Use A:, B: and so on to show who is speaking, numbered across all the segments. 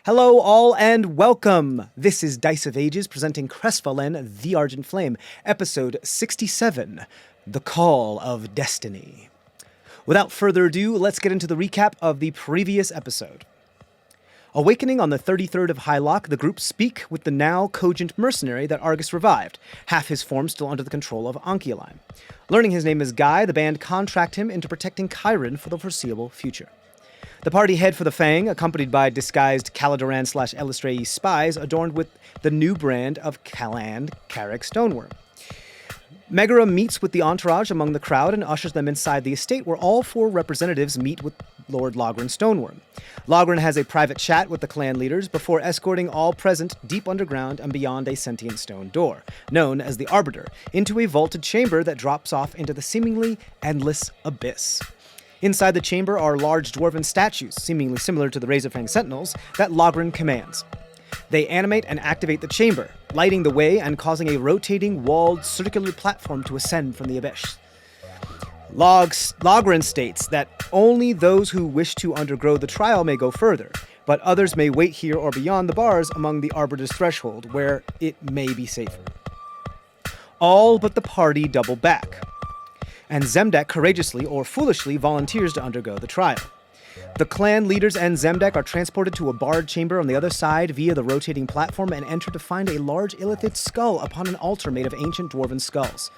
A: Hello, all, and welcome. This is Dice of Ages presenting CrestVahllen, the Argent Flame, episode 67, The Call of Destiny. Without further ado, let's get into the recap of the previous episode. Awakening on the 33rd of Hylock, the group speak with the now cogent mercenary that Argus revived, half his form still under the control of Anchialine. Learning his name is Guy, the band contract him into protecting Chiron for the foreseeable future. The party head for the Fang, accompanied by disguised Caladoran/Elistrae spies adorned with the new brand of Caland Carrick Stoneworm. Megara meets with the entourage among the crowd and ushers them inside the estate where all four representatives meet with Lord Logren Stoneworm. Logren has a private chat with the clan leaders before escorting all present deep underground and beyond a sentient stone door, known as the Arbiter, into a vaulted chamber that drops off into the seemingly endless abyss. Inside the chamber are large dwarven statues, seemingly similar to the Razorfang Sentinels, that Logren commands. They animate and activate the chamber, lighting the way and causing a rotating, walled, circular platform to ascend from the abyss. Logren states that only those who wish to undergo the trial may go further, but others may wait here or beyond the bars among the Arbiter's threshold, where it may be safer. All but the party double back, and Zemdak courageously or foolishly volunteers to undergo the trial. The clan leaders and Zemdak are transported to a barred chamber on the other side via the rotating platform and enter to find a large illithid skull upon an altar made of ancient dwarven skulls.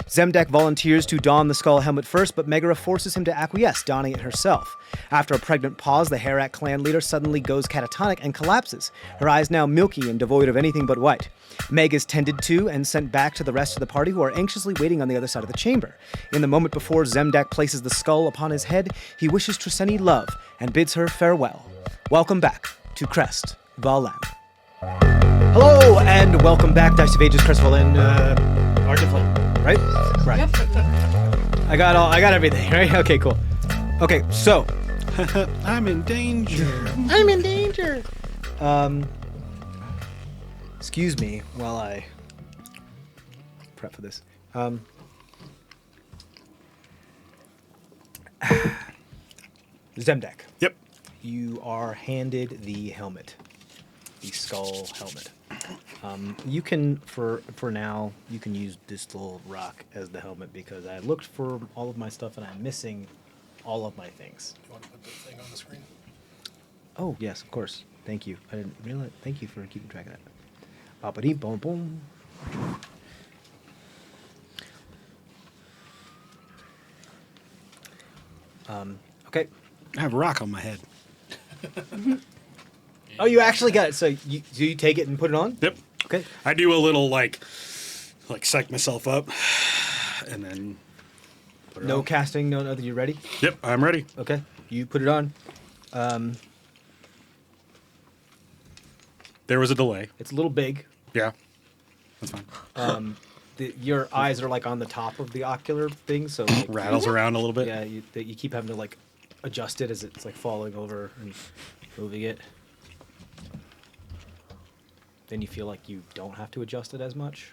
A: Zemdak volunteers to don the skull helmet first, but Megara forces him to acquiesce, donning it herself. After a pregnant pause, the Herak clan leader suddenly goes catatonic and collapses, her eyes now milky and devoid of anything but white. Meg is tended to and sent back to the rest of the party, who are anxiously waiting on the other side of the chamber. In the moment before Zemdak places the skull upon his head, he wishes Triseni love and bids her farewell. Welcome back to CrestVahllen. Hello, and welcome back, Dice of Ages, CrestVahllen, Argent Flame. Right? Right.
B: Yep.
A: I got everything, right? Okay, cool. Okay, so.
C: I'm in danger.
A: I'm in danger. Excuse me while I prep for this. Zemdak.
C: Yep.
A: You are handed the helmet. The skull helmet. You can, for now, you can use this little rock as the helmet because I looked for all of my stuff and I'm missing all of my things.
C: Do you want to put the thing on the screen?
A: Oh, yes, of course. Thank you. I didn't realize. Thank you for keeping track of that. Ba-ba-dee, boom, boom. Okay.
C: I have a rock on my head.
A: Oh, you actually got it. So you take it and put it on?
C: Yep.
A: Okay.
C: I do a little like psych myself up, and then put it
A: No
C: on.
A: casting, no nothing. You ready?
C: Yep, I'm ready.
A: Okay. You put it on.
C: There was a delay.
A: It's a little big.
C: Yeah, that's fine.
A: Your eyes are like on the top of the ocular thing, so like,
C: Rattles around a little bit.
A: yeah, you keep having to like adjust it as it's like falling over and moving it. Then you feel like you don't have to adjust it as much.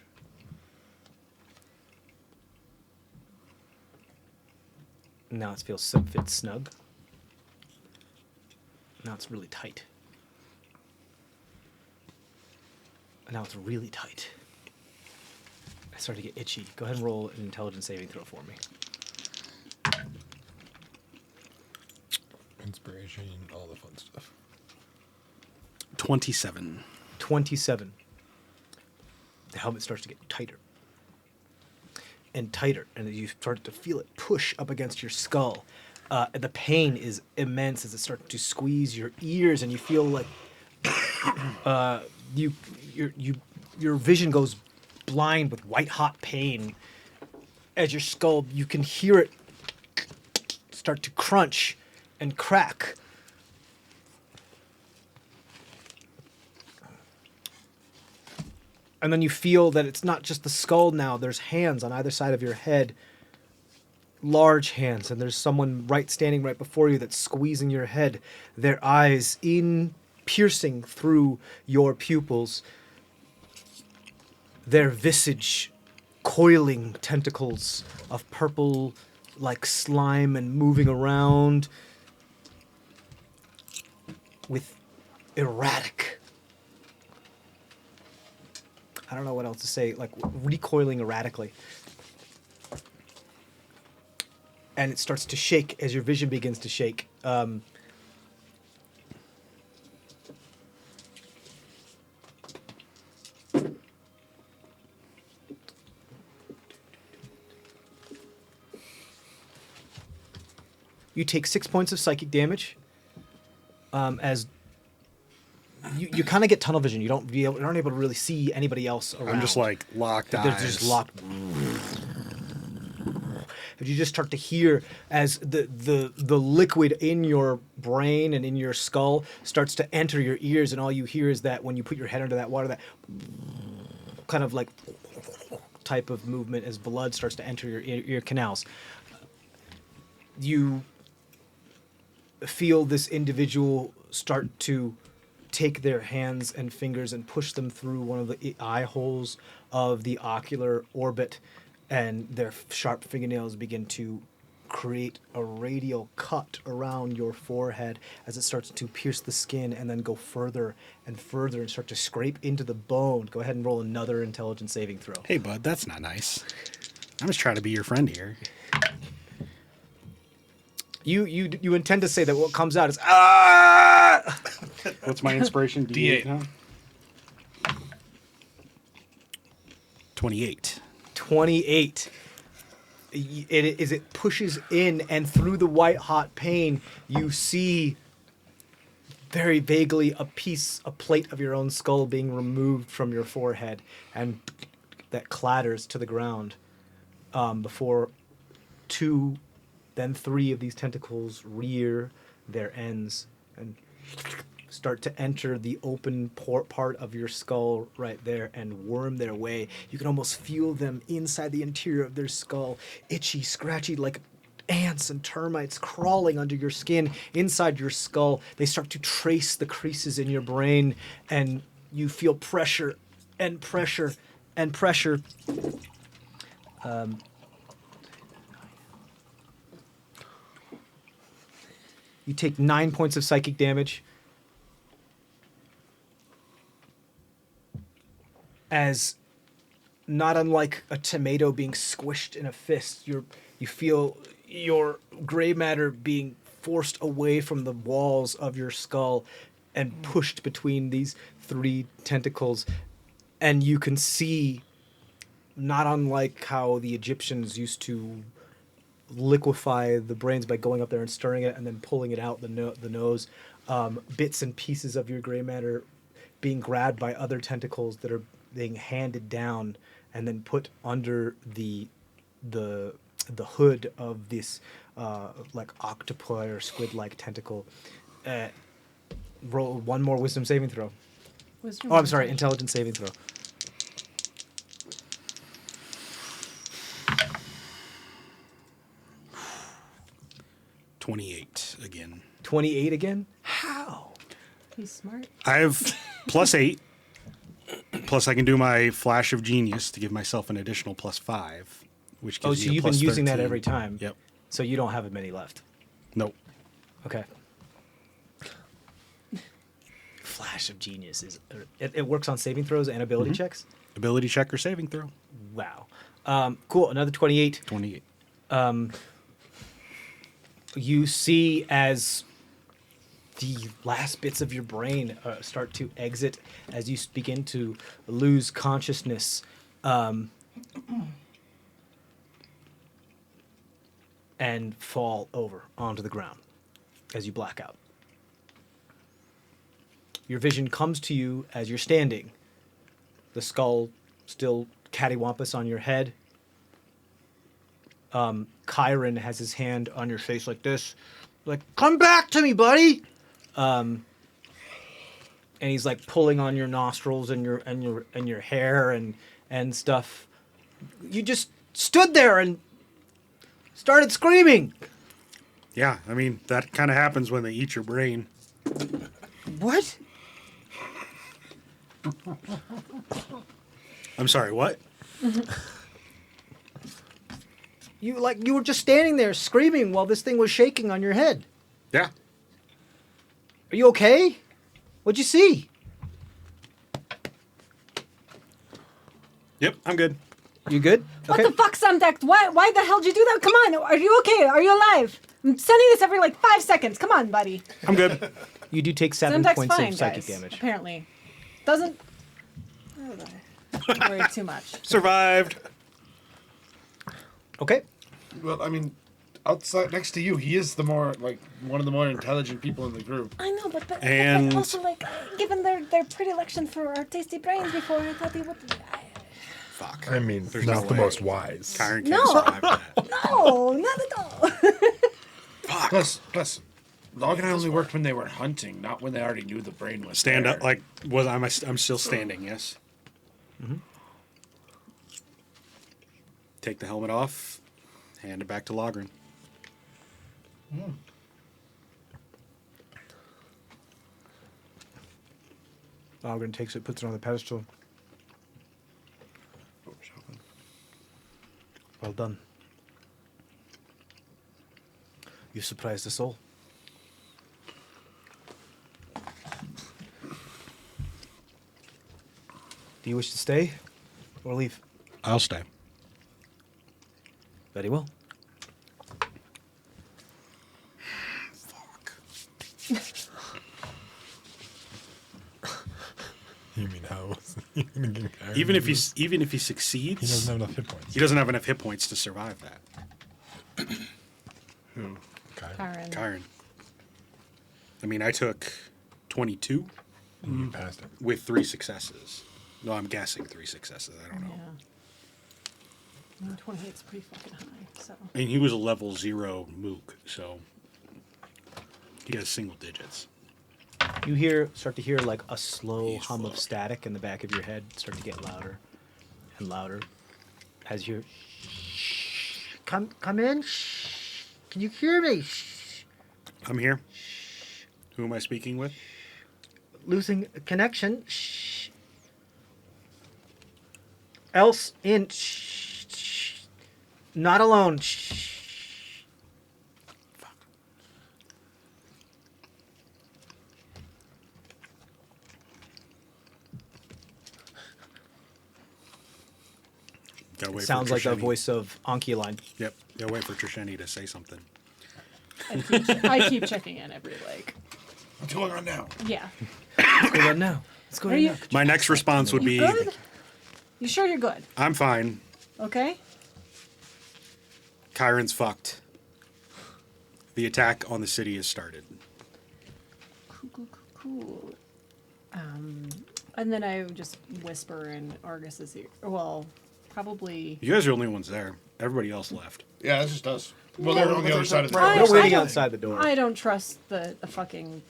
A: Now it feels fits snug. Now it's really tight. And now it's really tight. I started to get itchy. Go ahead and roll an intelligence saving throw for me.
D: Inspiration, all the fun stuff.
C: 27.
A: 27. The helmet starts to get tighter and tighter, and you start to feel it push up against your skull. The pain is immense as it starts to squeeze your ears, and you feel like your vision goes blind with white hot pain. As your skull, you can hear it start to crunch and crack. And then you feel that it's not just the skull now. There's hands on either side of your head. Large hands. And there's someone standing right before you that's squeezing your head. Their eyes piercing through your pupils. Their visage coiling tentacles of purple like slime and moving around with erratic. I don't know what else to say, like recoiling erratically. And it starts to shake as your vision begins to shake. You take 6 points of psychic damage. As you kind of get tunnel vision. You aren't able to really see anybody else around.
C: I'm just like locked eyes.
A: They're just locked. And you just start to hear as the liquid in your brain and in your skull starts to enter your ears, and all you hear is that when you put your head under that water, that kind of like type of movement as blood starts to enter your ear canals. You feel this individual start to take their hands and fingers and push them through one of the eye holes of the ocular orbit, and their sharp fingernails begin to create a radial cut around your forehead as it starts to pierce the skin and then go further and further and start to scrape into the bone. Go ahead and roll another intelligence saving throw.
C: Hey, bud, that's not nice. I'm just trying to be your friend here.
A: You intend to say that what comes out is ah.
C: What's my inspiration? D8 now? 28.
A: 28. It pushes in, and through the white hot pain, you see very vaguely a plate of your own skull being removed from your forehead, and that clatters to the ground before 2, then 3 of these tentacles rear their ends and start to enter the open part of your skull right there and worm their way. You can almost feel them inside the interior of their skull, itchy, scratchy, like ants and termites crawling under your skin, inside your skull. They start to trace the creases in your brain, and you feel pressure and pressure and pressure. You take 9 points of psychic damage. As, not unlike a tomato being squished in a fist, you feel your gray matter being forced away from the walls of your skull and pushed between these 3 tentacles. And you can see, not unlike how the Egyptians used to liquefy the brains by going up there and stirring it and then pulling it out the nose, bits and pieces of your gray matter being grabbed by other tentacles that are being handed down and then put under the hood of this like octopi or squid-like tentacle. Roll one more wisdom saving throw. I'm sorry, intelligence saving throw.
C: 28 again.
A: 28 again? How?
B: He's smart.
C: I have +8. Plus, I can do my Flash of Genius to give myself an additional +5, which gives
A: so
C: me a
A: you've been using that
C: +13.
A: every time?
C: Yep.
A: So you don't have many left?
C: Nope.
A: Okay. Flash of Genius is it works on saving throws and ability checks?
C: Ability check or saving throw.
A: Wow. Cool. Another 28.
C: 28.
A: You see as the last bits of your brain start to exit as you begin to lose consciousness, and fall over onto the ground as you black out. Your vision comes to you as you're standing, the skull still cattywampus on your head. Kyron has his hand on your face like this, like, come back to me, buddy. And he's like pulling on your nostrils and your hair and stuff. You just stood there and started screaming.
C: Yeah, I mean, that kind of happens when they eat your brain.
A: What?
C: I'm sorry, what?
A: You were just standing there screaming while this thing was shaking on your head.
C: Yeah.
A: Are you okay? What'd you see?
C: Yep, I'm good.
A: You good?
B: What the fuck, Subtext? Why the hell did you do that? Come on, are you okay? Are you alive? I'm sending this every like 5 seconds. Come on, buddy.
C: I'm good.
A: You do take 7
B: Subtext
A: points
B: fine,
A: of psychic
B: guys.
A: damage.
B: Apparently, doesn't. Don't worry too much.
C: Survived.
A: Okay.
D: Well, I mean, outside next to you, he is the more like one of the more intelligent people in the group.
B: I know, but
C: And-
B: also like given their predilection for our tasty brains before, I thought they would.
C: Fuck.
E: I mean,
C: There's
E: not
C: no
E: the
C: way.
E: most wise.
C: Kyron can't
B: No.
C: survive that.
B: No, not at all.
D: Plus, Log and I only worked when they were hunting, not when they already knew the brain was
C: Stand
D: there.
C: up, like, I'm still standing, yes?
A: Mm-hmm.
C: Take the helmet off, hand it back to Logren.
A: Ogren takes it, puts it on the pedestal. Well done. You surprised us all. Do you wish to stay or leave?
C: I'll stay.
A: Very well.
C: Fuck.
E: You mean how?
C: Even if he succeeds,
E: he doesn't have enough hit points.
C: he doesn't have enough hit points to survive that.
D: Who?
E: Okay.
B: Karen.
C: Kyron. I mean, I took 22
E: You passed it.
C: with 3 successes. No, I'm guessing 3 successes. I don't know.
B: Yeah. 28's pretty fucking high. So.
C: And he was a level 0 mook, so he has single digits.
A: You start to hear like a slow hum of static in the back of your head start to get louder and louder as you come in. Shh. Can you hear me? Shh.
C: I'm here. Who am I speaking with?
A: Losing connection. Shh. Else in. Shh. Shh. Not alone. Shh.
C: Gotta wait
A: Sounds
C: for
A: like the
C: Trisheni.
A: voice of Ankyline.
C: Yep. Gotta wait for Trisheni to say something.
B: I keep checking in every like.
D: What's going on now?
B: Yeah.
A: Let's go right now. Let's go
B: Are
A: right
B: you-
A: now.
C: My next response would
B: You
C: be,
B: good? You sure you're good?
C: I'm fine.
B: Okay.
C: Kyron's fucked. The attack on the city has started.
B: Cool. And then I would just whisper in Argus's ear. Well, probably.
C: You guys are the only ones there. Everybody else left.
D: Yeah, that's just us. Well, they're on the other side of the
B: I-
A: They're waiting
B: don't-
A: outside the door.
B: I don't trust the fucking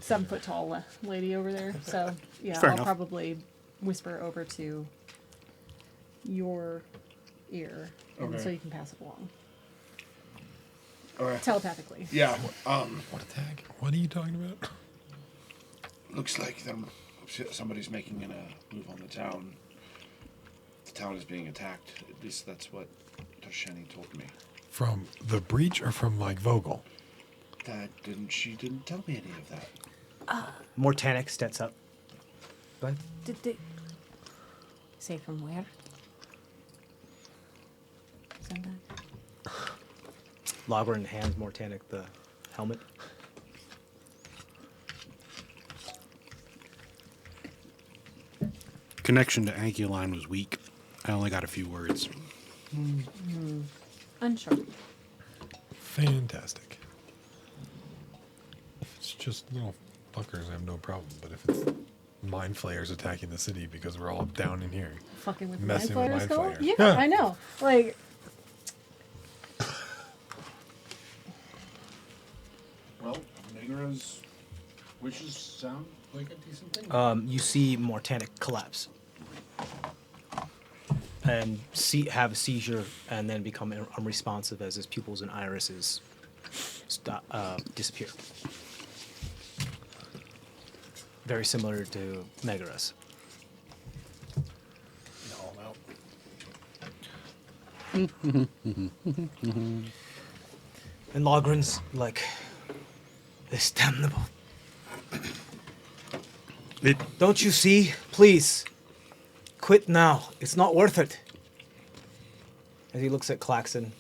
B: 7-foot-tall lady over there. So yeah,
C: Fair
B: I'll
C: enough.
B: probably whisper over to your ear, and
D: Okay.
B: so you can pass it along
D: Okay.
B: telepathically.
D: Yeah.
E: What attack? What are you talking about?
D: Looks like somebody's making a move on the town. The town is being attacked. At least that's what Tosheni told me.
E: From the breach or from like Vogel?
D: She didn't tell me any of that.
A: Mortanic steps up. Go ahead.
B: Did they say from where? Somebody?
A: Logren hands Mortanic the helmet.
C: Connection to Ankyline was weak. I only got a few words.
B: Unsure.
E: Fantastic. If it's just little fuckers, I have no problem. But if it's mind flayers attacking the city because we're all down in here,
B: Fucking with the
E: Messing
B: mind
E: with
B: flayers
E: mind
B: go?
E: flayer.
B: Yeah,
E: Yeah.
B: I know. Like,
D: Well, Negra's wishes sound like a decent thing.
A: You see Mortanic collapse and have a seizure and then become unresponsive as his pupils and irises disappear. Very similar to Megaris.
D: All out.
A: And Logren's like, it's damnable. Don't you see? Please, quit now. It's not worth it. As he looks at Klaxon.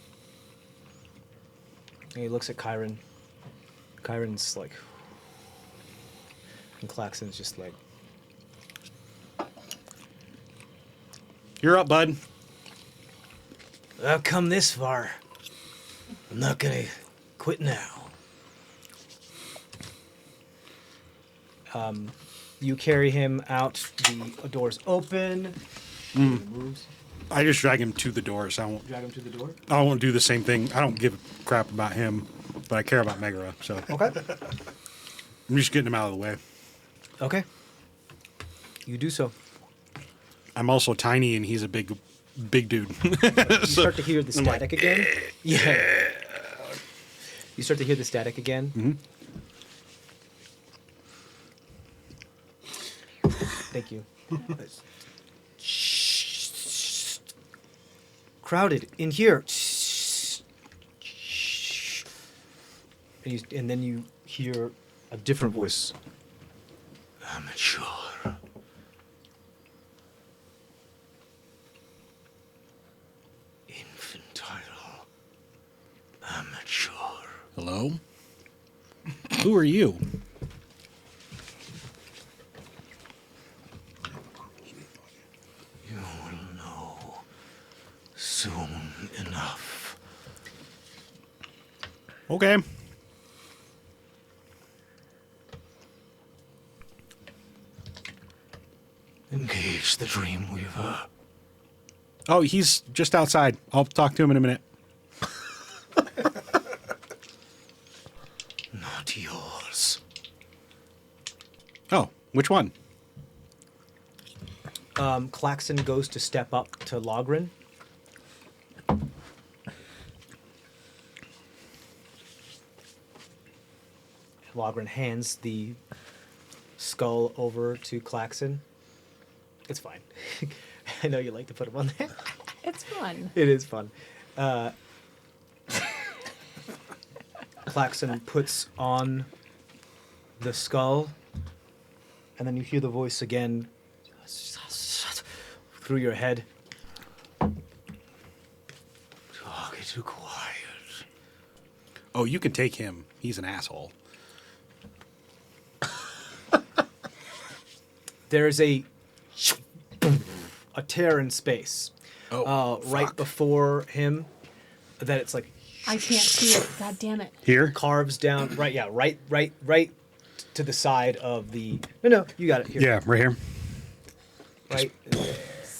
A: And he looks at Kyron. Kyron's like... And Klaxon's just like...
C: You're up, bud.
A: I've come this far. I'm not gonna quit now. You carry him out. The door's open. He moves.
C: I just drag him to the door, so I won't.
A: Drag him to the door.
C: I won't do the same thing. I don't give a crap about him, but I care about Megara. So
A: Okay.
C: I'm just getting him out of the way.
A: Okay. You do so.
C: I'm also tiny, and he's a big dude.
A: You start to hear the static again. Yeah. You start to hear the static again.
C: Mm-hmm.
A: Thank you. Crowded in here. And then you hear a different voice. Amateur. Infantile. Amateur.
C: Hello? Who are you?
A: You will know soon enough.
C: Okay.
A: Engage the Dreamweaver.
C: Oh, he's just outside. I'll talk to him in a minute.
A: Not yours.
C: Oh, which one?
A: Klaxon goes to step up to Logren. Logren hands the skull over to Klaxon. It's fine. I know you like to put him on there.
B: It's fun.
A: It is fun. Klaxon puts on the skull, and then you hear the voice again through your head. Talk too quiet.
C: Oh, you can take him. He's an asshole.
A: There's a tear in space right before him that it's like
B: I can't see it. God damn it.
C: Here?
A: carves down right to the side of the no you got it here.
C: Yeah, right here.
A: Right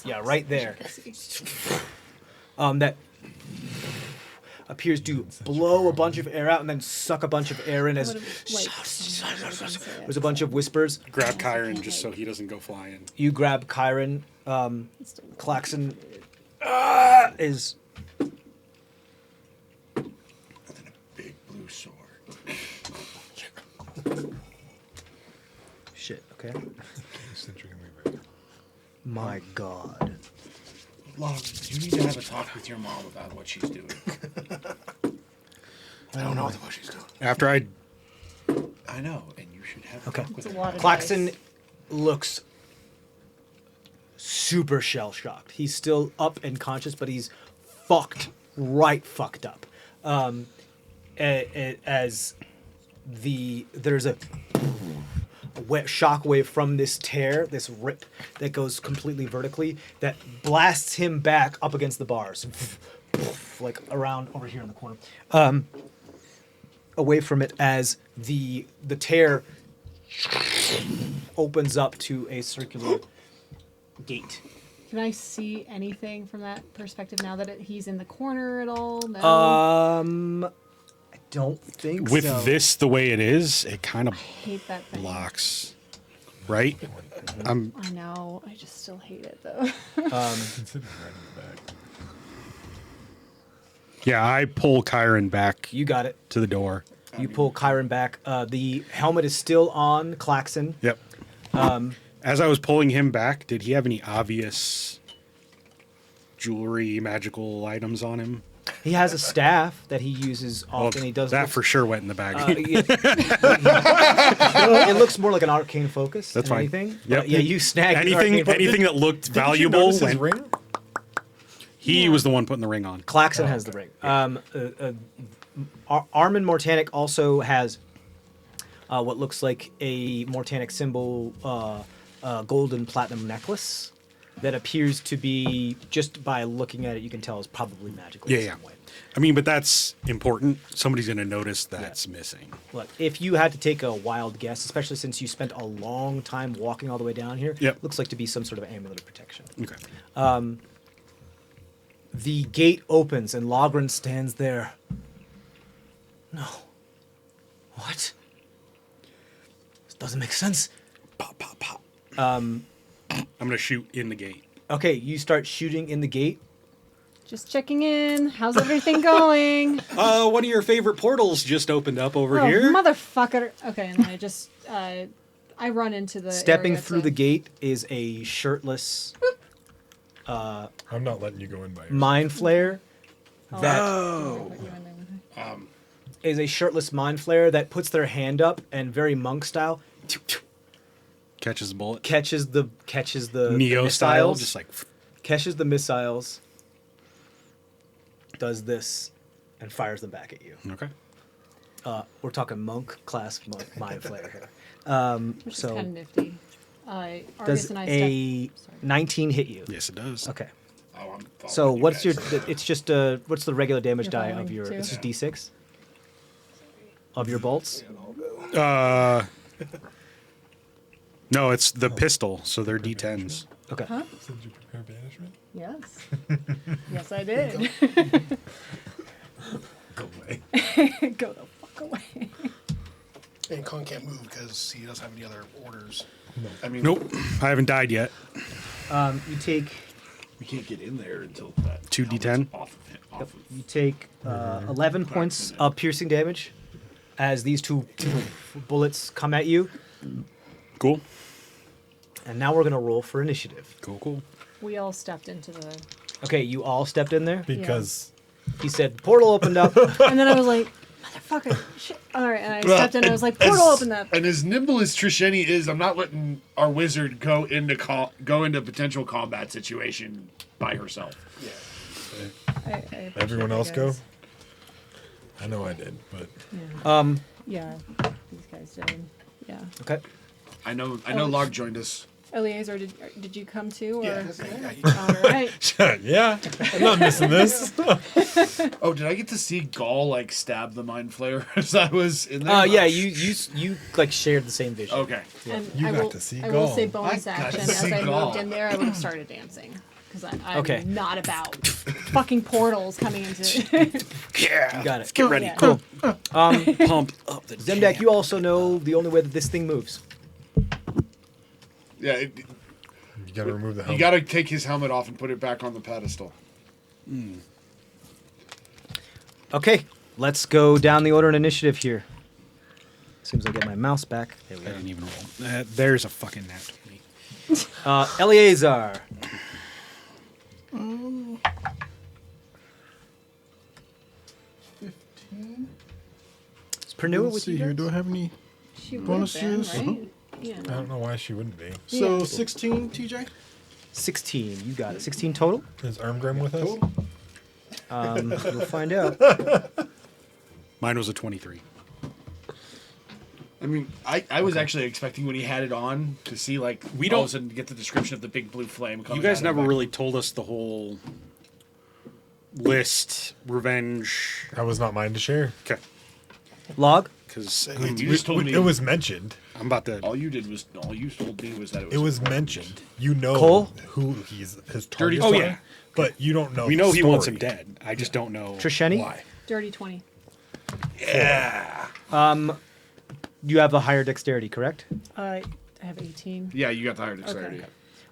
A: yeah, right there. That appears to blow a bunch of air out and then suck a bunch of air in as there's a bunch of whispers.
C: Grab Kyron just so he doesn't go flying.
A: You grab Kyron. Klaxon is
D: And then a big blue sword.
A: shit. Okay.
E: Since you're gonna be right.
A: My God.
D: Log, you need to have a talk with your mom about what she's doing.
A: I don't know what she's doing.
C: After I
D: I know, and you should have a
A: Okay.
D: talk with
B: It's a
D: her.
B: lot of
A: Klaxon
B: dice.
A: looks super shell shocked. He's still up and conscious, but he's fucked up. As there's a shock wave from this tear, this rip that goes completely vertically that blasts him back up against the bars, like around over here in the corner, away from it as the tear opens up to a circular gate.
B: Can I see anything from that perspective now that he's in the corner at all? No.
A: I don't think
C: with
A: so.
C: this the way it is, it kind of
B: I hate that thing.
C: blocks. Right?
B: I know. I just still hate it though.
E: Consider right in the back.
C: Yeah, I pull Kyron back
A: You got it.
C: to the door.
A: You pull Kyron back. The helmet is still on Klaxon.
C: Yep. As I was pulling him back, did he have any obvious jewelry, magical items on him?
A: He has a staff that he uses often. He does
C: that
A: look-
C: for sure went in the bag.
A: It looks more like an arcane focus
C: That's
A: than
C: fine.
A: anything.
C: Yep.
A: But yeah, you snag
C: anything that looked
E: Didn't you
C: valuable.
E: notice his
C: went-
E: ring?
C: He was the one putting the ring on.
A: Claxon has the ring. Armin Mortanic also has what looks like a Mortanic symbol, golden platinum necklace that appears to be, just by looking at it, you can tell is probably magical in some way.
C: I mean, but that's important. Somebody's going to notice that's missing.
A: Look, if you had to take a wild guess, especially since you spent a long time walking all the way down here,
C: Yep.
A: looks like to be some sort of amulet of protection.
C: Okay.
A: The gate opens and Logren stands there. No. What? This doesn't make sense.
C: Pop, pop, pop. I'm going to shoot in the gate.
A: Okay, you start shooting in the gate.
B: Just checking in. How's everything going?
C: One of your favorite portals just opened up over
B: Oh,
C: here.
B: motherfucker. Okay, and then I just, I run into the
A: Stepping
B: area
A: through
B: to-
A: the gate is a shirtless
E: I'm not letting you go in by yourself.
A: mind flayer. That
B: Oh.
A: is a shirtless mind flayer that puts their hand up and very monk style
C: Catches the bullet.
A: catches the
C: Neo style,
A: missiles,
C: just like.
A: catches the missiles, does this, and fires them back at you.
C: Okay.
A: We're talking monk class mind flayer here.
B: Which
A: So
B: is kind of nifty. Argus
A: does
B: and I
A: a
B: Sorry.
A: 19 hit you?
C: Yes, it does.
A: Okay.
D: Oh, I'm
A: So
D: following you
A: what's your?
D: guys.
A: It's just what's the regular damage
B: You're
A: die of
B: following
A: your?
B: too?
A: It's just D6 of your bolts.
C: No, it's the pistol, so they're D10s.
A: Okay.
B: Huh?
E: Did you prepare banishment?
B: Yes. Yes, I did.
E: Go away.
B: Go the fuck away.
F: And Khan can't move because he doesn't have any other orders.
D: I mean,
C: Nope, I haven't died yet.
A: You take
D: we can't get in there until that
C: 2d10?
D: helmet's off of him. Off of
A: you take 11 points of piercing damage as these two bullets come at you,
C: Cool.
A: and now we're gonna roll for initiative.
C: Cool.
B: We all stepped into the,
A: Okay, you all stepped in there.
E: Because
A: He said, "Portal opened up."
B: and then I was like, motherfucker, shit. All right, and I stepped in and I was like, portal opened up.
D: And as nimble as Trisheni is, I'm not letting our wizard go into potential combat situation by herself.
B: I appreciate
E: everyone
B: that,
E: else go?
B: guys.
E: I know I did, but
B: Yeah, these guys did. Yeah.
A: Okay.
D: I know Log joined us.
B: Eleazar, did you come too? Or?
F: Yeah.
B: All right.
E: yeah, I'm not missing this.
D: Oh, did I get to see Gaul like stab the mind flayer as I was in there?
A: Yeah, you like shared the same vision.
D: Okay.
B: And
E: You
B: I
E: got
B: will,
E: to see
B: I will say
E: Gaul.
B: bonus
D: I got
B: action.
D: to
B: As
D: see
B: I
D: Gaul.
B: moved in there, I would have started dancing. Because I'm
A: Okay.
B: not about fucking portals coming into...
C: Yeah.
A: You got it.
C: Get ready.
B: Yeah.
A: Cool.
C: Pump up the
A: Zemdak, you also know the only way that this thing moves.
D: Yeah,
E: You got to remove the
D: you
E: helmet.
D: got to take his helmet off and put it back on the pedestal.
A: Okay, let's go down the order in initiative here. As soon as I get my mouse back. There we
C: I
A: go.
C: didn't even roll. There's a fucking nat 20.
A: Eleazar. Is Pernua
G: Let's
A: with
G: see
A: you
G: here.
A: guys?
G: Do I have any?
B: She would
G: Bonuses?
B: have been, right? Yeah.
E: I don't know why she wouldn't be.
G: So
B: Yeah.
G: 16, TJ?
A: 16, you got it. 16 total?
E: Is Armgrim with us?
A: We'll find out.
C: Mine was a 23.
D: I mean, I was actually expecting when he had it on to see like
C: We
D: all
C: don't-
D: of a sudden get the description of the big blue flame coming.
C: You guys
D: out of
C: never
D: it.
C: really told us the whole list, revenge.
E: That was not mine to share.
C: Okay.
A: Log?
C: Because
D: You just told me
E: It was mentioned.
C: I'm about to.
D: all you told me was that
E: It was mentioned. You know
A: Cole?
E: who his
C: Dirty-
E: targets
C: Oh,
E: are,
C: yeah.
E: but you don't know.
C: We
E: the
C: know he wants
E: story.
C: him dead. I just don't know
A: Trisheni?
C: why.
B: Dirty 20.
A: You have a higher dexterity, correct?
B: I have 18.
D: Yeah, you got the higher dexterity.
B: Okay.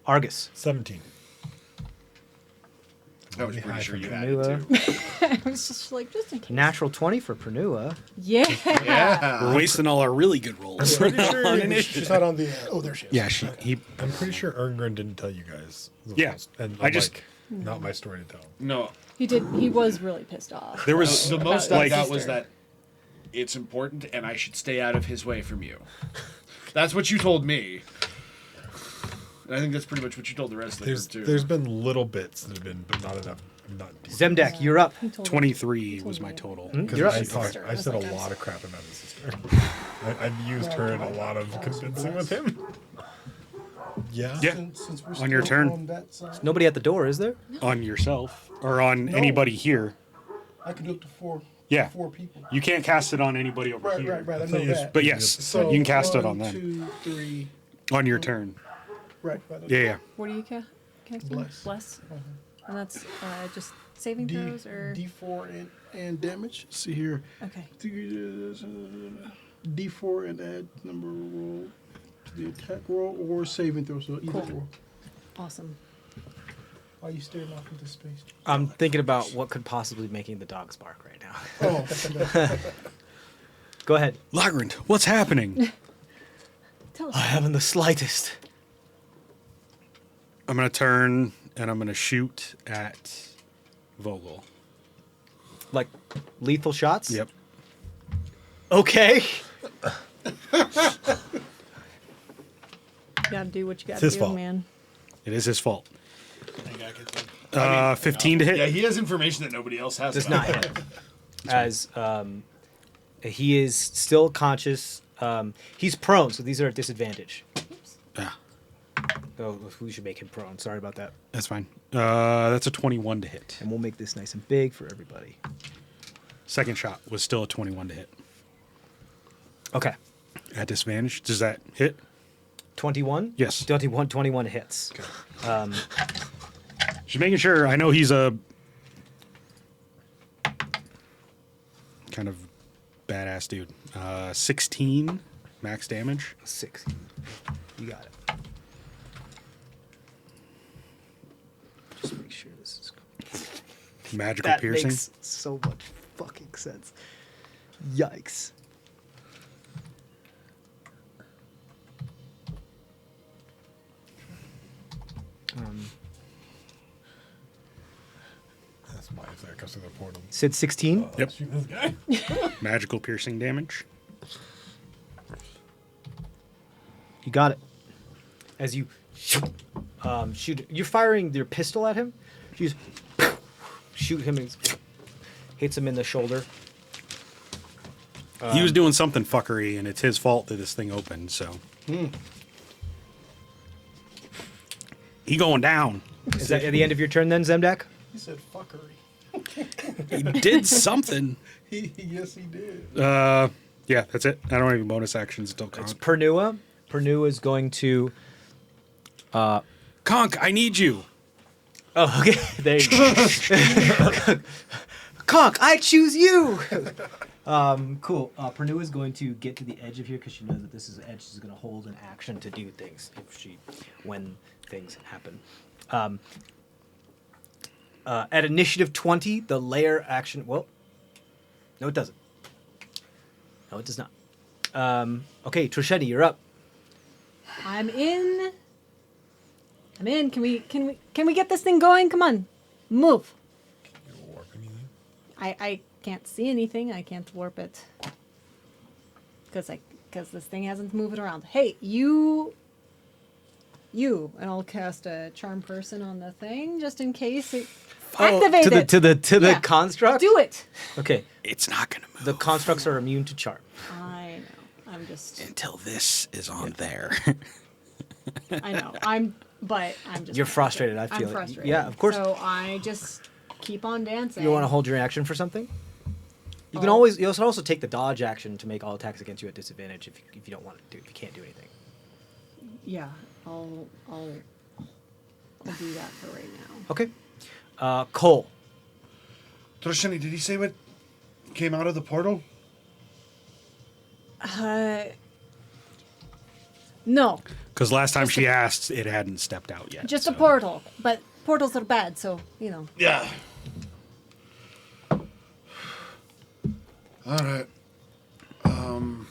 A: Argus.
E: 17.
D: I was
E: Really
D: pretty
E: high
D: sure
E: for
D: you
E: me.
D: had it
A: Pernua.
D: too.
B: I was just like, just in case.
A: Natural 20 for Pernua.
B: Yeah.
D: Yeah.
C: We're wasting all our really good rolls.
E: Pretty sure.
C: On
E: he-
C: initiative.
F: She's not on the. Oh, there she is.
C: Yeah, he.
E: I'm pretty sure Erngren didn't tell you guys. the
C: Yeah,
E: rules. And
C: I just
E: Not my story to tell.
D: No,
B: He did. He was really pissed off.
C: There was
D: the most
B: about
D: I
B: his
D: got was
B: sister.
D: that it's important and I should stay out of his way from you. That's what you told me. And I think that's pretty much what you told the rest of the group too.
E: There's been little bits that have been, but not enough. Not deep.
A: Zemdek, you're up.
B: He told me.
C: 23 was my total.
E: Because
A: You're up.
E: I
B: Sister.
E: I said a
B: I was like,
E: lot of crap about his sister. I've used her in a lot of convincing with him. Yeah.
C: Yeah.
F: Since we're
C: On your
F: still
C: turn.
F: on that side,
A: Nobody at the door, is there?
C: On yourself or on
F: No.
C: anybody here.
F: I can do up to four.
C: Yeah.
F: 4 people.
C: You can't cast it on anybody over
F: Right,
C: here.
F: right, right. I
E: So
F: know
E: you
F: that.
C: But yes,
F: So
C: you can cast it on
F: 1,
C: them
F: 2, 3.
C: on your turn.
F: Right, right.
C: Yeah, yeah.
B: What do you cast?
F: Bless.
B: Bless. And that's just saving
F: D,
B: throws or.
F: D4 and damage. See here.
B: Okay.
F: D4 and add number roll to the attack roll or saving throw. So either
B: Cool.
F: or.
B: Awesome.
F: Why are you staring off into space?
A: I'm thinking about what could possibly be making the dogs bark right now.
F: Oh,
A: Go ahead.
C: Lagrant, what's happening?
B: Tell us.
A: I haven't the slightest.
C: I'm going to turn and I'm going to shoot at Vogel.
A: Like lethal shots?
C: Yep.
A: Okay.
B: You gotta do what you gotta
E: It's his
B: do,
E: fault.
B: man.
C: It is his fault.
D: I gotta get them.
C: 15 to hit.
D: Yeah, he has information that nobody else has.
A: Does
D: about
A: not
D: it.
A: hit. As he is still conscious. He's prone, so these are at disadvantage.
C: Ah,
A: Oh, we should make him prone. Sorry about that.
C: that's fine. That's a 21 to hit.
A: And we'll make this nice and big for everybody.
C: Second shot was still a 21 to hit.
A: Okay.
C: At disadvantage. Does that hit?
A: 21?
C: Yes.
A: 21 hits.
C: Just making sure. I know he's a kind of badass dude. 16 max damage.
A: 6. You got it. Just make sure this is
C: Magical
A: that
C: piercing.
A: makes so much fucking sense. Yikes.
E: That's why if that comes through the portal.
A: Sid 16.
C: Yep.
E: Shoot this guy.
C: Magical piercing damage.
A: You got it. As you shoot, you're firing your pistol at him. You just shoot him and hits him in the shoulder.
C: He was doing something fuckery, and it's his fault that this thing opened. So he going down.
A: Is that at the end of your turn then, Zemdak?
F: he said fuckery.
C: He did something.
F: Yes, he did.
C: Yeah, that's it. I don't have any bonus actions until
A: It's
C: Conk.
A: Pernua. Pernua is going to.
C: Conk, I need you.
A: Oh, okay. There you go. Conk, I choose you. Cool. Pernua is going to get to the edge of here because she knows that this is an edge. She's going to hold an action to do things when things happen. At initiative 20, the layer action. Well, no, it doesn't. No, it does not. Okay, Trisheti, you're up.
B: I'm in. Can we get this thing going? Come on, move.
E: You warp anything?
B: I can't see anything. I can't warp it because this thing hasn't moved around. Hey, you, and I'll cast a charm person on the thing just in case it activate it.
A: to the
B: Yeah.
A: construct.
B: Do it.
A: Okay,
C: It's not gonna move
A: the constructs are immune to charm.
B: I know. I'm just.
C: until this is on there.
B: I know. I'm just.
A: You're frustrated, I feel
B: I'm
A: it.
B: frustrated.
A: Yeah, of course.
B: So I just keep on dancing.
A: You want to hold your action for something? You can always. You also take the dodge action to make all attacks against you at disadvantage if you don't want to do. If you can't do anything.
B: Yeah, I'll do that for right now.
A: Okay. Cole.
D: Trosheni, did he say what came out of the portal?
B: No,
C: Because last time she asked, it hadn't stepped out yet.
B: just
C: so.
B: a portal. But portals are bad, so you know.
D: Yeah. All right. I don't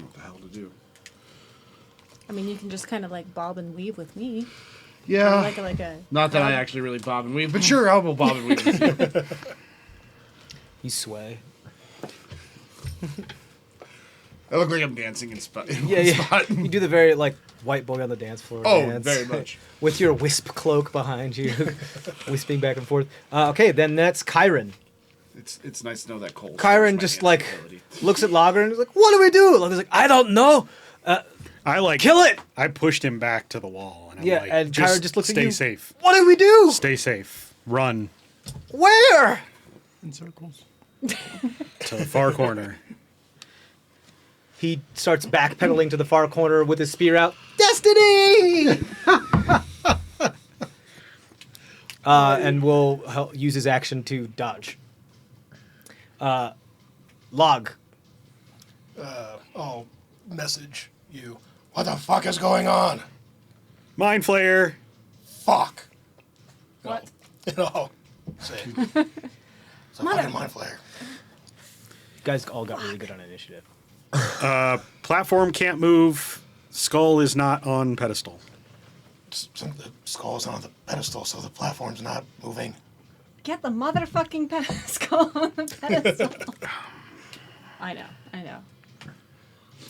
D: know what the hell to do.
B: I mean, you can just kind of like bob and weave with me.
D: Yeah.
B: Like a.
D: Not that I actually really bob and weave, but sure, I'll bob and weave with you.
A: You sway.
D: I look like I'm dancing in spot.
A: Yeah, yeah. You do the very like white boy on the dance floor.
D: Oh,
A: dance.
D: very much.
A: With your wisp cloak behind you, wisping back and forth. Okay, then that's Kyron.
D: It's nice to know that Cole.
A: Kyron just like looks at Lager and is like, "What do we do?" Lager's like, "I don't know.
C: I like
A: Kill it!"
C: I pushed him back to the wall, and I'm
A: Yeah,
C: like,
A: and Kyron just looks at you.
C: Stay safe.
A: What do we do?
C: Stay safe. Run
A: Where?
F: In circles.
C: to the far corner.
A: He starts backpedaling to the far corner with his spear out. Destiny! And will use his action to dodge. Log.
G: I'll message you. What the fuck is going on?
C: Mind Flayer.
G: Fuck.
B: What?
G: You know, say it's a fucking mind flare.
A: You guys all got really good on initiative.
C: Platform can't move. Skull is not on pedestal.
G: The skull's on the pedestal, so the platform's not moving.
B: Get the motherfucking skull on the pedestal. I know.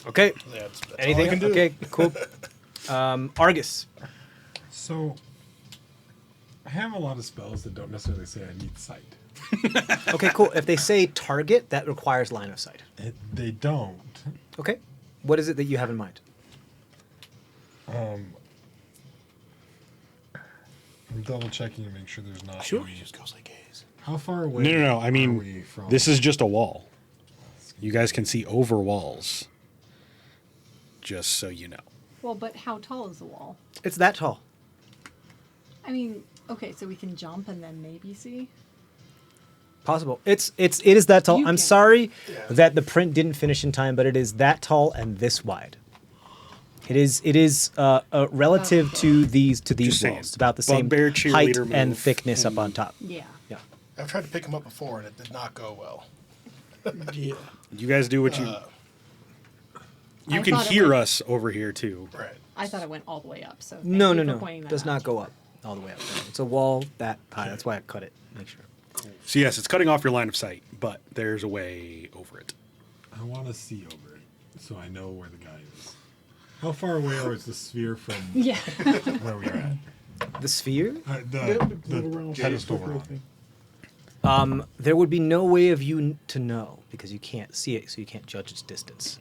A: Okay.
G: That's
A: Anything?
G: all I can do.
A: Okay, cool. Argus.
E: So, I have a lot of spells that don't necessarily say I need sight.
A: Okay, cool. If they say target, that requires line of sight.
E: They don't.
A: Okay. What is it that you have in mind?
E: I'm double checking to make sure there's not.
A: Sure.
E: any-
G: Just goes like haze.
E: How far away?
C: No. I
E: are we
C: mean,
E: from
C: this is just a wall. You guys can see over walls. Just so you know.
B: Well, but how tall is the wall?
A: It's that tall.
B: I mean, okay, so we can jump and then maybe see.
A: Possible. It is that tall.
B: You
A: I'm
B: can-
A: sorry that the print didn't finish in time, but it is that tall and this wide. It is relative to these
C: Just saying.
A: walls. It's about the same
C: Bugbear
A: height
C: cheerleader
A: and
C: move.
A: thickness up on top.
B: Yeah.
A: Yeah.
G: I've tried to pick him up before, and it did not go well.
F: Yeah.
C: You guys do what you. You
B: I
C: can
B: thought it
C: hear
B: went-
C: us over here too.
G: Right.
B: I thought it went all the way up. So
A: No.
B: thank you for pointing that
A: Does
B: out.
A: not go up all the way up. No. It's a wall that high. That's why I cut it. Make sure.
C: So yes, it's cutting off your line of sight, but there's a way over it.
E: I want to see over it, so I know where the guy is. How far away is the sphere from
B: Yeah.
E: where we are
A: The sphere?
E: at?
F: Little
E: The
F: round
E: pedestal
F: circle
E: we're
F: thing.
E: on.
A: There would be no way of you to know because you can't see it, so you can't judge its distance.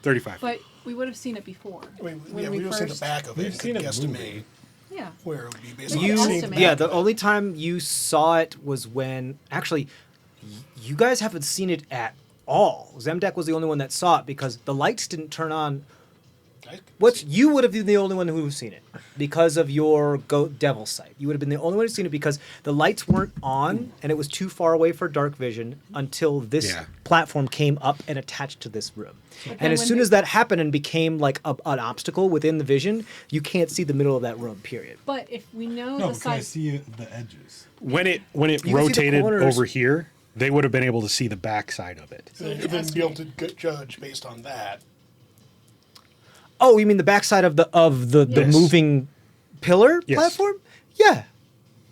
C: 35.
B: But we would have seen it before.
G: I mean,
B: when
G: yeah,
B: we
G: we've seen the
B: first-
G: back of it.
E: We've
G: and
E: seen
G: could
E: it
G: guesstimate
E: moving.
B: Yeah.
G: where it would be based
B: You
G: on
A: You,
G: what we've
B: estimate.
G: seen.
A: yeah, the only time you saw it was when actually you guys haven't seen it at all. Zemdak was the only one that saw it because the lights didn't turn on. You would have been the only one who have seen it because of your devil sight. You would have been the only one who's seen it because the lights weren't on and it was too far away for dark vision until this
C: Yeah.
A: platform came up and attached to this room.
B: then
A: And as
B: when
A: soon
B: they-
A: as that happened and became like an obstacle within the vision, you can't see the middle of that room. Period.
B: But if we know
E: No,
B: the
E: but can I
B: size,
E: see the edges?
C: When it
A: You can see the
C: rotated
A: corners.
C: over here, they would have been able to see the back side of it.
G: So you'd then be able to judge based on that.
A: Oh, you mean the backside of the
B: Yes.
A: moving pillar
C: Yes.
A: platform? Yeah,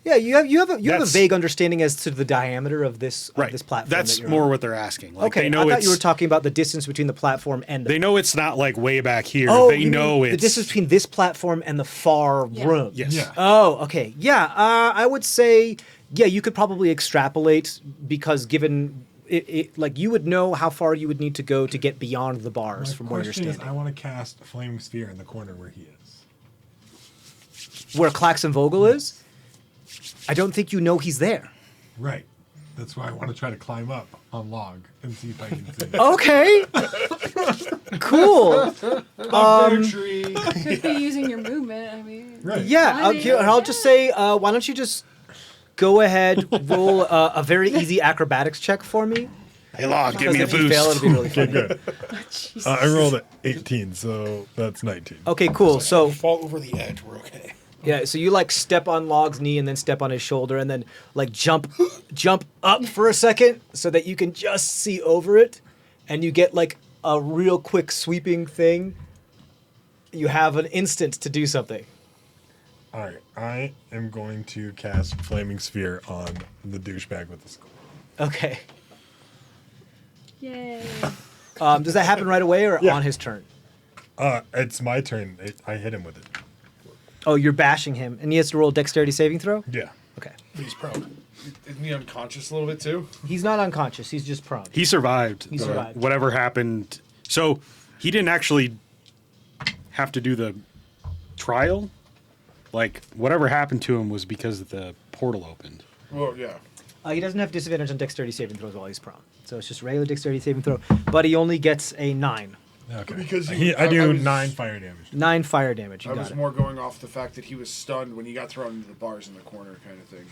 A: yeah. You have a
C: That's-
A: vague understanding as to the diameter of this
C: Right.
A: this platform.
C: That's
A: that you're
C: more
A: on.
C: what they're asking. Like,
A: Okay,
C: they know
A: I thought
C: it's,
A: you were talking about the distance between the platform and the.
C: They know it's not like way back here.
A: Oh,
C: they
A: you
C: know
A: mean
C: it's
A: the distance between this platform and the far
B: Yeah.
A: room.
C: Yes.
E: Yeah.
A: Oh, okay. Yeah, I would say, yeah, you could probably extrapolate because given it, like you would know how far you would need to go to get beyond the bars
E: My
A: from where you're
E: question is,
A: standing.
E: I want to cast a flaming sphere in the corner where he is.
A: Where Klaxon Vogel is, I don't think you know he's there.
E: Right. That's why I want to try to climb up on log and see if I can see.
A: Okay. Cool.
E: Tree.
B: could be using your movement. I mean,
E: Right.
A: Yeah,
B: Climbing,
A: I'll just say, why don't you just go ahead, roll a very easy acrobatics check for me?
C: Hey, Log, give
A: Because
C: me a
A: if you fail, it'll
C: boost.
A: be really funny.
E: Good. I rolled an 18, so that's 19.
A: Okay, cool. So
G: Fall over the edge. We're okay.
A: yeah, so you like step on Log's knee and then step on his shoulder and then like jump up for a second so that you can just see over it, and you get like a real quick sweeping thing. You have an instant to do something.
E: All right, I am going to cast Flaming Sphere on the douchebag with the skull.
A: Okay.
B: Yay.
A: Does that happen right away or
E: Yeah.
A: on his turn?
E: It's my turn. I hit him with it.
A: Oh, you're bashing him, and he has to roll a dexterity saving throw?
E: Yeah.
A: Okay.
G: He's prone.
D: Isn't he unconscious a little bit too?
A: He's not unconscious. He's just prone.
C: He survived.
A: He survived.
C: Whatever happened. So he didn't actually have to do the trial. Like, whatever happened to him was because the portal opened.
D: Well, yeah.
A: He doesn't have disadvantage on dexterity saving throws while he's prone. So it's just regular dexterity saving throw. But he only gets a 9.
E: Okay.
D: Because
E: I do 9 fire damage.
A: 9 fire damage. You
D: I
A: got
D: was
A: it.
D: more going off the fact that he was stunned when he got thrown into the bars in the corner, kind of thing.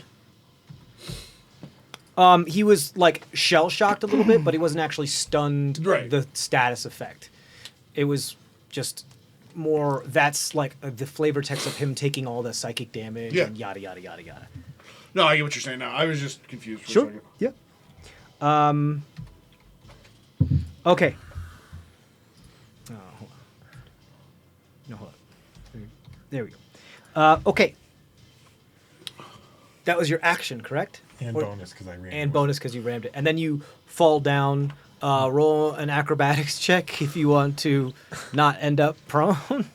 A: He was like shell shocked a little bit, but he wasn't actually stunned.
D: Right.
A: The status effect. It was just more. That's like the flavor text of him taking all the psychic damage
D: Yeah.
A: and yada yada yada yada.
D: No, I get what you're saying now. I was just confused for a
A: Sure.
D: second.
A: Yeah. Okay. Oh, hold on. No, hold on. There we go. Okay. That was your action, correct?
E: And
A: Or-
E: bonus because I ran.
A: And bonus because you rammed it. And then you fall down. Roll an acrobatics check if you want to not end up prone.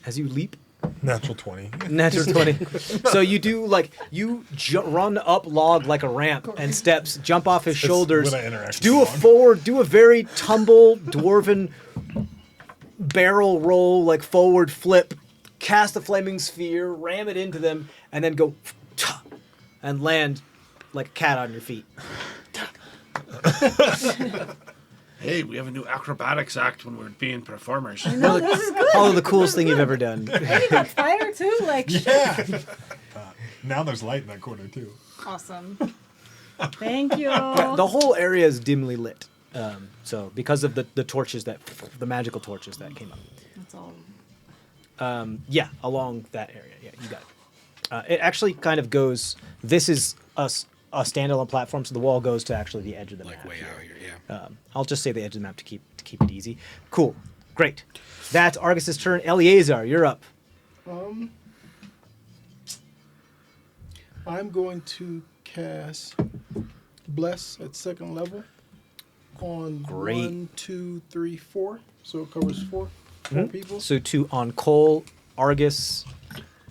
A: As you leap.
E: Natural 20.
A: Natural 20. So you do like you run up log like a ramp and steps, jump off his shoulders,
E: when I interact
A: do a
E: with log.
A: forward, do a very tumble dwarven barrel roll like forward flip, cast the flaming sphere, ram it into them, and then go and land like a cat on your feet.
D: Hey, we have a new acrobatics act when we're being performers.
B: No, this is good.
A: Probably the coolest thing you've ever done.
B: And you got fire too. Like,
E: Yeah. Now there's light in that corner too.
B: awesome. Thank you.
A: The whole area is dimly lit. So because of the torches the magical torches that came up.
B: That's all.
A: Yeah, along that area. Yeah, you got it. It actually kind of goes. This is a standalone platform, so the wall goes to actually the edge of the map.
C: Way
A: here.
C: out here, yeah.
A: I'll just say the edge of the map to keep it easy. Cool, great. That's Argus's turn. Eleazar, you're up.
F: I'm going to cast Bless at second level on
A: Great.
F: 1, 2, 3, 4. So it covers four people.
A: So 2 on Cole, Argus,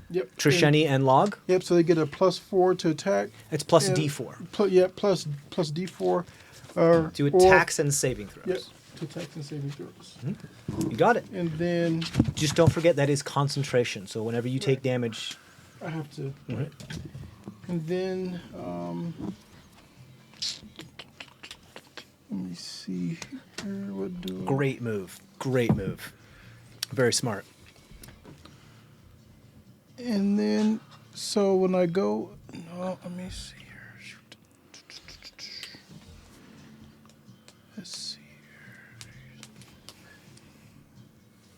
F: Yep.
A: Trisheni, and Log.
F: Yep. So they get a +4 to attack.
A: It's plus
F: and
A: D4
F: plus D4.
A: to attacks and saving throws.
F: Yep. To attacks and saving throws.
A: You got it.
F: And then
A: Just don't forget that is concentration. So whenever you take damage,
F: I have to. Right. And then let me see here. What do I-
A: great move. Great move. Very smart.
F: And then, so when I go, no, let me see here. Shoot. Let's see here.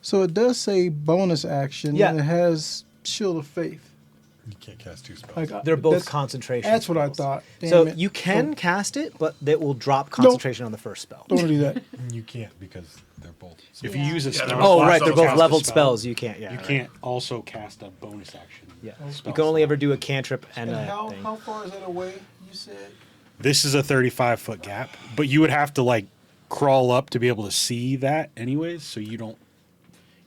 F: So it does say bonus action.
A: Yeah.
F: And it has Shield of Faith.
E: You can't cast 2 spells.
F: Like,
A: They're both
F: that's-
A: concentration.
F: That's what I
A: spells.
F: thought. Damn
A: So
F: it.
A: you can
F: So
A: cast it, but that will drop concentration on the first spell.
F: don't do that.
E: You can't because they're both.
C: If
B: Yeah.
C: you use a
D: Yeah,
C: spell,
A: Oh,
D: Well,
A: right.
D: so
A: They're both
D: cast a
A: leveled
C: spell.
A: spells. You can't. Yeah.
C: you
A: right.
C: can't also cast a bonus action.
A: Yeah.
C: spell
A: You can only
C: slot.
A: ever do a cantrip and
F: And
A: a
F: how
A: thing.
F: far is that away? You said.
C: This is a 35-foot gap, but you would have to like crawl up to be able to see that, anyways. So you don't.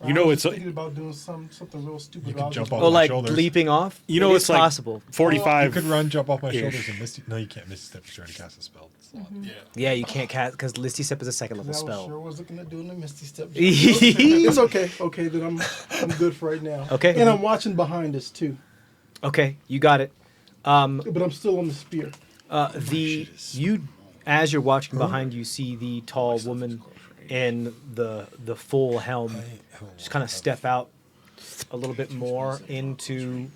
C: You know,
F: I was
C: it's
F: just thinking about doing something real stupid.
E: You could
F: I'll
E: jump
F: just-
E: off
A: Oh,
E: my
A: like
E: shoulders.
A: leaping off?
C: you know
A: It
C: it's
A: is
C: like
A: possible.
C: 45.
E: You could run, jump off my
C: ish.
E: shoulders, and misty. No, you can't misty step. You're trying to cast a spell. slot.
G: Yeah.
A: Yeah, you can't cast because Listy Step is a second level
F: I
A: spell.
F: sure was looking at doing the Misty Step.
A: Okay.
F: It's okay. Okay, then I'm good for right now.
A: Okay.
F: And I'm watching behind us too,
A: You got it.
F: but I'm still on the spear.
A: As you're watching behind you, see the tall woman in the full helm just kind of step out a little bit more into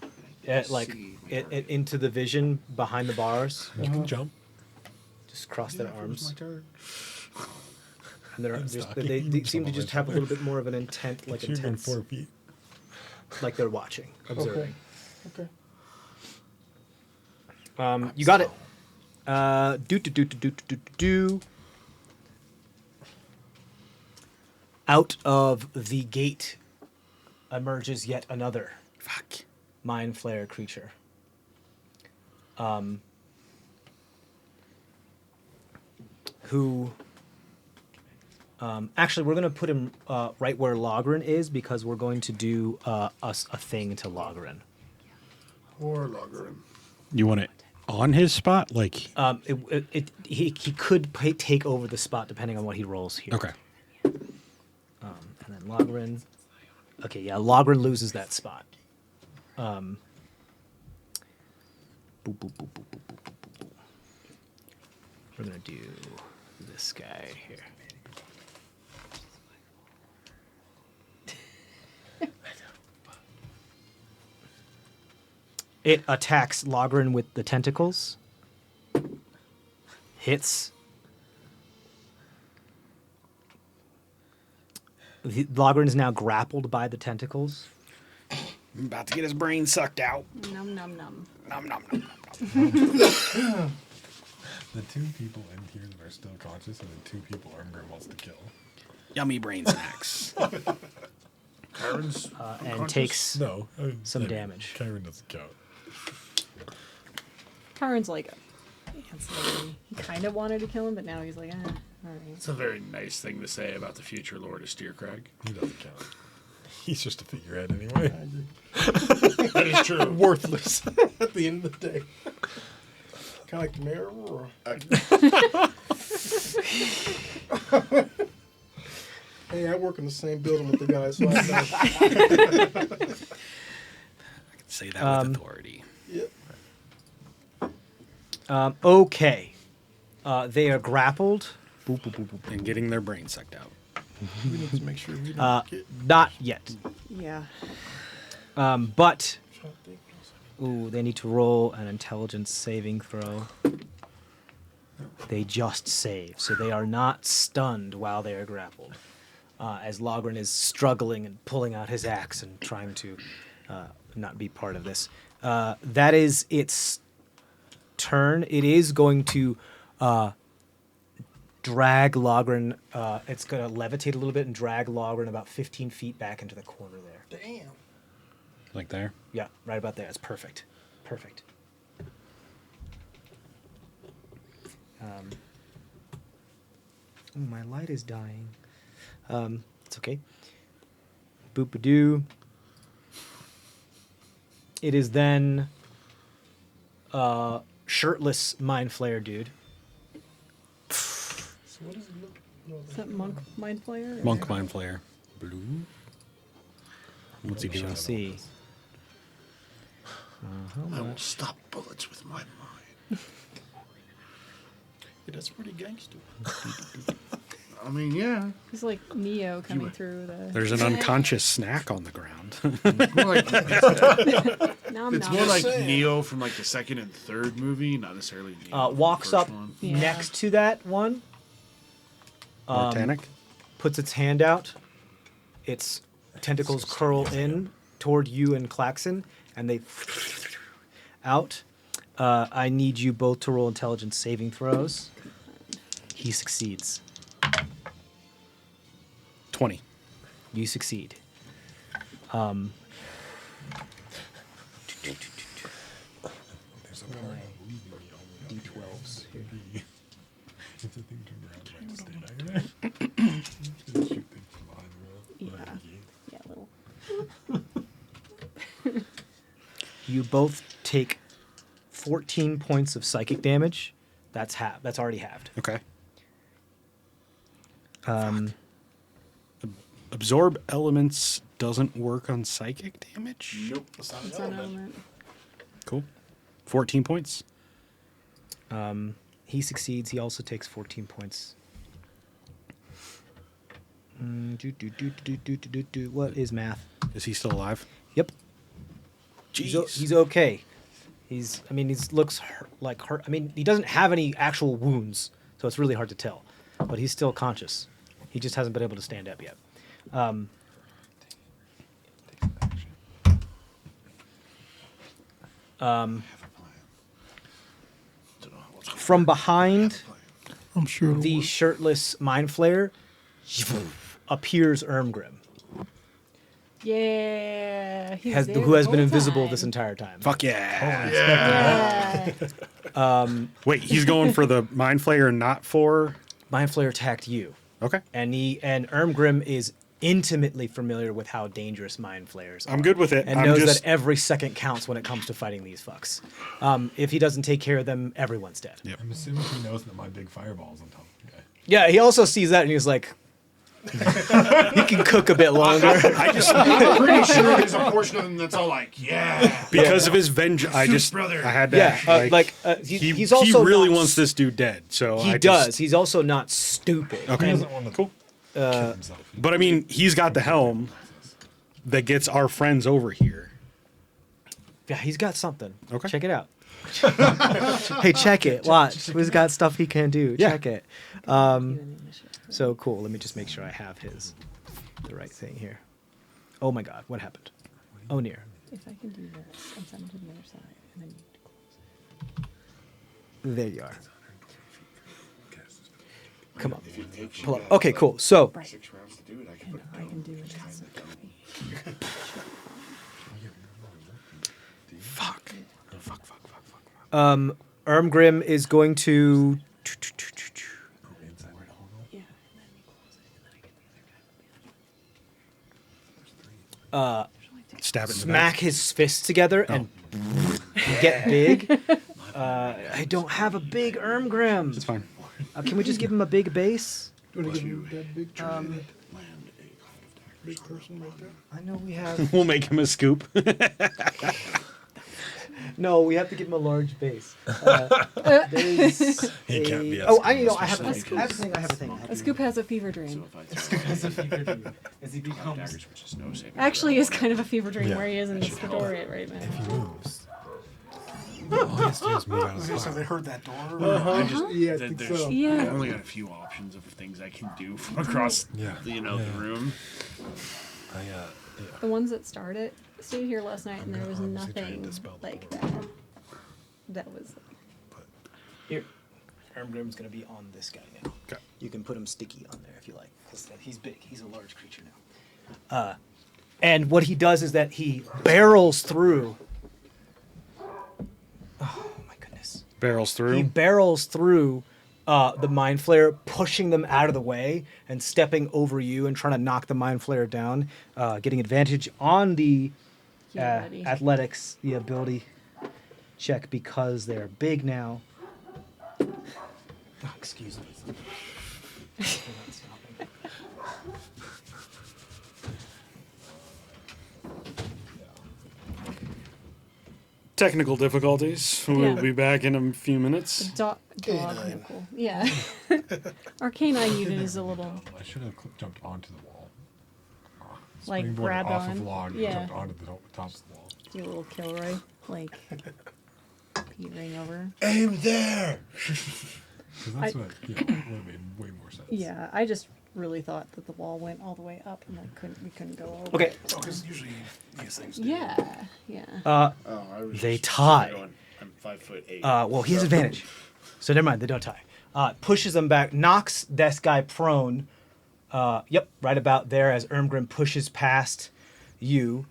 A: into the vision behind the bars.
E: You can jump.
A: Just cross their arms.
E: turn.
A: And they're
E: I'm
A: just,
E: stuck.
A: they
E: You
A: seem to
E: jump on
A: just
E: my
A: have a little bit more of an intent, like
E: You're in
A: intense,
E: 4 feet.
A: like they're watching, observing.
F: Okay.
A: You got it. Do. Out of the gate emerges yet another
C: Fuck.
A: Mind Flayer creature. Who... actually, we're going to put him right where Logren is because we're going to do a thing to Logren.
F: Or Logren.
C: You want it on his spot? Like,
A: He could take over the spot depending on what he rolls here.
C: okay.
A: And then Logren. Okay, yeah, Logren loses that spot. Boop, boop, boop, boop, boop, boop, boop, boop. We're gonna do this guy here. It attacks Logren with the tentacles. Hits. Logren is now grappled by the tentacles.
C: I'm about to get his brain sucked out.
B: Num num num.
C: Nom, nom, nom.
E: The two people in here that are still conscious and the two people Armgrim wants to kill.
C: Yummy brain snacks.
D: Kyron's
A: And
D: unconscious?
A: takes
E: No.
A: some damage.
E: Kyron doesn't count.
B: Karen's like, he kind of wanted to kill him, but now he's like, all right.
D: It's a very nice thing to say about the future Lord of Steercrag.
E: He doesn't count. He's just a figurehead anyway.
F: That is true. Worthless at the end of the day. Kind of like the mayor. Or... Hey, I work in the same building with the guys, so I know.
C: Say that with authority.
F: Yep.
A: Okay. They are grappled. Boop, boop, boop, boop, boop.
C: And getting their brain sucked out.
F: We need to make sure we don't get...
A: Not yet.
B: Yeah.
A: But ooh, they need to roll an intelligence saving throw. They just save, so they are not stunned while they are grappled. As Logren is struggling and pulling out his axe and trying to not be part of this. That is its turn. It is going to drag Logren. It's going to levitate a little bit and drag Logren about 15 feet back into the corner there.
F: Damn.
C: Like there?
A: Yeah, right about there. It's perfect. Perfect. Oh, my light is dying. It's okay. Boop-a-doo. It is then shirtless Mind Flayer dude.
F: So what does it look... No,
B: Is that Monk Mind Flayer?
C: Monk Mind Flayer. Blue. What's he
A: We shall
C: doing?
A: see.
D: I will stop bullets with my mind.
F: Yeah, that's pretty gangster.
D: I mean, yeah.
B: He's like Neo coming through the.
C: There's an unconscious snack on the ground.
D: More like,
B: Nom,
D: it's
B: nom.
D: more like
F: saying.
D: Neo from like the second and third movie, not necessarily Neo from the
A: Walks
D: first
A: up
D: one.
B: Yeah.
A: next to that one.
C: Mortanic?
A: Puts its hand out. Its tentacles curl in toward you and Klaxon, and they out. I need you both to roll intelligence saving throws. He succeeds.
C: 20.
A: You succeed.
E: There's a part of the movie where you only have
A: D12s here.
E: If the thing turned around, it might just stay back there. Shoot things from behind the wheel.
B: Yeah. Yeah, little.
A: You both take 14 points of psychic damage. That's That's already halved.
C: Okay. Absorb elements doesn't work on psychic damage?
D: Nope.
F: That's not
B: It's
F: an
B: an
F: element.
B: element.
C: Cool. 14 points.
A: He succeeds. He also takes 14 points. What is math?
C: Is he still alive?
A: Yep.
C: Jeez.
A: He's okay. He's looks like hurt. I mean, he doesn't have any actual wounds, so it's really hard to tell. But he's still conscious. He just hasn't been able to stand up yet. From behind
F: I'm sure it'll
A: the
F: work.
A: shirtless Mind Flayer appears Ermgrim.
B: Yeah. He was there
A: who
B: the
A: has been
B: whole
A: invisible
B: time.
A: this entire time.
C: Fuck yeah.
B: Yeah.
C: Wait, he's going for the Mind Flayer and not for.
A: Mind Flayer attacked you,
C: Okay.
A: and Ermgrim is intimately familiar with how dangerous Mind Flayers are.
C: I'm good with it.
A: And
C: I'm
A: knows
C: just.
A: that every second counts when it comes to fighting these fucks. If he doesn't take care of them, everyone's dead.
C: Yep.
E: I'm assuming he knows that my big fireball's on top of the guy.
A: Yeah, he also sees that and he's like, he can cook a bit longer.
D: I'm pretty sure there's a portion of them that's all like, yeah.
C: Because of his vengeance, I just.
D: brother.
C: I had to.
A: Yeah, he's also
C: He really
A: not
C: wants this dude dead. So
A: He
C: I
A: does.
C: Just,
A: He's also not stupid.
C: okay.
E: He doesn't want to
C: Cool.
E: kill himself.
C: But I mean, he's got the helm that gets our friends over here.
A: Yeah, he's got something.
C: Okay.
A: Check it out. Hey, check it. Watch. Who's got stuff he can do?
C: Yeah.
A: Check it. So cool. Let me just make sure I have the right thing here. Oh my God, what happened? Oh, near.
B: If I can do this and send it to the other side, and then you need to close it.
A: There you are. Come on.
D: If you take
A: Pull up. Okay, cool. So,
D: 6 rounds to do it, I can
B: I know,
D: put it
B: I
D: down.
B: can do it. As
A: Ermgrim is going to.
B: yeah, and then you close it, and then I get the other guy.
C: Stab it in the
A: Smack
C: back.
A: his fists together and get big. I don't have a big Ermgrim.
C: It's fine.
A: Can we just give him a big base?
F: Do you want to give him that big tree,
D: Land a cloud
F: big person right there?
A: I know we have.
C: We'll make him a scoop.
A: No, we have to give him a large base. There's
E: He can't be
A: Oh,
E: asking
A: I have
E: us
A: a thing. I have a thing.
B: A scoop has a fever dream.
D: So if I throw
A: As he
D: cloud daggers, which is no saving
B: Actually,
D: throw,
B: is kind of a fever dream
E: Yeah.
B: where he is in the Spidoriot right
E: If
B: now.
E: he moves, all he has to do is move out of the
G: So they
E: fire.
G: heard that door.
D: I just,
F: Yeah, I
D: th-
F: think
D: there's,
F: so.
B: Yeah.
D: I've only got a few options of things I can do from across,
E: Yeah.
D: the
E: Yeah.
D: room.
E: Yeah.
B: The ones that started stayed here last night, and there was
E: obviously trying to
B: nothing
E: dispel the
B: like
E: wall.
B: that. That was.
A: Here, Ermgrim's gonna be on this guy now.
C: Okay.
A: You can put him sticky on there if you like, because he's big. He's a large creature now. And what he does is that he barrels through. Oh my goodness!
C: Barrels
A: He
C: through.
A: barrels through the Mind Flayer, pushing them out of the way and stepping over you and trying to knock the Mind Flayer down, getting advantage on the
B: Yeah, buddy.
A: athletics, the ability check because they're big now. Oh, excuse me. They're not stopping.
C: Technical difficulties. We'll
B: Yeah.
C: be back in a few minutes.
B: Dog
G: Canine.
B: knuckle. Yeah. Our canine unit is a little
E: I should have jumped onto the wall.
B: Like,
E: Springboarded
B: grabbed
E: off
B: on.
E: of log and
B: Yeah.
E: jumped onto the top of the wall.
B: your little Kilroy, like petering over.
G: Aim there.
E: Because that's what would have made way more sense.
B: Yeah, I just really thought that the wall went all the way up, and we couldn't go over.
A: Okay.
G: Oh, because usually these things do.
B: Yeah, yeah.
D: Oh, I was
A: They
D: just
A: tie.
D: going, I'm 5'8".
A: Well, he has advantage. So never mind, they don't tie. Pushes them back, knocks this guy prone. Yep, right about there as Ermgrim pushes past you,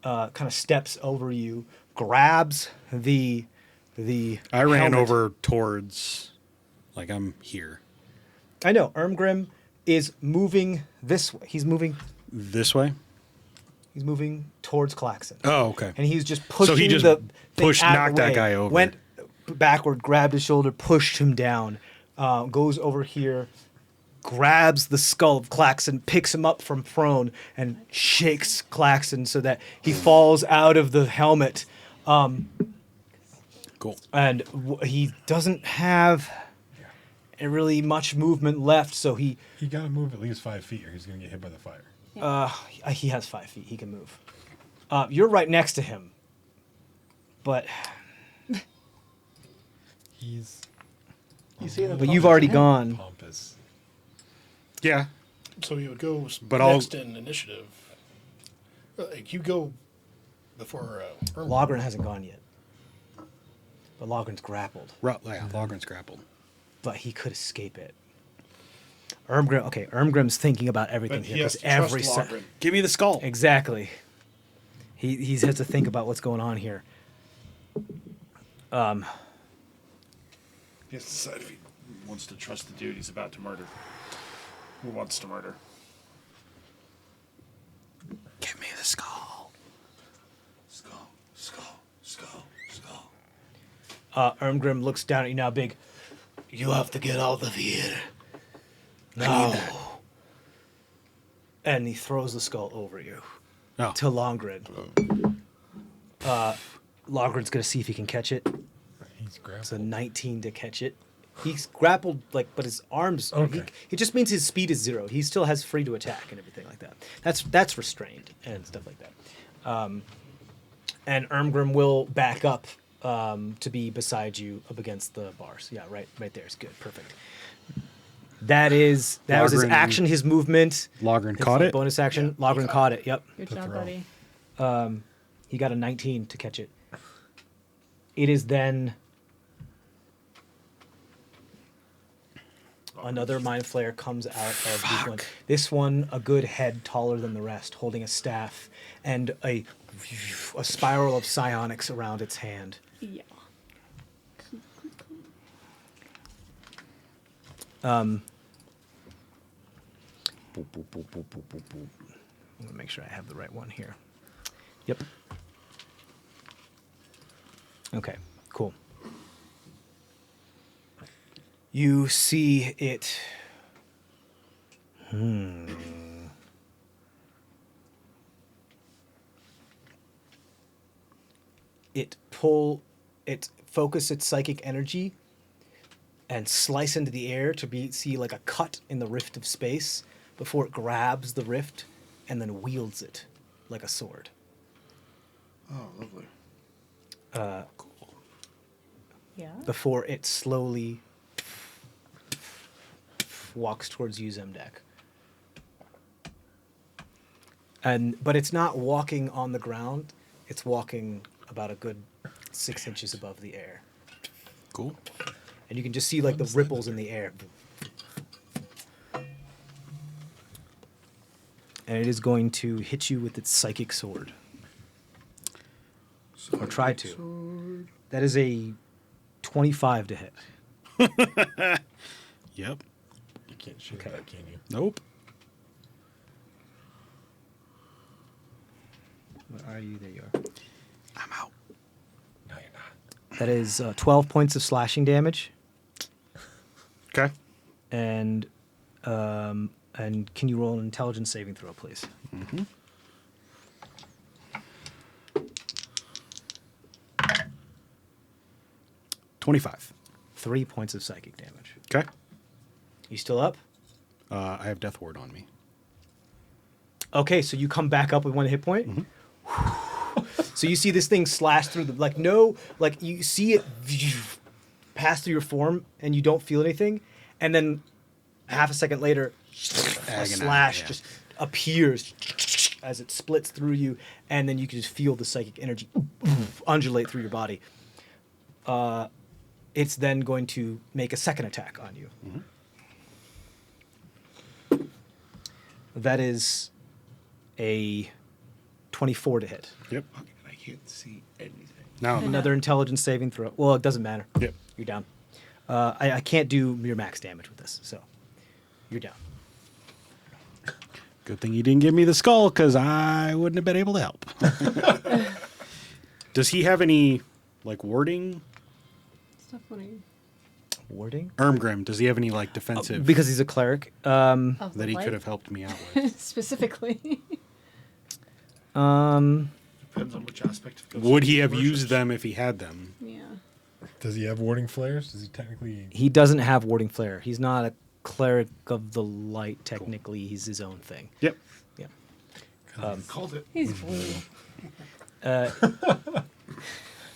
A: kind of steps over you, grabs the
C: I ran
A: helmet.
C: over towards, like I'm here.
A: I know, Ermgrim is moving this way. He's moving towards Klaxon.
C: Oh, okay.
A: And he's just pushing
C: he just
A: the thing
C: pushed-
A: out of
C: knocked
A: the
C: that
A: way,
C: guy over.
A: Went backward, grabbed his shoulder, pushed him down, goes over here, grabs the skull of Klaxon, picks him up from prone, and shakes Klaxon so that he falls out of the helmet.
C: Cool.
A: And he doesn't have really much movement left, so he
E: He got to move at least 5 feet or he's going to get hit by the fire.
A: he has 5 feet. He can move. You're right next to him, but
E: He's
A: but you've already gone.
E: pompous.
C: Yeah.
F: So you would go
C: But I'll-
F: next in initiative. Like you go before.
A: Logren hasn't gone yet, but Logren's grappled.
C: Yeah, Logren's grappled.
A: But he could escape it. Ermgrim's thinking about everything
D: But
A: here
D: he has
A: because
D: to
A: every
D: trust
A: se-
D: Logren.
C: Give me the skull.
A: exactly. He has to think about what's going on here.
D: He has to decide if he wants to trust the dude he's about to murder. Who wants to murder?
C: Give me the skull.
D: Skull, skull, skull, skull.
A: Ermgrim looks down at you now, big. You have to get out of here. No. And he throws the skull over you
C: Oh.
A: to Longrid. Longrid's gonna see if he can catch it.
E: He's grappled.
A: It's a 19 to catch it. He's grappled, but his arms.
E: Okay.
A: He just means his speed is 0. He still has free to attack and everything like that. That's restrained and stuff like that. And Ermgrim will back up to be beside you up against the bars. Yeah, right there is good, perfect. That was his
C: Logren-
A: action, his movement.
C: Logren
A: his
C: caught it?
A: Bonus action. Logren caught it. Yep.
B: Good
E: Put
B: job,
E: the roll.
B: buddy.
A: He got a 19 to catch it. It is then another mind flayer comes out of this one. This one, a good head taller than the rest, holding a staff and a spiral of psionics around its hand.
B: Yeah.
A: I'm gonna make sure I have the right one here. Yep. Okay, cool. You see it. It focus its psychic energy and slice into the air to see like a cut in the rift of space before it grabs the rift and then wields it like a sword.
D: Oh, lovely.
B: Yeah.
A: Before it slowly walks towards you, Zemdak. But it's not walking on the ground. It's walking about a good 6 inches above the air.
C: Cool.
A: And you can just see like the ripples in the air. And it is going to hit you with its psychic sword. Or try to. That is a 25 to hit.
C: Yep.
E: You can't shoot
A: Okay.
E: that, can you?
C: Nope.
A: Where are you? There you are.
C: I'm out.
E: No, you're not.
A: That is 12 points of slashing damage.
C: Okay.
A: And can you roll an intelligence saving throw, please?
C: 25.
A: 3 points of psychic damage.
C: Okay.
A: You still up?
C: I have Death Ward on me.
A: Okay, so you come back up with 1 hit point. So you see this thing slash through you see it pass through your form and you don't feel anything, and then half a second later, a
C: Agonize,
A: slash
C: yeah.
A: just appears as it splits through you, and then you can just feel the psychic energy undulate through your body. It's then going to make a second attack on you. That is a 24 to hit.
C: Yep.
D: I can't see anything.
C: Now,
A: Another intelligence saving throw. Well, it doesn't matter.
C: Yep.
A: You're down. I can't do your max damage with this, so you're down.
C: good thing you didn't give me the skull, because I wouldn't have been able to help. Does he have any, warding?
B: Stuff funny.
A: Warding?
C: Ermgrim, does he have any, defensive
A: Because he's a cleric.
B: Of the
C: that he
B: light?
C: could have helped me out with?
B: Specifically.
D: Depends on which aspect of Ghost
C: Would he have
D: worships.
C: used them if he had them?
B: Yeah.
E: Does he have warding flares? Does he technically?
A: He doesn't have warding flare. He's not a cleric of the light, technically. He's his own thing.
C: Yep.
A: Yeah.
D: Called it.
B: He's blue.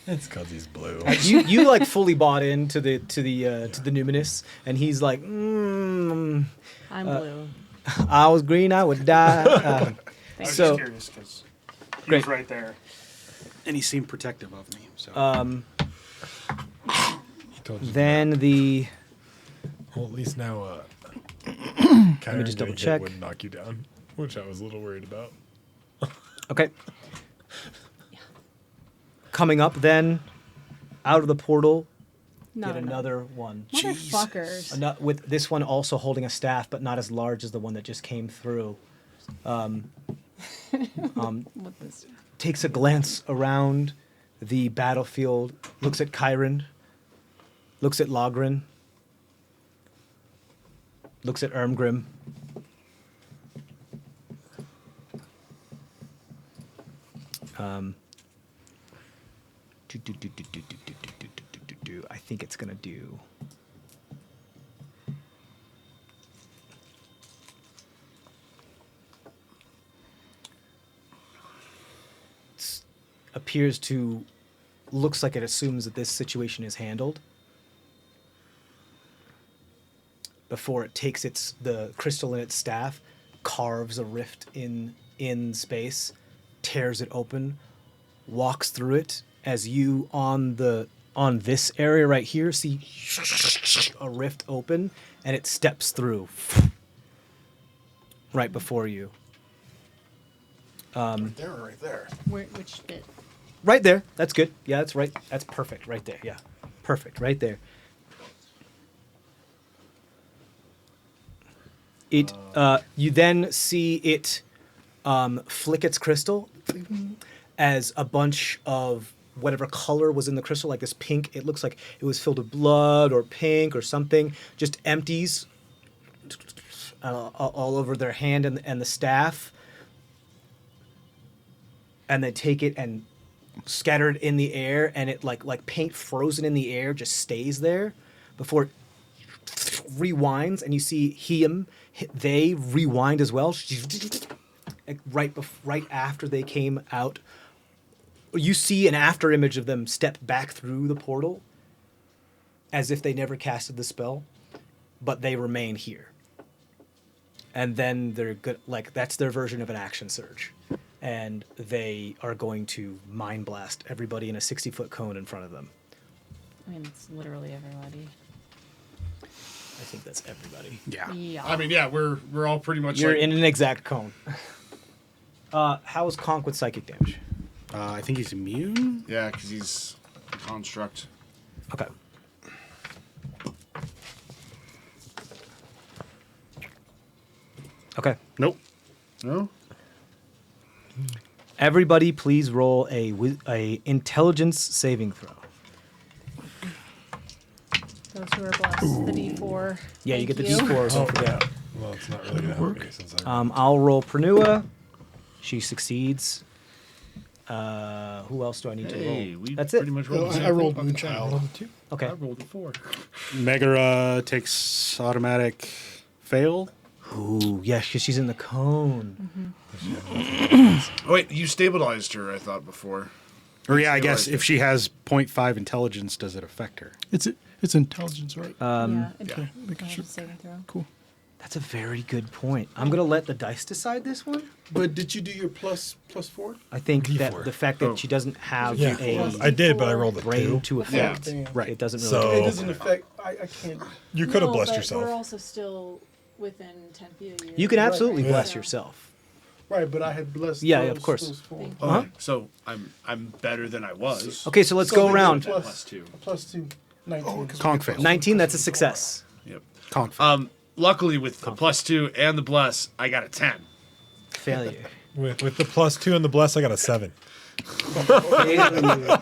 E: It's because he's blue.
A: You fully bought into the numinous, and he's like,
B: I'm blue.
A: I was green, I would die.
D: I was
A: So-
D: just curious because he
A: Great.
D: was right there.
C: And he seemed protective of me. So
E: He told you.
A: Then the
E: Well, at least now Let
A: just double check.
E: Would knock you down, which I was a little worried about.
A: Okay. Coming up then, out of the portal,
B: No,
A: get
B: no.
A: another one.
B: Motherfuckers.
A: With this one also holding a staff, but not as large as the one that just came through.
B: What this?
A: Takes a glance around the battlefield, looks at Kyron, looks at Logrin, looks at Ermgrim. I think it's gonna do. Appears to, looks like it assumes that this situation is handled before it takes the crystal in its staff, carves a rift in space, tears it open, walks through it as you on this area right here see a rift open, and it steps through right before you.
G: Right there or right there?
B: Which bit?
A: Right there. That's good. Yeah, that's right. That's perfect right there. Yeah. Perfect right there. It you then see it flick its crystal as a bunch of whatever color was in the crystal, like this pink, it looks like it was filled with blood or pink or something, just empties all over their hand and the staff. And they take it and scatter it in the air, and it like paint frozen in the air just stays there before it rewinds, and you see they rewind as well. Right after they came out, you see an after image of them step back through the portal as if they never casted the spell, but they remain here. And then they're good, like that's their version of an action surge. And they are going to mind blast everybody in a 60-foot cone in front of them.
H: I mean, it's literally everybody.
A: I think that's everybody.
C: Yeah.
H: Yeah.
F: I mean, yeah, we're all pretty much.
A: You're
F: like,
A: in an exact cone. How is Conk with psychic damage?
C: I think he's immune.
D: Yeah, because he's a construct.
A: Okay. Okay.
C: Nope.
D: No.
A: Everybody, please roll a intelligence saving throw.
B: Those who are blessed. The D4.
A: Yeah, you get the
B: Thank
A: D4. Don't forget.
E: Well, it's not really gonna help me since I.
A: I'll roll Pernua. She succeeds. Who else do I need to
D: Hey,
A: roll?
D: we
A: That's
D: pretty
A: it.
D: much
F: Well,
D: rolled. the
F: I
D: same
F: rolled
D: thing.
F: Moonchild.
A: Okay.
D: I rolled a 4.
C: Megara takes automatic fail.
A: Ooh, yeah, because she's in the cone.
D: Oh, wait, you stabilized her, I thought, before.
C: Or yeah, I guess
D: Stabilized
C: if she has 0.5 intelligence, does it affect her?
F: It's intelligence, right?
B: Yeah.
F: Making sure.
B: Saving throw.
F: Cool.
A: That's a very good point. I'm going to let the dice decide this one.
F: But did you do your plus 4?
A: I think that
E: D4.
A: the fact that she doesn't have
E: Yeah,
A: a
E: I did, but I rolled a
A: brain
E: 2.
A: to affect,
F: Damn.
C: Right.
A: it doesn't really
E: So-
A: do
F: It
A: it.
F: doesn't affect. I can't.
E: You could have
H: No,
E: blessed
H: but
E: yourself.
H: We're also still within 10 feet of you.
A: You can absolutely
F: Right.
A: bless
H: Yeah.
A: yourself.
F: Right, but I had blessed.
A: Yeah,
F: those,
A: of course.
F: Those 4.
H: Thank
A: Uh-huh.
D: Okay, so I'm better than I was.
A: Okay, so let's
F: So
A: go
F: they get
A: around.
D: Plus 2.
F: Plus 2. 19.
C: Conk fail.
A: 19, that's a success.
D: Yep.
C: Conk fail.
D: Luckily, with the plus 2 and the bless, I got a 10.
A: Failure.
E: With the +2 and the bless, I got a 7.
A: Failure.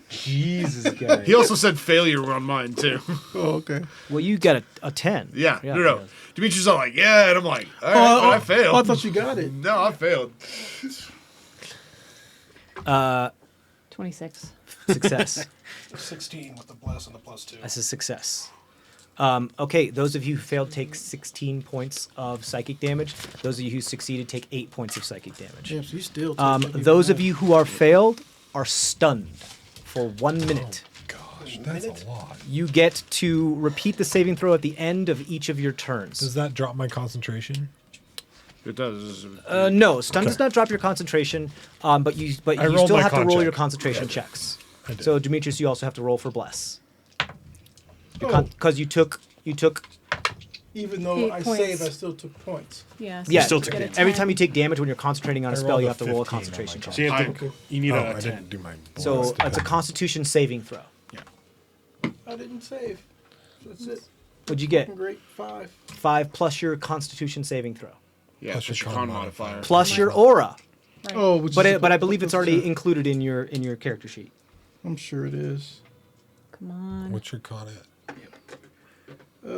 A: Jesus, guys.
D: He also said failure on mine too.
F: Oh, okay.
A: Well, you got a 10.
D: Yeah, no. Demetrius all like, yeah, and I'm like, all right,
F: Oh,
D: but I failed.
F: I thought you got it.
D: No, I failed.
H: 26.
A: Success.
G: 16 with the bless and the plus 2.
A: That's a success. Okay, those of you who failed take 16 points of psychic damage. Those of you who succeeded take 8 points of psychic damage.
F: Damn, so you still.
A: Those of you who are failed are stunned for 1 minute.
E: Gosh, that's a lot.
A: You get to repeat the saving throw at the end of each of your turns.
E: Does that drop my concentration?
D: It does.
A: No, stun does not drop your concentration, but you
E: I
A: you
E: rolled
A: still
E: my
A: have to
E: con
A: roll
E: check.
A: your concentration checks.
E: I did.
A: So Demetrius, you also have to roll for bless
F: Oh,
A: because you took
F: Even though
B: 8
F: I
B: points.
F: saved, I still took points.
B: Yeah.
A: Yeah,
C: still took
B: get a
C: damage.
A: every
B: 10.
A: time you take damage when you're concentrating on a
E: I
A: spell,
E: rolled
A: you
E: a
A: have to roll a
E: 15 on my
A: concentration check.
C: So you, have to,
F: Okay.
C: you need
E: Oh,
C: a
E: I
C: 10.
E: didn't do my.
A: So
E: bonus
A: it's a
E: dependent.
A: Constitution saving throw.
F: I didn't save. That's it.
A: What'd you get?
F: Fucking great. 5.
A: 5 plus your Constitution saving throw.
D: Yeah,
E: Plus
D: plus
E: your
D: your
E: con
D: con
E: modifier.
D: modifier.
A: Plus your aura.
B: Right.
F: Oh, which
A: But
F: is
A: but I believe it's already
F: sure.
A: included in your character sheet.
F: I'm sure it is.
B: Come on.
E: What's your con at?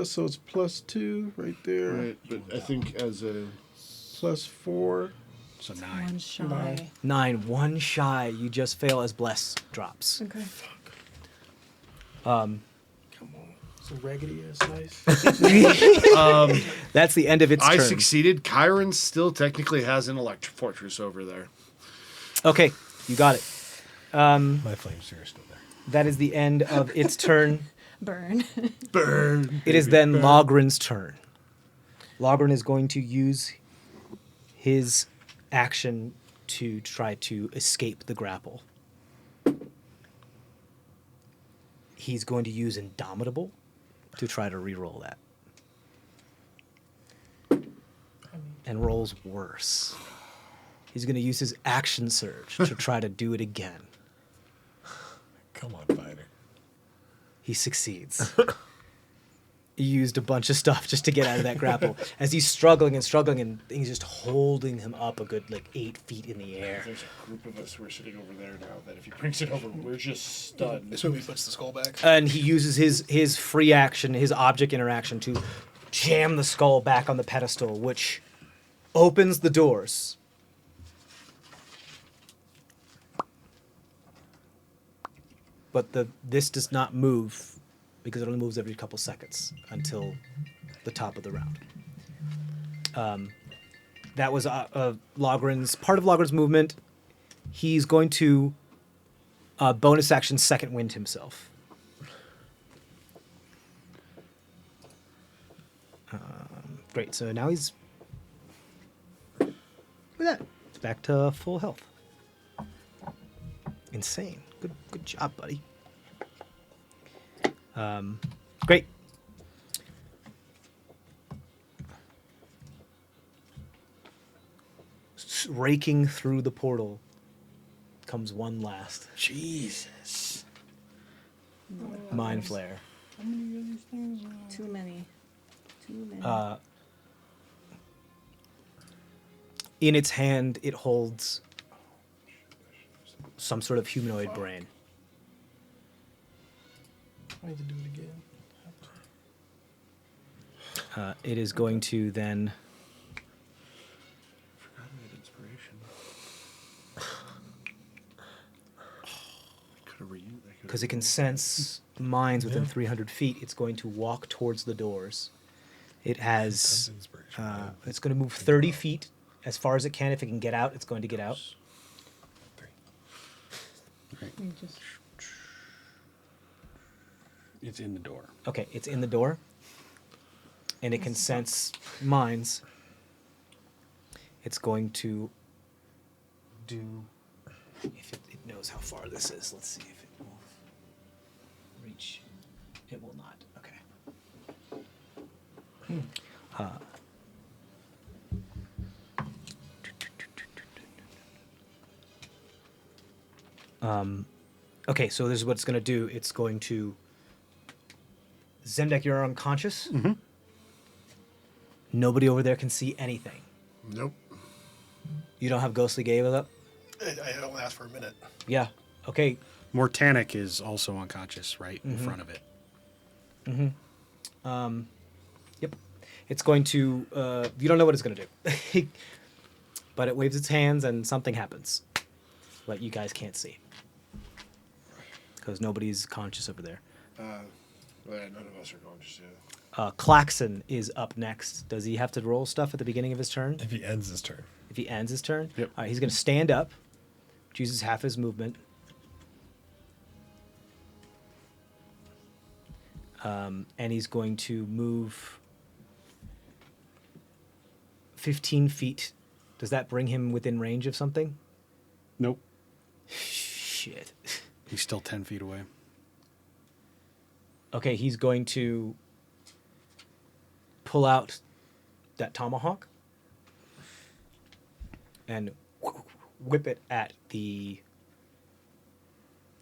F: So it's +2 right there.
D: Right, but I think as a
F: +4.
C: So 9.
B: One shy.
F: 9.
A: 9, 1 shy. You just fail as bless drops.
B: Okay.
F: Come on. So raggedy ass nice.
A: That's the end of its
D: I
A: turn.
D: succeeded. Chiron still technically has an electric fortress over there.
A: Okay, you got it.
E: My flame sphere is still there.
A: That is the end of its turn.
B: Burn.
D: Burn.
A: It is then Logren's turn. Logren is going to use his action to try to escape the grapple. He's going to use Indomitable to try to re-roll that. And rolls worse. He's going to use his action surge to try to do it again.
E: Come on, fighter.
A: He succeeds. He used a bunch of stuff just to get out of that grapple. As he's struggling, and he's just holding him up a good 8 feet in the air.
D: There's a group of us who are sitting over there now that if he brings it over, we're just stunned.
G: This movie puts the skull back.
A: And he uses his free action, his object interaction, to jam the skull back on the pedestal, which opens the doors. But this does not move because it only moves every couple seconds until the top of the round. That was Logren's part of Logren's movement. He's going to bonus action second wind himself. Great. So now he's look at that. It's back to full health. Insane. Good job, buddy. Great. Raking through the portal comes one last
G: Jesus.
A: mind flare.
F: How many of these things?
B: Too many. Too many.
A: In its hand, it holds some sort of humanoid brain.
F: I need to do it again.
A: It is going to then,
D: Forgot I had inspiration. Could have reused.
A: because it can sense minds within 300 feet, it's going to walk towards the doors. It has,
E: Inspiration.
A: it's going to move 30 feet as far as it can. If it can get out, it's going to get out.
B: You just
C: It's in the door.
A: Okay, it's in the door, and it can sense minds. It's going to do, if it knows how far this is. Let's see if it will reach. It will not. Okay. Okay, so this is what it's going to do. It's going to. Zemdek, you're unconscious. Mm-hmm. Nobody over there can see anything.
G: Nope.
A: You don't have ghostly gaze up?
G: I only asked for a minute.
A: Yeah. Okay.
C: Mortanic is also unconscious right in front of it.
A: Yep. It's going to. You don't know what it's going to do. But it waves its hands and something happens. But you guys can't see. Because nobody's conscious over there.
D: Well, none of us are going to see it.
A: Klaxon is up next. Does he have to roll stuff at the beginning of his turn?
E: If he ends his turn.
A: If he ends his turn?
C: Yep.
A: All right, he's going to stand up, which uses half his movement. And he's going to move 15 feet. Does that bring him within range of something?
C: Nope.
A: Shit.
C: He's still 10 feet away.
A: Okay, he's going to pull out that tomahawk and whip it at the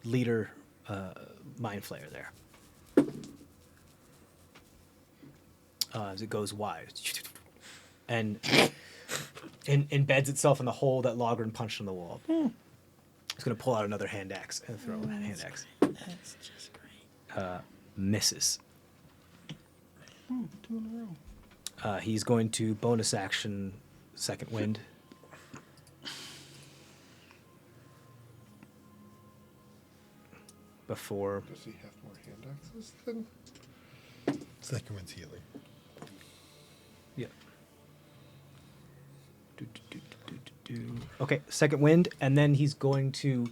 A: leader mind flayer there. As it goes wide. And embeds itself in the hole that Logren punched in the wall. He's going to pull out another hand axe and throw a hand axe.
H: That's just great.
A: Misses.
F: 2 in a row.
A: He's going to bonus action second wind. Before.
G: Does he have more hand axes than?
E: Second one's healing.
A: Yeah. Okay, second wind, and then he's going to.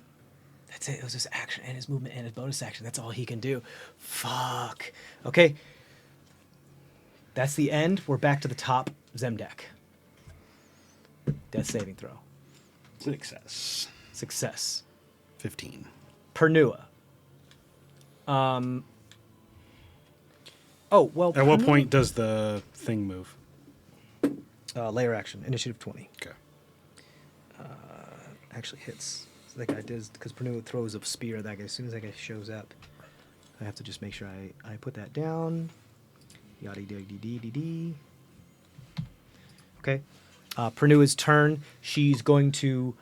A: That's it. It was his action and his movement and his bonus action. That's all he can do. Fuck. Okay. That's the end. We're back to the top. Zemdek. Death saving throw.
C: Success.
A: Success.
C: 15.
A: Pernua. Oh well.
C: At what
A: Pernua-
C: point does the thing move?
A: Layer action. Initiative 20.
C: Okay.
A: Actually hits. So that guy does because Pernua throws a spear. That guy. As soon as that guy shows up, I have to just make sure I put that down. Yada yada dee dee dee. Okay. Pernua's turn. She's going to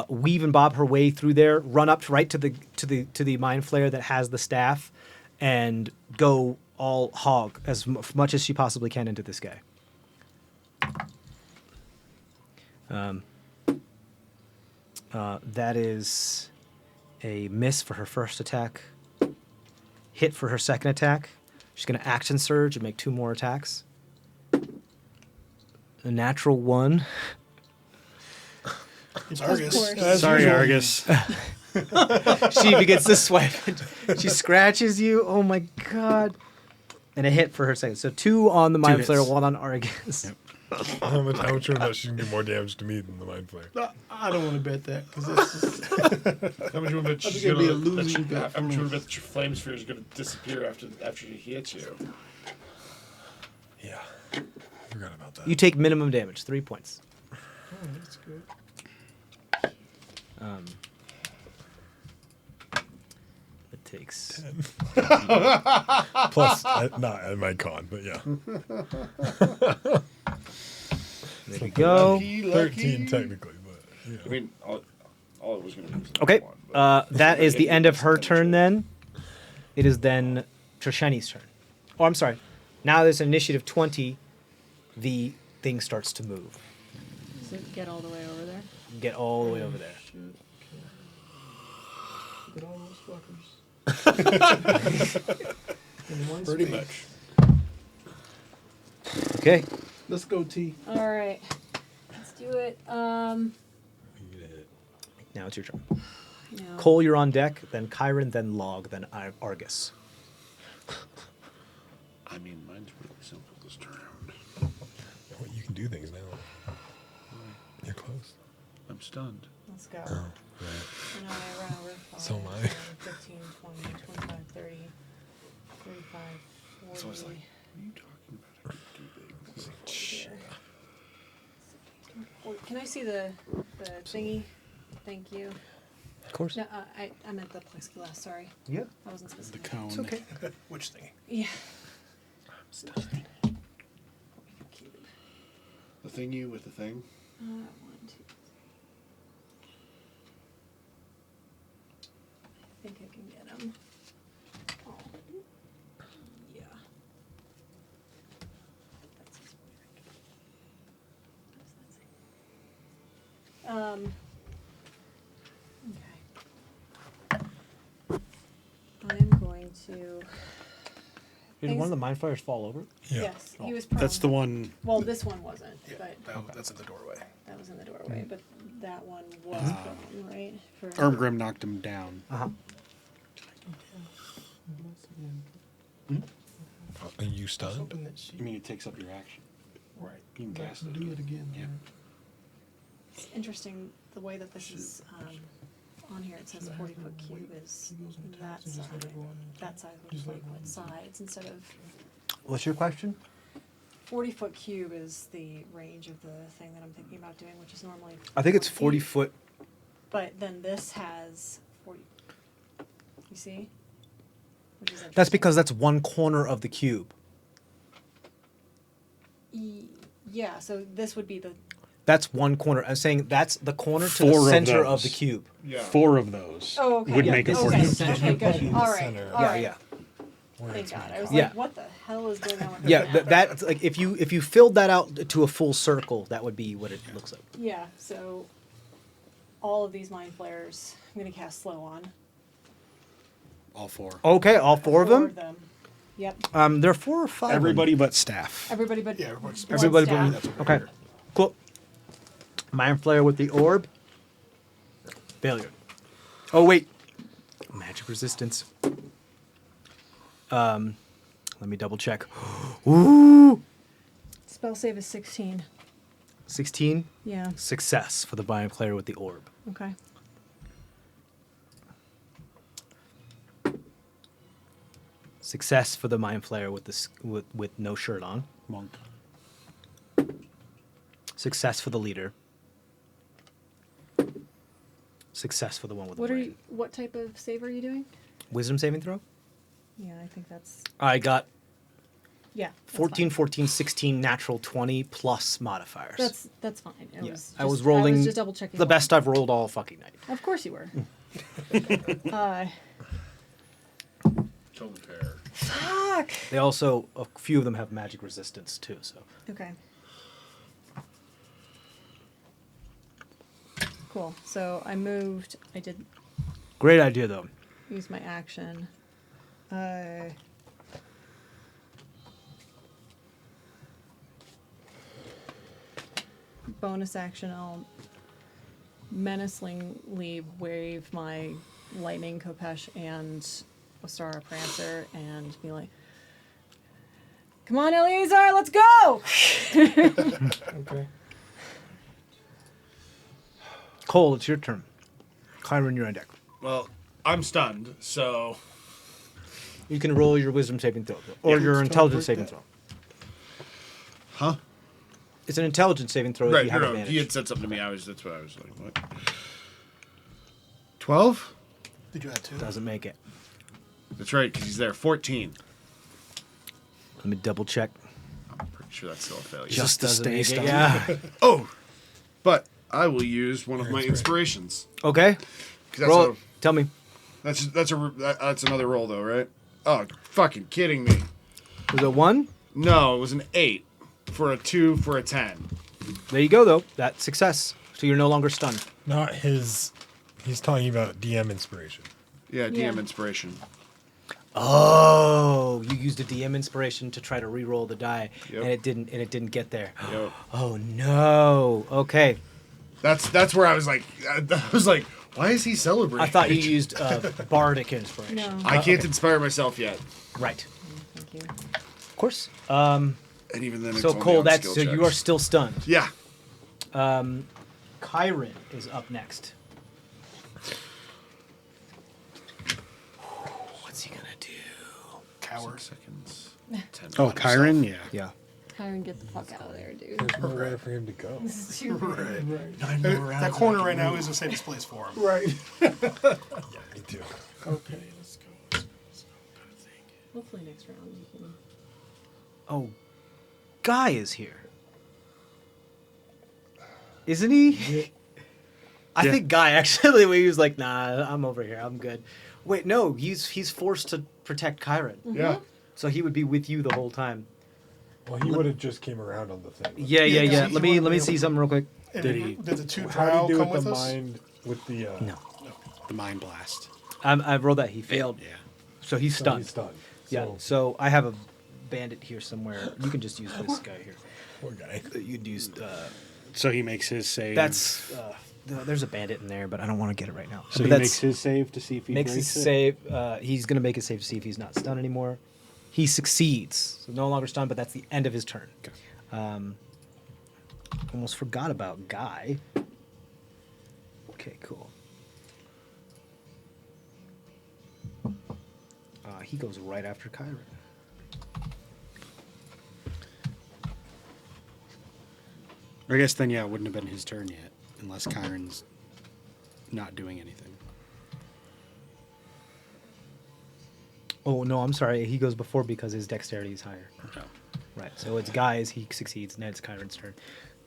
A: weave and bob her way through there, run up right to the mind flayer that has the staff, and go all hog as much as she possibly can into this guy. That is a miss for her first attack. Hit for her second attack. She's going to action surge and make 2 more attacks. A natural 1.
F: It's
H: Argus.
F: As
C: Sorry,
F: usual.
C: Argus.
A: She begins to swipe. She scratches you. Oh my god. And a hit for her second. So 2 on the mind
C: hits.
A: flayer, 1 on Argus.
C: Yep.
E: How much sure that she can do more damage to me than the mind flayer?
F: No, I don't want to bet that because it's just.
G: How much you want to bet
F: I think
G: she's
F: it'd be a
G: gonna?
F: losing bet
G: How
F: for
G: much
F: me.
G: you want to bet that your flame sphere is going to disappear after he hits you?
E: Yeah. Forgot about that.
A: You take minimum damage, 3 points.
F: Oh, that's good.
A: It takes.
E: Plus, not at my con, but yeah.
A: There we go.
G: Lucky,
E: 13 technically, but yeah.
G: I mean, all it was going to be was
A: Okay.
G: one, but-
A: That is the end of her turn then. It is then Trishani's turn. Oh, I'm sorry. Now there's initiative 20. The thing starts to move.
H: Does it get all the way over there?
A: Get all the way over there.
F: Shit. Okay. Look at all those fuckers. In one
G: Pretty
F: space.
G: much.
A: Okay.
F: Let's go, T.
H: All right. Let's do it.
A: Now it's your turn.
H: No.
A: Cole, you're on deck. Then Kyron. Then Log. Then Argus.
D: I mean, mine's really simple this turn.
E: Well, you can do things now. You're close.
D: I'm stunned.
H: Let's go.
E: Oh, right.
H: And I run over 5,
E: So am I.
H: 10, 15, 20, 25, 30, 35, 40.
D: So it's like, what are you talking about? I could do big.
H: Here. Can I see the thingy? Thank you.
A: Of course.
H: No, I meant the plexiglass. Sorry,
A: Yeah.
H: I wasn't supposed
C: The
H: to.
C: cone.
A: It's okay.
F: Which thing?
H: Yeah.
D: The thingy with the thing.
H: 1, 2. I think I can get him. Oh. Yeah. That's his What does that say? Okay. I'm going to.
A: Did one of the mind flayers fall over?
E: Yeah.
H: Yes, he was prone.
C: That's the one.
H: Well, this one wasn't,
F: Yeah,
H: but
F: that's in the doorway.
H: that was in the doorway. But that one was prone, right? For
C: Ermgrim knocked him down.
A: Uh-huh.
E: And you stunned?
F: Hoping that she.
C: I mean, it takes up your action.
F: Right.
C: You can cast it
F: Do it again.
C: Yeah.
H: It's interesting the way that this is on here. It says 40-foot cube is that side. That side looks like what sides instead of.
A: What's your question?
H: 40-foot cube is the range of the thing that I'm thinking about doing, which is normally.
A: I think it's 40
H: feet.
A: foot.
H: But then this has 40. You see? Which is
A: That's
H: interesting.
A: because that's one corner of the cube.
H: Yeah, so this would be the.
A: That's one corner. I'm saying that's the corner to
C: Four
A: the
C: of
A: center of
C: those.
A: the cube.
D: Yeah.
C: 4 of those
H: Oh, okay.
C: would
H: Yeah,
C: make it
A: this is
C: 40
A: the
C: foot.
A: center
H: Okay,
A: of the
H: good.
A: cube.
H: All right.
E: Center.
H: All
A: Yeah,
H: right.
A: yeah.
E: Where
H: Thank
E: it's
H: God.
E: made.
H: I was
A: Yeah.
H: like, what the hell is going on with this
A: Yeah,
H: map?
A: that's like if you filled that out to a full circle, that would be what it looks like.
H: Yeah, so all of these mind flares I'm going to cast slow on.
C: All 4.
A: Okay, all four of them.
H: Yep.
A: There are 4 or 5.
C: Everybody but staff.
H: Everybody but
F: Yeah, everybody's-
H: one
A: Everybody
H: staff.
A: but okay. Cool. Mind flare with the orb. Failure. Oh wait. Magic resistance. Let me double check. Ooh.
H: Spell save is 16.
A: 16.
H: Yeah.
A: Success for the mind flare with the orb.
H: Okay.
A: Success for the mind flare with this with no shirt on.
C: Monk.
A: Success for the leader. Success for the one with
H: What
A: the
H: are
A: brain.
H: you? What type of save are you doing?
A: Wisdom saving throw.
H: Yeah, I think that's.
A: I got
H: Yeah. that's
A: 14,
H: fine.
A: 14, 16, natural 20 plus modifiers.
H: That's fine. It
A: Yeah.
H: was
A: I was
H: just-
A: rolling
H: I was just double checking.
A: the best I've rolled all fucking night.
H: Of course you were.
D: Totally fair.
H: Fuck.
A: They also, a few of them have magic resistance too, so.
H: Okay. Cool. So I moved. I did
A: Great idea though.
H: use my action. Bonus action. I'll menacingly wave my lightning Kopesh and Ostara Prancer and be like, "Come on, Eleazar, let's go!"
F: Okay.
A: Cole, it's your turn. Kyron, you're on deck.
D: Well, I'm stunned, so
A: You can roll your wisdom saving throw, or
D: Yeah.
A: your
F: Let's
A: intelligence saving
F: celebrate
A: throw.
D: huh?
A: It's an intelligence saving throw if
D: Right,
A: you have
D: no,
A: advantage.
D: he had said something to me. That's what I was like. What? 12?
G: Did you add 2?
A: Doesn't make it.
D: That's right, because he's there. 14.
A: Let me double check.
D: I'm pretty sure that's still a failure.
C: Just to
A: doesn't
C: stay
A: make it,
C: stunned.
A: Yeah.
D: Oh, but I will use one of my inspirations.
A: Okay.
D: 'Cause that's
A: Roll.
D: a-
A: Tell me.
D: that's another roll though, right? Oh, fucking kidding me!
A: Was it 1?
D: No, it was an 8 for a 2 for a 10.
A: There you go though. That's success. So you're no longer stunned.
E: Not his. He's talking about DM inspiration.
D: Yeah, DM
H: Yeah.
D: inspiration.
A: Oh, you used a DM inspiration to try to re-roll the die,
D: Yep.
A: and it didn't get there.
D: Yep.
A: Oh no. Okay.
D: That's where I was like, why is he celebrating?
A: I thought you used bardic inspiration.
H: No.
D: I can't inspire myself yet,
A: Right.
H: Thank you.
A: Of course.
D: and even then. It's
A: So
D: only
A: Cole,
D: on
A: that's
D: skill
A: so you
D: checks.
A: are still stunned.
D: Yeah.
A: Kyron is up next. What's he gonna do?
G: Coward.
D: 6 seconds. 10
C: Oh,
D: on
C: Kyron? Yeah.
A: Yeah.
H: Kyron, get the fuck out of there, dude.
E: There's nowhere for him to go.
H: This is too big.
G: Nine more rounds.
F: That corner right now is the safest place for him. Right.
E: Yeah, me too.
F: Okay, let's go.
H: Hopefully next round you can.
A: Oh, Guy is here. Isn't he? I
C: Yeah.
A: think Guy actually. He was like, "Nah, I'm over here. I'm good." Wait, no, he's forced to protect Kyron,
D: Yeah.
A: so he would be with you the whole time.
E: Well, he would have just came around on the thing.
A: Yeah, yeah,
G: Yeah,
A: yeah.
G: he
A: Let me
G: wanted to
A: see something real quick.
F: And
C: Did he-
F: Did the 2
E: How
F: trial
E: do you do
F: come
E: with
F: with
E: the
F: us?
E: mind with the?
A: No,
C: The mind blast.
A: I've rolled that. He failed.
C: Yeah.
A: So he's
E: So
A: stunned.
E: he's stunned.
A: Yeah.
E: So,
A: So I have a bandit here somewhere. You can just use this guy here.
E: poor guy.
A: You'd use.
C: So he makes his save.
A: That's. There's a bandit in there, but I don't want to get it right now.
C: So
A: But
C: he
A: that's-
C: makes his save to see if he
A: makes his
C: breaks it?
A: save. He's gonna make a save to see if he's not stunned anymore. He succeeds, so no longer stunned, but that's the end of his turn.
C: Okay.
A: Almost forgot about Guy. Okay, cool. He goes right after Kyron.
C: I guess then, yeah, it wouldn't have been his turn yet, unless Kyron's not doing anything.
A: Oh no, I'm sorry. He goes before because his dexterity is higher.
C: No.
A: Right. So it's Guy's. He succeeds. Now it's Kyron's turn.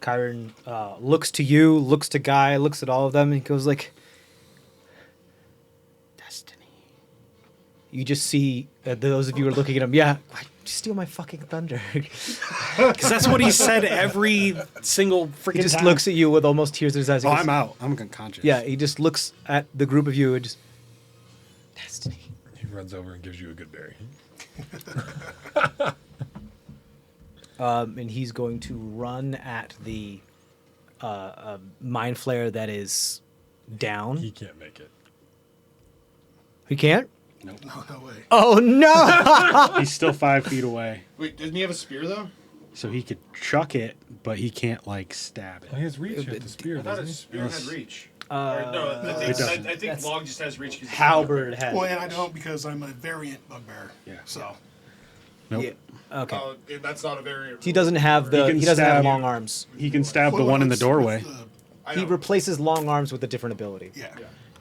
A: Kyron looks to you, looks to Guy, looks at all of them, and goes like, "Destiny." You just see those of you who are looking at him. Yeah, why'd you steal my fucking thunder?
C: Because that's what he said every single freaking
A: He just
C: time.
A: looks at you with almost tears in his eyes. He
C: Oh,
A: goes,
C: I'm out. I'm unconscious.
A: Yeah, he just looks at the group of you and just, Destiny.
E: He runs over and gives you a good berry.
A: And he's going to run at the mind flare that is down.
E: He can't make it.
A: He can't?
D: Nope.
G: No way.
A: Oh no!
C: He's still 5 feet away.
D: Wait, doesn't he have a spear though?
C: So he could chuck it, but he can't, like, stab
E: Oh, he
C: it.
E: has reach with the spear,
D: I thought
E: doesn't
D: his
E: he?
D: spear had reach.
C: It doesn't.
D: I think
A: That's-
D: Log just has reach. 'Cause he's
A: Halberd has.
G: Well, and I don't because I'm a variant bugbear.
C: Yeah.
G: So
C: Nope.
A: Yeah. Okay.
D: That's not a variant.
A: He doesn't have the.
C: He can
A: He doesn't have
C: stab-
A: long arms.
C: He can stab the
G: Well,
C: one in the
G: it's
C: doorway.
G: with
A: He replaces long arms with a different ability.
G: yeah.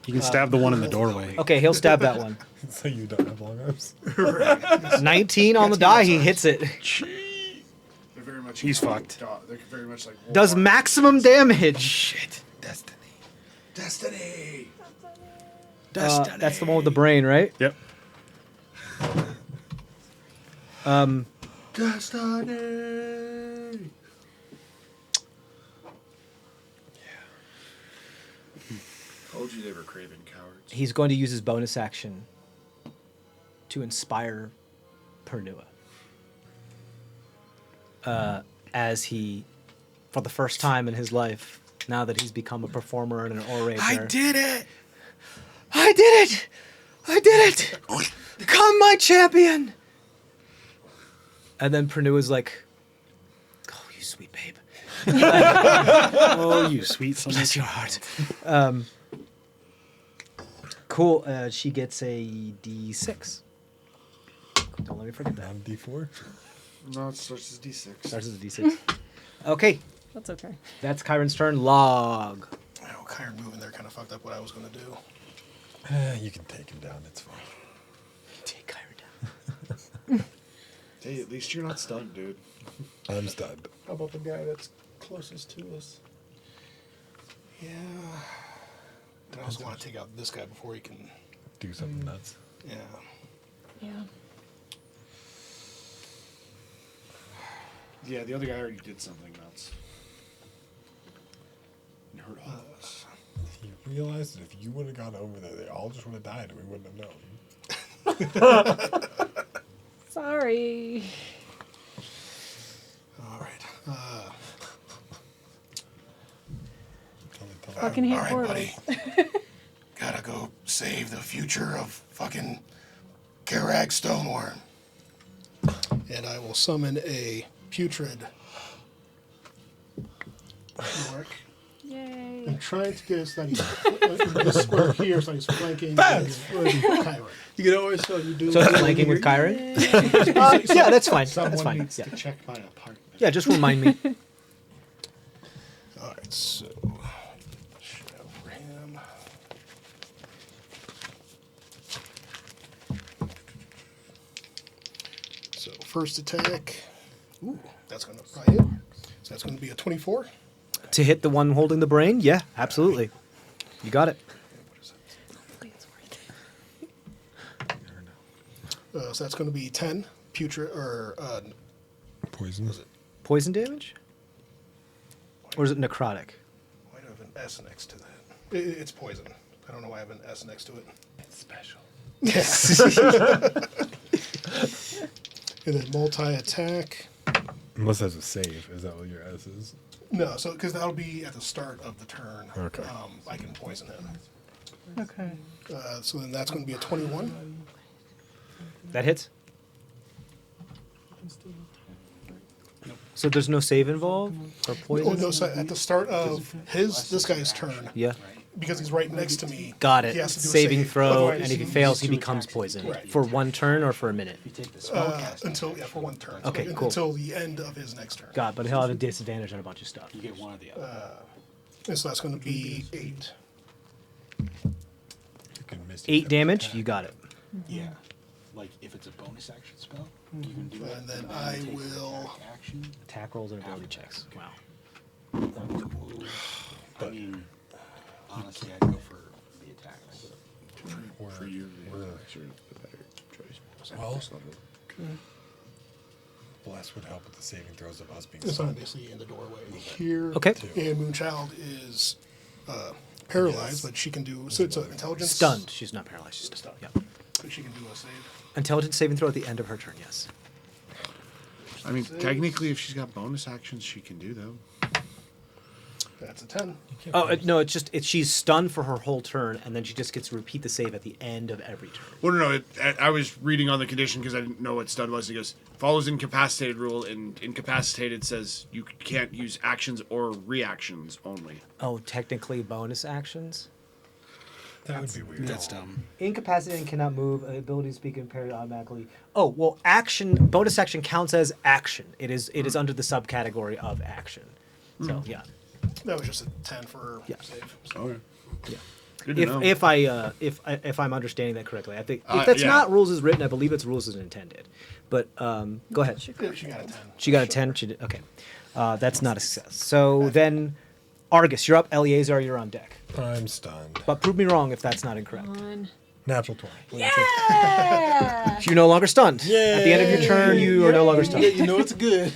C: He can stab the one in the doorway.
A: Okay, he'll stab that one.
E: So you don't have long arms?
A: 19 on the die, he hits it.
D: They're very much.
C: He's fucked.
D: They're very much like.
A: Does maximum damage. Shit.
G: Destiny.
D: Destiny.
A: That's the one with the brain, right?
C: Yep.
D: Destiny. Told you they were craven cowards.
A: He's going to use his bonus action to inspire Pernua. As he, for the first time in his life, now that he's become a performer and an orator.
C: I did it!
A: I did it! I did it! Come, my champion! And then Pernua's like, oh, you sweet babe.
C: Oh, you sweet son of
A: Bless your heart. Cool. She gets a D6. Don't let me forget that.
E: On D4?
D: No, it starts as D6.
A: Starts as a D6. Okay,
H: That's okay.
A: that's Kyron's turn. Log.
G: Oh, Kyron moving there kind of fucked up what I was going to do.
E: You can take him down, it's fine.
A: Take Kyron down.
D: Hey, at least you're not stunned, dude.
E: I'm stunned.
F: How about the guy that's closest to us?
G: Yeah. I also want to take out this guy before he can.
E: Do something nuts.
G: Yeah.
H: Yeah.
D: Yeah, the other guy already did something nuts. And hurt all of us.
E: You realize that if you would have gone over there, they all just would have died and we wouldn't have known.
H: Sorry.
G: All right.
E: Tell
H: Fucking hate
G: all right,
H: portals.
G: buddy. Gotta go save the future of fucking Karag Stoneworm. And I will summon a putrid. Work.
H: Yay.
F: I'm trying to get us that he's the square here, so he's flanking. Kyron. You can always tell you do.
A: So he's flanking with Kyron? Yeah, that's fine.
D: Someone
A: That's fine.
D: needs
A: Yeah.
D: to check my apartment.
A: Yeah, just remind me.
G: All right, so Ram. So first attack. Ooh, that's gonna probably hit. So that's gonna be a 24.
A: To hit the one holding the brain? Yeah, absolutely. You got it.
G: So that's gonna be 10 putrid or
E: Poison.
G: was it?
A: Poison damage? Or is it necrotic?
G: Why do I have an S next to that? It's poison. I don't know why I have an S next to it.
E: It's special.
G: And then multi-attack.
E: Unless that's a save. Is that what your S is?
G: No, so because that'll be at the start of the turn.
E: Okay.
G: I can poison him.
H: Okay.
G: So then that's going to be a 21.
A: That hits? So there's no save involved? Or
G: Oh
A: poison?
G: no! So at the start of this guy's turn,
A: Yeah.
G: because he's right next to me.
A: Got
G: he
A: it.
G: has to do a
A: Saving
G: save.
A: throw,
G: Otherwise,
A: and if he
G: he-
A: fails, he
D: two
A: becomes
D: attacks.
A: poisoned
G: Right.
A: for 1 turn or for a minute.
D: If you take the spell cast,
G: for 1 turn.
A: Okay, cool.
G: Until the end of his next turn.
A: God, but he'll have a disadvantage on a bunch of stuff.
C: You get one or the other.
G: And so that's going to be 8.
E: You can miss
A: 8
E: each
A: damage.
E: attack.
A: You got it.
C: Yeah. Like if it's a bonus action spell, you can do it.
G: And then
C: and
G: I
C: take the
G: will-
C: attack action.
A: Attack rolls and ability checks. Wow.
C: I mean, honestly, I'd go for the attacks.
D: for you,
E: We're-
D: sort of the better choice.
E: Well,
D: This level.
E: Bless would help with the saving throws of us being
G: It's
E: stunned.
G: obviously in the doorway here.
A: Okay.
G: And Moonchild is paralyzed, but she can do. So it's an intelligence.
A: Stunned. She's not paralyzed. She's stunned. Yeah.
G: So she can do a save.
A: Intelligence saving throw at the end of her turn. Yes.
D: I mean, technically, if she's got bonus actions, she can do though.
G: That's a 10.
A: Oh no! It's she's stunned for her whole turn, and then she just gets to repeat the save at the end of every turn.
D: Well, no. I was reading on the condition because I didn't know what stun was. It goes follows incapacitated rule, and incapacitated says you can't use actions or reactions only.
A: Oh, technically bonus actions.
E: That would be weird.
C: That's dumb.
A: Incapacitated and cannot move. Ability to speak impaired automatically. Oh well, action bonus action counts as action. It is under the subcategory of action. So yeah.
G: That was just a 10 for her
A: Yeah.
G: save.
D: Okay.
A: Yeah.
D: Good to know.
A: If I'm understanding that correctly, I think if
D: Uh,
A: that's
D: yeah.
A: not rules as written, I believe it's rules as intended. But go ahead.
G: Yeah, she got a 10.
A: She got a 10. She did, okay. That's not a success. So then, Argus, you're up. Eleazar, you're on deck.
E: I'm stunned.
A: But prove me wrong if that's not incorrect.
H: On.
E: Natural 20.
H: Yeah!
A: You're no longer stunned. At the end of your turn, you are no longer stunned.
F: You know it's good.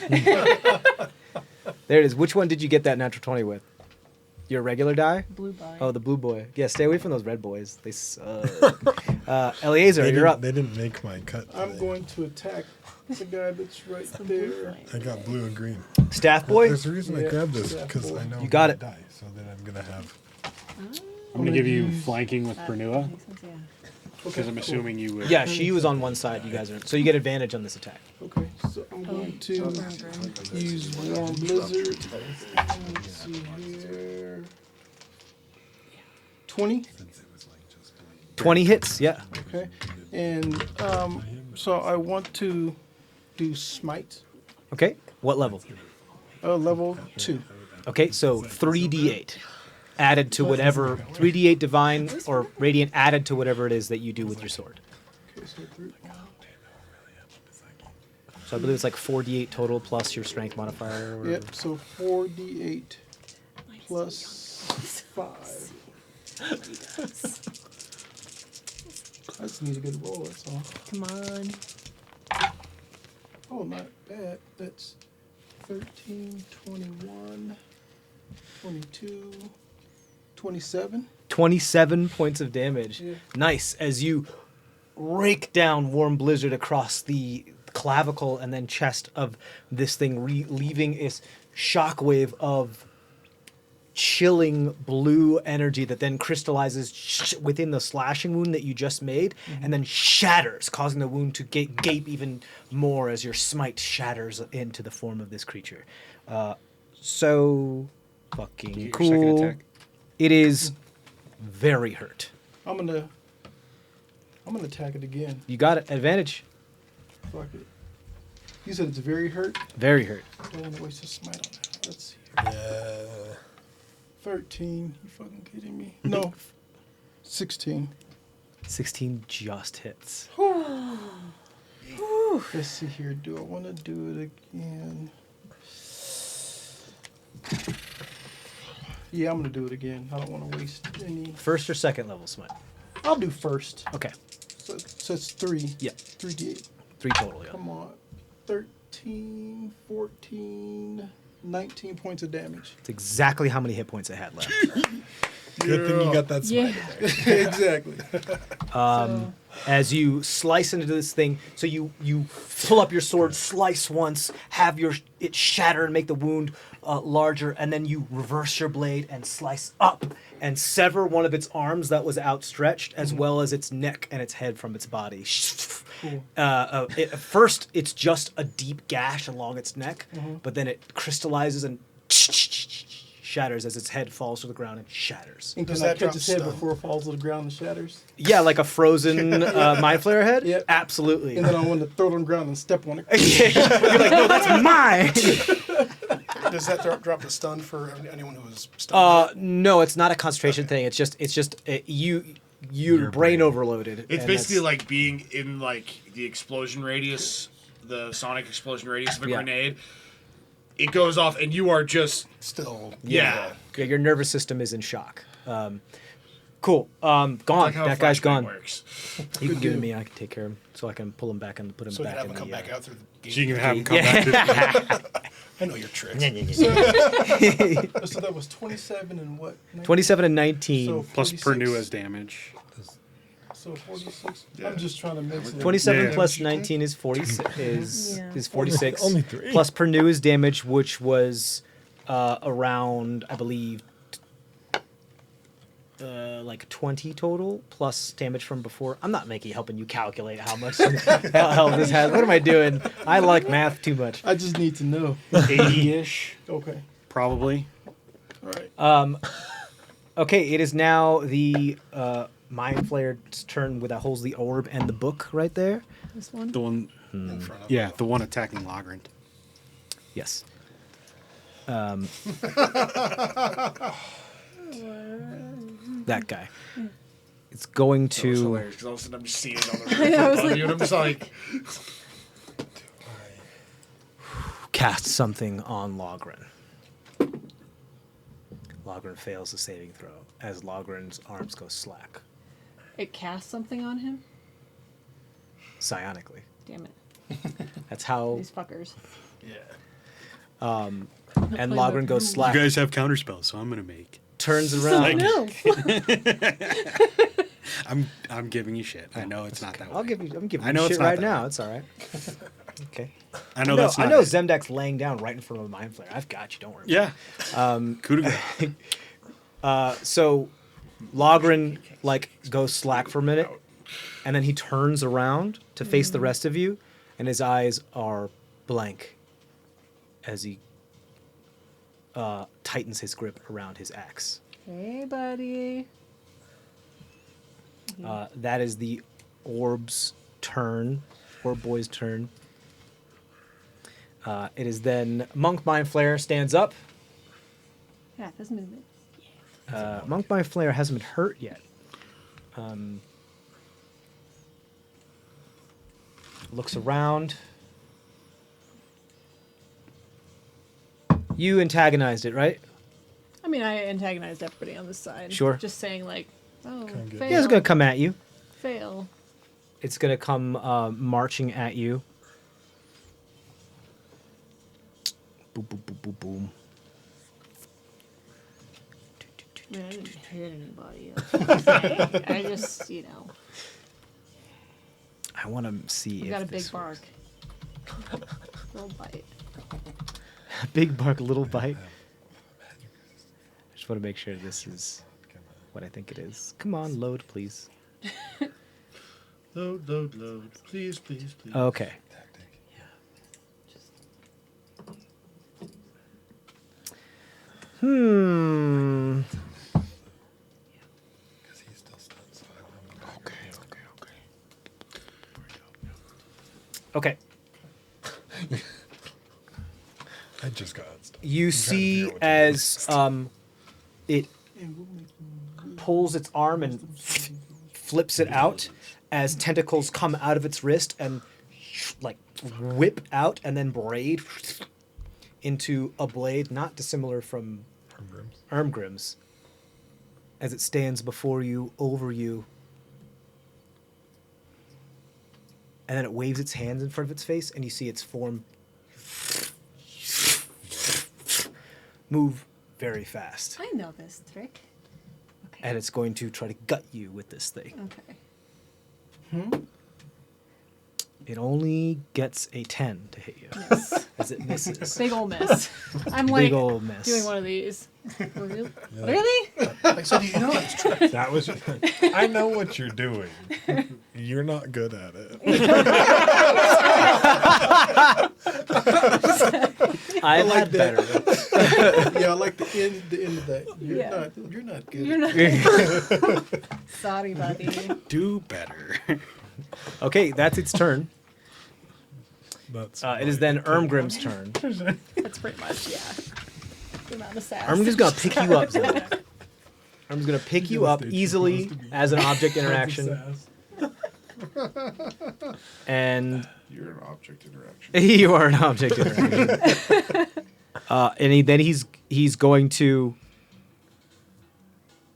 A: There it is. Which one did you get that natural 20 with? Your regular die?
H: Blue boy.
A: Oh, the blue boy. Yeah, stay away from those red boys. They suck. Eleazar, you're up.
E: They didn't make my cut.
F: I'm
E: today.
F: going to attack the guy that's right there.
E: I got blue and green.
A: Staff boy?
E: There's a reason I
F: Yeah,
E: grabbed this
F: yeah,
E: because
F: boy.
E: I know
A: You got
E: I'm
A: it.
E: gonna die. So then I'm gonna have.
C: I'm gonna give you flanking with
H: That
C: Pernua
H: makes sense, yeah.
C: because I'm assuming you would.
A: Yeah, she was on one side. You guys are. So you get advantage on this attack.
F: Okay, so I'm going to
H: Remember.
F: use Warm Blizzard. Let's see here. 20.
A: 20 hits. Yeah.
F: Okay, and so I want to do Smite,
A: Okay. What level?
F: level 2.
A: Okay, so 3d8 added to whatever 3d8 divine or radiant added to whatever it is that you do with your sword.
F: Okay, so
A: So I believe it's like 4d8 total plus your strength modifier. Or whatever.
F: Yep, so 4d8 plus 5. I just need a good roll, that's all.
H: Come on.
F: Oh, not bad. That's 13, 21, 22, 27.
A: 27 points of damage.
F: Yeah.
A: Nice. As you rake down Warm Blizzard across the clavicle and then chest of this thing, leaving this shockwave of chilling blue energy that then crystallizes within the slashing wound that you just made and then shatters, causing the wound to gape even more as your smite shatters into the form of this creature. So fucking
C: Do you get your
A: cool.
C: second attack?
A: It is very hurt.
F: I'm gonna attack it again.
A: You got it. Advantage.
F: Fuck it. You said it's very hurt.
A: Very hurt.
F: I don't want to waste a smite on that. Let's see.
E: Yeah.
F: 13. You fucking kidding me? No. 16.
A: 16 just hits.
F: Let's see here. Do I want to do it again? Yeah, I'm gonna do it again. I don't want to waste any.
A: First or second level smite.
F: I'll do first.
A: Okay.
F: So it's 3.
A: Yeah.
F: 3d8.
A: 3 total, yeah.
F: Come on. 13, 14, 19 points of damage.
A: It's exactly how many hit points it had left.
E: Good thing you got that smite.
H: Yeah.
F: Exactly.
A: As you slice into this thing, so you pull up your sword, slice once, have it shatter and make the wound larger, and then you reverse your blade and slice up and sever one of its arms that was outstretched, as well as its neck and its head from its body. At first, it's just a deep gash along its neck, but then it crystallizes and shatters as its head falls to the ground and shatters.
F: And
G: Does
F: can I
G: that
F: catch
G: drop
F: its head
G: stun?
F: before it falls to the ground and shatters?
A: Yeah, like a frozen mind flare head?
F: Yep.
A: Absolutely.
F: And then I want to throw it on the ground and step on it.
A: You're like, no, that's mine!
G: Does that drop the stun for anyone who is stunned?
A: No, it's not a concentration thing. It's just your
E: Your
A: brain
E: brain.
A: overloaded.
D: It's
A: and
D: basically
A: that's-
D: like being in like the explosion radius, the sonic explosion radius of a
A: Yeah.
D: grenade. It goes off, and you are just
G: Still.
D: yeah.
A: yeah, your nervous system is in shock. Cool. Gone.
D: Like how
A: That guy's
D: flashbang
A: gone.
D: Works.
A: You can give it to me. I can take care of him, so I can pull him back and put him
G: So you
A: back
G: can have
A: in
G: him come
A: the.
G: back out through the gate.
C: So you can have him come
A: Yeah.
C: back to
G: I know your tricks.
F: So that was 27 and what?
A: 27 and 19.
F: So
C: plus per new
F: 46.
C: as damage.
F: So 46.
D: Yeah.
F: I'm just trying to make some.
A: 27
C: Yeah.
A: plus 19 is 46.
H: Yeah.
A: Is 46.
E: Only 3.
A: Plus per new is damage, which was around, I believe, like 20 total plus damage from before. I'm not helping you calculate how much health this has. What am I doing? I like math too much.
F: I just need to know.
C: 80-ish,
F: Okay.
C: probably.
F: All right.
A: Okay, it is now the Mind Flayer's turn that holds the orb and the book right there.
H: This one.
C: The one,
G: In front of
C: yeah,
G: him.
C: the one attacking Logrant.
A: Yes. That guy. It's going
D: That was
A: to.
D: hilarious, 'cause all of a sudden I'm just seeing it on the
H: I know, I was
D: above
H: like-
D: you, and I'm just like,
A: Cast something on Logren. Logren fails the saving throw as Logren's arms go slack,
H: It casts something on him.
A: psionically.
H: Damn it.
A: That's how.
H: These fuckers.
G: Yeah.
A: And
H: playing
A: Logren
H: by
A: goes
H: rules.
A: slack,
C: You guys have counterspells, so I'm gonna make.
A: turns around.
H: No.
C: I'm giving you shit. I know it's not that way.
A: I'm giving
C: I
A: you
C: know
A: shit
C: it's not
A: right
C: that
A: now.
C: way.
A: It's all right. Okay.
C: I know
A: No,
C: that's not
A: I know
C: it.
A: Zemdak's laying down right in front of a Mind Flayer. I've got you. Don't worry.
C: Yeah. Coup de grace.
A: So Logren like goes slack for a minute, and then he turns around to face the rest of you, and his eyes are blank as he tightens his grip around his axe.
H: Hey, buddy.
A: That is the orb's turn, orb boy's turn. It is then Monk Mind Flayer stands up.
H: Yeah, this movement.
A: Monk Mind Flayer hasn't been hurt yet. Looks around. You antagonized it, right?
H: I mean, I antagonized everybody on this side.
A: Sure.
H: Just saying, like, oh,
E: Kinda good.
H: fail.
A: Yeah, it's gonna come at you.
H: Fail.
A: It's gonna come marching at you. Boom, boom, boom, boom, boom.
H: I mean, I didn't hit anybody. That's what I'm saying. I just, you know,
A: I want to see
H: we
A: if
H: got a big
A: this
H: bark.
A: works.
H: Little bite.
A: Big bark, little bite. I just want to make sure this is what I think it is. Come on, load, please.
D: load, load, load, please, please, please.
A: Okay. Hmm.
E: Because he's still stunned, so I don't have
A: Okay.
E: I just got stunned.
A: You
E: I'm trying to
A: see
E: figure out what to do
A: as
E: next.
A: it pulls its arm and flips it out as tentacles come out of its wrist and like whip out and then braid into a blade not dissimilar from Ermgrim's as it stands before you, over you. And then it waves its hands in front of its face, and you see its form move very fast.
H: I know this trick. Okay.
A: And it's going to try to gut you with this thing.
H: Okay.
A: It only gets a 10 to hit you
B: Yes.
A: as it misses.
B: Big ol' miss. I'm like
A: Big ol' miss.
B: doing one of these. Really? Really?
G: I said, you know, it's true.
E: That was. I know what you're doing. You're not good at it.
A: I've
F: like
A: had
F: that.
A: better.
F: Yeah, I like the end of that.
B: Yeah.
F: You're not good.
B: You're not. Sorry, buddy.
C: Do better.
A: Okay, that's its turn.
E: That's
A: It is then Ermgrim's turn.
B: That's pretty much, yeah. The amount of sass.
A: Ermgrim's gonna pick you up, Zemdak. Ermgrim's gonna pick you up easily as an object interaction, and
D: You're an object interaction.
A: you are an object interaction. Then he's going to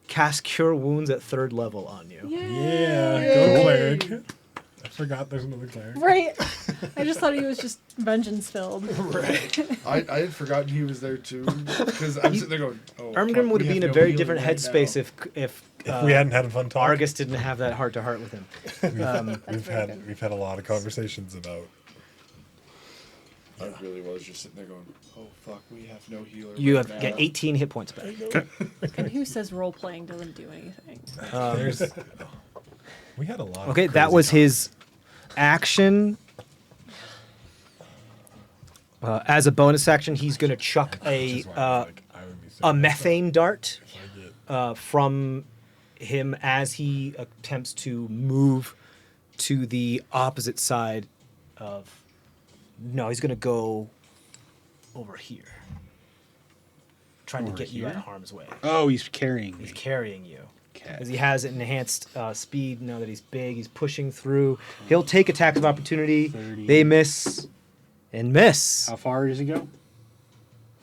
A: cast Cure Wounds at 3rd level on you.
E: Yeah, go cleric. I forgot there's another cleric.
B: Right. I just thought he was just vengeance filled.
D: I had forgotten he was there too because I'm sitting there going, "Oh."
A: Ermgrim
D: fuck,
A: would
D: we
A: be in
D: have
A: a
D: no
A: very
D: healing
A: different
D: right
A: headspace
D: now.
A: if
E: If we hadn't had a fun talk,
A: Argus didn't have that heart to heart with him.
E: we've had a lot of conversations about.
D: I really was just sitting there going, "Oh fuck, we have no healer."
A: You
D: right
A: have
D: now.
A: get 18 hit points back.
B: And who says role playing doesn't do anything?
E: There's, we had a lot.
A: Okay,
E: of
A: that
E: crazy
A: was his action. As a bonus action, he's going to chuck
E: Which is why I was like, I would be so
A: a
E: messed
A: methane dart
E: up if I get-
A: from him as he attempts to move to the opposite side of. No, he's going to go over here, trying to
C: Over
A: get you out
C: here?
A: of harm's way.
C: Oh, he's carrying me.
A: He's carrying you.
C: Okay.
A: Because he has enhanced speed now that he's big. He's pushing through. He'll take attacks of opportunity.
C: 30.
A: They miss and miss.
C: How far does he go?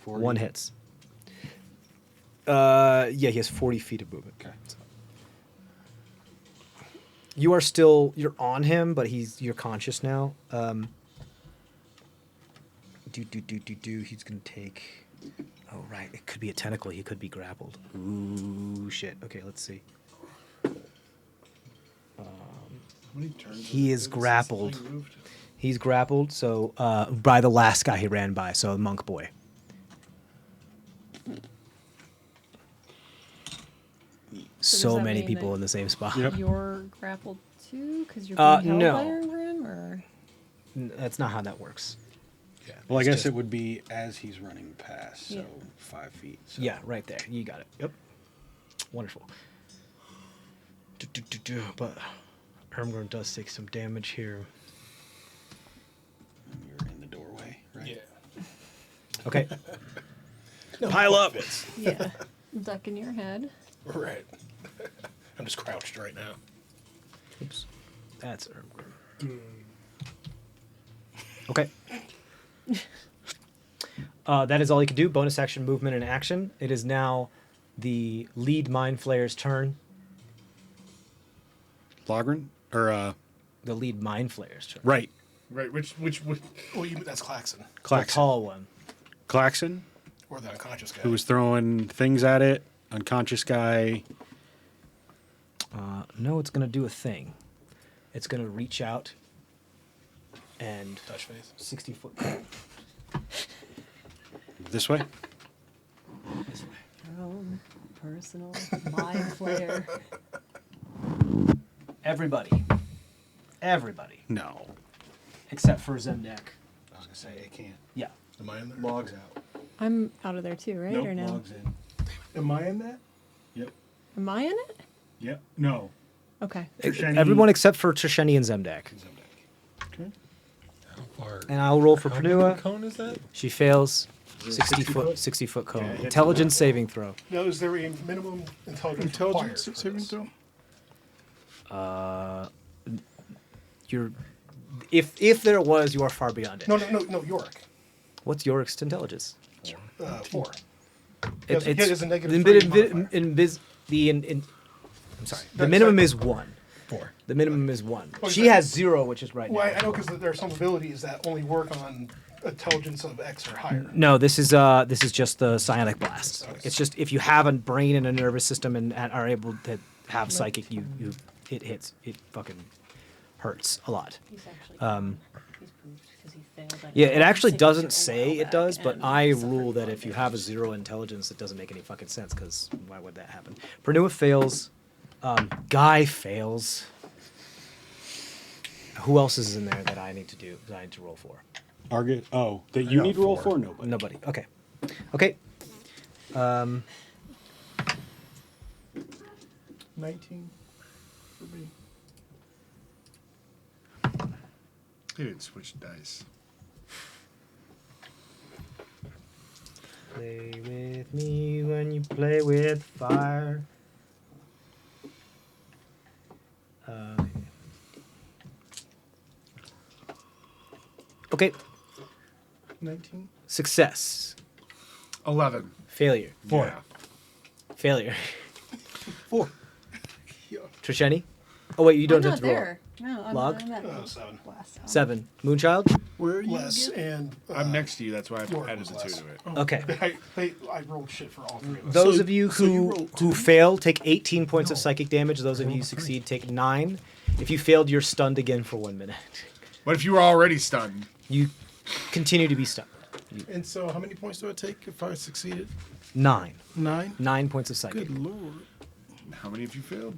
C: 40?
A: One hits. Yeah, he has 40 feet of movement.
C: Okay.
A: You're on him, but you're conscious now. He's gonna take. Oh right, it could be a tentacle. He could be grappled. Ooh shit. Okay, let's see.
D: How many turns
A: He
D: has
A: is
D: it been since
A: grappled.
D: the thing moved?
A: He's grappled. So by the last guy he ran by. So monk boy.
B: So
A: So
B: does that
A: many
B: mean
A: people
B: that-
A: in the same spot.
C: Yep.
B: You're grappled too because you're
A: Uh,
B: being held by
A: no.
B: Erngrim, or
A: That's not how that works.
E: Yeah.
C: Well, I
A: It's
C: guess
A: just-
C: it would be as he's running past, so
B: Yeah.
C: 5 feet. So.
A: Yeah, right there. You got it. Yep. Wonderful. But Ermgrim does take some damage here.
C: You're in the doorway, right?
F: Yeah.
A: Okay.
C: Pile up.
B: yeah, duck in your head.
G: Right. I'm just crouched right now.
A: Oops. That's Ermgrim. Okay. That is all he can do. Bonus action, movement, and action. It is now the lead Mind Flayer's turn.
C: Logren? Or,
A: The lead Mind Flayer's turn.
C: right.
D: Right, which
G: Oh, that's Claxon.
A: The
C: Claxon.
A: tall one.
C: Claxon,
G: Or the unconscious guy.
C: who was throwing things at it. Unconscious guy.
A: No, it's going to do a thing. It's going to reach out and
G: Touch face.
A: 60 foot.
C: This way?
B: Your own personal mind flayer.
A: Everybody.
C: No.
A: Except for Zemdak.
C: I was going to say, I can't.
A: Yeah.
G: Am I in there?
C: Logs out.
B: I'm out of there too, right?
C: Nope,
B: Or no?
C: logs in.
F: Am I in that?
C: Yep.
B: Am I in it?
C: Yep. No.
B: Okay.
C: Trisheni-
A: Everyone except for Trisheni and Zemdak.
E: How far?
A: And I'll roll for
E: How big of a
A: Pranua.
E: cone is that?
A: She fails. 60 foot cone. Intelligence saving throw.
G: Now, is there a minimum intelligence
F: Intelligence
G: required for
F: saving
G: this?
F: throw?
A: You're if there was, you are far beyond it.
G: No, Yorick.
A: What's Yorick's intelligence?
G: 4.
A: It,
G: He has a negative
A: the,
G: 3
A: modifier. I'm sorry. The minimum is 1.
E: 4.
A: The minimum is 1.
G: Oh,
A: She
G: is that-
A: has 0, which is right
G: Well,
A: now.
G: I know because there are some abilities that only work on intelligence of X or higher.
A: No, this is just the psionic blast. It's just if you have a brain and a nervous system and are able to have psychic, it hits. It fucking hurts a lot.
H: He's actually he's pooped because he failed.
A: Yeah, it actually doesn't
H: a
A: say
H: while
A: it does,
H: back
A: but
H: and
A: I
H: suffered
A: rule
H: a
A: that
H: lot
A: if
H: of
A: you have a
H: damage.
A: 0 intelligence, it doesn't make any fucking sense, because why would that happen? Pernua fails. Guy fails. Who else is in there that I need to do, that I need to roll for?
C: Argent. Oh, that
E: I
C: you
E: got
C: need to roll
E: 4.
C: for? Nobody.
A: Nobody. Okay. Okay.
F: 19 for me.
D: He didn't switch dice.
A: Play with me when you play with fire. Okay.
F: 19.
A: Success.
D: 11.
A: Failure.
E: 4.
D: Yeah.
A: Failure.
F: 4.
A: Trisheni? Oh wait, you don't
H: I'm
A: have
H: not
A: to roll.
H: there. No, I'm
A: Log?
H: not. I'm at
G: 7.
H: last time.
A: 7. Moonchild?
F: Where are you
G: Less
F: again?
G: and
D: I'm next to you, that's why I've
G: York
D: added
G: was
D: the 2
G: less.
D: to it.
A: Okay.
G: I rolled shit for all 3 of us.
A: Those
F: So-
A: of you
F: so you
A: who
F: rolled
A: who
F: 2?
A: fail take 18 points of psychic damage. Those of you who succeed take 9. If you failed, you're stunned again for 1 minute.
D: What if you were already stunned?
A: You continue to be stunned.
F: And so, how many points do I take if I succeeded?
A: 9.
F: 9.
A: 9 points of psychic.
F: Good lord.
D: How many have you failed?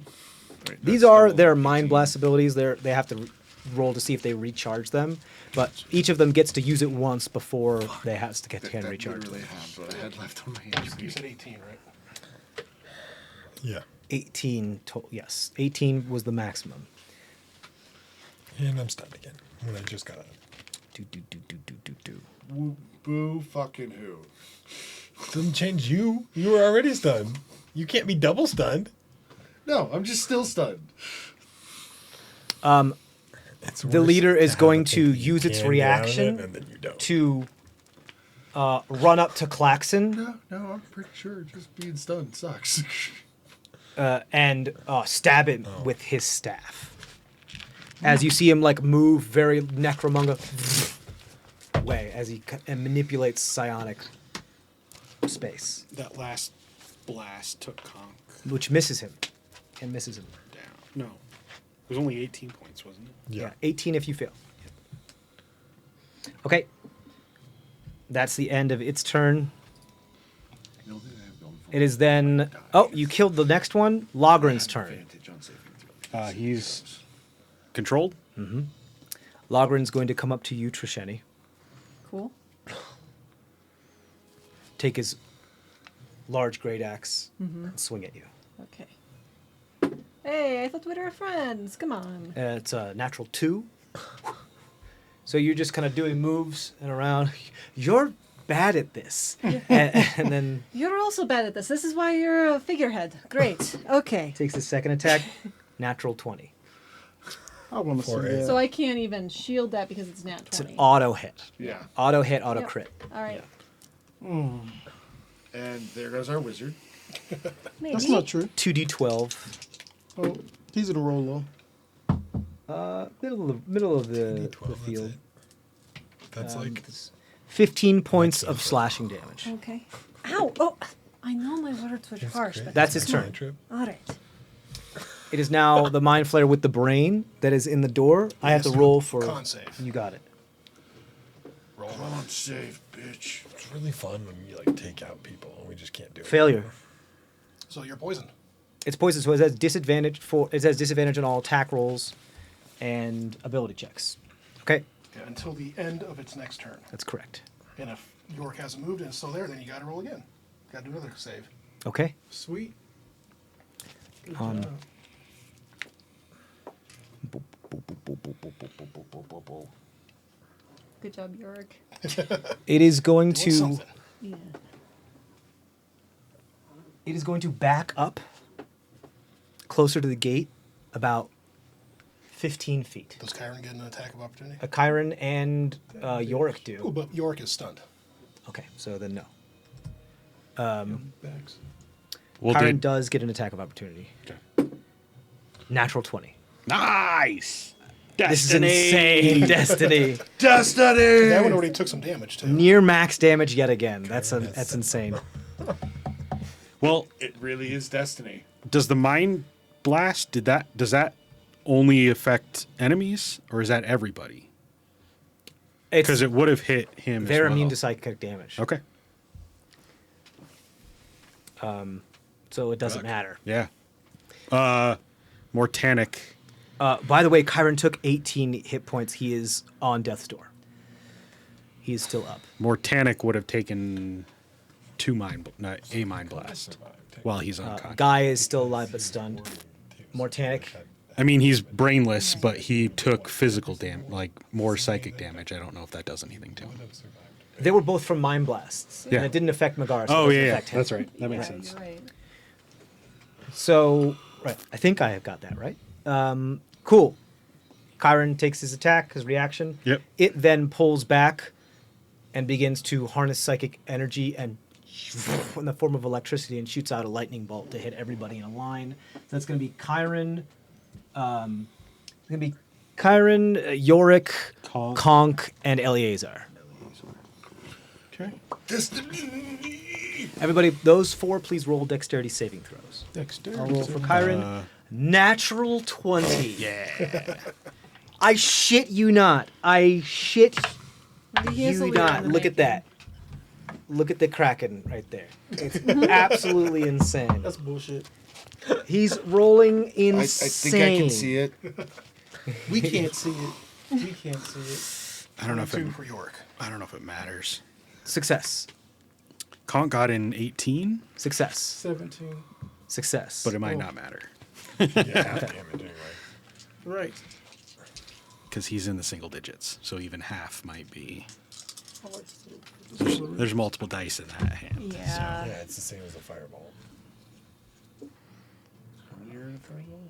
D: Wait,
A: These
D: that's
A: are
D: double
A: their
D: 18.
A: mind blast abilities. They have to roll to see if they recharge them, but each of them gets to use it once before they has to get
D: That,
A: can
D: that
A: recharge
D: literally
A: them.
D: half what I had left on my
G: You
D: HP.
G: said 18, right?
E: Yeah.
A: 18 total. Yes, 18 was the maximum.
E: And I'm stunned again when I just got out.
A: Do.
D: Woo, boo fucking who?
E: Doesn't change you. You were already stunned. You can't be double stunned.
D: No, I'm just still stunned.
E: It's
A: The
E: worse
A: leader
E: to
A: is
E: have
A: going
E: a
A: to
E: thing that you
A: use its
E: can get out of it
A: reaction
E: and then you don't.
A: to run up to Klaxon
D: No, I'm pretty sure just being stunned sucks.
A: and stab him with his staff. As you see him like move very necromunda way as he manipulates psionic space,
C: That last blast took Conk
A: which misses him and misses him.
C: down. No. It was only 18 points, wasn't it?
A: Yeah, 18 if you fail. Okay. That's the end of its turn.
D: The only thing I have going for
A: It is then. Oh, you killed the next one. Logren's turn.
D: advantage on saving throws.
C: He's controlled.
A: Logren's going to come up to you, Trisheni.
H: Cool.
A: Take his large great axe and swing at you.
H: Okay. Hey, I thought we were friends. Come on.
A: It's a natural 2. So you're just kind of doing moves and around. You're bad at this. and then
H: You're also bad at this. This is why you're a figurehead. Great. Okay.
A: takes his second attack. Natural 20.
F: I want to see
E: For a-
F: that.
H: So I can't even shield that because it's nat 20.
A: It's an auto hit.
D: Yeah.
A: Auto hit, auto
H: Yep.
A: crit.
H: All right.
D: And there goes our wizard.
H: Maybe.
F: That's not true.
A: 2d12.
F: Oh, he's in a roll low.
A: Middle of the
E: 12, that's
A: field.
E: it. That's like
A: 15 points
E: That's
A: of slashing damage.
H: Okay. Ow! Oh, I know my words were
E: That's
H: harsh,
E: great.
H: but
A: That's his
E: Next
A: turn.
E: cantrip.
H: all right.
A: It is now the mind flayer with the brain that is in the door. I have to roll for.
G: Con save.
A: You got it.
G: Roll
D: Come on, save, bitch.
E: It's really fun when you like take out people and we just can't do it.
A: Failure.
G: So you're poisoned.
A: It's poison, so it has disadvantage for. It has disadvantage on all attack rolls and ability checks. Okay,
G: Yeah, until the end of its next turn.
A: that's correct.
G: And if York hasn't moved and it's still there, then you got to roll again. Got to do another save.
A: Okay.
F: Sweet. Good
A: Um,
F: job.
H: Good job, Yorick.
A: It is going
G: Doing
A: to.
G: something.
H: Yeah.
A: It is going to back up closer to the gate, about 15 feet.
G: Does Kyron get an attack of opportunity?
A: Chiron and Yorick
G: Oh,
A: do.
G: but York is stunned.
A: Okay, so then no.
F: Backs.
C: Well,
A: Chiron does get an attack of opportunity.
C: Okay.
A: Natural 20.
C: Nice.
A: This is
C: Destiny.
A: insane destiny.
D: Destiny!
G: That one already took some damage, too.
A: Near max damage yet again. That's
E: That's-
A: insane.
C: Well,
D: It really is destiny.
C: does the mind blast? Does that only affect enemies, or is that everybody? Because it would have hit him.
A: They're
C: as well.
A: immune to psychic damage.
C: Okay.
A: So it doesn't matter.
C: Yeah. Mortanic.
A: By the way, Chiron took 18 hit points. He is on death's door. He is still up.
C: Mortanic would have taken a mind blast while he's unconscious.
A: Guy is still alive but stunned. Mortanic.
C: I mean, he's brainless, but he took physical damage, like more psychic damage. I don't know if that does anything to him.
A: They were both from mind blasts.
C: Yeah.
A: And it didn't affect Megara. So
C: Oh,
A: it doesn't
C: yeah,
A: affect him.
C: that's right. That makes
B: Right,
C: sense.
B: you're right.
A: So, right. I think I have got that right. Cool. Chiron takes his attack, his reaction.
C: Yep.
A: It then pulls back and begins to harness psychic energy and in the form of electricity and shoots out a lightning bolt to hit everybody in a line. So that's going to be Chiron. Yorick, Conk, and Eleazar.
C: Okay.
A: Everybody, those four, please roll dexterity saving throws.
F: Dexterity.
A: I'll roll for Chiron. Natural 20.
C: Yeah.
A: I shit you not. I shit
B: He is a
A: you
B: leader
A: not.
B: in the
A: Look at
B: making.
A: that. Look at the Kraken right there. It's absolutely insane.
F: That's bullshit.
A: He's rolling
D: I
A: insane.
D: think I can see it.
F: We can't see it. We can't see it.
C: I don't know if it,
G: For York.
C: I don't know if it matters.
A: Success.
C: Conk got in 18,
A: Success.
F: 17.
A: Success.
C: but it might not matter
E: Yeah, half damage anyway.
F: Right.
C: because he's in the single digits. So even half might be. There's multiple dice in that hand.
B: Yeah.
E: Yeah, it's the same as a fireball.
D: You're in a fireball,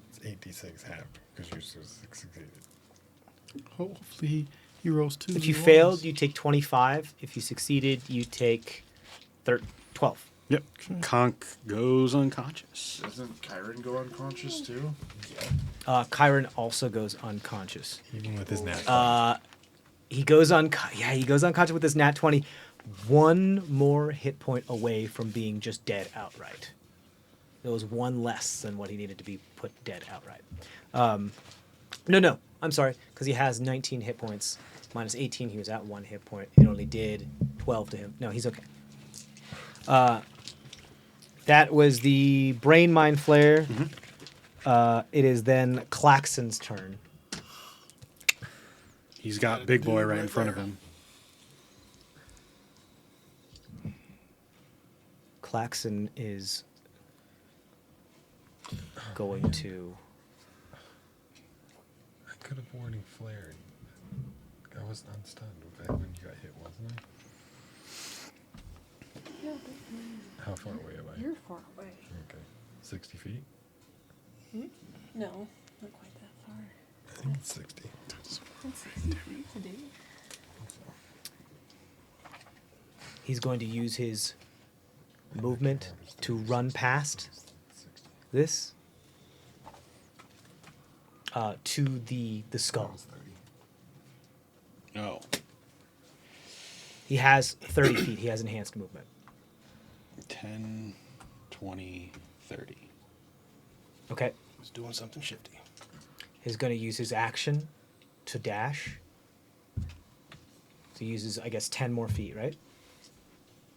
E: It's 8d6 half because you're so succeeded.
F: Hopefully he rolls 2.
A: If you failed, you take 25. If you succeeded, you take 12.
C: Yep. Conk goes unconscious.
D: Doesn't Chiron go unconscious too?
A: Chiron also goes unconscious.
E: Even with his nat.
A: He goes unconscious with his nat 20. One more hit point away from being just dead outright. There was one less than what he needed to be put dead outright. No, I'm sorry, because he has 19 hit points. Minus 18, he was at 1 hit point. It only did 12 to him. No, he's okay. That was the Brain Mind Flare. It is then Claxon's turn.
C: He's got Big Boy right in front of him.
A: Claxon is going to...
E: I could have warning flared. I was unstunned when you got hit, wasn't I? How far away am I?
H: You're far away.
E: Okay. 60 feet?
H: No, not quite that far.
E: I think it's 60.
A: He's going to use his movement to run past this to the skull.
C: No.
A: He has 30 feet. He has enhanced movement.
C: 10, 20, 30.
A: Okay.
G: He's doing something shifty.
A: He's going to use his action to dash. So he uses, I guess, 10 more feet, right?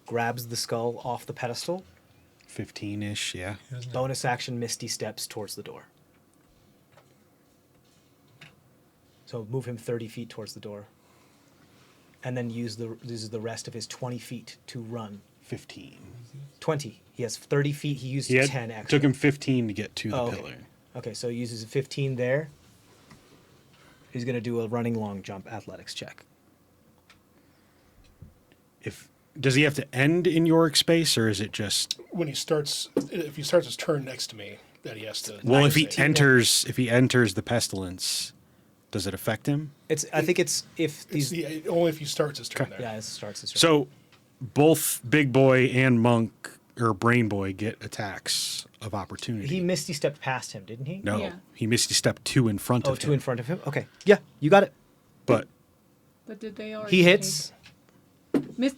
A: Grabs the skull off the pedestal.
C: 15-ish, yeah.
A: Bonus action, Misty steps towards the door. So move him 30 feet towards the door. And then uses the rest of his 20 feet to run.
C: 15.
A: 20. He has 30 feet. He used
C: He
A: 10 extra.
C: took him 15 to get to the
A: Oh, okay.
C: pillar.
A: Okay, so he uses 15 there. He's going to do a running long jump athletics check.
C: Does he have to end in Yorick space, or is it just...
G: When he starts, if he starts his turn next to me, that he has to.
C: Well, if he
G: save.
C: enters the pestilence, does it affect him?
A: I think it's if
G: It's
A: these.
G: only if he starts his turn there.
A: Yeah, it starts his turn.
C: So both Big Boy and Monk or Brain Boy get attacks of opportunity.
A: He Misty stepped past him, didn't he?
C: No,
B: Yeah.
C: he Misty stepped 2 in front
A: Oh,
C: of him.
A: 2 in front of him? Okay. Yeah, you got it.
C: But
B: But did they already?
A: He hits.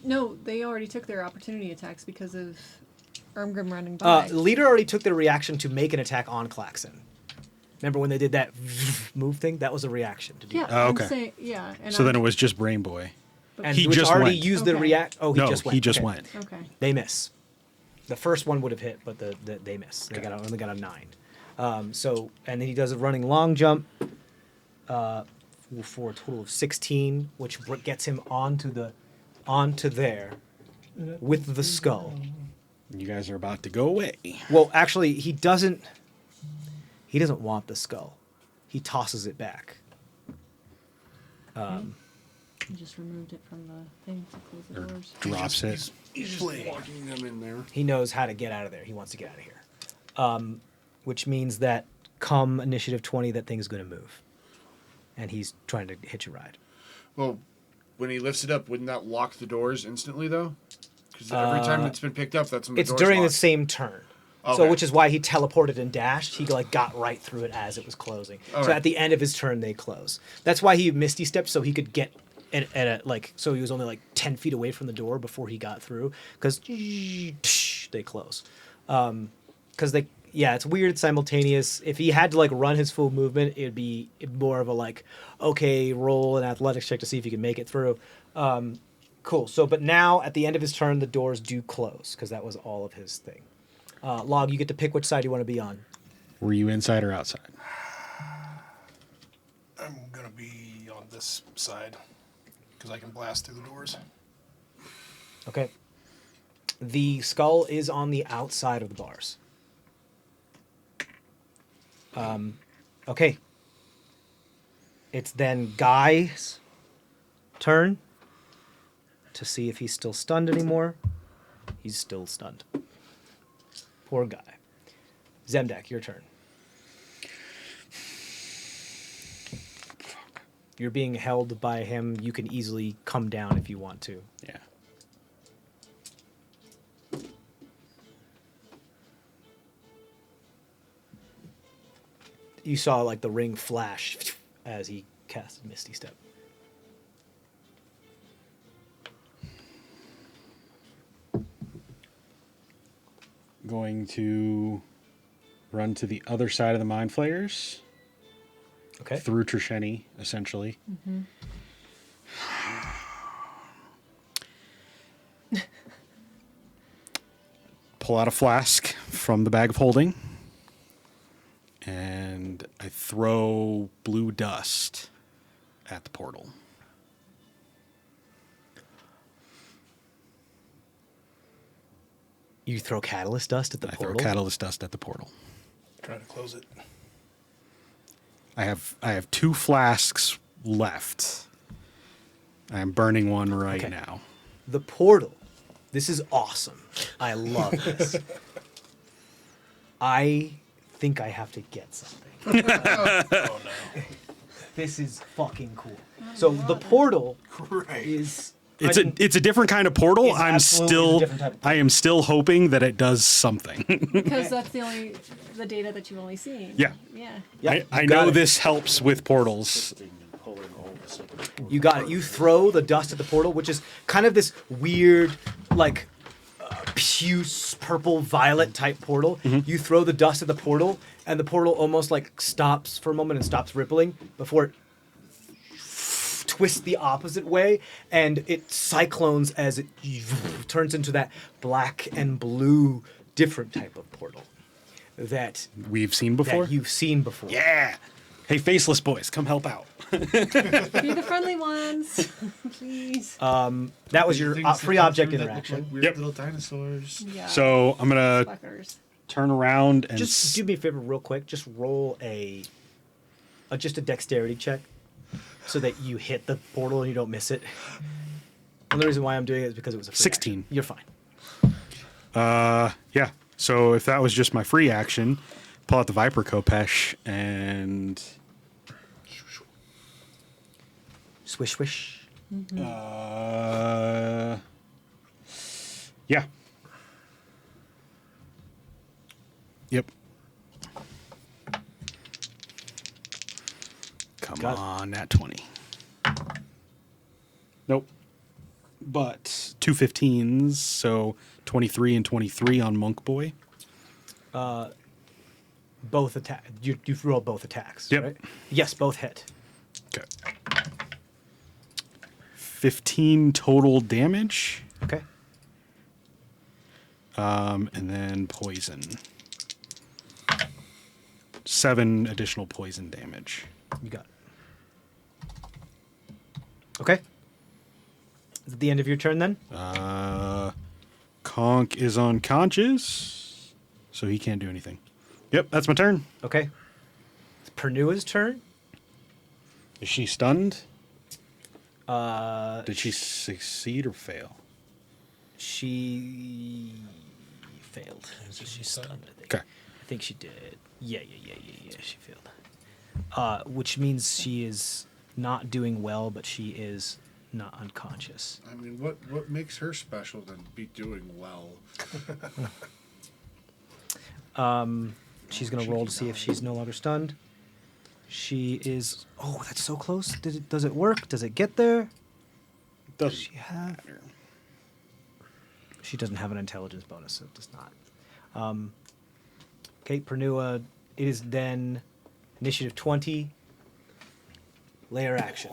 B: No, they already took their opportunity attacks because of Ermgrim running by.
A: Leader already took their reaction to make an attack on Klaxon. Remember when they did that move thing? That was a reaction to do
B: yeah,
A: that.
C: Oh,
B: I'm
C: okay.
B: saying, yeah. And
C: So then it
B: I'm-
C: was just Brain Boy.
A: And
C: He
A: which
C: just
A: already
C: went.
A: used the
B: Okay.
A: react. Oh, he
C: No,
A: just went.
C: he just
A: Okay.
C: went.
B: Okay.
A: They miss. The first one would have hit, but they miss. They only got a 9. So and then he does a running long jump for a total of 16, which gets him onto there with the skull.
C: You guys are about to go away.
A: Well, actually, he doesn't want the skull. He tosses it back.
B: He just removed it from the thing to close the doors.
C: Drops it.
D: He's just walking them in there.
A: He knows how to get out of there. He wants to get out of here. Which means that come initiative 20, that thing's going to move. And he's trying to hitch a ride.
D: Well, when he lifts it up, wouldn't that lock the doors instantly, though? Because every time it's been picked up, that's when the
A: It's
D: door's
A: during the
D: locked.
A: same turn. So,
D: Okay.
A: which is why he teleported and dashed. He got right through it as it was closing. So
D: Okay.
A: at the end of his turn, they close. That's why he misty stepped so he could get so he was only like 10 feet away from the door before he got through because they close. Because it's weird simultaneous. If he had to like run his full movement, it'd be more of a like, okay, roll an athletics check to see if you can make it through. Cool. So, but now at the end of his turn, the doors do close because that was all of his thing. Log, you get to pick which side you want to be on.
C: Were you inside or outside?
G: I'm going to be on this side because I can blast through the doors.
A: Okay. The skull is on the outside of the bars. Okay. It's then Guy's turn to see if he's still stunned anymore. He's still stunned. Poor guy. Zemdak, your turn. You're being held by him. You can easily come down if you want to.
C: Yeah.
A: You saw like the ring flash as he casted Misty Step.
C: Going to run to the other side of the Mind Flayers.
A: Okay.
C: Through Trisheni, essentially. Pull out a flask from the bag of holding. And I throw blue dust at the portal.
A: You throw catalyst dust at the
C: I
A: portal.
C: throw catalyst dust at the portal.
G: Try to close it.
C: I have 2 flasks left. I am burning one right
A: Okay.
C: now.
A: The portal. This is awesome. I love this. I think I have to get something.
G: Oh, no.
A: This is fucking cool. So the portal
G: Right.
A: is.
C: It's a different kind of portal.
A: It's absolutely a different type of
C: I am still hoping that it does something.
B: Because that's the data that you've only seen.
C: Yeah.
B: Yeah.
A: Yeah,
C: I
A: you got
C: know
A: it.
C: this helps with portals.
A: You got it. You throw the dust at the portal, which is kind of this weird, like, puce, purple, violet type portal. You throw the dust at the portal, and the portal almost like stops for a moment and stops rippling before it twists the opposite way, and it cyclones as it turns into that black and blue different type of portal that
C: We've seen before.
A: you've seen before.
C: Yeah. Hey, faceless boys, come help out.
B: Be the friendly ones, please.
A: That was your free object interaction.
D: Weird
C: Yep.
D: little dinosaurs.
B: Yeah.
C: So I'm gonna
B: Fuckers.
C: turn around and
A: Just do me a favor real quick. Just roll just a dexterity check so that you hit the portal and you don't miss it. And the reason why I'm doing it is because it was a free
C: 16.
A: action. You're fine.
C: yeah. So if that was just my free action, pull out the Viper Kopesh and
A: Swish, swish.
C: yeah. Yep. Come
A: Got it.
C: on, nat 20. Nope. But two 15s, so 23 and 23 on Monk Boy.
A: Both attack. You've rolled both attacks,
C: Yep.
A: right? Yes, both hit.
C: Okay. 15 total damage,
A: Okay.
C: and then poison. 7 additional poison damage.
A: You got it. Okay. Is it the end of your turn then?
C: Conk is unconscious, so he can't do anything. Yep, that's my turn.
A: Okay. It's Pernua's turn.
C: Is she stunned? Did she succeed or fail?
A: She failed. So she's stunned, I think.
C: Okay.
A: I think she did. Yeah. She failed. Which means she is not doing well, but she is not unconscious.
D: I mean, what makes her special than be doing well?
A: She's going to roll to see if she's no longer stunned. She is... Oh, that's so close. Does it work? Does it get there?
C: Does
A: She have... She doesn't have an intelligence bonus, so it does not. Okay, Pernua, it is then initiative 20, layer action.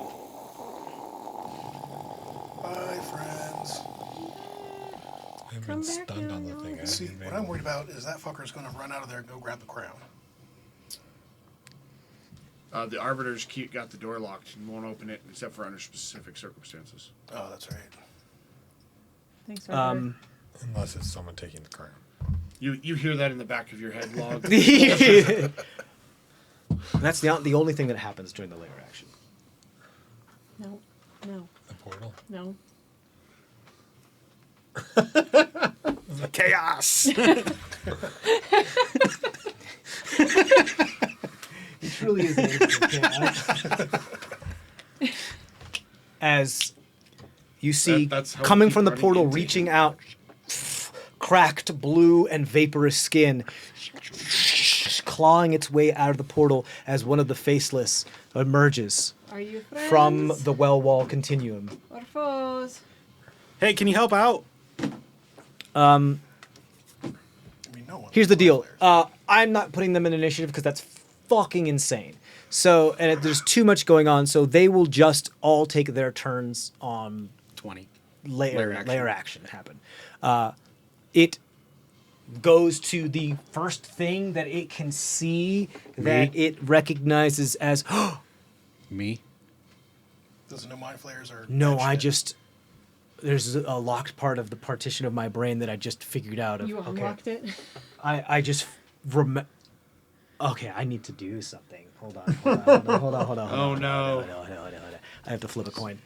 G: Bye, friends.
E: I've
H: Come
E: been
H: back
E: stunned
H: here
E: on the
H: on
E: thing.
H: your
E: I
G: See,
E: haven't
G: what
E: been
G: I'm
E: able-
G: worried about is that fucker's going to run out of there and go grab the crown.
D: The arbiters got the door locked and won't open it except for under specific circumstances.
G: Oh, that's right.
H: Thanks, Arthur.
E: Unless it's someone taking the crown.
D: You hear that in the back of your head, Log?
A: That's the only thing that happens during the layer action.
H: No. No.
E: The portal.
H: No.
C: chaos.
A: It truly is an chaos. As you see,
D: That's how we
A: coming
D: keep
A: from the
D: running
A: portal,
D: into
A: reaching out, cracked blue and vaporous skin, clawing its way out of the portal as one of the faceless emerges
H: Are you friends?
A: from the well wall continuum.
H: Or foes?
C: Hey, can you help out?
G: I mean, no one.
A: Here's the deal.
G: Players.
A: I'm not putting them in initiative because that's fucking insane. So, and there's too much going on, so they will just all take their turns on
C: 20.
A: layer
C: Layer
A: action happen. It goes to the first thing that it can see that
C: Me?
A: it recognizes as,
C: Me?
G: Doesn't know mind flayers are.
A: no,
G: bad
A: I
G: shit.
A: just, there's a locked part of the partition of my brain that I just figured out.
H: You unlocked it?
A: I just okay, I need to do something. Hold on.
D: Oh, no.
A: Hold on. I have to flip a coin.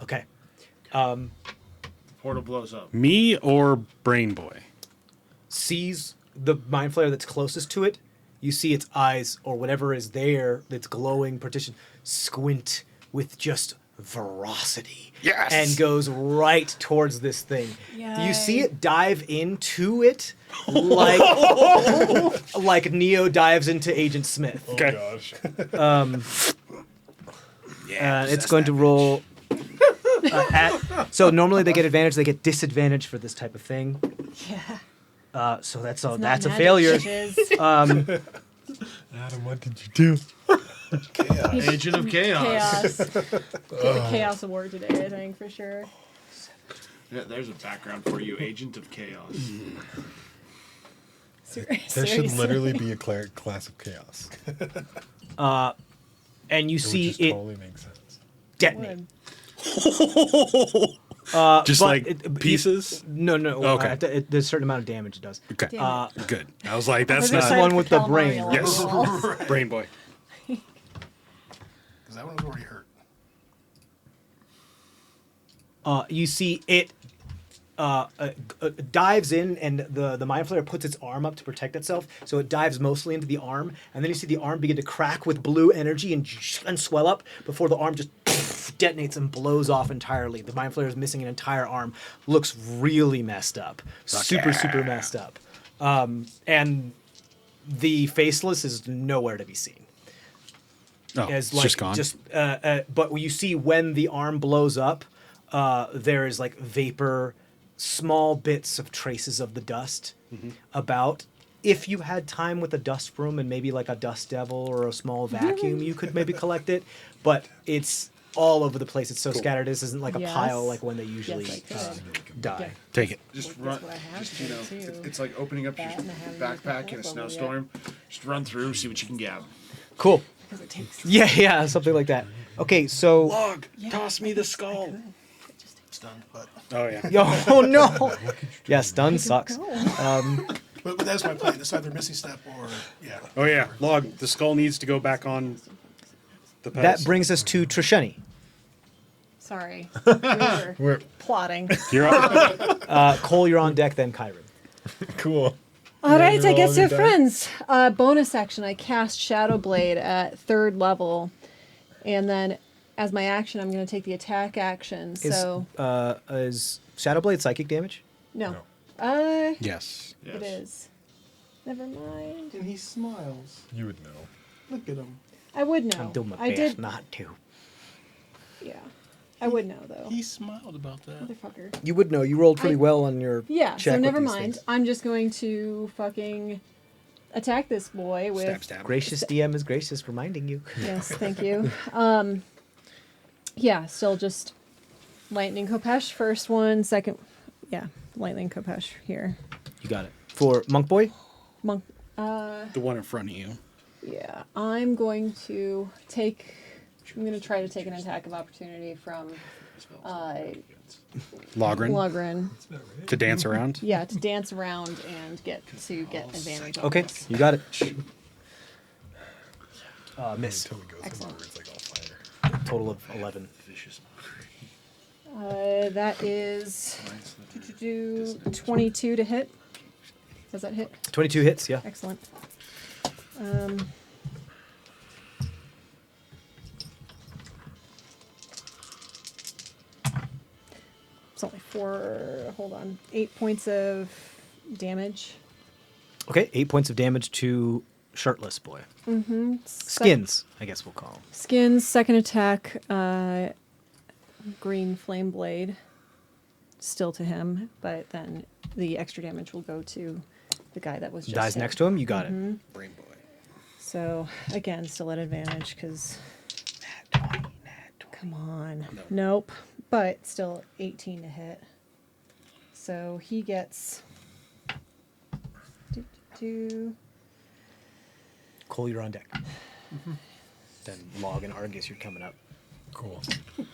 A: Okay.
D: Portal blows up.
C: Me or Brain Boy?
A: Sees the mind flayer that's closest to it. You see its eyes or whatever is there that's glowing partition squint with just ferocity.
C: Yes!
A: And goes right towards this thing. You see
H: Yay.
A: it dive into it like like Neo dives into Agent Smith.
E: Oh
C: Okay.
E: gosh.
A: It's going to roll so normally they get advantage, they get disadvantage for this type of thing.
H: Yeah.
A: So that's all.
H: It's not
A: That's a
H: magic,
A: failure.
H: bitches.
E: Adam, what did you do?
G: Chaos.
D: Agent of Chaos.
H: The Chaos Award today, I think, for sure.
D: Yeah, there's a background for you, Agent of Chaos.
E: There should literally be a class of chaos.
A: And you
E: It
A: see
E: would just
A: it
E: totally makes sense.
A: detonate.
C: Just
A: but
C: like pieces?
A: No.
C: Okay.
A: There's a certain amount of damage it does.
C: Okay.
H: Damn
C: Good. I was like, that's
H: Was
A: This
H: it
C: not
A: one
H: for
A: with the
H: calamari
A: brain,
H: like
C: Yes.
H: balls?
C: Brain Boy.
G: Because that one was already hurt.
A: You see it dives in, and the mind flayer puts its arm up to protect itself. So it dives mostly into the arm, and then you see the arm begin to crack with blue energy and swell up before the arm just detonates and blows off entirely. The mind flayer is missing an entire arm. Looks really messed up. Super messed up. And the faceless is nowhere to be seen.
C: Oh,
A: as
C: it's
A: like
C: just gone.
A: but you see when the arm blows up, there is like vapor, small bits of traces of the dust about. If you had time with a dust broom and maybe like a dust devil or a small vacuum, you could maybe collect it. But it's all over the place. It's so scattered. This isn't like a pile
B: Yes.
A: like when they usually
B: Yes, I could.
A: die.
B: Yeah.
C: Take it.
D: Just
B: Well,
D: run.
B: that's what I have
D: Just
B: to
D: you
B: do,
D: know,
B: too.
D: it's like opening up your
B: That and I haven't used
D: backpack
B: my
D: in a
B: purple yet.
D: snowstorm. Just run through, see what you can grab.
A: Cool.
B: Because it takes.
A: Yeah, something like that. Okay, so
C: Log, toss me the skull.
B: It just takes.
G: Stunned, but
C: Oh yeah.
A: oh no. Yeah, stun sucks.
B: Go.
G: but that's my plan. It's either missing step or
C: Oh yeah. Log, the skull needs to go back on the pedestal.
A: That brings us to Trisheni.
B: Sorry. We were plotting.
C: You're up.
A: Cole, you're on deck, then Kyron.
E: Cool.
B: All right, I
E: roll
B: guess
E: your
B: so,
E: die.
B: friends. Bonus action, I cast Shadow Blade at 3rd level. And then as my action, I'm going to take the attack action. So,
A: Is Shadowblade psychic damage?
B: no.
C: Yes.
D: Yes.
B: It is. Never mind.
F: And he smiles.
E: You would know.
F: Look at him.
B: I would know.
A: I'm doing my
B: I
A: best
B: did.
A: not to.
B: Yeah. I would know, though.
F: He smiled about that.
B: Motherfucker.
A: You would know. You rolled pretty
B: I-
A: well on your
B: Yeah,
A: check
B: so
A: with
B: never
A: these
B: mind.
A: things.
B: I'm just going to fucking attack this boy with.
C: Stab, stab.
A: Gracious DM is gracious, reminding you.
B: Yes, thank you. Yeah, still just lightning Kopesh. First one, second. Yeah, lightning Kopesh here.
A: You got it. For Monk Boy?
B: Monk.
C: The one in front of you.
B: Yeah, I'm going to take. I'm going to try to take an attack of opportunity from
C: Logrin
B: Logrin.
C: to dance around.
B: Yeah, to dance around and get advantage. On
A: Okay,
B: this.
A: you got it. Miss.
E: Until we go
B: Excellent.
E: somewhere where it's like all fire.
A: Total of 11.
D: Vicious.
B: That is 22 to hit. Does that hit?
A: 22 hits, yeah.
B: Excellent. It's only 8 points of damage.
A: Okay, 8 points of damage to Shirtless Boy.
B: Mm-hmm.
A: Skins, I guess we'll call him.
B: Skins, second attack, green flame blade. Still to him, but then the extra damage will go to the guy that was just
A: Dies
B: hit.
A: next to him, you got
C: Brain boy.
B: So again, still at advantage because. Come on.
C: No.
B: Nope. But still 18 to hit. So he gets.
A: it. Cole, you're on deck. Then Log and Argus, you're coming up.
E: Cool.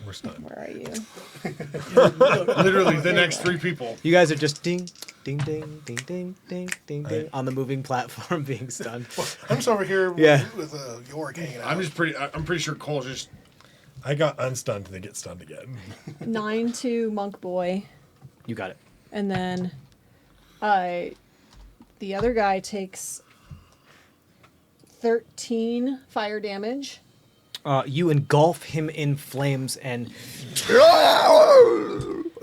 E: We're stunned.
B: Where are you?
D: Literally the next 3 people.
A: You guys are just ding, ding, ding, ding, ding, ding, ding, ding, on the moving platform being stunned.
G: I'm just over here
A: Yeah.
G: with York hanging out.
D: I'm pretty sure Cole's just.
E: I got unstunned and then get stunned again.
B: 9 to Monk Boy.
A: You got it.
B: And then the other guy takes 13 fire damage.
A: You engulf him in flames and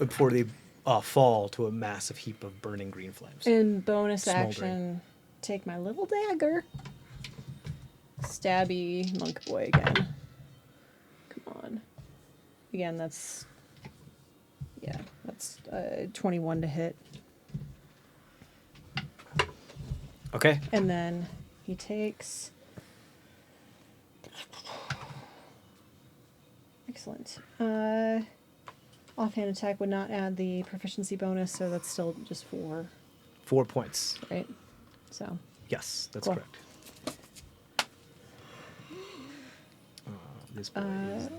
A: before they fall to a massive heap of burning green flames.
B: In bonus
A: Smoldering.
B: action, take my little dagger. Stabby Monk Boy again. Come on. Again, that's 21 to hit.
A: Okay.
B: And then he takes. Excellent. Offhand attack would not add the proficiency bonus, so that's still just 4,
A: 4 points.
B: right? So,
A: Yes, that's
B: Cool.
A: correct. This boy is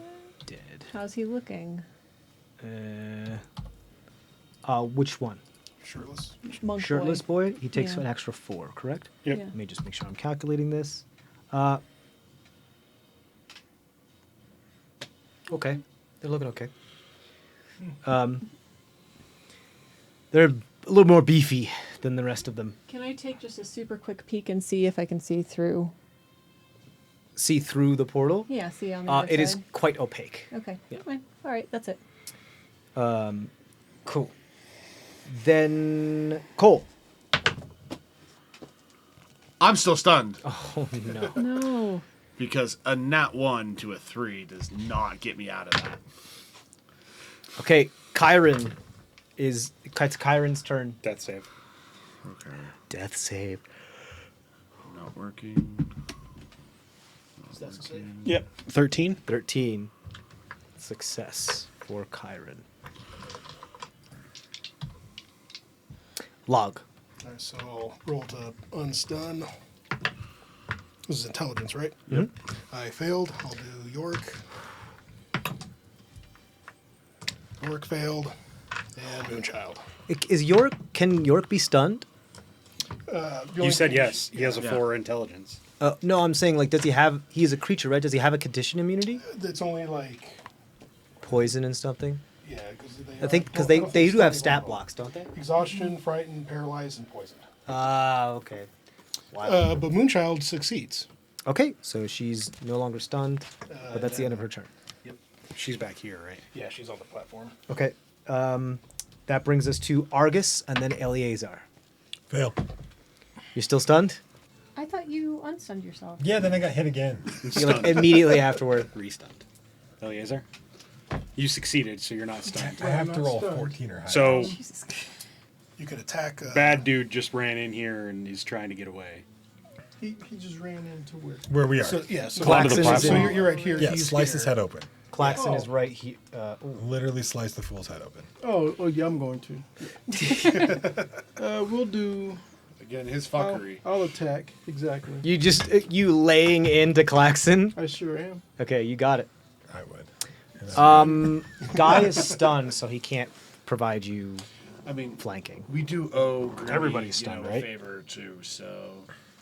A: dead.
B: how's he looking?
A: Which one?
G: Shirtless.
B: Monk
A: Shirtless
B: boy.
A: boy? He takes
B: Yeah.
A: an extra 4, correct?
C: Yep.
B: Yeah.
A: Let me just make sure I'm calculating this. Okay. They're looking okay. They're a little more beefy than the rest of them.
B: Can I take just a super quick peek and see if I can see through?
A: See through the portal?
B: Yeah, see on the other
A: It is
B: side.
A: quite opaque.
B: Okay.
A: Yeah.
B: Fine. All right, that's it.
A: Cool. Then Cole.
D: I'm still stunned.
A: Oh no.
B: No.
D: Because a nat 1 to a 3 does not get me out of that.
A: Okay, it's Kyron's turn.
C: Death save.
D: Okay.
A: Death save.
D: Not working.
F: That's a save.
C: Yep. 13.
A: 13. Success for Kyron. Log.
G: All right, so I'll roll to unstun. This is intelligence, right?
A: Yep.
G: I failed. I'll do York. York failed. And Moonchild.
A: Can York be stunned?
C: You said yes. He has a 4 intelligence.
A: No, I'm saying like, he is a creature, right? Does he have a condition immunity?
G: It's only like,
A: Poison and something?
G: yeah, because
A: I think because they do have stat blocks, don't they?
G: Exhaustion, frightened, paralyzed, and poisoned.
A: Ah, okay. Wow.
G: But Moonchild succeeds.
A: Okay, so she's no longer stunned, but that's the end of her turn.
C: She's back here, right?
G: Yeah, she's on the platform.
A: Okay, that brings us to Argus and then Eleazar.
E: Fail.
A: You're still stunned?
H: I thought you unstunned yourself.
E: Yeah, then I got hit again.
A: You're like immediately afterward.
C: Restunned. Eleazar? You succeeded, so you're not stunned.
E: I have to
F: not
E: roll
F: stunned.
E: 14 or higher.
C: So,
H: Jesus.
G: You could attack.
C: bad dude just ran in here and is trying to get away.
F: He just ran into where?
E: Where we are.
G: So, yeah, so,
A: Claxon
C: Onto the
A: is
C: platform.
A: in-
G: so you're right here.
E: Yeah,
G: he's
E: slice his
G: scared.
E: head open.
A: Claxon is right here.
E: Literally slice the fool's head open.
F: Oh yeah, I'm going to. We'll do.
D: Again, his
F: I'll,
D: fuckery.
F: I'll attack. Exactly.
A: You laying into Claxon?
F: I sure am.
A: Okay, you got it.
E: I would. And that's
A: Guy is stunned, so he can't provide you
D: I mean,
A: flanking,
D: we do owe Grimmy,
A: Everybody's stunned,
D: a
A: right?
D: favor too, so.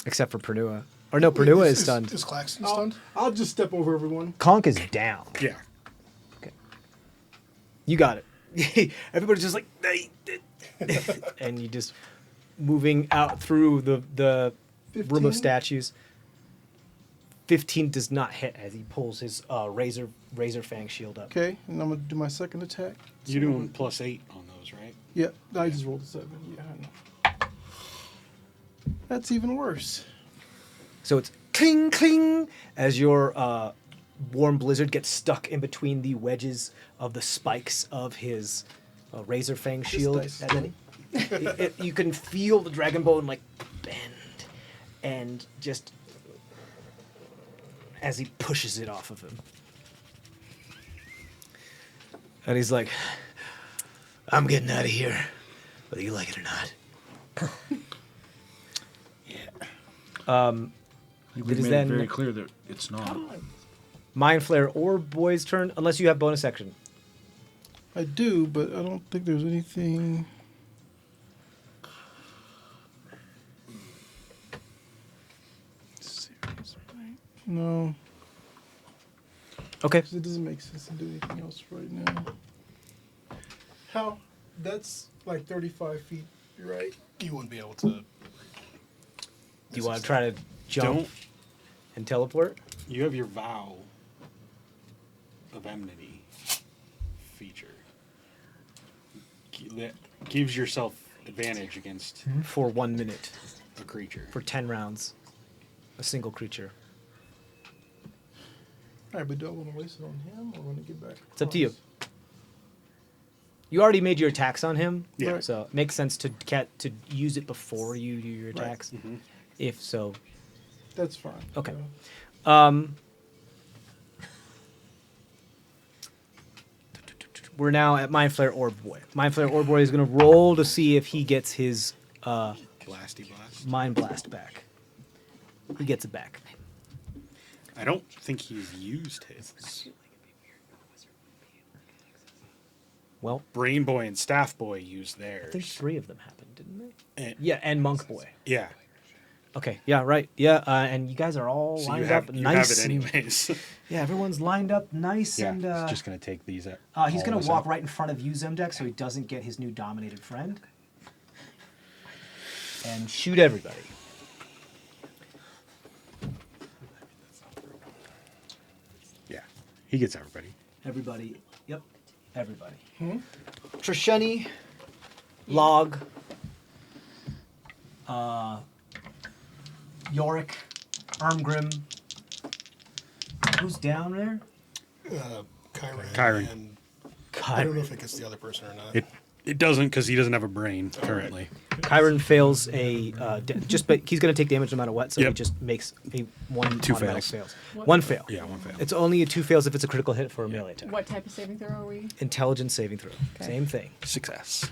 A: except for Pernua. Or no, Pernua is stunned.
G: Is Claxton
F: I'll,
G: stunned?
F: I'll just step over everyone.
A: Conk is down.
C: Yeah.
A: You got it. Everybody's just like, and you just moving out through the room of
F: 15?
A: statues. 15 does not hit as he pulls his razor fang shield up.
F: Okay, and I'm gonna do my second attack.
C: You're doing +8 on those, right?
F: Yeah, I just rolled a 7. Yeah, I know. That's even worse.
A: So it's cling cling as your warm blizzard gets stuck in between the wedges of the spikes of his razor fang shield,
F: dice
A: and then you can feel the dragon bone like bend, and just as he pushes it off of him, and he's like, "I'm getting out of here, whether you like it or not."
D: We
A: It is
D: made
A: then-
D: it very clear that it's not.
A: Mind Flare or Boy's turn, unless you have bonus action.
F: I do, but I don't think there's anything. Serious, right? No,
A: Okay.
F: 'cause it doesn't make sense to do anything else right now. How? That's like 35 feet, right?
G: You wouldn't be able to.
A: Do you want to try to jump
C: Don't.
A: and teleport?
C: You have your vow of enmity feature. That gives yourself advantage against
A: For 1 minute,
C: a creature.
A: for 10 rounds. A single creature.
F: All right, but do I want to waste it on him or want to get back?
A: It's up to you. You already made your attacks on him,
C: Yeah.
A: so it makes sense to use it before you do your attacks. If so,
F: That's fine.
A: Okay.
F: Yeah.
A: We're now at Mind Flare Orb Boy. Mind Flare Orb Boy is going to roll to see if he gets his
C: Blasty blast.
A: Mind Blast back. He gets it back.
C: I don't think he's used his.
A: Well,
C: Brain Boy and Staff Boy used
A: I think
C: theirs.
A: 3 of them happened, didn't they?
C: And-
A: Yeah, and Monk Boy.
C: yeah.
A: Okay, yeah, right. Yeah, and you guys are all
C: So
A: lined
C: you have,
A: up
C: you
A: nice.
C: have it
A: and-
C: anyways.
A: yeah, everyone's lined up nice
C: yeah.
A: and
C: It's just gonna take these.
A: he's
C: all
A: going
C: this
A: to walk
C: out.
A: right in front of you, Zemdek, so he doesn't get his new dominated friend. And shoot everybody.
C: Yeah, he gets everybody.
A: Everybody. Yep. Everybody. Trisheni, Log, Yorick, Ermgrim, Who's down there?
G: Kyron.
C: Kyron.
G: And I don't know
A: Kyron.
G: if it gets the other person or not.
C: It doesn't because he doesn't have a brain currently.
A: Kyron fails but he's going to take damage no matter what, so he
C: Yep.
A: just makes a one
C: Two
A: automatic
C: fails.
A: fails. One fail.
C: Yeah, one fail.
A: It's only a 2 fails if it's a critical hit for a melee attack.
H: What type of saving throw are we?
A: Intelligence saving throw.
H: Okay.
A: Same thing.
C: Success.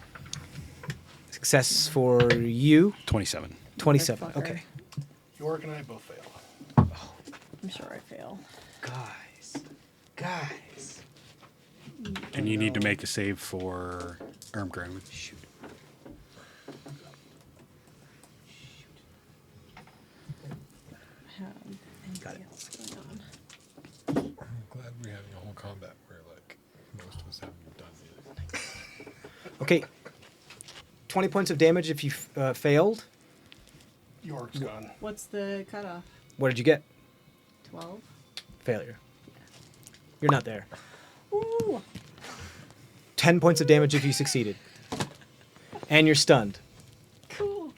A: Success for you,
C: 27.
A: 27.
H: Motherfucker.
A: Okay.
G: York and I both fail.
H: I'm sure I fail.
A: Guys.
C: And you need to make a save for Armgrim. Shoot.
H: Have
A: Got
H: anything
A: it.
H: else going on?
E: I'm glad we're having a whole combat where like most of us haven't done anything.
A: Okay. 20 points of damage if you failed.
G: York's gone.
H: What's the cutoff?
A: What did you get?
H: 12?
A: Failure. You're not there.
H: Ooh!
A: 10 points of damage if you succeeded. And you're stunned.
H: Cool.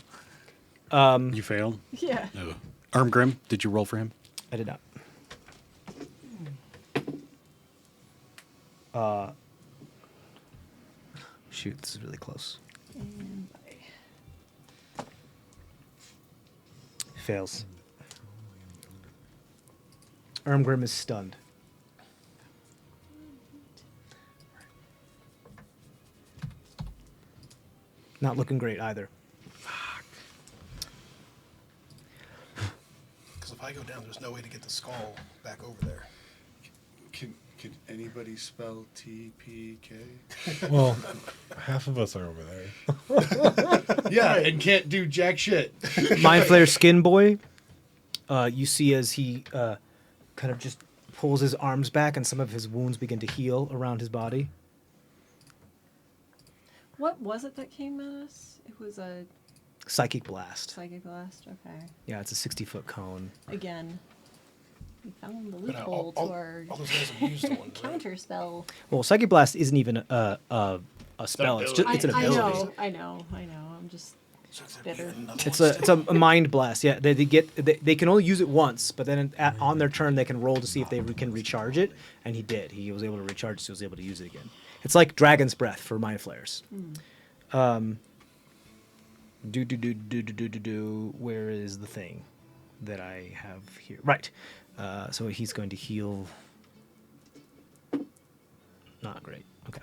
C: You failed?
H: Yeah.
C: No. Armgrim, did you roll for him?
A: I did not. Shoot, this is really close.
H: And
A: Fails. Ermgrim is stunned. Not looking great either.
G: Because if I go down, there's no way to get the skull back over there.
D: Can anybody spell TPK?
E: Well, half of us are over there.
D: Yeah, and can't do jack shit.
A: Mind Flayer Skin Boy, you see as he kind of just pulls his arms back and some of his wounds begin to heal around his body.
H: what was it that came at us? It was a
A: Psychic Blast.
H: psychic blast? Okay.
A: Yeah, it's a 60-foot cone.
H: Again, we found the
G: But
H: loophole to our
G: all those guys have used the one. Right?
H: counter spell.
A: Well, Psychic Blast isn't even a spell. It's just it's an
H: I
A: ability.
H: know. I'm just
G: So there'd be
H: bitter.
G: another
A: It's
G: one.
A: a mind blast. Yeah, they can only use it once, but then on their turn they can roll to see if they can recharge it, and he did. He was able to recharge, so he was able to use it again. It's like Dragon's Breath for Mind Flayers. Where is the thing that I have here? Right. So he's going to heal. Not great. Okay.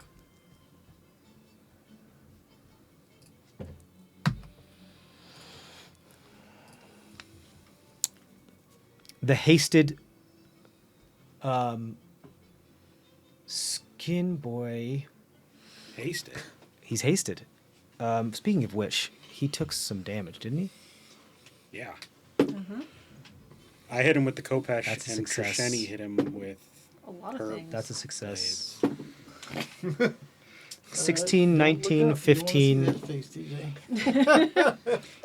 A: The hasted Skin Boy.
C: Hasted.
A: He's hasted. Speaking of which, he took some damage, didn't he?
C: Yeah. I hit him with the Kopesh,
A: That's a
C: and
A: success.
C: Trisheni hit him with
H: A lot of
C: her.
H: things.
A: That's a success.
C: blades.
A: 16, 19, 15.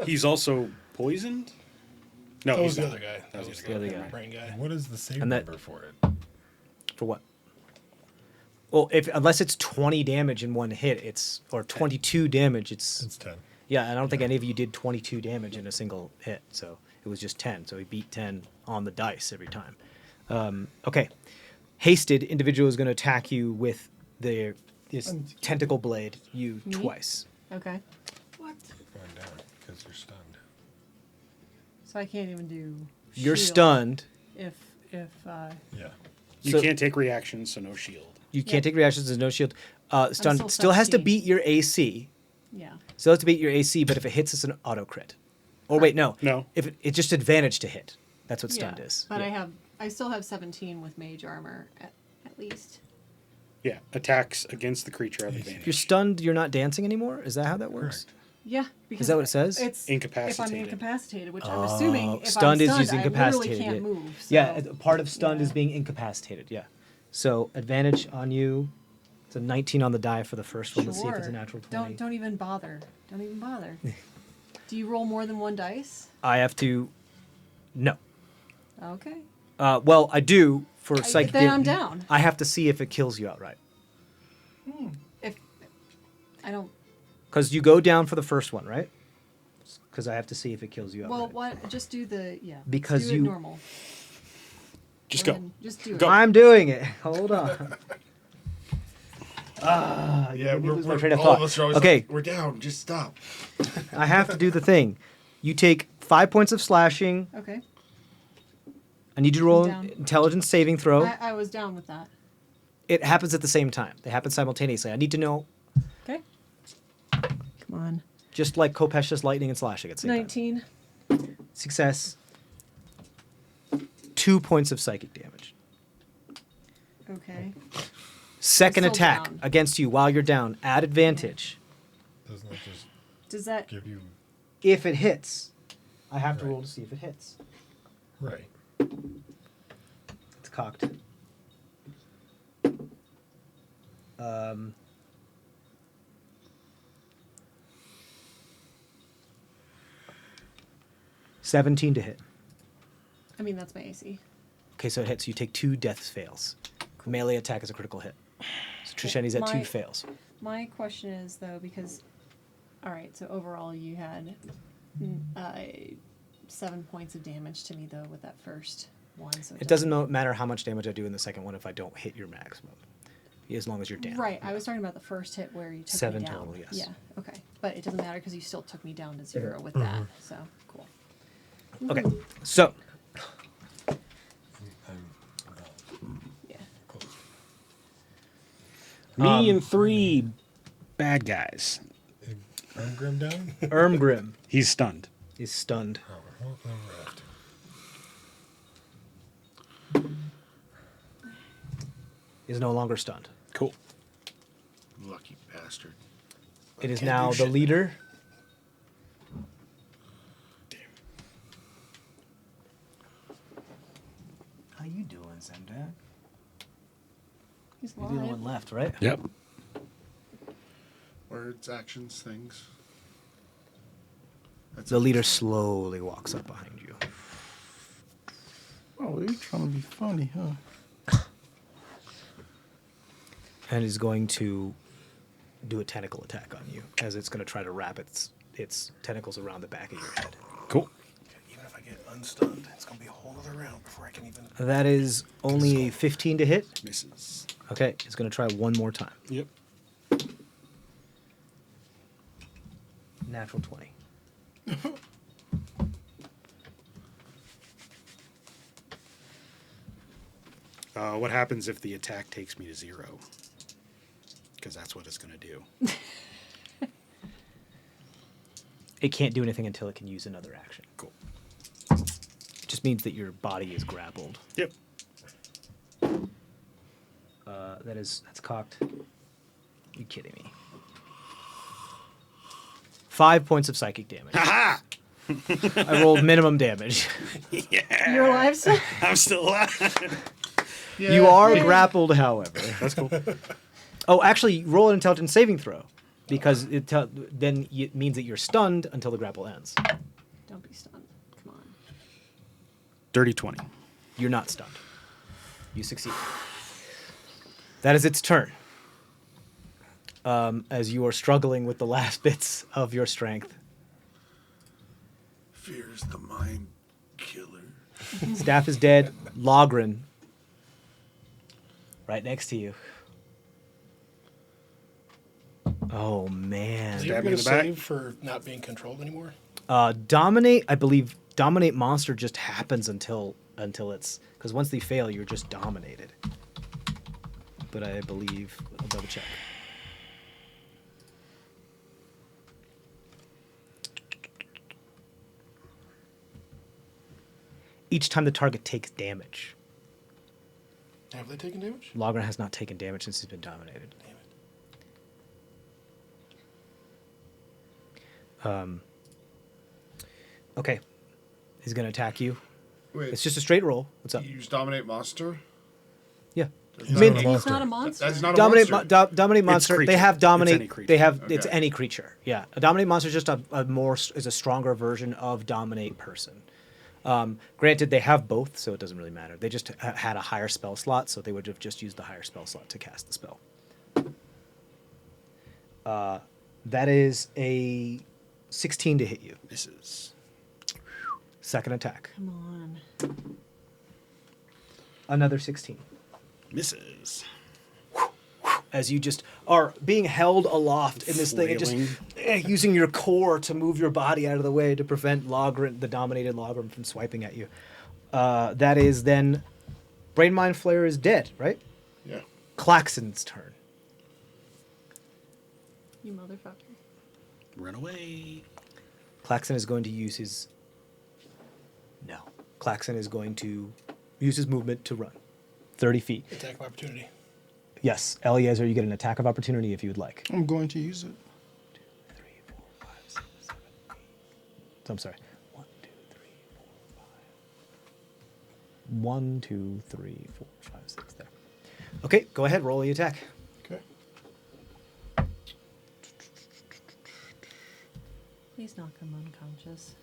C: He's also poisoned? No,
G: That
C: he's
G: was the
C: not.
G: other guy.
C: That was
A: the other guy.
G: Brain guy.
E: What is the save
A: And that-
E: number for it?
A: For what? Well, unless it's 20 damage in one hit, or 22 damage,
E: It's 10.
A: yeah. I don't think any of you did 22 damage in a single hit, so it was just 10. So he beat 10 on the dice every time. Okay, hasted individual is going to attack you with this tentacle blade. You
H: Me?
A: twice.
H: Okay. What?
E: Going down because you're stunned.
H: So I can't even do.
A: You're
H: shield
A: stunned.
H: If
E: Yeah.
C: You
A: So-
C: can't take reactions, so no shield.
A: You
H: Yeah.
A: can't take reactions. There's no shield. Stunned
H: still
A: still has to
H: 17.
A: beat your AC.
H: yeah.
A: Still has to beat your AC, but if it hits, it's an auto crit. Or wait, no.
C: No.
A: If it's just advantage to hit. That's what stunned
H: Yeah,
A: is.
H: But
A: Yeah.
H: I still have 17 with mage armor at least.
C: Yeah, attacks against the creature have
A: If you're
C: advantage.
A: stunned, you're not dancing anymore. Is that how that works?
E: Correct.
H: Yeah. Because
A: that what it says?
H: It's
C: Incapacitated.
H: If I'm incapacitated, which I'm assuming if
A: stunned
H: I'm
A: is
H: stunned,
A: using
H: I
A: incapacitated.
H: literally can't
A: yeah.
H: move. So.
A: Yeah, part of stunned
H: Yeah.
A: is being incapacitated. Yeah. So advantage on you. It's a 19 on the die for the first one. Let's see if it's a natural 20.
H: Don't even bother. Don't even bother. Do you roll more than one dice?
A: I have to. No.
H: Okay.
A: Well, I do for psychic.
H: then I'm down.
A: I have to see if it kills you outright.
H: If I don't.
A: Because you go down for the first one, right? Because I have to see if it kills you outright.
H: Well, what? Just do the yeah.
A: Because
H: do it
A: you-
H: normal.
C: Just
B: Go
C: go.
B: ahead. Just do it.
C: Go.
A: I'm doing it. Hold on.
F: Yeah,
A: me lose my
F: we're,
A: train of
F: all
A: thought.
F: of us are always
A: Okay.
F: like, we're down. Just stop.
A: I have to do the thing. You take 5 points of slashing.
B: Okay.
A: I need you to roll
B: I'm
A: an
B: down.
A: intelligence saving throw.
B: I was down with that.
A: It happens at the same time. They happen simultaneously. I need to know,
B: Okay. Come on.
A: just like Kopesh does lightning and slashing at the same
B: 19.
A: time. Success. 2 points of psychic damage.
B: Okay.
A: Second
B: I'm still
A: attack
B: down.
A: against you while you're down. Add advantage.
E: Doesn't that just
B: Does that?
E: give you
A: If it hits. I have to
E: Right.
A: roll to see if it hits.
E: right?
A: It's cocked. 17 to hit.
B: I mean, that's my AC.
A: Okay, so it hits. You take 2 death fails. Melee attack is a critical hit. So Trisheni's at 2
B: My-
A: fails.
B: My question is though, because, all right, so overall you had 7 points of damage to me though with that first one. So
A: It doesn't matter how much damage I do in the second one if I don't hit your maximum. As long as you're down.
B: Right, I was talking about the first hit where you took
A: 7
B: me down.
A: total, yes.
B: Yeah. Okay, but it doesn't matter because you still took me down to 0 with that. So cool.
A: Okay, so
B: Yeah.
C: Me and 3 bad guys.
E: Grim down?
A: Ermgrim
C: He's stunned.
A: is stunned.
E: Oh, well, then we're have to.
A: Is no longer stunned.
C: Cool.
D: Lucky bastard.
A: It is
G: Can't
A: now
G: do
A: the
G: shit.
A: leader. How you doing, Zemdak?
B: He's
A: You're the only
B: alive.
A: one left, right?
C: Yep.
D: Words, actions, things. That's
A: The leader slowly walks up behind you.
I: Oh, you're trying to be funny, huh?
A: And is going to do a tentacle attack on you, as it's going to try to wrap its tentacles around the back of your head.
C: Cool.
G: Even if I get unstunned, it's gonna be a whole other round before I can even.
A: That is only a 15 to hit.
D: misses.
A: Okay, it's going to try one more time.
C: Yep.
A: Natural 20.
C: What happens if the attack takes me to 0? Because that's what it's going to do.
A: It can't do anything until it can use another action.
C: Cool.
A: It just means that your body is grappled.
C: Yep.
A: That's cocked. You kidding me? 5 points of psychic damage.
C: Ha
A: I rolled minimum damage.
B: You're alive still?
C: I'm still alive.
A: You are grappled, however. That's cool. Oh, actually, roll an intelligence saving throw, because then it means that you're stunned until the grapple ends.
B: Don't be stunned. Come on.
C: Dirty 20.
A: You're not stunned. You succeed. That is its turn. As you are struggling with the last bits of your strength.
D: Fear's the mind killer.
A: Staff is dead. Logren. Right next to you. Oh, man.
G: Is he
C: Stab
G: ever
C: me
G: going
C: in
G: to
C: the back.
G: save for not being controlled anymore?
A: Dominate, I believe, dominate monster just happens until it's, because once they fail, you're just dominated. But I believe, I'll double check. Each time the target takes damage.
G: Have they taken damage?
A: Logren has not taken damage since he's been dominated.
G: Damn it.
A: Okay. He's going to attack you.
D: Wait,
A: It's just a straight roll. What's up?
D: you use dominate monster?
A: Yeah.
E: He's
A: I mean,
E: not a
B: He's
E: monster.
B: not a monster.
D: That's not a
A: Dominate,
D: monster.
A: dominate monster. They
C: creature.
A: have dominate.
C: It's any creature.
A: They have
D: Okay.
A: it's any creature. Yeah, a dominate monster is just is a stronger version of dominate person. Granted, they have both, so it doesn't really matter. They just had a higher spell slot, so they would have just used the higher spell slot to cast the spell. That is a 16 to hit you.
D: Misses.
A: Second attack.
B: Come on.
A: Another 16.
C: Misses.
A: As you just are being held aloft in this thing, and just using your core to move your body out of the way to prevent the dominated Logrim from swiping at you. That is then... Brain Mind Flare is dead, right?
D: Yeah.
A: Klaxon's turn.
B: You motherfucker.
C: Run away.
A: Klaxon is going to use his... No. Klaxon is going to use his movement to run. 30 feet.
G: Attack of opportunity.
A: Yes, Eliezer, you get an attack of opportunity if you would like.
I: I'm going to use it.
A: 2, 3, 4, 5, 6, 7, 8. So I'm sorry. 1, 2, 3, 4, 5. 1, 2, 3, 4, 5, 6. There. Okay, go ahead. Roll the attack.
G: Okay.
H: Please knock him unconscious.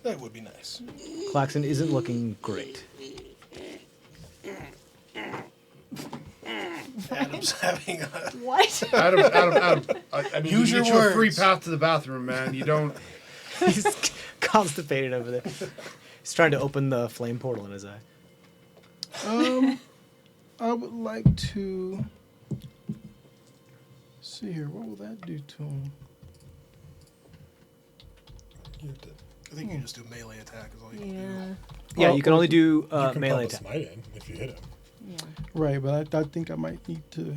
G: That would be nice.
A: Klaxon isn't looking great.
G: Adam's having a...
H: What?
D: Adam. I mean,
G: Use
D: you
G: your
D: get you a free
G: words.
D: path to the bathroom, man. You don't.
A: He's constipated over there. He's trying to open the flame portal in his eye.
I: I would like to see here. What will that do to him?
G: I think you can just do melee attack is all you can do.
H: Yeah.
A: Yeah,
I: Well,
A: you can only do
E: You can
A: melee
E: pump a
A: attack.
E: smite in if you hit him.
H: Yeah.
I: Right, but I think I might need to.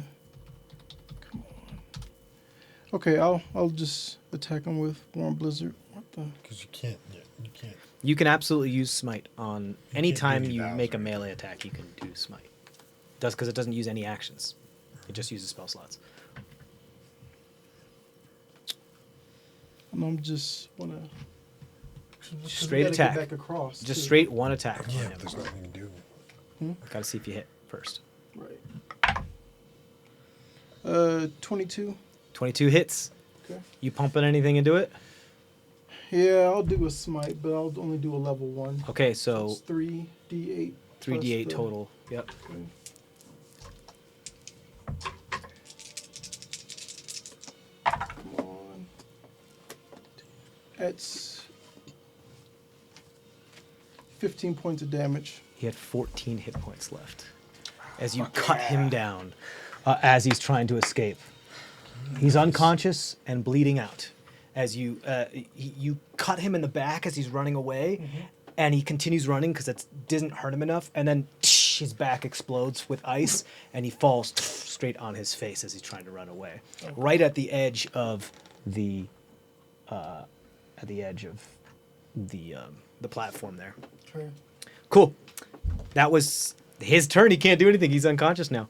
I: Come on. Okay, I'll just attack him with Warm Blizzard. What the?
E: Because you can't. Yeah, you can't.
A: You can absolutely use smite on any
E: can't
A: time
E: use
A: you
E: vows
A: make a
E: or
A: melee attack. You can do smite. Does because it doesn't use any actions. It just uses spell slots.
I: And I'm just wanna.
A: Straight attack.
I: Get back across.
A: Just
I: too.
A: straight one attack.
E: Yeah,
A: on
E: but
A: him.
E: there's nothing you can do.
A: Gotta see if you hit first.
I: Right. 22.
A: 22 hits.
I: Okay.
A: You pumping anything into it?
I: Yeah, I'll do a smite, but I'll only do a level 1.
A: Okay, so
I: It's 3d8.
A: 3d8
I: plus the-
A: total. Yep.
I: Okay. Come on. That's 15 points of damage.
A: He had 14 hit points left as you cut him down as he's trying to escape. He's unconscious and bleeding out. As you you cut him in the back as he's running away, and he continues running because it doesn't hurt him enough, and then his back explodes with ice, and he falls straight on his face as he's trying to run away, right at the edge of the the platform there.
I: Okay.
A: Cool. That was his turn. He can't do anything. He's unconscious now.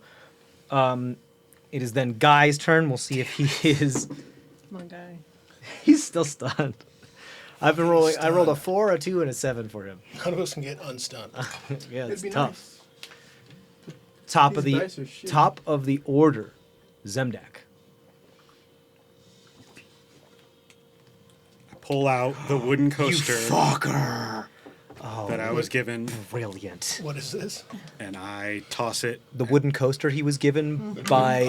A: It is then Guy's turn. We'll see if he is.
H: Come on, guy.
A: He's still stunned. I've been rolling. I rolled a 4, a 2, and a 7 for him.
G: None of us can get unstunned.
A: Yeah, it's
I: It'd be
A: tough.
I: nice.
A: Top of
I: These
A: the
I: dice are shitty.
A: top of the order, Zemdak.
C: Pull out the wooden coaster
A: Fucker.
C: that I was given,
A: Brilliant.
G: What is this?
C: and I toss it.
A: The wooden coaster he was given by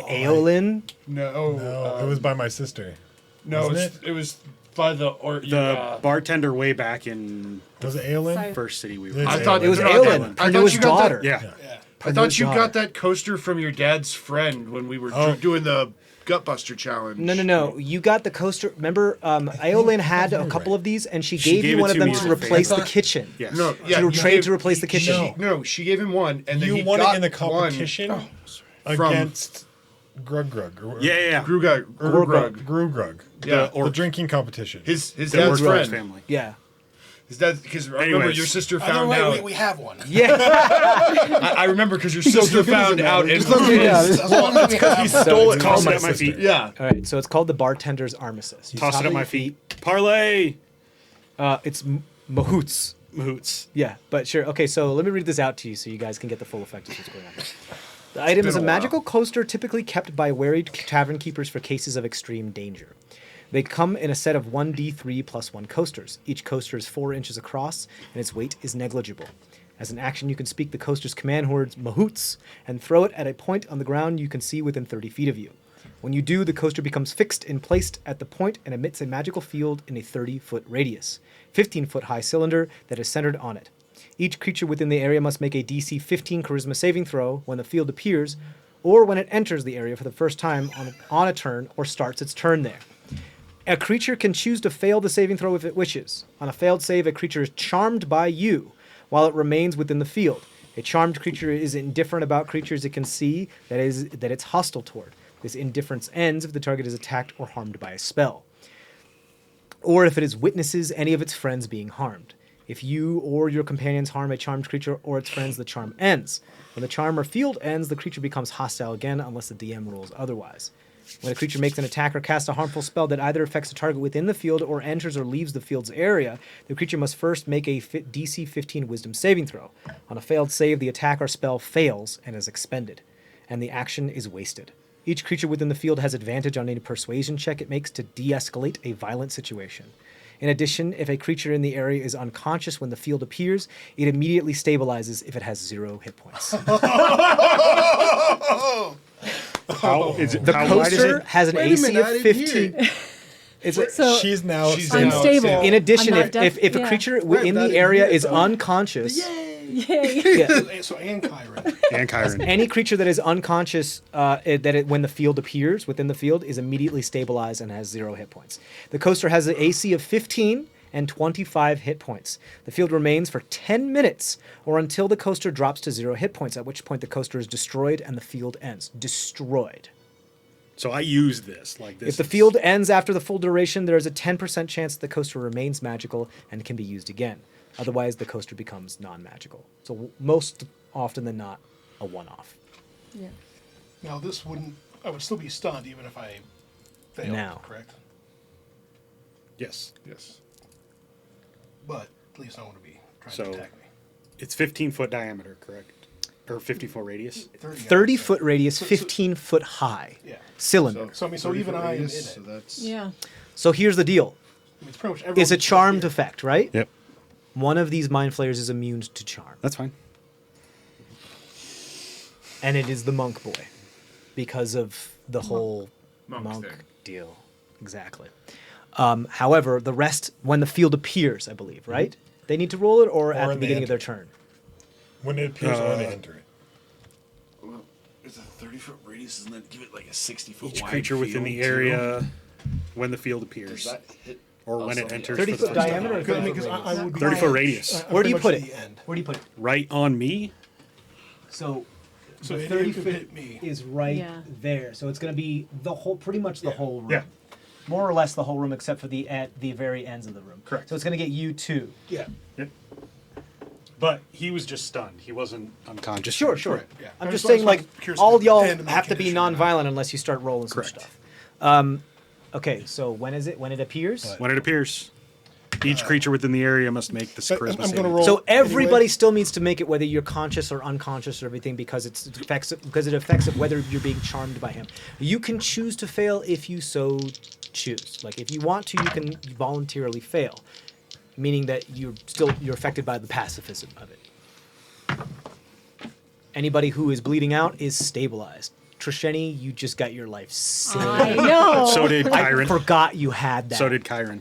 A: Aeolin.
D: No.
E: No, it was by my sister.
D: No,
E: Wasn't
D: it was by the
C: The bartender way back in
E: Was it Aelin?
H: Sorry.
C: first city we
E: It
C: were.
E: was
C: in.
D: thought
A: It was
D: No,
A: Aeolin,
D: I thought
A: Pernua's
D: you got that-
A: daughter.
C: Yeah.
G: Yeah.
D: I thought you
A: daughter.
D: got that coaster from your dad's friend when we were
E: Oh.
D: doing the Gutbuster challenge.
A: No. You got the coaster. Remember, Aeolin had a couple of these, and she gave
C: gave
A: you
C: it
A: one of
C: to
A: them
C: me
A: to
C: as a
A: replace
G: favor.
A: the kitchen.
C: Yes.
D: No, yeah,
A: You were
D: you
A: trained
D: gave-
A: to replace the kitchen.
D: No, she gave him one, and then
E: You
D: he
E: won
D: got
E: it in the
D: one
E: competition
D: from-
E: against Grug.
C: Yeah.
D: Grug.
E: Grug.
D: Yeah,
E: The drinking competition.
D: his
C: The
D: dad's
C: Orc
D: friend.
C: family.
A: Yeah.
D: His dad, because I remember
C: Anyways.
D: your sister
G: Oh,
D: found
G: no,
D: out.
G: wait, we have one.
A: Yeah.
D: I remember because your sister found out and
I: Yeah,
G: As long as we have one.
A: Stole
C: Toss it
E: my
C: at my
E: sister.
C: feet.
D: yeah.
A: All right, so it's called the bartender's armistice. You
C: Toss it
A: top
C: at my feet. Parlay.
A: It's mahoots.
C: Mahoots.
A: Yeah, but sure. Okay, so let me read this out to you so you guys can get the full effect of what's going on here. The item is a
D: been a while.
A: magical coaster typically kept by wary tavern keepers for cases of extreme danger. They come in a set of 1d3 plus 1 coasters. Each coaster is 4 inches across, and its weight is negligible. As an action, you can speak the coaster's command words, mahoots, and throw it at a point on the ground you can see within 30 feet of you. When you do, the coaster becomes fixed and placed at the point and emits a magical field in a 30-foot radius, 15-foot high cylinder that is centered on it. Each creature within the area must make a DC 15 Charisma saving throw when the field appears, or when it enters the area for the first time on a turn or starts its turn there. A creature can choose to fail the saving throw if it wishes. On a failed save, a creature is charmed by you while it remains within the field. A charmed creature is indifferent about creatures it can see that it's hostile toward. This indifference ends if the target is attacked or harmed by a spell, or if it witnesses any of its friends being harmed. If you or your companions harm a charmed creature or its friends, the charm ends. When the charm or field ends, the creature becomes hostile again unless the DM rules otherwise. When a creature makes an attack or casts a harmful spell that either affects a target within the field or enters or leaves the field's area, the creature must first make a DC 15 Wisdom saving throw. On a failed save, the attack or spell fails and is expended, and the action is wasted. Each creature within the field has advantage on any persuasion check it makes to de-escalate a violent situation. In addition, if a creature in the area is unconscious when the field appears, it immediately stabilizes if it has 0 hit points.
C: How is it?
A: The
C: How wide is
A: coaster
C: it?
A: has an
I: Wait a
A: AC
I: minute,
A: of
I: I didn't hear
A: 15.
I: it.
B: So
E: She's now
B: unstable.
A: In addition,
B: I'm not
A: if a
B: yeah.
A: creature
I: Right,
A: in
I: that
A: the area
I: is
A: is unconscious,
B: Yay.
A: yeah,
G: So and Kyron.
C: And Kyron.
A: any creature that is unconscious when the field appears within the field is immediately stabilized and has 0 hit points. The coaster has an AC of 15 and 25 hit points. The field remains for 10 minutes or until the coaster drops to 0 hit points, at which point the coaster is destroyed and the field ends. Destroyed.
C: So I use this like this.
A: If the field ends after the full duration, there is a 10% chance that the coaster remains magical and can be used again. Otherwise, the coaster becomes non-magical. So most often than not, a one-off.
B: Yeah.
G: Now this wouldn't. I would still be stunned even if I failed.
A: Now.
G: Correct.
C: Yes.
D: Yes.
G: But at least I want to be trying
C: So-
G: to attack me.
C: It's 15-foot diameter, correct? Or 50-foot radius?
A: 30 foot radius, 15 foot high.
G: Yeah.
A: Cylinder.
G: So I mean, so
D: 30
G: even
D: foot
G: I am in
D: radius,
G: it.
D: So that's
B: Yeah.
A: So here's the deal.
G: I mean, it's pretty much everyone.
A: It's a
G: that's
A: charmed
G: here.
A: effect, right?
C: Yep.
A: One of these mind flayers is immune to charm.
C: That's fine.
A: And it is the monk boy. Because of the whole
J: Monk
A: monk
J: thing.
A: deal. Exactly. However, the rest, when the field appears, I believe, right? They need to roll it or at the
E: when they
A: beginning of their
E: enter.
A: turn?
E: When it appears or when they enter it.
D: well, it's a 30-foot radius, and then give it like a 60-foot
C: Each
D: wide
C: creature within the
D: field, too.
C: area when the field
D: Does
C: appears.
D: that hit?
C: Or when it
D: also-
C: enters
A: 30
C: for the
A: foot
C: first
A: diameter or
C: time.
G: Because I
A: 30
G: mean,
A: foot
G: 'cause I
A: radius?
G: would be
C: 30-foot radius.
A: Where do you
G: pretty
A: put
G: much
A: it?
G: the end.
A: Where do you put it?
C: Right on me?
A: So,
G: So
A: the
G: it
A: 30
G: could
A: foot
G: hit me.
A: is right
B: Yeah.
A: there. So it's going to be the whole, pretty much the whole room.
C: Yeah.
A: More or less the whole room, except for the at the very ends of the room.
C: Correct.
A: So it's going to get you two.
G: Yeah.
C: Yep. But he was just stunned. He wasn't unconscious.
A: Sure, sure.
G: Right, yeah.
A: I'm
G: I
A: just
G: just
A: saying,
G: was
A: like,
G: curious
A: all
G: if
A: y'all
G: the end of my
A: have to be
G: condition or not.
A: non-violent unless you start rolling some
C: Correct.
A: stuff. Okay, so when is it? When it appears?
C: When it appears, each creature within the area must make this
G: I'm
C: charisma
G: gonna
C: saving
G: roll-
C: throw.
A: So everybody
G: anyway.
A: still needs to make it, whether you're conscious or unconscious or everything, because it affects of whether you're being charmed by him. You can choose to fail if you so choose. Like if you want to, you can voluntarily fail, meaning that you're affected by the pacifism of it. Anybody who is bleeding out is stabilized. Trisheni, you just got your life saved.
B: I know.
C: So did
A: I
C: Kyron.
A: forgot you had that.
C: So did Kyron.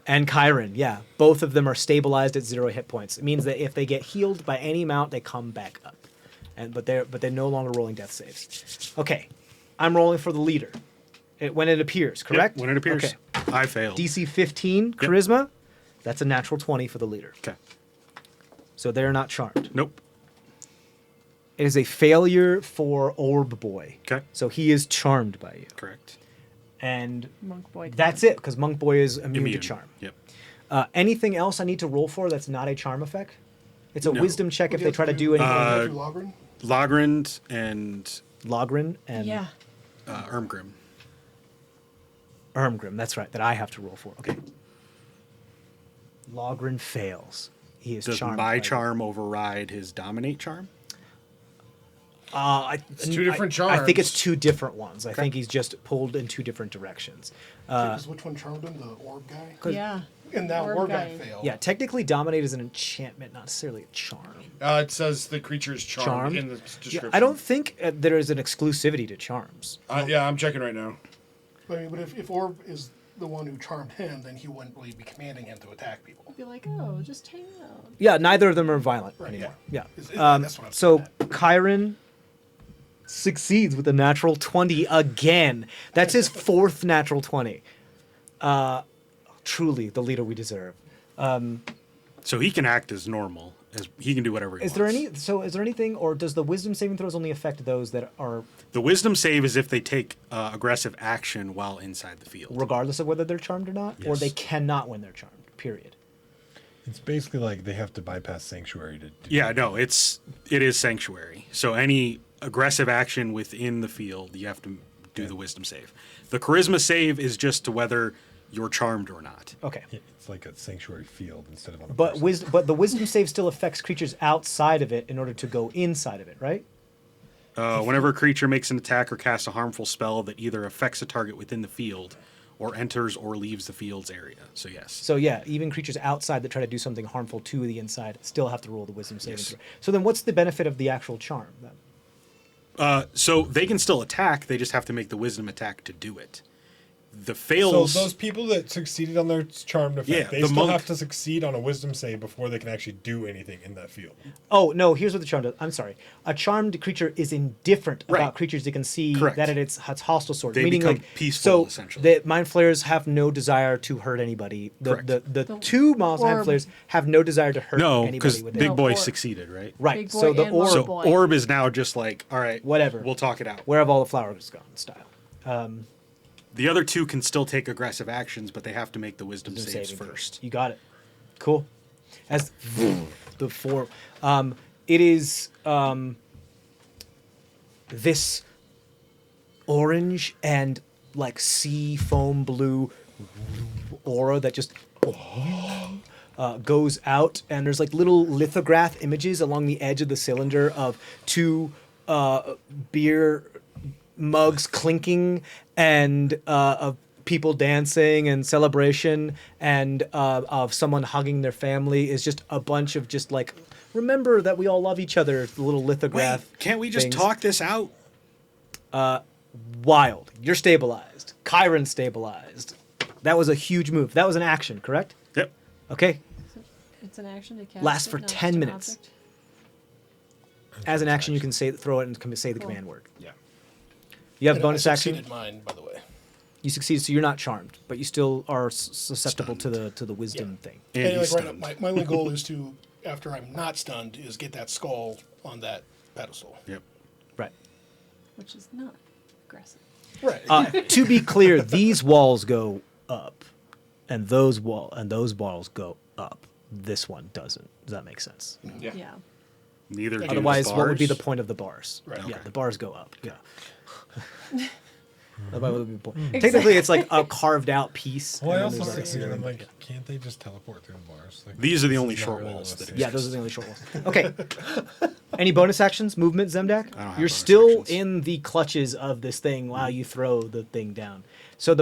A: And Kyron, yeah. Both of them are stabilized at 0 hit points. It means that if they get healed by any amount, they come back up. But they're no longer rolling death saves. Okay. I'm rolling for the leader. When it appears, correct?
C: Yep, when it appears.
A: Okay.
C: I failed.
A: DC 15 charisma. That's a natural 20 for the leader.
C: Okay.
A: So they're not charmed.
C: Nope.
A: It is a failure for Orb Boy.
C: Okay.
A: So he is charmed by you.
C: Correct.
A: And
B: Monk boy.
A: that's it, because Monk Boy is immune to charm.
C: Yep.
A: Anything else I need to roll for that's not a charm effect? It's a
C: No.
A: wisdom check if
G: Would you
A: they
G: have
A: try to
G: to
A: do anything.
G: Logrin?
C: Logrand and
A: Logrin and
B: Yeah.
C: Ermgrim.
A: Ermgrim, that's right, that I have to roll for. Okay. Logrin fails. He is
C: Does
A: charmed.
C: my
A: by you.
C: charm override his dominate charm?
D: It's two different
A: I think it's
D: charms.
A: two different ones. I think he's just pulled in two different directions.
G: Because which one charmed him? The orb guy?
B: Yeah.
G: And that
B: Orb
G: orb guy
B: guy.
G: failed.
A: Yeah, technically dominate is an enchantment, not necessarily a charm.
D: It says the creature is charmed,
A: Charmed?
D: in the description.
A: Yeah, I don't think there is an exclusivity to charms.
D: Yeah, I'm checking right now.
G: But if Orb is the one who charmed him, then he wouldn't really be commanding him to attack people.
B: I'd be like, oh, just hang out.
A: Yeah, neither of them are violent
G: Right,
A: anymore.
G: yeah.
A: Yeah.
G: That's what I'm
A: So
G: getting at.
A: Chiron succeeds with a natural 20 again. That's his 4th natural 20. Truly the leader we deserve.
C: So he can act as normal. He can do whatever he wants.
A: Is there anything, or does the wisdom saving throws only affect those that are
C: The wisdom save is if they take aggressive action while inside the field.
A: regardless of whether they're charmed or not? Or
C: Yes.
A: they cannot when they're charmed, period.
E: It's basically like they have to bypass sanctuary to do
C: Yeah, no, it is sanctuary. So any aggressive action within the field, you have to do the wisdom save. The charisma save is just to whether you're charmed or not.
A: Okay.
E: It's like a sanctuary field instead of on a
A: But
E: person.
A: but the wisdom save still affects creatures outside of it in order to go inside of it, right?
C: Whenever a creature makes an attack or casts a harmful spell that either affects a target within the field or enters or leaves the field's area. So yes.
A: So yeah, even creatures outside that try to do something harmful to the inside still have to roll the wisdom saving
C: Yes.
A: throw. So then what's the benefit of the actual charm then?
C: So they can still attack, they just have to make the wisdom attack to do it. The
E: So
C: fails...
E: those people that succeeded on their charmed effect,
C: Yeah,
E: they
C: the
E: still
C: monk-
E: have to succeed on a wisdom save before they can actually do anything in that field.
A: Oh no, here's what the charm does. I'm sorry. A charmed creature is indifferent
C: Right.
A: about creatures that can see
C: Correct.
A: that it's hostile sword.
C: They
A: meaning
C: become
A: like
C: peaceful,
A: so
C: essentially.
A: the mind flayers have no desire to hurt anybody.
C: Correct.
A: The two mind
B: orb-
A: flayers have no desire to hurt
C: No,
A: anybody
C: because
A: with
C: Big
A: it.
C: Boy
B: orb.
C: succeeded, right?
A: Right.
B: Big
A: So
B: boy
A: the
B: and
A: orb
B: little
C: So
B: boy.
C: Orb is now just like, all right,
A: Whatever.
C: we'll talk it out.
A: where have all the flowers gone style.
C: The other two can still take aggressive actions, but they have to make the wisdom
A: Wisdom
C: saves
A: saving throw.
C: first.
A: You got it. Cool. As the four, it is this orange and like sea foam blue aura that just goes out, and there's like little lithograph images along the edge of the cylinder of two beer mugs clinking and of people dancing and celebration and of someone hugging their family. Is just a bunch of just like, remember that we all love each other. The little lithograph.
C: Wait, can't we just
A: things.
C: talk this out?
A: Wild. You're stabilized. Chiron stabilized. That was a huge move. That was an action, correct?
C: Yep.
A: Okay.
B: It's an action to cast.
A: Lasts
B: it,
A: for
B: not
A: 10
B: just an
A: minutes.
B: object.
A: As an action, you can throw it and say the
B: Cool.
A: command word.
C: Yeah.
A: You have
G: And
A: bonus
G: I
A: action.
G: succeeded mine, by the way.
A: You succeed, so you're not charmed, but you still are susceptible to the wisdom thing.
C: And
G: And
C: he's
G: like right now,
C: stunned.
G: my only goal is to, after I'm not stunned, is get that skull on that pedestal.
C: Yep.
A: Right.
B: Which is not aggressive.
G: Right.
A: To be clear, these walls go up, and those walls go up. This one doesn't. Does that make sense?
D: Yeah.
B: Yeah.
C: Neither do the
A: Otherwise, what would be the
C: bars.
A: point of the bars?
G: Right.
A: Yeah,
C: Okay.
A: the bars go up. Yeah. Otherwise, what would be the point? Technically, it's like a carved out piece.
E: Well, I
A: and
E: also
A: then there's, like,
E: succeeded. I'm
A: zero.
E: like, can't they just teleport through the bars? Like,
C: These are the
E: this
C: only
E: is not
C: short walls
E: realistic.
C: that
A: Yeah, those are the only short walls. Okay. Any bonus actions? Movement, Zemdak?
C: I don't have
A: You're
C: bonus
A: still
C: actions.
A: in the clutches of this thing while you throw the thing down. So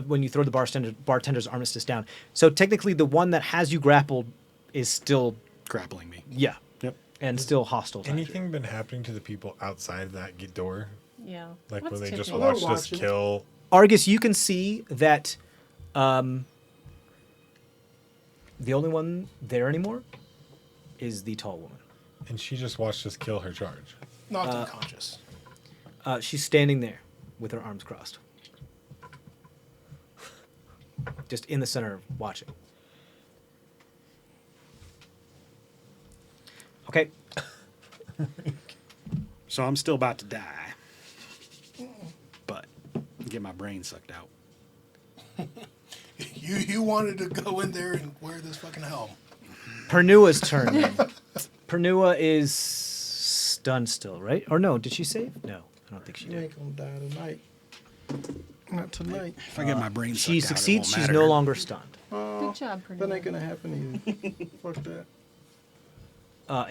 A: when you throw the bartender's armistice down. So technically, the one that has you grappled is still,
C: grappling me.
A: yeah,
C: Yep.
A: and still hostile. to you.
E: Anything been happening to the people outside that door?
B: Yeah.
E: Like
B: What's
E: when they just
B: Tiffany?
G: Well,
E: watched
G: they're
E: us
G: watching.
E: kill.
A: Argus, you can see that the only one there anymore is the tall woman.
E: And she just watched us kill her charge.
G: Knocked unconscious.
A: She's standing there with her arms crossed. Just in the center watching. Okay.
C: So I'm still about to die. But get my brain sucked out.
G: You wanted to go in there and wear this fucking helm.
A: Pernua's turn. Then. Pernua is stunned still, right? Or no, did she save? No, I don't think she
I: You
A: did.
I: ain't gonna die tonight. Not tonight.
C: If I get my brain sucked
A: She
C: out, it
A: succeeds,
C: won't
A: she's
C: matter.
A: no longer stunned.
B: Good job,
I: That
B: Pernilla.
I: ain't gonna happen either. Fuck that.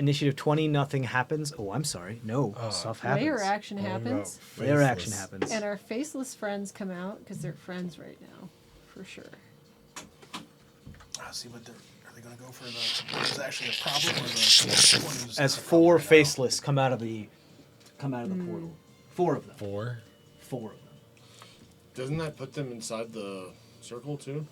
A: Initiative 20, nothing happens. Oh, I'm sorry. No, stuff happens.
B: Rare action happens,
A: Rare action happens.
B: and our faceless friends come out because they're friends right now, for sure.
G: See what are they going to go for the? Is actually a problem or the one who's
A: As
G: not a
A: four
G: problem right now?
A: faceless come out of the portal. Four of them.
E: Four.
A: Four of them.
D: Doesn't that put them inside the circle too?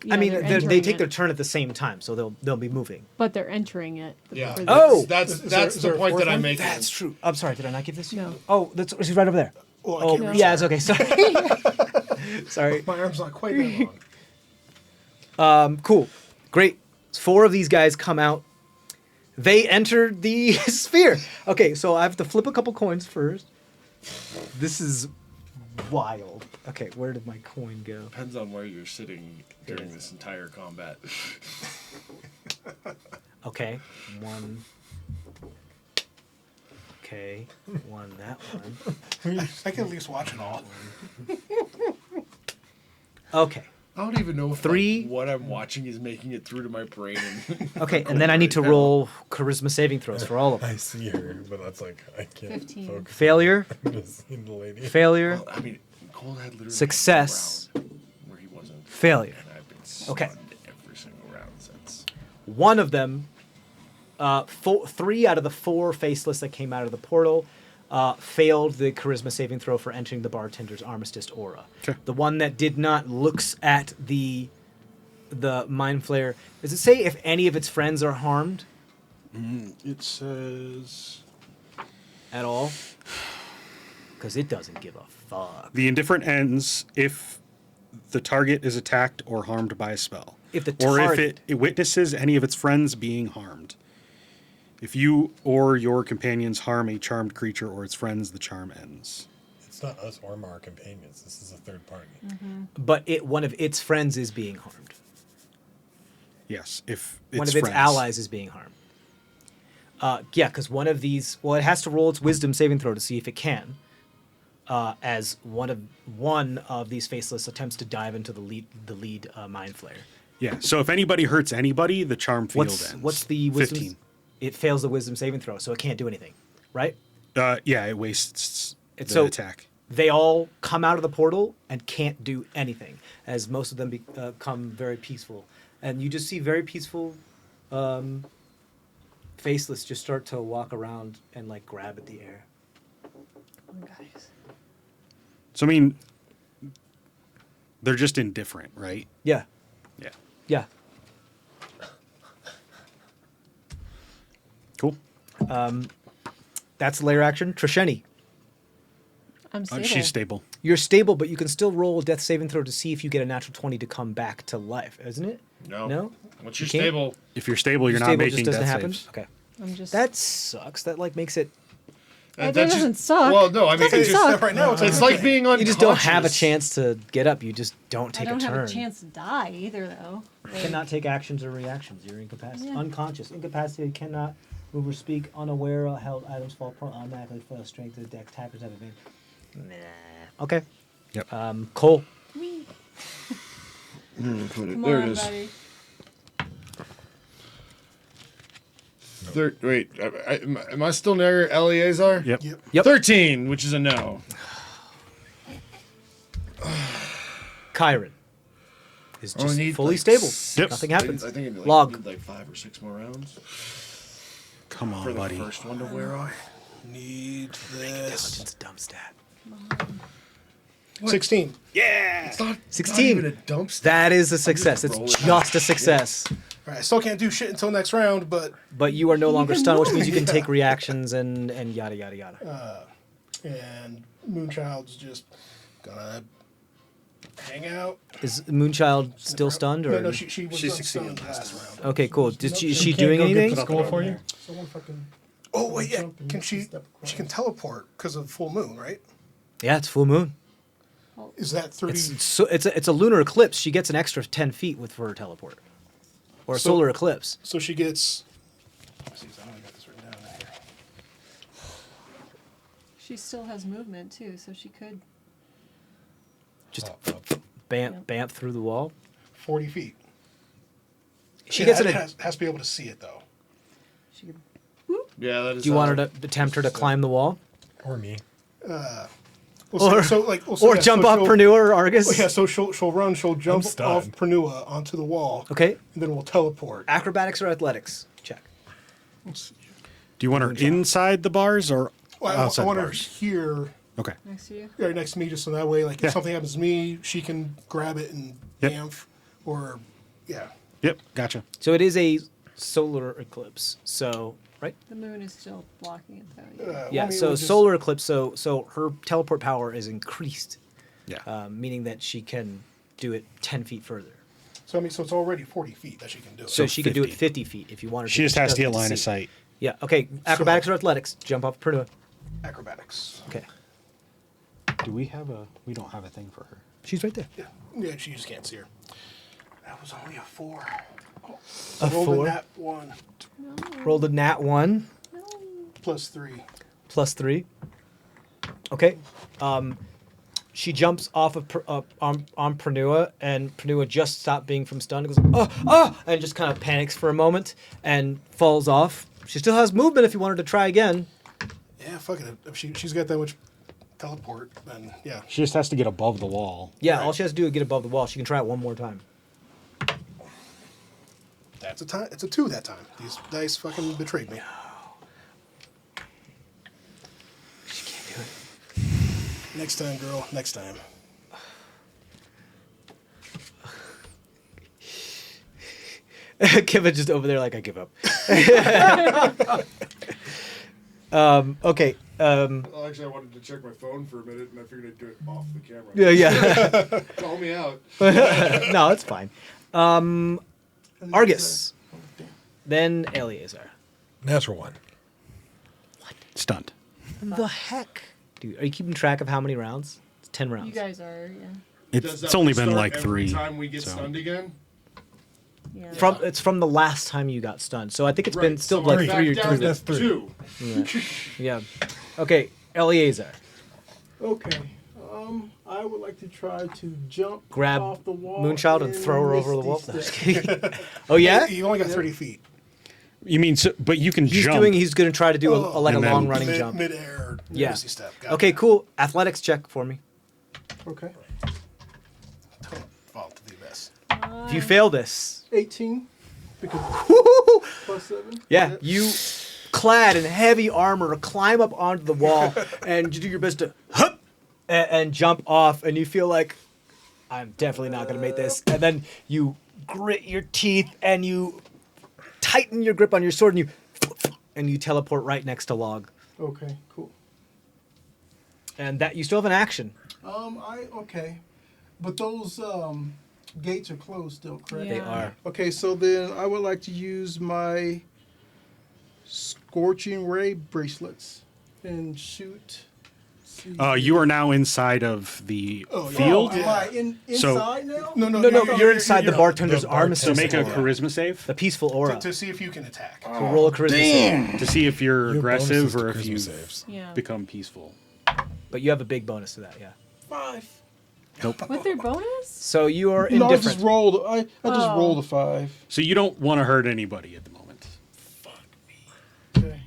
B: Yeah,
A: I mean,
B: they're
A: they
B: entering
A: take
B: it,
A: their turn at the same time, so they'll be moving.
B: but they're entering it.
D: Yeah.
B: For
A: Oh!
D: that's
I: Is there
D: the
I: a
D: point
I: fourth
D: that I'm
I: one?
D: making.
A: That's true. I'm sorry. Did I not give this to you?
B: No.
A: Oh, that's she's right over there.
I: Well, I
A: Oh,
I: can't reach
A: yeah,
I: her.
A: it's okay. Sorry. Sorry.
I: My arm's not quite that long.
A: Cool. Great. 4 of these guys come out. They enter the sphere. Okay, so I have to flip a couple coins first. This is wild. Okay, where did my coin go?
D: Depends on where you're sitting during this entire combat.
A: Okay, 1. Okay, 1, that one.
G: I can at least watch it all.
A: Okay.
D: I don't even know if
A: 3.
D: like, what I'm watching is making it through to my brain. And
A: Okay, and then I need to roll charisma saving throws for all of them.
E: I see her, but that's like I can't
B: 15.
E: focus.
A: Failure,
E: I'm just seeing the lady.
A: failure,
D: Well, I mean, Cole had literally
A: Success.
D: one round where he wasn't.
A: failure.
D: And I've been
A: Okay.
D: stunned every single round since.
A: One of them, 3 out of the 4 faceless that came out of the portal failed the charisma saving throw for entering the bartender's armistice aura.
C: Okay.
A: The one that did not looks at the mind flare. Does it say if any of its friends are harmed
C: It says
A: at all? Because it doesn't give a fuck.
C: the indifferent ends if the target is attacked or harmed by a spell,
A: If the
C: or if
A: target-
C: it witnesses any of its friends being harmed. If you or your companions harm a charmed creature or its friends, the charm ends.
E: It's not us or our companions. This is a third party.
A: But one of its friends is being harmed.
C: Yes, if
A: One
C: its
A: of its
C: friends.
A: allies is being harmed. Yeah, because one of these, well, it has to roll its wisdom saving throw to see if it can. As one of these faceless attempts to dive into the lead mind flare.
C: Yeah. So if anybody hurts anybody, the charm field
A: What's
C: ends.
A: what's the wisdom?
C: 15.
A: It fails the wisdom saving throw, so it can't do anything, right?
C: Yeah, it wastes the
A: So
C: attack.
A: they all come out of the portal and can't do anything, as most of them become very peaceful, and you just see very peaceful, faceless just start to walk around and like grab at the air.
B: Guys.
C: So I mean, they're just indifferent, right?
A: Yeah,
C: Yeah.
A: yeah.
C: Cool.
A: That's layer action. Trisheni,
B: I'm stable.
C: She's stable.
A: you're stable, but you can still roll a death saving throw to see if you get a natural 20 to come back to life, isn't it?
D: No.
A: No?
D: Once you're
A: You can't?
D: stable,
C: If you're stable, you're not
A: Stable
C: making
A: just doesn't
C: death
A: happen.
C: saves.
A: Okay,
B: I'm just.
A: that sucks. That like makes it.
B: That
D: that's
B: doesn't suck.
D: Well, no, I mean,
B: Doesn't
D: it's just
B: suck.
G: Right now,
D: it's like being unconscious.
A: You just don't have a chance to get up. You just don't
B: I
A: take
B: don't
A: a turn.
B: have a chance to die either, though.
A: You cannot take actions or reactions. You're incapacitated.
B: Yeah.
A: Unconscious. Incapacitated. Cannot move or speak. Unaware. Held items fall prone automatically for the strength of the deck. Attackers have advantage. Nah. Okay.
C: Yep.
A: Cole.
B: Whee.
D: Put it.
B: Come
D: There
B: on,
D: it is.
B: buddy.
D: Wait, am I still near Eleazar?
C: Yep.
A: Yep.
D: 13, which is a no.
A: Kyron is
D: Only
A: just
D: need,
A: fully
D: like,
A: stable.
C: Yep.
A: Nothing happens.
D: I think I need,
A: Log.
D: need like 5 or 6 more rounds
C: Come
D: for
C: on,
D: the
C: buddy.
D: first one to wear off.
G: Need this.
A: Intelligence dump stat.
G: 16.
D: It's not
A: 16.
D: Not even a dump stat.
A: That is a success. It's
D: roll it.
A: just a success.
G: All right, I still can't do shit until next round, but
A: But you are no longer
B: can
A: stunned, which
B: move.
A: means you can take reactions and yada yada yada.
G: and Moonchild's just gonna hang out.
A: Is Moonchild still stunned, or
G: No, she was
D: She
G: not
D: succeeded
G: stunned last round.
A: okay, cool. Is she
E: Can't
A: doing
E: go get
A: anything?
E: the skull for you?
F: Someone fucking.
G: Oh wait, yeah.
F: Jump and
G: Can she?
F: step across.
G: She can teleport because of full moon, right?
A: Yeah, it's full moon.
G: Is that 30?
A: It's a lunar eclipse. She gets an extra 10 feet for her teleport, or a
G: So-
A: solar eclipse.
G: So she gets. Let's see, I got this written down here.
B: She still has movement, too, so she could.
A: Just
E: Oh,
A: bamf through the wall.
G: 40 feet.
A: She
G: Yeah,
A: gets
G: it
A: an.
G: has to be able to see it though.
B: She could.
D: Yeah, that is.
A: Do you want her to attempt her to climb the wall,
E: or me.
G: Well,
A: or
G: yeah,
A: jump
G: so
A: off
G: she'll-
A: Pernua or Argus?
G: Yeah, so she'll run, she'll jump
E: stunned.
G: off Pernua onto the wall,
A: Okay.
G: and then we'll teleport.
A: Acrobatics or athletics? Check.
C: Do you want her inside the bars or
G: Well, I
C: outside the
G: want her
C: bars?
G: here
C: Okay.
H: Next to you.
G: right next to me, just so that way, like
C: Yeah.
G: if something happens to me, she can grab it and
C: Yep.
G: bamf, or yeah.
C: Yep. Gotcha.
A: So it is a solar eclipse. So right.
H: The moon is still blocking it though.
G: Well,
A: Yeah.
G: I mean,
A: So
G: we'll just-
A: solar eclipse. So her teleport power is increased,
C: Yeah.
A: meaning that she can do it 10 feet further.
G: So I mean, so it's already 40 feet that she can do it.
A: So she can do it
C: 50.
A: 50 feet if you wanted to.
C: she just has to
A: doesn't
C: get line of
A: see.
C: sight.
A: Yeah. Okay. Acrobatics or athletics? Jump off Purdue.
G: Acrobatics.
A: Okay.
C: Do we have a? We don't have a thing for her.
A: She's right there.
G: Yeah, yeah, she just can't see her. That was only a 4. Oh,
A: A
G: rolled
A: 4?
G: that 1
A: Rolled a nat 1
G: plus 3.
A: plus 3. Okay. She jumps off of on Pernua, and Pernua just stopped being from stunned. Goes, and just kind of panics for a moment and falls off. She still has movement if you wanted to try again.
G: Yeah, fuck it. If she's got that much teleport, then yeah.
C: She just has to get above the wall.
A: Yeah, all she has to do is get above the wall. She can try it one more time.
G: That's a time. It's a 2 that time. These dice fucking betrayed me.
A: She can't do it.
G: Next time, girl. Next time.
A: Kevin just over there like, I give up. Okay.
D: Well, actually, I wanted to check my phone for a minute, and I figured I'd do it off the camera.
A: Yeah.
D: Call me out.
A: No, it's fine. Argus. Then Eleazar.
E: Natural 1.
C: Stunned.
A: The heck? Dude, are you keeping track of how many rounds? It's 10 rounds.
H: You guys are, yeah.
C: It's only been like
D: every
C: 3.
D: time we get
C: so.
D: stunned again.
H: Yeah.
A: It's from the last time you got stunned. So I think it's been
D: Right,
A: still
D: so
A: like
D: I'm
A: 3 or
D: back down
A: 2.
E: That's
D: to
E: 3.
D: 2.
A: Yeah. Okay, Eleazar.
I: Okay. I would like to try to jump
A: Grab
I: off the wall.
A: Moonchild and
I: in
A: throw her over the wall.
I: Misty
A: No, just
I: Step.
A: kidding. Oh yeah?
G: You only got 30 feet.
C: You mean, but you can
A: He's
C: jump.
A: he's going to try to do like a
C: And then-
A: long running jump.
G: Mid-air.
A: Yeah.
G: Misty step. Got
A: Okay,
G: it.
A: cool. Athletics check for me.
I: Okay.
G: Don't fall to the abyss.
A: If you fail this,
I: 18. Because plus 7.
A: yeah, you clad in heavy armor climb up onto the wall and you do your best to hup and jump off, and you feel like I'm definitely not going to make this. And then you grit your teeth and you tighten your grip on your sword and you teleport right next to Log.
I: Okay, cool.
A: And that you still have an action.
I: Okay. But those gates are closed still, correct?
A: They
H: Yeah.
A: are.
I: Okay, so then I would like to use my scorching ray bracelets and shoot. See.
C: You are now inside of the
G: Oh, yeah.
C: field.
I: Am I
C: So-
I: inside now?
G: No,
A: No, you're inside the bartender's
E: the
A: armistice.
C: So make a
A: aura.
C: charisma save
A: The peaceful aura.
G: To see if you can attack.
A: So roll a charisma save.
C: to see if you're
E: You have
C: aggressive
E: bonuses to
C: or if
E: charisma
C: you
E: saves.
H: Yeah.
C: become peaceful.
A: But you have a big bonus to that, yeah.
I: 5.
H: With their bonus?
A: So you are
I: No, I
A: indifferent.
I: just rolled. I just
H: Oh.
I: rolled a 5.
C: So you don't want to hurt anybody at the moment.
I: Okay.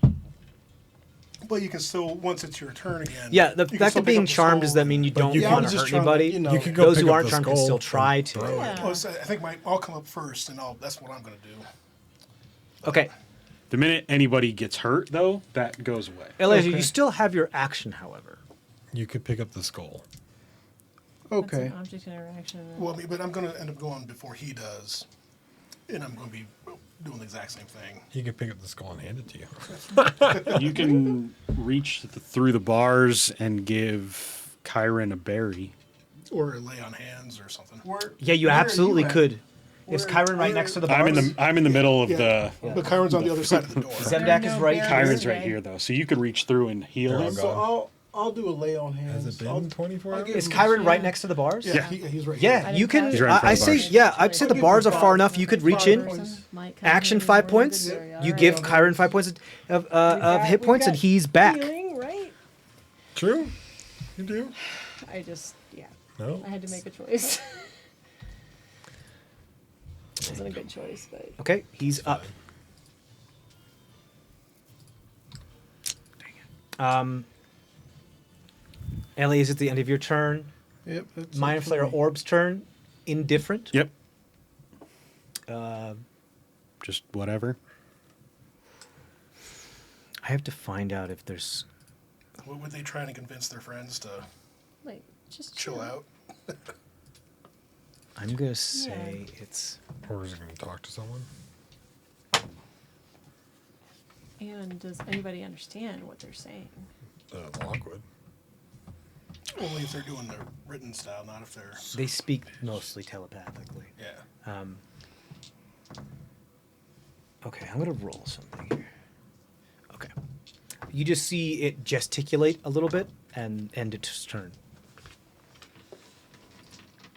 G: But you can still, once it's your turn again.
A: Yeah, the
G: you can
A: fact
G: still
A: of
G: pick
A: being
G: up the
A: charmed
G: skull
A: does that
G: and-
A: mean you
E: But
A: don't
E: you
I: Yeah,
E: can-
I: I'm
A: want to
I: just
A: hurt
I: trying to,
A: anybody?
I: you know.
E: You can go
A: Those
E: pick
A: who
E: up
A: aren't
E: the
A: charmed can
E: skull
A: still
E: and
A: try to.
E: throw it.
H: Yeah.
G: Oh, so I think I'll come up first, and that's what I'm going to do.
A: Okay.
C: The minute anybody gets hurt, though, that goes away.
A: Elijah,
I: Okay.
A: you still have your action, however.
E: You could pick up the skull.
H: That's
I: Okay.
H: an object interaction.
G: Well, I mean, but I'm going to end up going before he does, and I'm going to be doing the exact same thing.
E: He could pick up the skull and hand it to you.
C: You can reach through the bars and give Kyron a berry.
G: Or lay on hands or something.
A: Yeah, you
I: Where are
A: absolutely
I: you at?
A: could. Is
I: Where-
A: Kyron right
I: where-
A: next to the bars?
C: I'm in the middle of
G: Yeah.
C: the.
G: But Kyron's on the other side of the door.
A: Zemdak is right here.
C: Kyron's right here though, so you could reach through and heal
E: Here,
C: him.
E: I'll
I: So
E: go.
I: I'll do a lay on hands.
E: Has it
I: I'll-
E: been 24
I: I'll
E: hours?
I: give
A: Is
I: him-
A: Kyron right
H: Yeah.
A: next to the bars?
G: Yeah,
C: Yeah.
G: he's right here.
A: Yeah,
H: I
A: you
H: didn't
A: can.
H: catch
C: He's right in front
A: I
C: of the
A: say,
C: bars.
A: yeah, I'd say the
I: give
A: bars
I: him
A: are far
I: 5.
A: enough. You could reach
I: 5
A: in.
I: points.
A: Action 5 points. You give Kyron 5 points of hit points, and he's back.
H: Healing, right?
E: True. You do.
H: I just, yeah.
E: No.
H: I had to make a choice. It wasn't a good choice, but
A: Okay, he's up. Ellie, is it the end of your turn?
I: Yep. that's
A: Mind
I: it for
A: Flayer
I: me.
A: Orb's turn. Indifferent.
C: Yep.
A: Uh,
C: Just whatever.
A: I have to find out if there's
G: What were they trying to convince their friends to
B: Like, just
G: chill out?
A: I'm gonna say it's.
E: Or is it going to talk to someone?
B: And does anybody understand what they're saying?
E: Lockwood.
G: Only if they're doing the written style, not if they're.
A: They speak mostly telepathically.
G: Yeah.
A: Okay, I'm gonna roll something here. Okay. You just see it gesticulate a little bit and end its turn.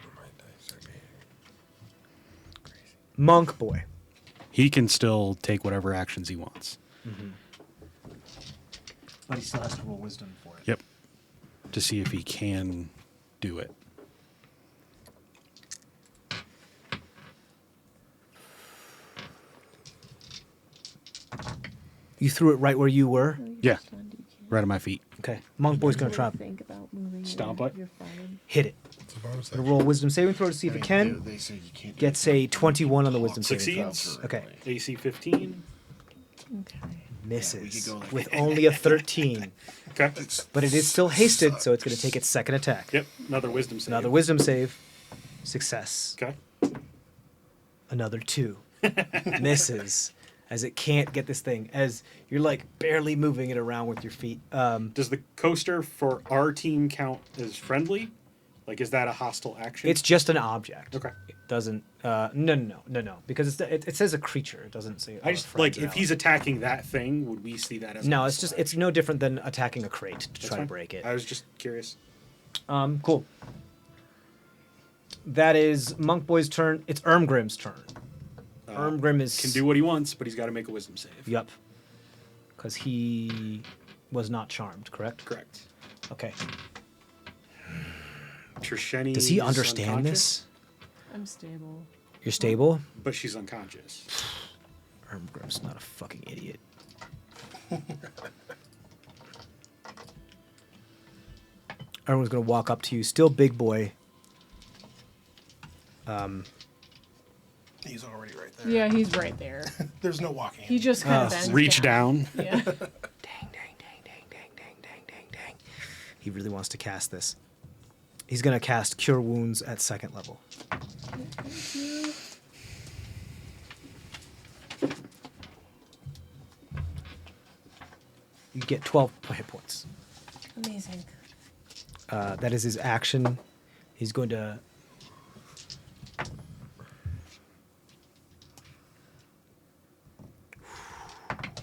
E: My dice are being crazy.
A: Monk boy.
C: He can still take whatever actions he wants.
A: But he still has to roll wisdom for it.
C: Yep. To see if he can do it.
A: You threw it right where you were?
C: Yeah. Right at my feet.
A: Okay. Monk boy's gonna try to
B: Think about moving.
C: Stomp it?
B: You're fine.
A: hit it.
E: It's a bonus
A: Gonna
E: action.
A: roll a wisdom saving throw to see if it can.
D: They say you can't do
A: Gets
D: it.
A: a 21 on the wisdom saving throw.
C: Succeeds.
A: Okay.
C: AC 15.
B: Okay.
A: Misses
D: go like-
A: with only a 13.
C: Okay.
A: But it is still hasted, so it's going to take its second attack.
C: Yep. Another wisdom save.
A: Another wisdom save. Success.
C: Okay.
A: Another 2. Misses. As it can't get this thing. As you're like barely moving it around with your feet.
C: Does the coaster for our team count as friendly? Like, is that a hostile action?
A: It's just an object.
C: Okay.
A: It doesn't. No. Because it says a creature. It doesn't say.
C: I just like if he's attacking that thing, would we see that as
A: No,
C: a
A: it's just
C: hostile
A: it's no different than attacking a crate to
C: That's
A: try to
C: fine.
A: break it.
C: I was just curious.
A: Cool. That is Monk Boy's turn. It's Ermgrim's turn. Ermgrim is
C: Can do what he wants, but he's got to make a wisdom save.
A: Yup. Because he was not charmed, correct?
C: Correct.
A: Okay.
C: Trisheni
A: Does he
C: is
A: understand
C: unconscious,
A: this?
B: I'm stable.
A: You're stable?
C: But she's unconscious.
A: Ermgrim's not a fucking idiot. Ermgrim's gonna walk up to you, still big boy.
G: He's already right there.
B: Yeah, he's right there.
G: There's no walking.
B: He just kind of bends
C: Reach down.
B: Yeah.
A: Dang. He really wants to cast this. He's gonna cast Cure Wounds at 2nd level. You get 12 hit points.
B: Amazing.
A: That is his action. He's going to.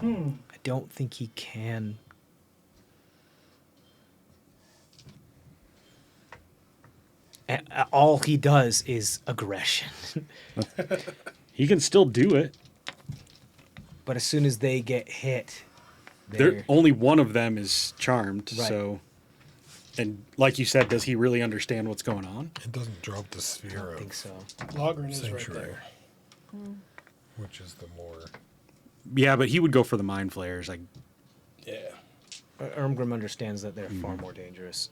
A: I don't think he can. All he does is aggression.
C: He can still do it.
A: But as soon as they get hit,
C: There, only one of them is charmed.
A: Right.
C: So, and like you said, does he really understand what's going on?
E: It doesn't drop the sphere
A: I think
E: of
A: so.
G: Logren is right
E: sanctuary,
G: there.
E: which is the more.
C: Yeah, but he would go for the mind flayers. Like,
G: Yeah.
A: Ermgrim understands that they're far more dangerous.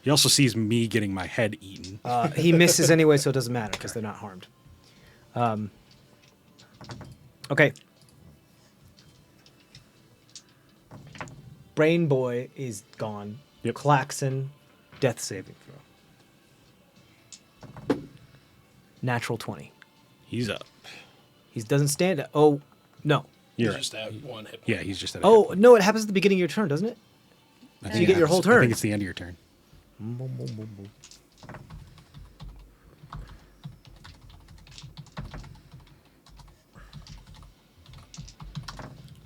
C: he also sees me getting my head eaten.
A: He misses anyway, so it doesn't matter because they're not harmed. Okay. Brain Boy is gone.
C: Yep.
A: Klaxon, death saving throw. Natural 20.
C: He's up.
A: He doesn't stand. Oh, no.
C: You're
G: He's
C: right.
G: just at one hit.
C: Yeah, he's just at a
A: Oh, no, it happens at the beginning of your turn, doesn't it?
C: I
A: you get your whole
C: I
A: turn.
C: think it's the end of your turn.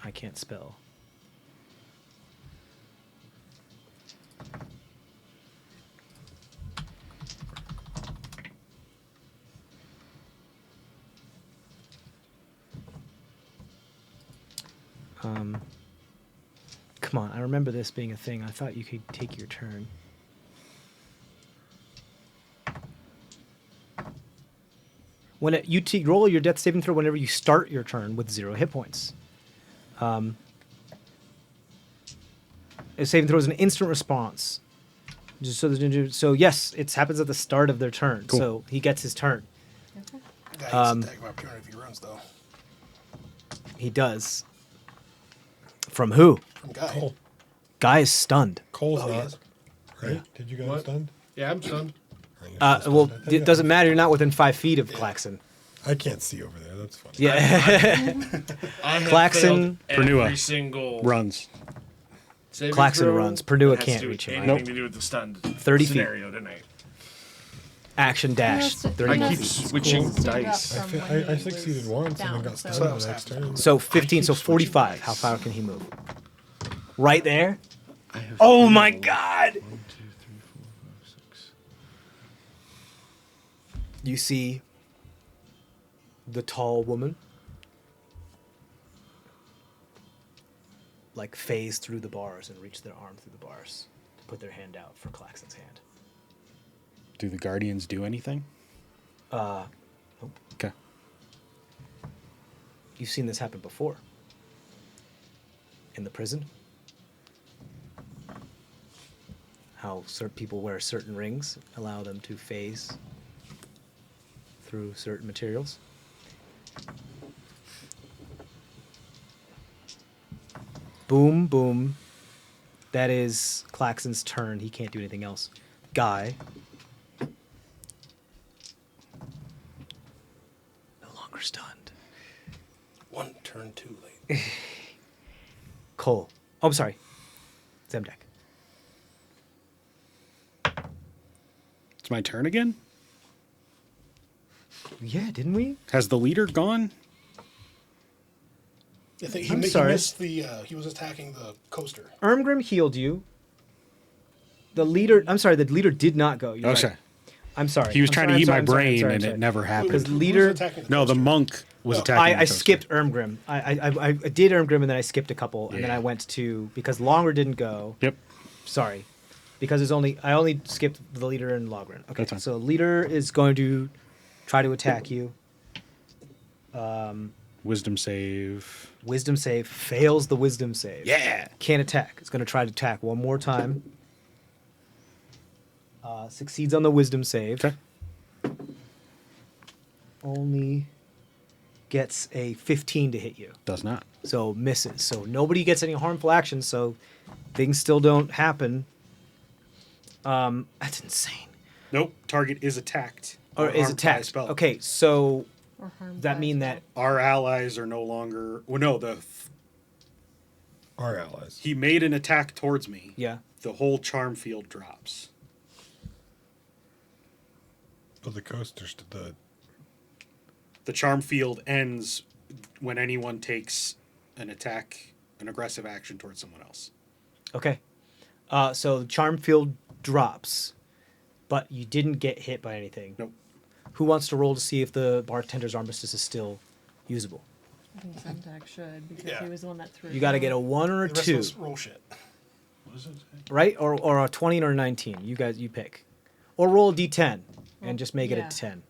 A: I can't spell. Come on, I remember this being a thing. I thought you could take your turn. When roll your death saving throw whenever you start your turn with 0 hit points. A saving throw is an instant response. So yes, it happens at the start of their turn.
C: Cool.
A: So he gets his turn.
G: That is attack of opportunity if he runs, though.
A: He does. From who?
G: From Guy.
E: Cole.
A: Guy is stunned.
E: Cole's
G: Oh,
E: not.
G: yes.
E: Right? Did you get him
F: What?
E: stunned?
F: Yeah, I'm stunned.
E: I think you're still
A: Well,
E: stunned. I think
A: it doesn't matter. You're not within 5 feet of Klaxon.
E: I can't see over there. That's funny.
A: Yeah.
D: I have
A: Klaxon,
D: failed
C: Pernua.
D: every single
C: runs.
D: saving
A: Klaxon
D: throw
A: runs. Pernua
D: that has to
A: can't
D: do with
A: reach him.
D: Anything
A: Nope.
D: to do with the stunned
A: 30 feet.
D: scenario tonight.
A: Action dash.
H: Yes, it-
A: 30
D: I
H: Yes.
D: keep
A: feet.
D: switching
H: Stand up
D: dice.
H: from
E: I,
H: when
E: I
H: he
E: succeeded
H: was
E: once and then
H: down,
E: got
H: so-
E: stunned the next turn.
A: So 15, so
D: keep switching
A: 45.
D: dice.
A: How far can he move? Right there?
D: I have
A: Oh
D: failed.
A: my god!
D: 1, 2, 3, 4, 5, 6.
A: You see the tall woman like phase through the bars and reach their arm through the bars to put their hand out for Klaxon's hand.
C: Do the Guardians do anything?
A: Nope.
C: Okay.
A: You've seen this happen before. In the prison. How certain people wear certain rings, allow them to phase through certain materials. Boom, boom. That is Klaxon's turn. He can't do anything else. Guy. No longer stunned.
G: One turn too late.
A: Cole. Oh, I'm sorry. Zemdek.
C: It's my turn again?
A: Yeah, didn't we?
C: Has the leader gone?
G: I think
A: I'm
G: he
A: sorry.
G: missed the. He was attacking the coaster.
A: Ermgrim healed you. The leader. I'm sorry. The leader did not go. You're
C: Okay.
A: right. I'm sorry.
C: He was
A: I'm
C: trying
A: sorry,
C: to eat
A: I'm
C: my
A: sorry, I'm
C: brain
A: sorry, I'm
C: and
A: sorry.
C: it never happened.
A: Because
G: Who was
A: leader.
G: attacking the
C: No, the
G: coaster?
C: monk was
G: No,
C: attacking.
A: I
C: the coaster.
A: skipped Ermgrim. I did Ermgrim and then I skipped a couple and then
C: Yeah.
A: I went to because Longer didn't go.
C: Yep.
A: Sorry, because I only skipped the leader and Logren. Okay,
C: That's fine.
A: so leader is going to try to attack you.
C: Wisdom save.
A: Wisdom save fails the wisdom save.
C: Yeah.
A: Can't attack. It's going to try to attack one more time. Succeeds on the wisdom save.
C: Okay.
A: Only gets a 15 to hit you.
C: Does not.
A: So misses. So nobody gets any harmful actions, so things still don't happen. That's insane.
C: Nope. Target is attacked.
A: Or is
C: harmed by a
A: attacked.
C: spell.
A: Okay, so
H: Or harmed
A: does that
H: by
A: mean
H: a
A: that
C: Our allies are no longer. Well, no.
E: Our allies.
C: He made an attack towards me.
A: yeah.
C: The whole charm field drops.
E: But the coaster's
C: The charm field ends when anyone takes an aggressive action towards someone else.
A: Okay. So the charm field drops, but you didn't get hit by anything.
C: Nope.
A: Who wants to roll to see if the bartender's armistice is still usable?
H: I think Zemdak should because
G: Yeah.
H: he was the one that threw.
A: You got to get a 1 or a
G: The rest
A: 2,
G: of us roll shit.
D: What does it say?
A: right? Or a 20 or a 19. You guys, you pick. Or roll a d10 and just make it
H: yeah.
A: a 10.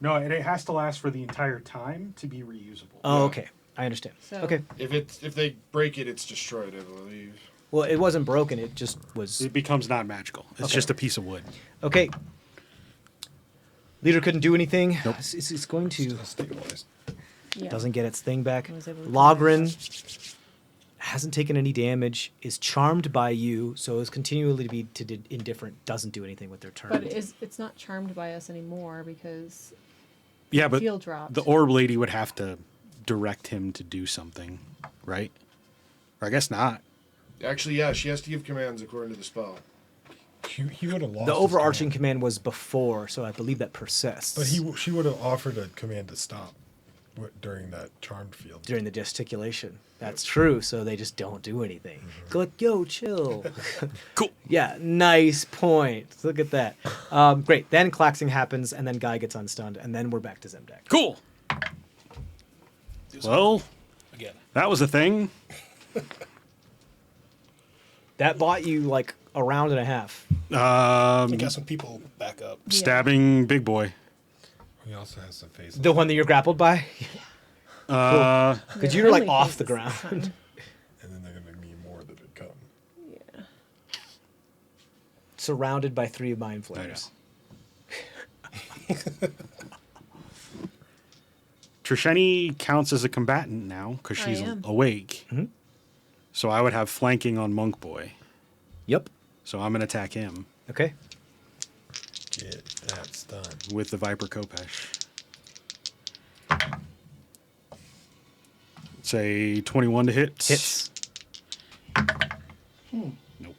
C: No, it has to last for the entire time to be reusable.
A: Oh,
D: Yeah.
A: okay. I understand.
H: So-
A: Okay.
D: If they break it, it's destroyed. I believe.
A: Well, it wasn't broken. It just was.
C: It becomes non-magical. It's
A: Okay.
C: just a piece of wood.
A: Okay. Leader couldn't do anything. Nope. It's going to.
E: stabilized.
H: Yeah.
A: Doesn't get its thing back.
H: I was able to
A: Logren hasn't taken any damage, is charmed by you, so is continually to be indifferent, doesn't do anything with their turn.
H: But it's not charmed by us anymore because
C: Yeah, but
H: field dropped.
C: the orb lady would have to direct him to do something, right? Or I guess not.
D: Actually, yeah, she has to give commands according to the spell.
E: He would have lost.
A: The
E: his
A: overarching
E: command.
A: command was before, so I believe that persists.
E: But she would have offered a command to stop during that charmed field.
A: during the gesticulation. That's true, so they just don't do anything. Go like, yo, chill.
C: Cool.
A: Yeah, nice point. Look at that. Great. Then Klaxing happens, and then Guy gets unstunned, and then we're back to Zemdak.
C: Cool. Well,
G: Again.
C: that was a thing.
A: That bought you like a round and a half.
G: I got some people back up.
C: Stabbing big boy.
E: He also has some face.
A: The one that you're grappled by? Because you're like off the ground.
E: And then they're gonna need more that had come.
H: Yeah.
A: Surrounded by 3 mind flayers.
C: Trisheni counts as a combatant now because
H: I
C: she's
H: am.
C: awake.
A: Mhm.
C: So I would have flanking on Monk Boy.
A: Yep.
C: So I'm going to attack him
A: Okay.
E: Get that stun.
C: with the Viper Kopesh. Say 21 to hit.
A: Hits.
C: Nope.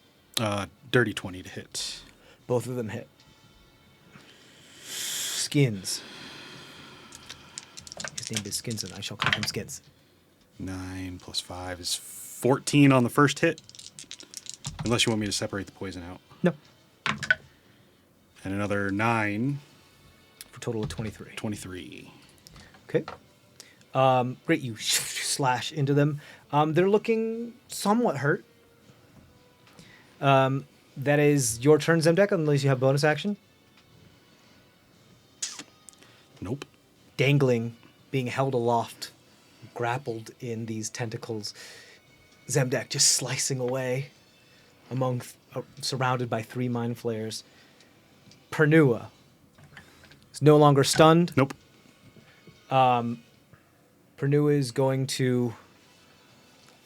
C: Dirty 20 to hit.
A: Both of them hit. Skins. His name is Skins, and I shall call him Skins.
C: 9 plus 5 is 14 on the first hit. Unless you want me to separate the poison out.
A: No.
C: And another 9,
A: For a total of 23.
C: 23.
A: Okay. Great. You slash into them. They're looking somewhat hurt. That is your turn, Zemdek, unless you have bonus action.
C: Nope.
A: Dangling, being held aloft, grappled in these tentacles. Zemdek just slicing away among, surrounded by 3 mind flayers. Pernua is no longer stunned.
C: Nope.
A: Pernua is going to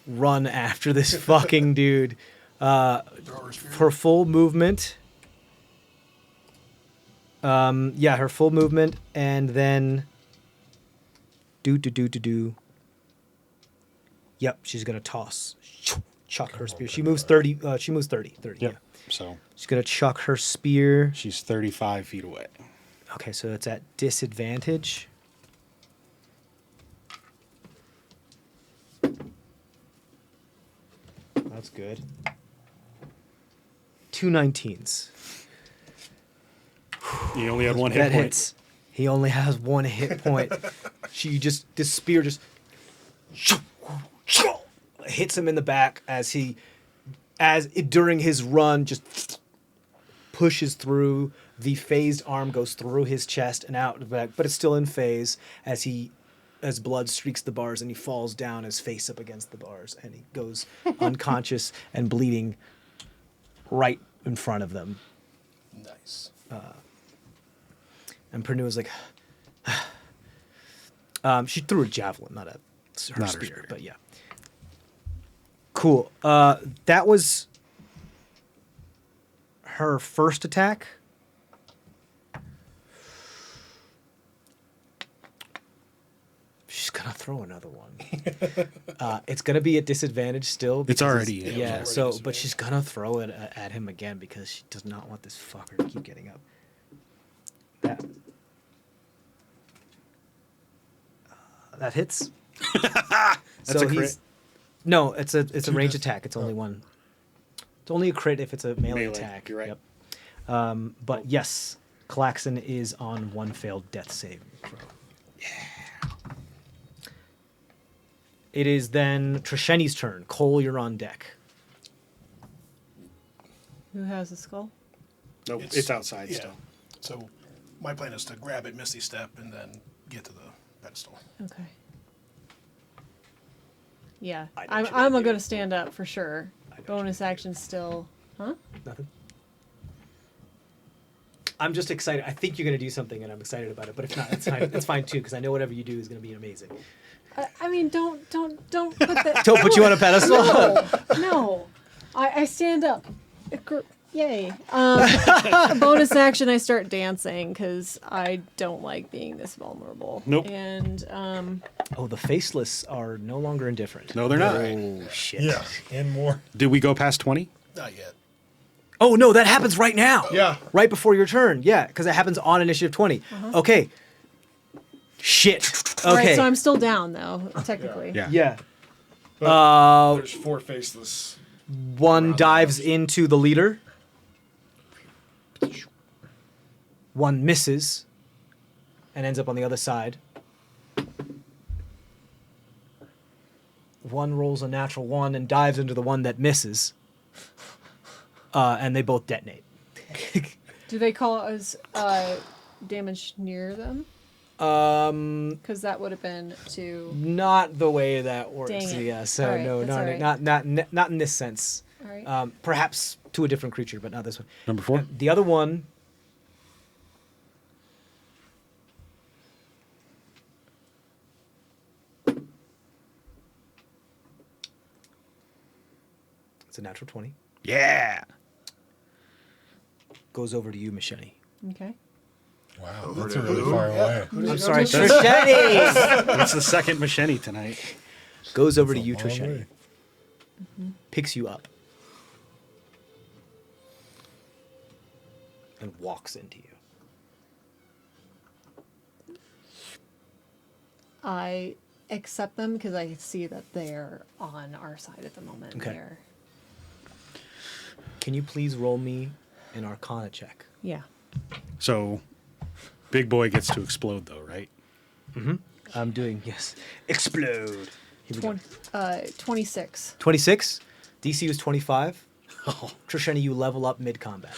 A: run after this fucking dude. Her full movement. Yeah, her full movement, and then do. Yep, she's gonna toss, chuck her spear. She moves 30. She moves 30.
C: Yep.
A: Yeah.
C: So
A: She's gonna chuck her spear.
C: she's 35 feet away.
A: Okay, so it's at disadvantage. That's good. 2 19s.
C: You only had one hit
A: That
C: point.
A: hits. He only has 1 hit point. This spear just hits him in the back during his run, just pushes through. The phased arm goes through his chest and out the back, but it's still in phase as blood streaks the bars, and he falls down, his face up against the bars, and he goes unconscious and bleeding right in front of them.
G: Nice.
A: And Pernua's like, she threw a javelin, not her spear, but yeah. Cool. That was her first attack. She's gonna throw another one. It's gonna be at disadvantage still.
C: It's
A: because
C: already-
A: yeah.
C: yeah,
G: it's
A: So,
G: already
A: but she's gonna throw it at him again because she does not want this fucker to keep getting up. That hits.
C: That's a crit.
A: No, it's a range attack. It's only one. It's only a crit if it's a melee
C: Melee,
A: attack.
C: you're right.
A: Yep. But yes, Klaxon is on 1 failed death saving throw. It is then Trisheni's turn. Cole, you're on deck.
H: Who has the skull?
C: Nope. It's outside
G: yeah.
C: still.
G: So my plan is to grab it, Misty Step, and then get to the pedestal.
H: Okay. Yeah,
A: I know
H: I'm
A: what you're gonna
H: gonna
A: do.
H: stand up for sure.
A: I know what
H: Bonus action still, huh?
A: Nothing. I'm just excited. I think you're going to do something, and I'm excited about it. But if not, it's fine. It's fine too, because I know whatever you do is going to be amazing.
H: I mean, don't put that.
A: Don't put you on a pedestal.
H: No, I stand up. Yay! Bonus action, I start dancing because I don't like being this vulnerable.
C: Nope.
H: And
A: Oh, the faceless are no longer indifferent.
C: No, they're not.
A: Oh shit.
E: Yeah, and more.
C: Did we go past 20?
G: Not yet.
A: Oh no, that happens right now.
I: Yeah.
A: Right before your turn. Yeah, because it happens on initiative 20. Okay. Shit. Okay.
H: right, so I'm still down though, technically.
C: Yeah.
A: Yeah.
D: There's 4 faceless.
A: One dives into the leader. One misses and ends up on the other side. One rolls a natural 1 and dives into the one that misses. And they both detonate.
H: Do they cause damage near them? Because that would have been to.
A: Not the way that works.
H: Dang it.
A: Yeah, so
H: All right,
A: no,
H: that's
A: no,
H: all
A: no,
H: right.
A: not in this sense.
H: All right.
A: Perhaps to a different creature, but not this one.
C: Number 4?
A: The other one. It's a natural 20.
C: Yeah.
A: goes over to you, Machete.
B: Okay.
E: Wow, that's a really far away.
A: I'm sorry, Trisheni!
C: That's the second machete tonight.
A: Goes over to
E: That's a
A: you,
E: long
A: Trisheni.
E: way.
A: Picks you up. And walks into you.
B: I accept them because I see that they're on our side at the moment.
A: Okay.
B: They're,
A: Can you please roll me an Arcana check?
B: yeah.
C: So, big boy gets to explode, though, right?
A: I'm doing, yes. Explode. Here we go.
B: 26.
A: 26. DC was 25. Oh. Trisheni, you level up mid-combat.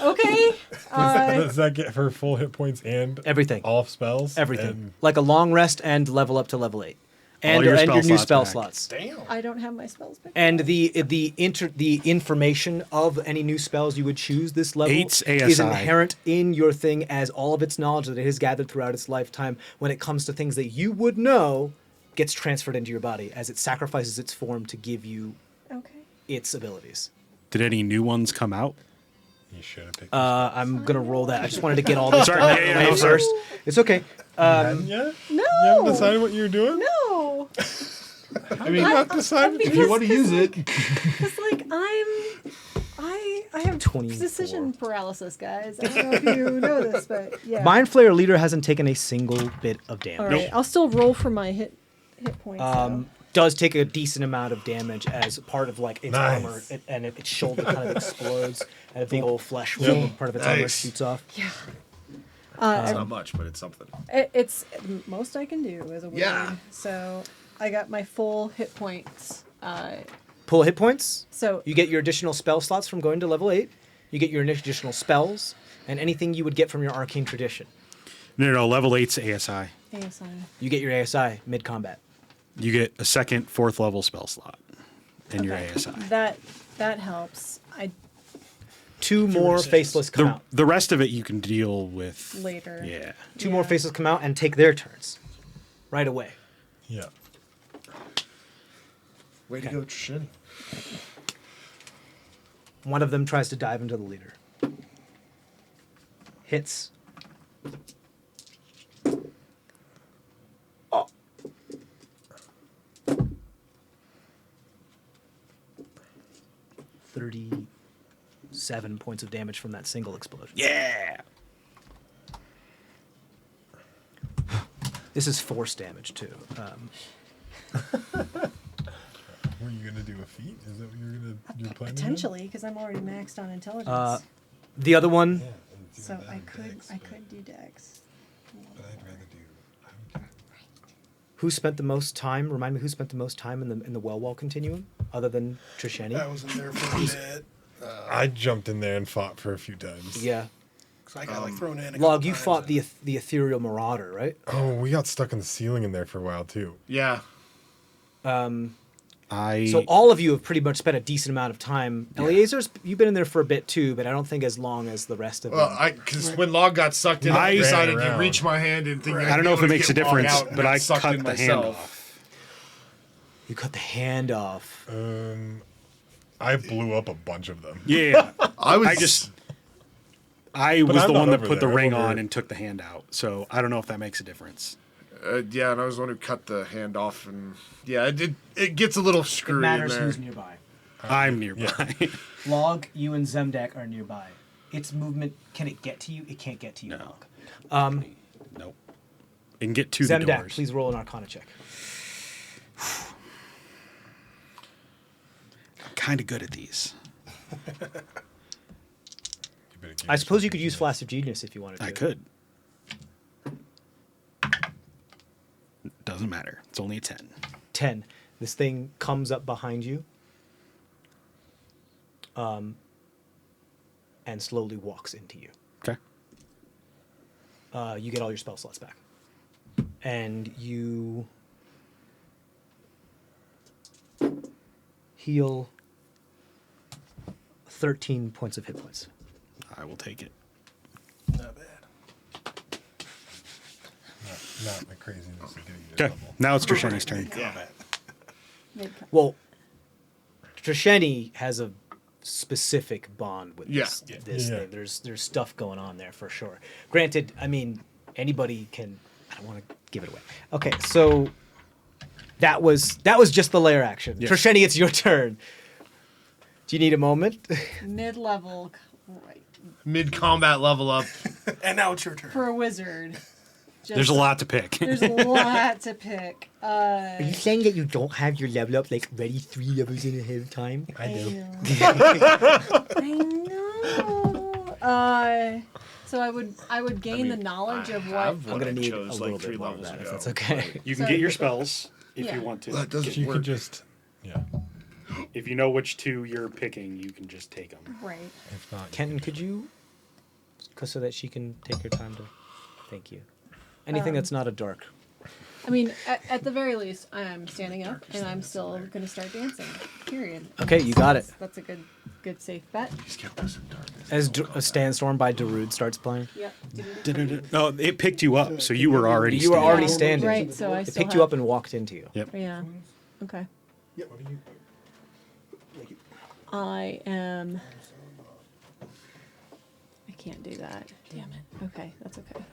B: Okay.
E: Does that get her full hit points and
A: Everything.
E: all spells?
A: Everything.
E: And
A: Like a long rest and level up to level 8. And
C: your
A: your
C: spell
A: new
C: slots
A: spell
C: back.
A: slots.
G: Damn.
B: I don't have my spells back.
A: And the information of any new spells you would choose this level
C: 8's
A: is
C: ASI.
A: inherent in your thing as all of its knowledge that it has gathered throughout its lifetime when it comes to things that you would know gets transferred into your body as it sacrifices its form to give you
B: Okay.
A: its abilities.
C: Did any new ones come out?
E: you should have picked
A: I'm gonna roll that. I just wanted to get all this
C: Sorry,
A: out
C: yeah,
A: of the
C: yeah,
A: way
C: no, sorry.
A: first. It's okay.
E: Yeah?
B: No.
E: You haven't decided what you're doing?
B: No.
E: I mean, not decided.
F: If you want to use it,
B: Because like I have
A: 24.
B: decision paralysis, guys. I don't know if you know this, but yeah.
A: Mind Flayer Leader hasn't taken a single bit of
B: All
A: damage.
B: right. I'll still roll for my hit points. though.
A: Does take a decent amount of damage as part of like its
E: Nice.
A: armor, and its shoulder kind of explodes, and a big old flesh wound, part of its armor
D: Nice.
A: shoots off.
B: Yeah.
D: It's not much, but it's something.
B: It's most I can do as a wizard.
D: Yeah.
B: So I got my full hit points.
A: Pull hit points.
B: So
A: You get your additional spell slots from going to level 8. You get your additional spells, and anything you would get from your arcane tradition.
C: No, level 8's ASI.
B: ASI.
A: You get your ASI mid combat.
C: You get a second, 4th level spell slot in your
B: Okay.
C: ASI.
B: That helps. I
A: 2 more faceless come out.
C: The rest of it you can deal with
B: later.
C: Yeah.
A: 2 more faceless come out and take their turns right away.
E: Yeah.
F: way to go, Trishin.
A: One of them tries to dive into the leader. Hits. Oh. $37 points of damage from that single explosion.
C: Yeah.
A: This is force damage too.
E: Were you gonna do a feat? Is that what you're planning?
B: Potentially, because I'm already maxed on intelligence.
A: The other one,
E: Yeah, and do
B: so
E: that
B: I
E: in
B: could
E: Dex,
B: I
E: but-
B: could do Dex.
E: But I'd rather do.
A: who spent the most time? Remind me, who spent the most time in the well continuum, other than Trisheni?
G: I was in there for a bit.
E: I jumped in there and fought for a few times.
A: Yeah.
G: So I got like thrown in.
A: Log, you fought the ethereal marauder, right?
E: Oh, we got stuck in the ceiling in there for a while too.
D: Yeah.
A: So all of you have pretty much spent a decent amount of time. Eleazar's, you've been in there for a bit too, but I don't think as long as the rest of
F: Well,
A: them.
F: because when Log got sucked in, I
C: I
F: decided
E: ran
F: to
E: around.
F: reach my hand and think
C: I don't know if it makes a difference, but I cut
F: cut
C: the hand off.
A: You cut the hand off.
E: I blew up a bunch of them.
C: Yeah.
F: I was
C: I was
E: I'm
C: the
E: not
C: one that
E: over
C: put the
E: there. I'm
C: ring
E: over-
C: on and took the hand out. So I don't know if that makes a difference.
F: yeah, and I was the one who cut the hand off, and yeah, it gets a little
A: It
F: screwy
A: matters
F: in there.
A: who's nearby.
C: I'm nearby.
A: Log, you and Zemdak are nearby. Its movement, can it get to you? It can't get to you,
C: No.
A: Log.
C: Nope. And get to the
A: Zemdak,
C: doors.
A: please roll an Arcana check.
C: I'm kind of good at these.
E: You better give
A: I suppose you
E: yourself
A: could
E: a
A: use
E: chance.
A: Flash of Genius if you wanted to.
C: I could. Doesn't matter. It's only a 10.
A: 10. This thing comes up behind you and slowly walks into you.
C: Okay.
A: You get all your spell slots back. And you heal 13 points of hit points.
C: I will take it.
G: Not bad.
E: Not the craziness of getting to
C: Okay.
E: level.
C: Now it's Trishani's turn.
B: Mid-com-
A: Well, Trisheni has a specific bond with this
F: Yeah.
A: thing. There's stuff going on there for sure. Granted, I mean, anybody can. I don't want to give it away. Okay, so that was just the lair action.
F: Yes.
A: Trisheni, it's your turn. Do you need a moment?
B: Mid-level, right,
F: Mid-combat level up.
D: And now it's your turn.
B: for a wizard.
C: There's a lot to pick.
B: There's a lot to pick.
A: Are you saying that you don't have your level up like ready 3 levels in ahead of time?
B: I know. So I would gain the knowledge of what.
A: I'm gonna need a little bit more of that if that's okay.
C: You can
B: So-
C: get your spells if
B: Yeah.
C: you want to.
D: That doesn't
E: You
D: work.
E: can just, yeah.
C: If you know which 2 you're picking, you can just take them.
B: Right.
E: If not,
A: Kenton, could you, so that she can take her time to, thank you. Anything that's not a dark.
B: I mean, at the very least, I'm standing up and I'm still going to start dancing. Period.
A: Okay, you got it.
B: That's a good safe bet.
D: He's kept us in darkness.
A: As a Sandstorm by Darude starts playing.
B: Yep.
C: No, it picked you up, so you were already.
A: You were
C: standing.
A: already standing.
B: Right. So I
A: It
B: still
A: picked you up and walked into you.
C: Yep.
B: Yeah. Okay.
D: Yep.
B: I am. I can't do that. Damn it. Okay, that's okay.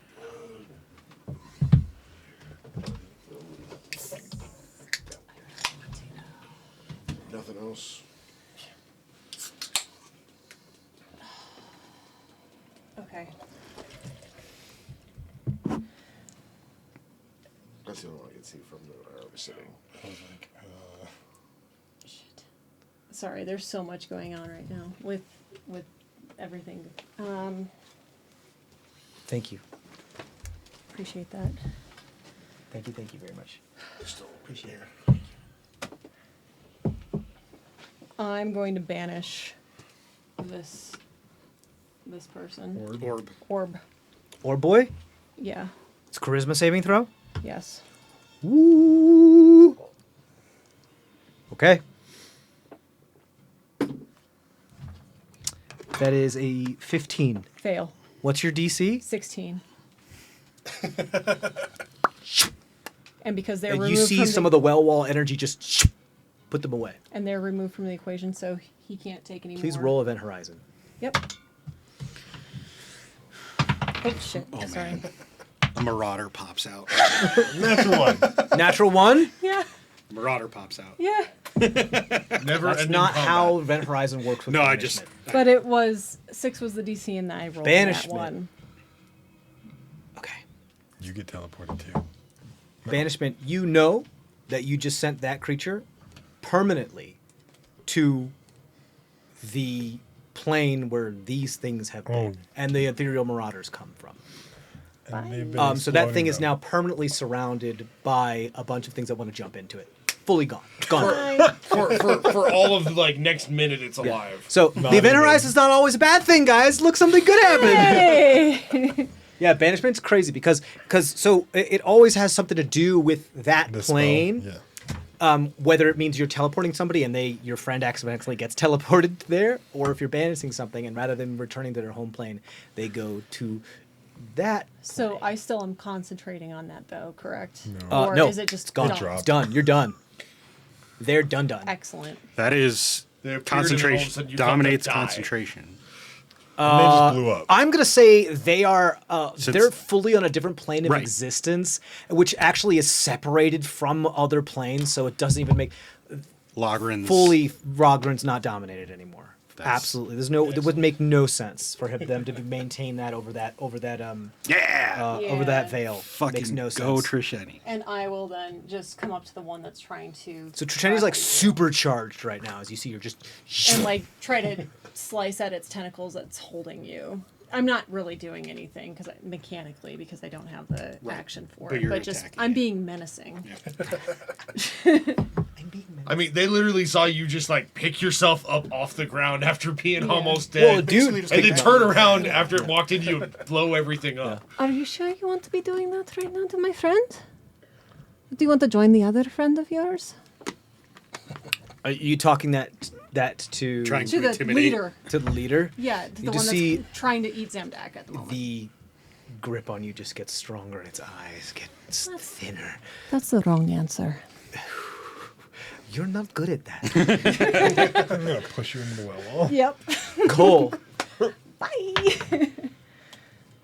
G: Nothing else.
B: Okay.
G: That's the only one I can see from where I was sitting.
E: I was like,
B: Shit. Sorry, there's so much going on right now with everything.
A: Thank you.
B: Appreciate that.
A: Thank you very much.
G: Still
A: Appreciate it.
B: I'm going to banish this person.
C: Orb.
A: Or boy,
B: Yeah.
A: it's charisma saving throw.
B: Yes.
A: Woo. Okay. That is a 15.
B: Fail.
A: What's your DC?
B: 16. And because they're
A: And
B: removed
A: you see
B: from
A: some of the well wall energy just put them away.
B: and they're removed from the equation, so he can't take any
A: Please
B: more.
A: roll Event Horizon.
B: Yep. Oh shit! Sorry.
C: A marauder pops out.
F: Natural one.
A: Natural 1?
B: Yeah.
C: Marauder pops out.
B: Yeah.
F: Never
A: That's
F: ending
A: not
F: combat.
A: how Event Horizon works with
C: No, I
A: banishment.
C: just.
B: But it was 6 was the DC, and I rolled
A: Banishment.
B: that one.
A: Okay.
E: you get teleported too.
A: Banishment, you know that you just sent that creature permanently to the plane where these things have been, and the ethereal marauders come from.
E: And they've been
A: So that thing
E: exploding
A: is
E: them.
A: now permanently surrounded by a bunch of things that want to jump into it. Fully gone. Gone.
F: for all of like next minute, it's alive.
A: So the
E: Not
A: event
E: even.
A: horizon's not always a bad thing, guys. Look, something good happened.
B: Hey!
A: Yeah, banishment's crazy because so it always has something to do with that
E: The spell,
A: plane.
E: Yeah.
A: Whether it means you're teleporting somebody and your friend accidentally gets teleported there, or if you're banishing something and rather than returning to their home plane, they go to that.
B: So I still am concentrating on that, though. Correct?
E: No.
B: Or
A: No,
B: is it just
A: it's gone.
B: done?
A: It's done. You're done. They're done.
B: Excellent.
C: That is
F: They appeared and all of a
C: concentration.
F: sudden you
C: Dominates
F: fucking die.
C: concentration.
E: And they just blew up.
A: I'm gonna say they are.
C: Since-
A: they're fully on a different plane of
C: Right.
A: existence, which actually is separated from other planes, so it doesn't even make
C: Logren's
A: fully. Rogren's not dominated anymore.
C: That's-
A: Absolutely, there's no. It would make no sense for them to maintain that over that over that
C: Yeah.
A: over that veil.
C: Fucking
A: Makes no
C: go
A: sense.
C: Trisheni.
B: And I will then just come up to the one that's trying to.
A: So Trisheni's like supercharged right now, as you see. You're just.
B: And like try to slice at its tentacles that's holding you. I'm not really doing anything mechanically because I don't have the
C: Right.
B: action for
C: But
B: it.
C: you're
B: But just
C: attacking
B: I'm
C: it.
B: being menacing.
F: I mean, they literally saw you just like pick yourself up off the ground after being
B: Yeah.
F: almost
A: Well,
F: dead.
A: dude,
F: and then turn around after it walked into you and blow everything up.
B: Are you sure you want to be doing that right now to my friend? Do you want to join the other friend of yours?
A: Are you talking that to
C: Trying
B: To the
C: intimidate.
B: leader.
A: to the leader?
B: Yeah,
A: You
B: the
A: just
B: one
A: see
B: that's trying to eat Zamdak at the moment.
A: the grip on you just gets stronger and its eyes get thinner.
B: That's the wrong answer.
A: You're not good at that.
E: I'm gonna push you into the well wall.
H: Yep.
A: Cole.
H: Bye.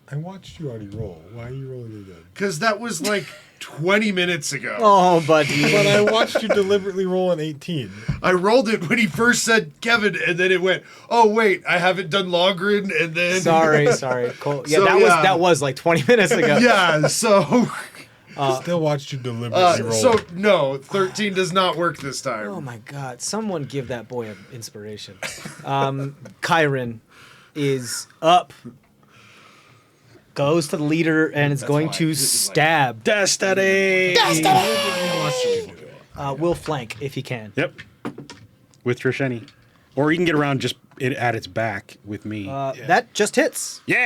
E: I watched you already roll. Why are you rolling again?
D: Because that was like 20 minutes ago.
A: Oh, buddy.
E: But I watched you deliberately roll an 18.
D: I rolled it when he first said Kevin, and then it went, oh, wait, I haven't done Logren, and then...
A: Sorry, Cole. Yeah,
D: So,
A: that was like 20 minutes ago.
D: Yeah, so...
E: Still watched you deliberately roll.
D: So, no, 13 does not work this time.
A: Oh my God! Someone give that boy an inspiration. Kyron is up, goes to the leader, and is going
D: why
A: to
D: this is like-
A: stab.
C: Destiny.
A: Will flank if he can.
C: Yep. With Trisheni. Or you can get around just at its back with me.
A: That just hits.
C: Yeah.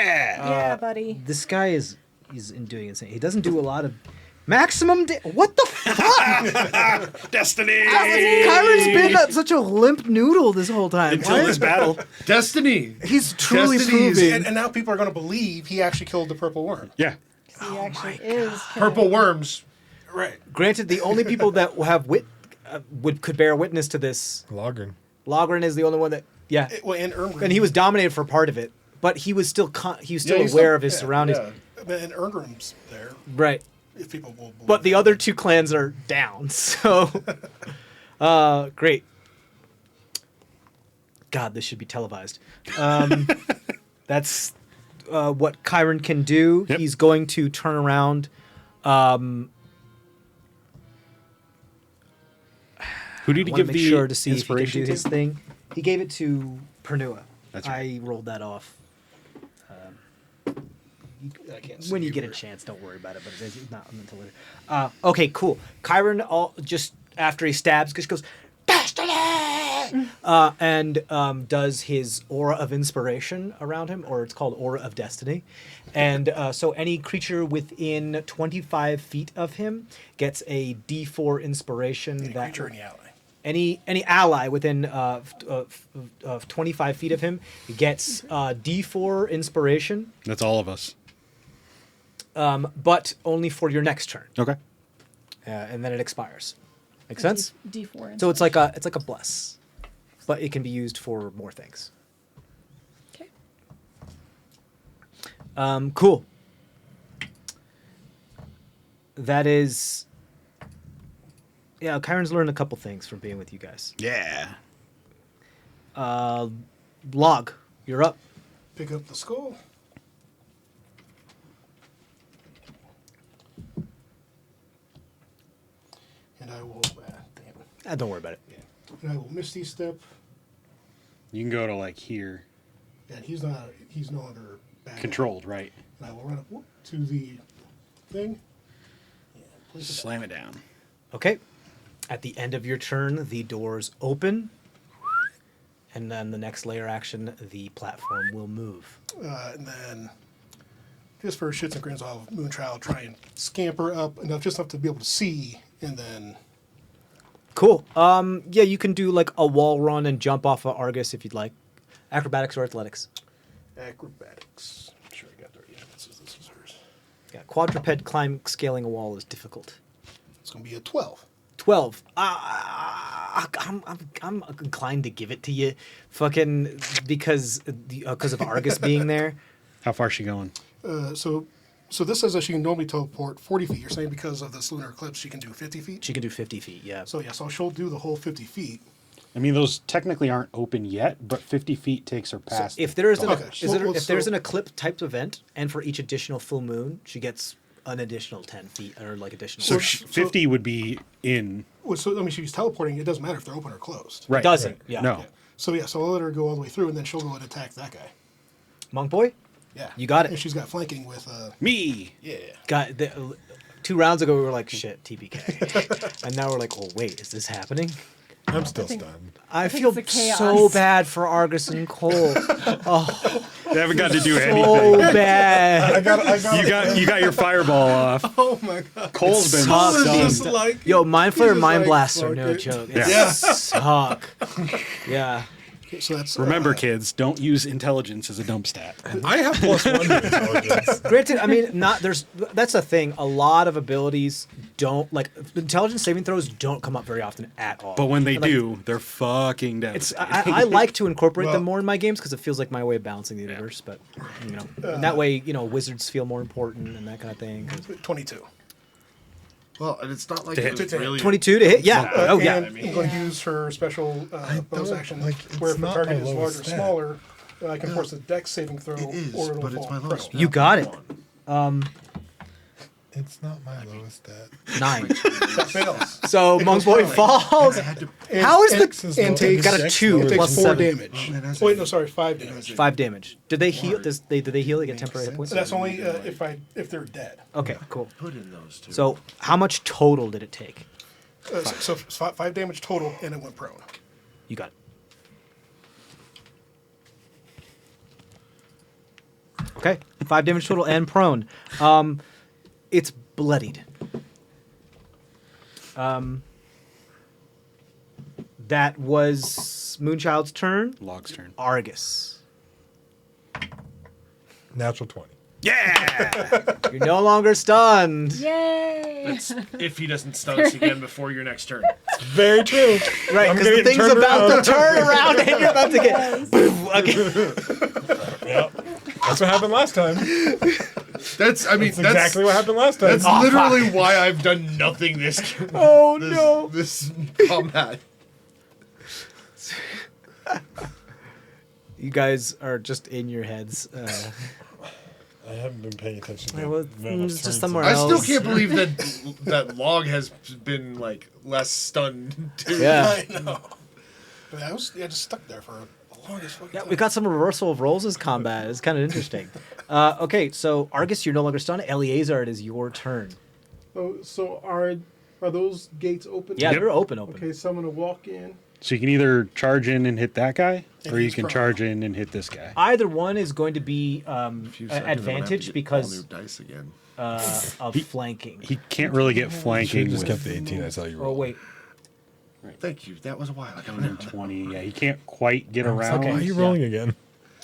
H: Yeah, buddy.
A: This guy is doing insane. He doesn't do a lot of maximum. What the fuck?
C: Destiny.
A: Kyron's been such a limp noodle this whole time.
C: Until
A: Why
C: this
A: is-
C: battle.
D: Destiny.
A: He's truly
D: Destiny is-
A: proving.
G: And now people are going to believe he actually killed the purple worm.
C: Yeah.
H: He actually is.
D: Purple worms.
G: Right.
A: Granted, the only people that have could bear witness to this.
E: Logren.
A: Logren is the only one that. Yeah,
G: Well, and Erngrim.
A: and he was dominated for part of it, but he was still he's still
G: he's
A: aware
G: still-
A: of his
G: yeah,
A: surroundings.
G: yeah. And Erngrim's there.
A: Right.
G: If people will believe
A: But the
G: that.
A: other two clans are down. So, great. God, this should be televised. That's what Kyron can do.
C: Yep.
A: He's going to turn around.
C: Who did
A: I
C: he
A: want
C: give
A: to make
C: the
A: sure to see if he can do
C: inspiration
A: his
C: to?
A: thing. He gave it to Pernua.
C: That's right.
A: I rolled that off.
G: I can't see
A: When you get a chance, don't worry about it. But it's not until later. Okay, cool. Kyron, just after he stabs, just goes Destiny, and does his aura of inspiration around him, or it's called aura of destiny. And so any creature within 25 feet of him gets a D4 inspiration.
G: Any
A: that
G: creature, any ally.
A: any ally within 25 feet of him gets D4 inspiration,
C: That's all of us.
A: but only for your next turn,
C: Okay.
A: and then it expires. Make sense?
H: D4.
A: So it's like a bless, but it can be used for more things.
H: Okay.
A: Cool. That is. Yeah, Kyron's learned a couple things from being with you guys.
C: Yeah.
A: Log, you're up.
G: Pick up the skull. And I will. Damn it.
A: Don't worry about it.
G: And I will Misty Step.
C: You can go to like here.
G: And he's no longer back.
C: Controlled, right?
G: And I will run up to the thing. And place it
C: Slam it down.
A: Okay. At the end of your turn, the doors open, and then the next layer action, the platform will move.
G: and then, just for shits and grins, I'll have Moonchild try and scamper up enough, just enough to be able to see, and then
A: Cool. Yeah, you can do like a wall run and jump off of Argus if you'd like. Acrobatics or athletics.
G: acrobatics. I'm sure I got there. Yeah, this is hers.
A: Yeah, quadruped climb scaling a wall is difficult.
G: It's gonna be a 12.
A: 12. I'm inclined to give it to you, fucking because of Argus being there.
C: How far is she going?
G: So this says that she can normally teleport 40 feet. You're saying because of this lunar eclipse, she can do 50 feet.
A: She can do 50 feet. Yeah.
G: So yeah, so she'll do the whole 50 feet.
C: I mean, those technically aren't open yet, but 50 feet takes her past.
A: If there is an
G: Okay.
A: if there's
G: So-
A: an eclipse type event, and for each additional full moon, she gets an additional 10 feet or like additional.
C: so
G: so-
C: 50 would be in.
G: Well, so I mean, she's teleporting. It doesn't matter if they're open or closed.
C: Right.
A: doesn't.
C: right.
A: Yeah.
C: No.
G: So yeah, so I'll let her go all the way through, and then she'll go and attack that guy.
A: Monk boy,
G: Yeah,
A: You got it.
G: And she's got flanking with
C: Me.
G: yeah.
A: got the, 2 rounds ago we were like shit TPK, and now we're like, oh wait, is this happening?
E: I'm still stunned.
A: I
H: think
A: feel
H: it's a chaos.
A: so bad for Argus and Cole. Oh,
C: They haven't got to do
A: so
C: anything.
A: bad.
C: You got your fireball off.
G: Oh my god.
C: Cole's been
A: sucks,
G: It's
C: stunned.
G: just like
A: Yo, Mind Flayer,
G: just
A: Mind
G: like,
A: Blasts are
G: fuck
A: no
G: it.
A: joke. It
C: Yeah.
A: suck. Yeah.
G: Okay, so that's
C: Remember, kids, don't use intelligence as a dump stat.
E: I have +1 to intelligence.
A: Granted, I mean, that's the thing. A lot of abilities don't like intelligence saving throws don't come up very often at all.
C: But when they
A: And, like,
C: do, they're fucking
A: it's
C: devastating.
A: I like to incorporate them
G: Well-
A: more in my games because it feels like my way of balancing the universe. But and that way, wizards feel more important and that kind of thing.
G: 22.
D: Well, and it's not like
C: To
D: it
C: hit.
D: was really
A: 22 to hit, yeah. Oh yeah.
G: And I'm going to use her special bonus
E: don't-
G: action,
E: like, it's
G: where if the
E: not
G: target
E: my
G: is larger or
E: lowest stat.
G: smaller, I can force a dex saving throw,
D: It is,
G: or it'll
D: but
G: fall
D: it's my
G: prone.
D: lowest.
A: You got it.
E: It's not my lowest stat.
A: 9.
G: That fails.
A: So Monk Boy falls.
D: I had to.
A: How is
G: And-
A: the
G: and takes-
A: got a 2
G: It takes
A: plus
G: 4
A: 7?
G: damage.
D: And as
G: Oh, wait,
D: a-
G: no, sorry, 5 damage.
A: 5 damage. Did they heal? Do they heal? They get temporary hit points.
G: So that's only if they're dead.
A: Okay, cool.
D: Put in those two.
A: So how much total did it take?
G: So 5 damage total, and it went prone.
A: You got it. Okay, 5 damage total and prone. It's bloodied. That was Moonchild's turn.
C: Log's turn.
A: Argus.
E: Natural 20.
C: Yeah!
A: You're no longer stunned.
B: Yay!
D: That's if he doesn't stun us again before your next turn.
E: Very true.
A: Right,
E: I'm
A: because the
E: getting
A: thing's
E: turned
A: about
E: around.
A: to turn around and you're about to get boom again.
E: Yep. That's what happened last time.
D: That's
E: That's exactly what happened last time.
D: That's literally why I've done nothing this.
A: Oh
D: this,
A: no.
D: This combat.
A: You guys are just in your heads.
E: I haven't been paying attention to
A: Well,
E: Venom's
A: it's just
E: turns
A: somewhere
E: since-
D: I still
A: else.
D: can't believe that Log has been like less stunned too.
A: Yeah.
G: I know. But I was just stuck there for the longest fucking
A: Yeah,
G: time.
A: we got some reversal of roles as combat. It's kind of interesting. Okay, so Argus, you're no longer stunned. Eleazar, it is your turn.
I: Oh, so are those gates open?
A: Yeah,
C: Yep.
A: they're open.
I: Okay, so I'm gonna walk in.
C: So you can either charge in and hit that guy,
G: And
C: or you
G: he's
C: can
G: prone.
C: charge in and hit this guy.
A: Either one is going to be advantage because
D: new dice again.
A: of flanking.
C: He can't really get
E: Should have
C: flanking
E: just
C: with
E: kept the 18 I saw you
A: Oh
E: roll.
A: wait,
D: Thank you. That was a while ago.
C: 120. Yeah, he can't quite get
E: I was like,
C: around.
E: why are you
A: Yeah.
E: rolling again?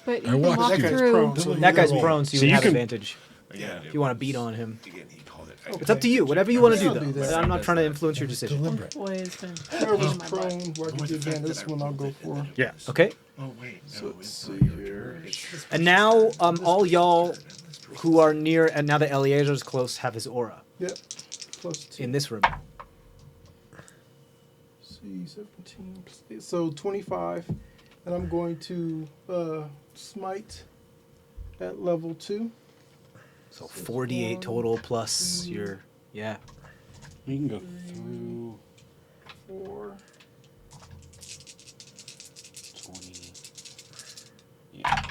H: But you
E: I
H: can
E: watched
H: walk
G: That guy's
H: through.
G: prone, so
A: that guy's
G: you
A: prone, so you
C: So
A: would
C: you
A: have
C: can-
A: advantage
D: Yeah,
A: if you want to beat on him.
D: Again, he called it.
A: It's up to you. Whatever you want to do,
I: I'll do
A: though.
I: that.
A: I'm not trying to influence your decision.
E: Deliberate.
H: Boy has been
I: Whoever's
H: kicking my butt.
I: prone, where I get the advantage, this one I'll go for.
C: Yeah.
A: Okay,
D: Oh wait, no,
I: let's
D: it's
I: see
D: not your
I: here.
D: turn.
A: and now all y'all who are near, and now that Eleazar's close, have his aura
I: Yep. Plus 2.
A: in this room.
I: See, 17. plus 8, so 25. And I'm going to smite at level 2.
A: So 48 total plus your
C: You can go through
I: 4.
C: 20. Yeah.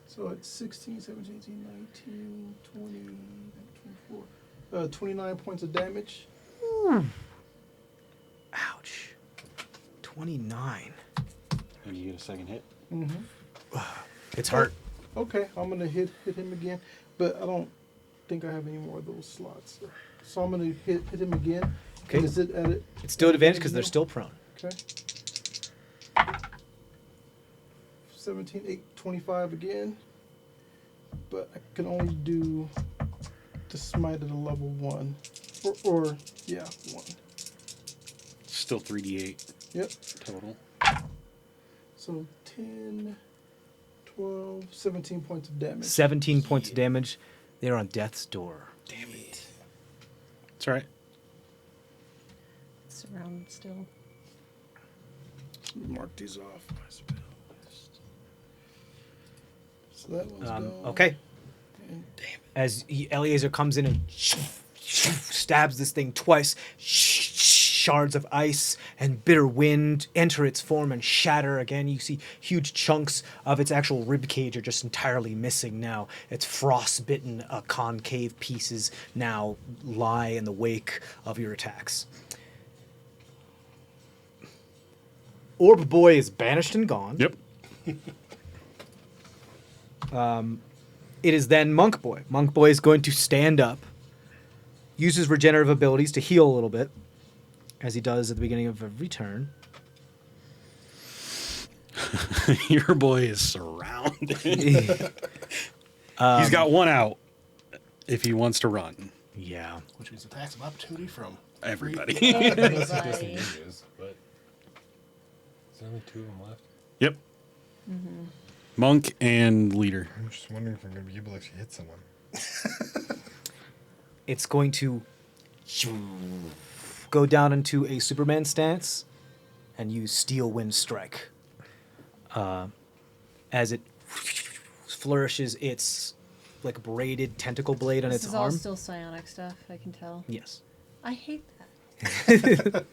I: So it's 16, 17, 18, 19, 20, 24. 29 points of damage.
A: ouch, 29.
C: And you get a second hit.
A: It's hurt.
I: Okay, I'm gonna hit him again, but I don't think I have any more of those slots. So I'm gonna hit him again.
A: Okay.
I: And is it at it?
A: It's still advantage because they're still prone.
I: Okay. 17, 8, 25 again. But I can only do the smite at a level 1. Or yeah, 1.
C: Still 3d8
I: Yep.
C: total.
I: So 10, 12, 17 points of damage.
A: 17 points of damage. They're on death's door.
C: Damn it. It's all right.
H: Surrounded still.
I: Mark these off. My spell list. So that one's gone.
A: Okay.
I: And
A: As Eleazar comes in and stabs this thing twice, shards of ice and bitter wind enter its form and shatter again. You see huge chunks of its actual rib cage are just entirely missing now. Its frostbitten concave pieces now lie in the wake of your attacks. Orb Boy is banished and gone.
C: Yep.
A: It is then Monk Boy. Monk Boy is going to stand up, use his regenerative abilities to heal a little bit, as he does at the beginning of every turn.
C: Your boy is surrounded. He's got one out if he wants to run.
A: Yeah.
G: Which means attacks of opportunity from
C: Everybody.
E: Unless he
H: Bye.
E: disengages, but is there only 2 of them left?
C: Yep. Monk and leader.
E: I'm just wondering if we're going to be able to actually hit someone.
A: It's going to go down into a Superman stance and use Steel Wind Strike. As it flourishes its like braided tentacle blade on
H: This
A: its
H: is
A: arm.
H: all still psionic stuff, I can tell.
A: Yes.
H: I hate that.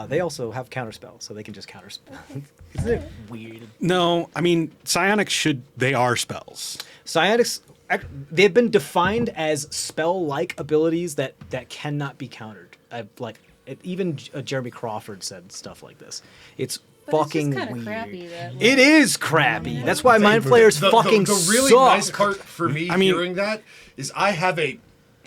A: They also have counterspell, so they can just counterspell. Isn't it weird?
C: No, I mean, psionics they are spells.
A: Psionics, they've been defined as spell-like abilities that cannot be countered. Even Jeremy Crawford said stuff like this. It's
H: But
A: fucking
H: it's just kind
A: weird.
H: of crappy that
A: It is crappy. That's why Mind Flayers fucking
D: the really
A: suck.
D: nice part for me
C: I mean-
D: hearing that is I have a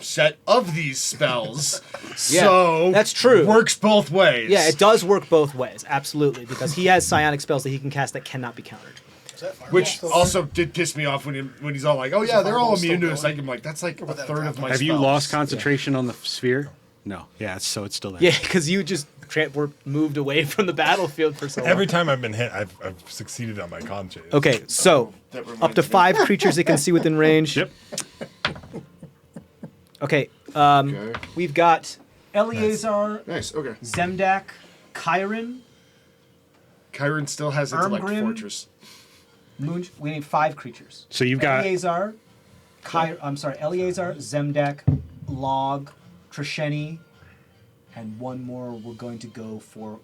D: set of these spells,
A: Yeah,
D: so
A: that's true.
D: Works both ways.
A: Yeah, it does work both ways, absolutely, because he has psionic spells that he can cast that cannot be countered.
G: Is that fire?
D: Which
H: Yes.
D: also did piss me off when he's all like, "Oh yeah, they're all
G: fireball
D: immune to
G: still
D: this."
G: going?
D: I'm like, "That's like a
G: that
D: third of my."
C: Have you
D: spells.
C: lost concentration on the sphere? No. Yeah, so it's still there.
A: Yeah, because you just were moved away from the battlefield for so long.
E: Every time I've been hit, I've succeeded on my con chase.
A: Okay, so
D: That
A: up
D: reminds
A: to
D: me.
A: 5 creatures it can see within range.
C: Yep.
A: Okay,
D: Okay.
A: we've got Eleazar,
D: Nice. Okay.
A: Zemdak, Chiron,
D: Chiron still has intellect
A: Ermgrim.
D: fortress.
A: Moon. We need 5 creatures.
C: So you've got
A: Eleazar, Eleazar, Zemdak, Log, Trisheni, and one more. We're going to go for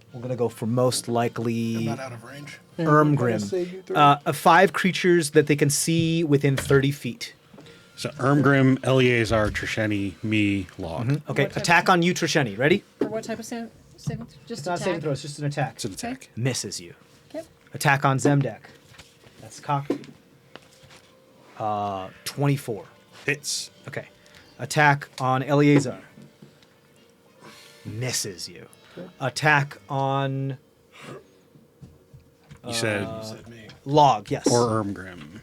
A: most
G: I'm
A: likely
G: not out of range.
A: Ermgrim. 5 creatures that they can see within 30 feet.
C: so Ermgrim, Eleazar, Trisheni, me, Log.
A: Okay,
H: What type
A: attack on you, Trisheni. Ready?
H: For what type of saving? Just
A: It's not a
H: attack?
A: saving throw. It's just an attack.
C: It's an attack.
A: Misses you.
H: Okay.
A: Attack on Zemdak. That's cocked. 24.
C: Hits.
A: Okay. Attack on Eleazar. Misses you. Attack on
C: You said
G: Said me.
A: Log. Yes.
C: or Ermgrim.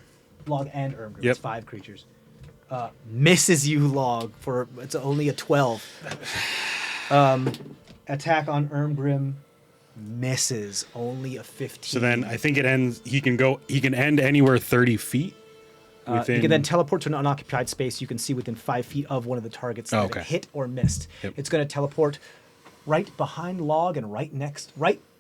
A: Log and Ermgrim.
C: Yep.
A: It's 5 creatures. Misses you, Log, for it's only a 12. Attack on Ermgrim. Misses only a 15.
C: So then I think it ends. He can end anywhere 30 feet.
A: You can then teleport to an unoccupied space you can see within 5 feet of one of the targets that
C: okay.
A: it hit or missed.
C: Yep.
A: It's going to teleport right behind Log and right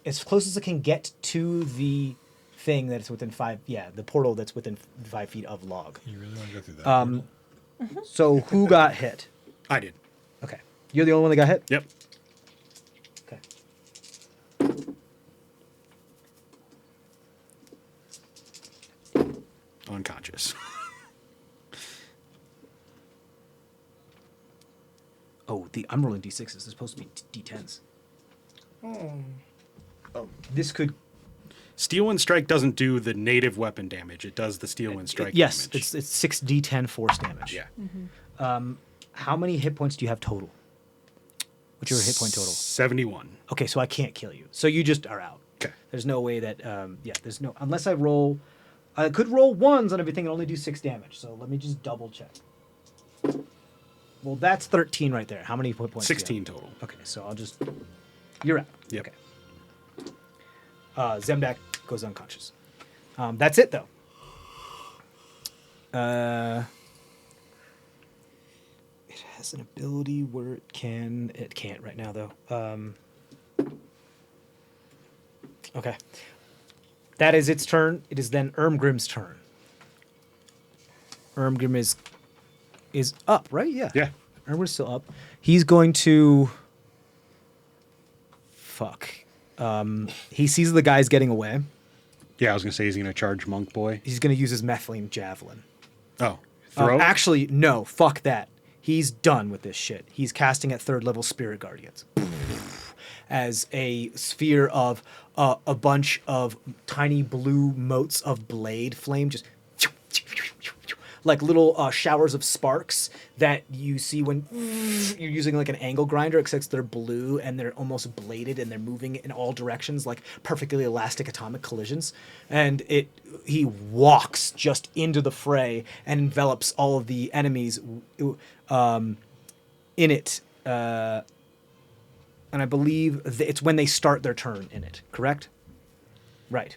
A: as close as it can get to the thing that's within 5. Yeah, the portal that's within 5 feet of Log.
E: You really want to go through that?
A: So who got hit?
C: I did.
A: Okay, you're the only one that got hit.
C: Yep.
A: Okay.
C: Unconscious.
A: Oh, I'm rolling d6s. They're supposed to be d10s.
D: Oh.
A: This could.
C: Steel Wind Strike doesn't do the native weapon damage. It does the Steel Wind Strike
A: Yes,
C: damage.
A: it's 6d10 force damage.
C: Yeah.
A: How many hit points do you have total? What's your hit point total?
C: 71.
A: Okay, so I can't kill you. So you just are out.
C: Okay.
A: There's no way that, there's no, unless I roll, I could roll 1s on everything and only do 6 damage. So let me just double check. Well, that's 13 right there. How many hit points? do you have?
C: 16 total.
A: Okay, so I'll just, you're out.
C: Yep.
A: Okay. Zemdak goes unconscious. That's it though. It has an ability where it can't right now though. Okay. That is its turn. It is then Ermgrim's turn. Ermgrim is up, right? Yeah.
C: Yeah.
A: Ermgrim's still up. He's going to fuck. He sees the guys getting away.
C: Yeah, I was going to say he's going to charge Monk Boy.
A: He's going to use his Methylene Javelin.
C: Oh. Throw?
A: Actually, no. Fuck that. He's done with this shit. He's casting at 3rd level Spirit Guardians. As a sphere of a bunch of tiny blue motes of blade flame just like little showers of sparks that you see when you're using like an angle grinder, except they're blue and they're almost bladed and they're moving in all directions like perfectly elastic atomic collisions. And he walks just into the fray and envelops all of the enemies in it. And I believe it's when they start their turn in it, correct? Right.